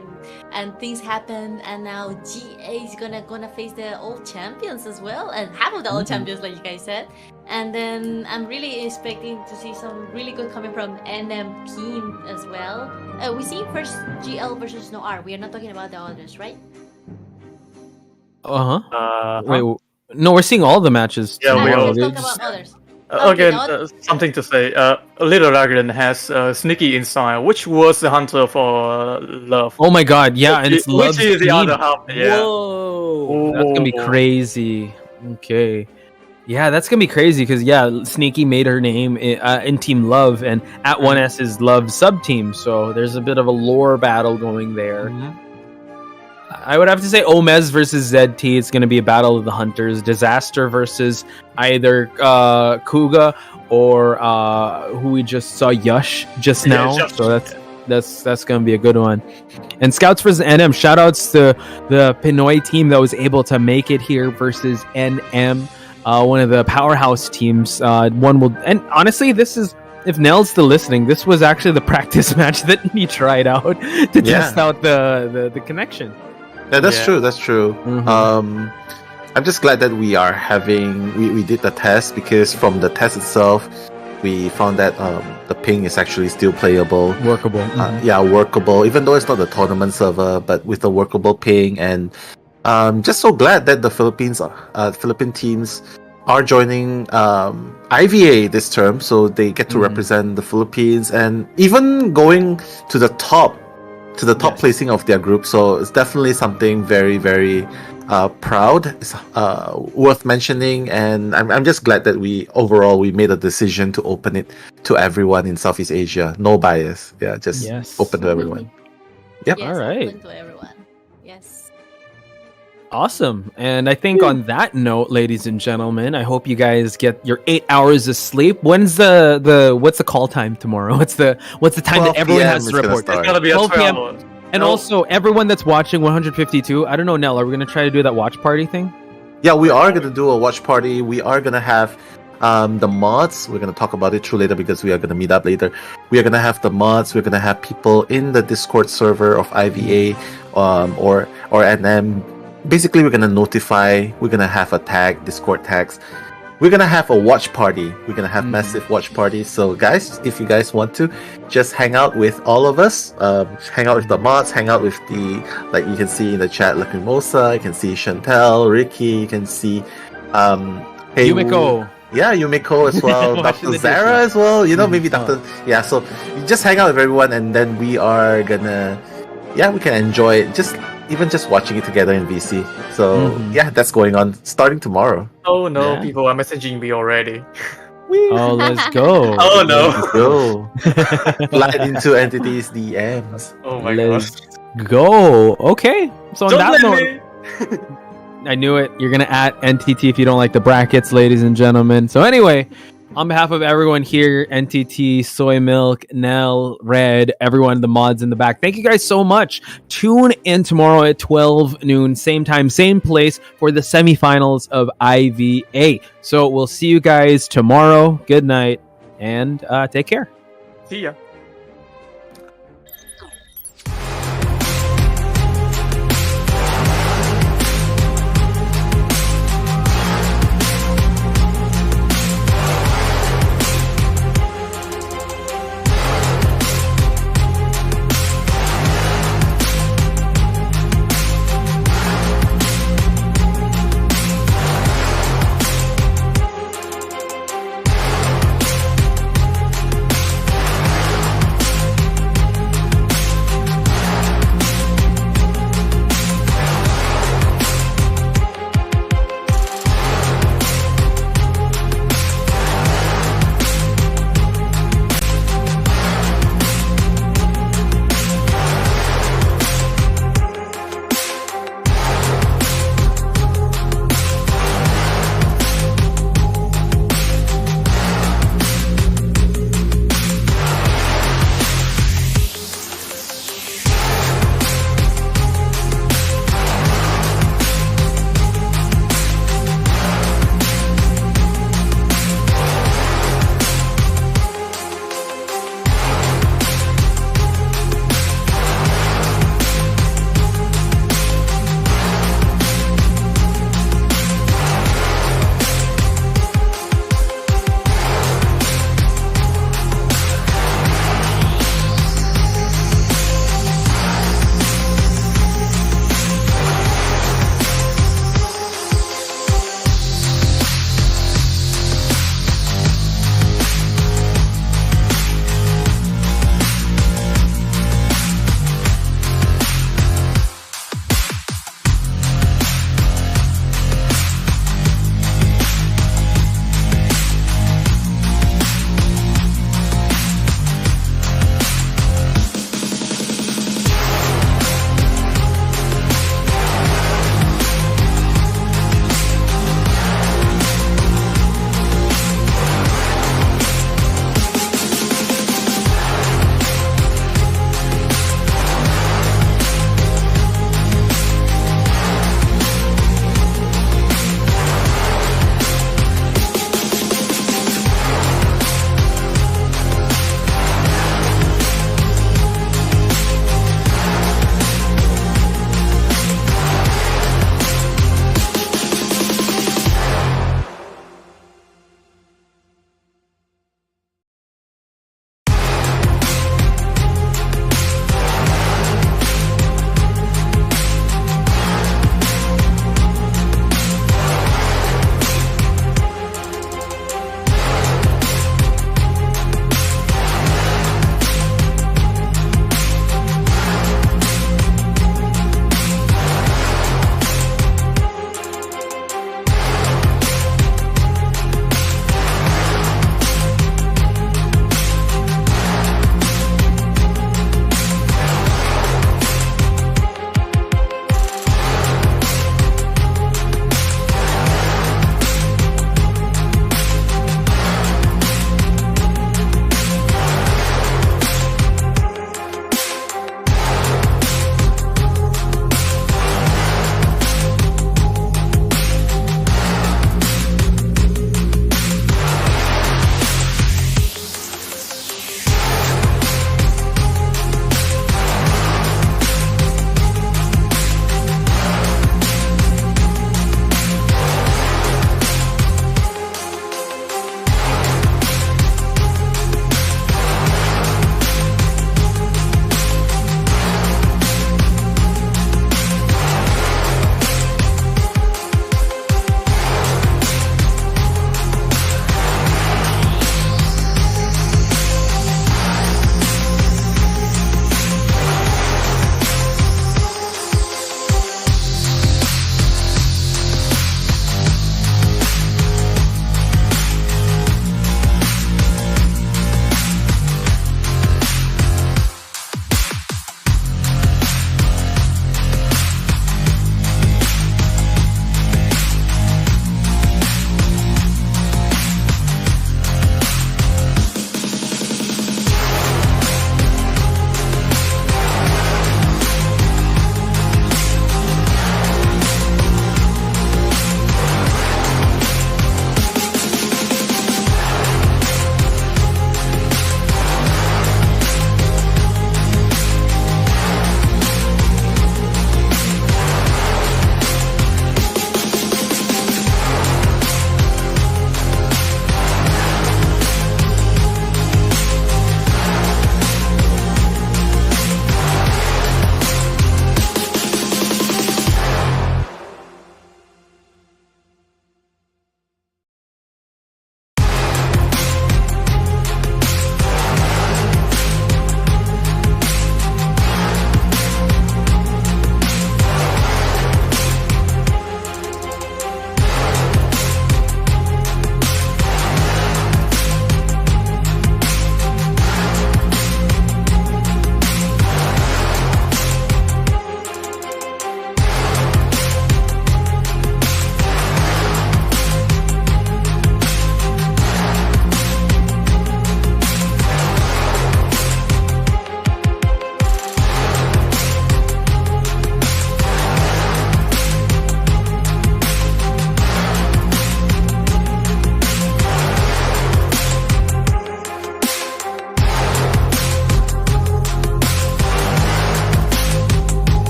A: and things happened, and now GA is gonna face the old champions as well, and half of the old champions, like you guys said. And then I'm really expecting to see some really good coming from NM team as well. We see first GL versus Noir. We are not talking about the others, right?
B: Wait, no, we're seeing all the matches.
D: Yeah, we
B: tomorrow.
D: are.
A: Let's talk about others.
D: Again,
A: now-
D: something to say. Little Dragon has Sneaky Inside, which was the hunter for Love.
B: Oh my god, yeah, and it's
D: which
B: Love's
D: is the
B: team.
D: other half. Yeah.
B: Whoa, that's gonna be
D: Whoa.
B: crazy. Okay, yeah, that's gonna be crazy because Sneaky made her name in Team Love, and @1S is Love's sub team. So there's a bit of a lore battle going there. I would have to say OmeZ versus ZT. It's going to be a battle of the hunters. Disaster versus either Kuga or who we just saw, Yush, just
D: Yeah,
B: now.
D: Yush.
B: So That's gonna be a good one. And Scouts versus NM. Shout outs to the Pinoy team that was able to make it here versus NM, one of the powerhouse teams. One will, and honestly, this is, if Nell's still listening, this was actually the practice match that he tried out to test out the connection.
E: Yeah, that's true. That's true.
B: Mhm.
E: I'm just glad that we are having we did the test, because from the test itself, we found that the ping is actually still playable,
B: Workable.
E: Workable. Even though it's not the tournament server, but with a workable ping, and just so glad that the Philippine teams are joining IVA this term, so they get to represent the Philippines and even going to the top placing of their group. So it's definitely something very, very proud. It's worth mentioning, and I'm just glad that we made a decision to open it to everyone in Southeast Asia. No bias. Yeah, just open to everyone. Yep.
A: Yes,
B: All right.
A: open to everyone. Yes.
B: Awesome. And I think on that note, ladies and gentlemen, I hope you guys get your 8 hours of sleep. When's what's the call time tomorrow? What's the time that everyone has to report?
D: It's gonna be a
B: 12 p.m.
D: 12
B: And also, everyone that's watching 152, I don't know, Nell, are we going to try to do that watch party thing?
E: Yeah, we are going to do a watch party. We are going to have the mods. We're going to talk about it through later, because we are going to meet up later. We are going to have the mods. We're going to have people in the Discord server of IVA or NM. Basically, we're going to notify. We're going to have a tag, Discord tags. We're going to have a watch party. We're going to have massive watch parties. So, guys, if you guys want to, just hang out with all of us. Hang out with the mods. Hang out with like you can see in the chat, Lacrimosa. You can see Chantel, Ricky. You can see
B: Yumiko.
E: Yeah, Yumiko as well. Dr. Zara as well. You know, maybe Dr. Yeah, so you just hang out with everyone, and then we are gonna... Yeah, we can enjoy it. Even just watching it together in VC. So, yeah, that's going on starting tomorrow.
D: Oh no,
B: Yeah.
D: people are messaging me already.
B: Oh, let's go.
D: Oh no.
E: Let's go. Slide into entities DMs.
D: Oh my
B: Let's
D: gosh.
B: go. Okay. So on
D: Don't
B: that
D: blame
B: note,
D: me.
B: I knew it. You're going to at NTT if you don't like the brackets, ladies and gentlemen. So anyway, on behalf of everyone here, NTT, Soy Milk, Nell, Red, everyone, the mods in the back, thank you guys so much. Tune in tomorrow at 12 noon, same time, same place for the semifinals of IVA. So we'll see you guys tomorrow. Good night and take care.
D: See ya.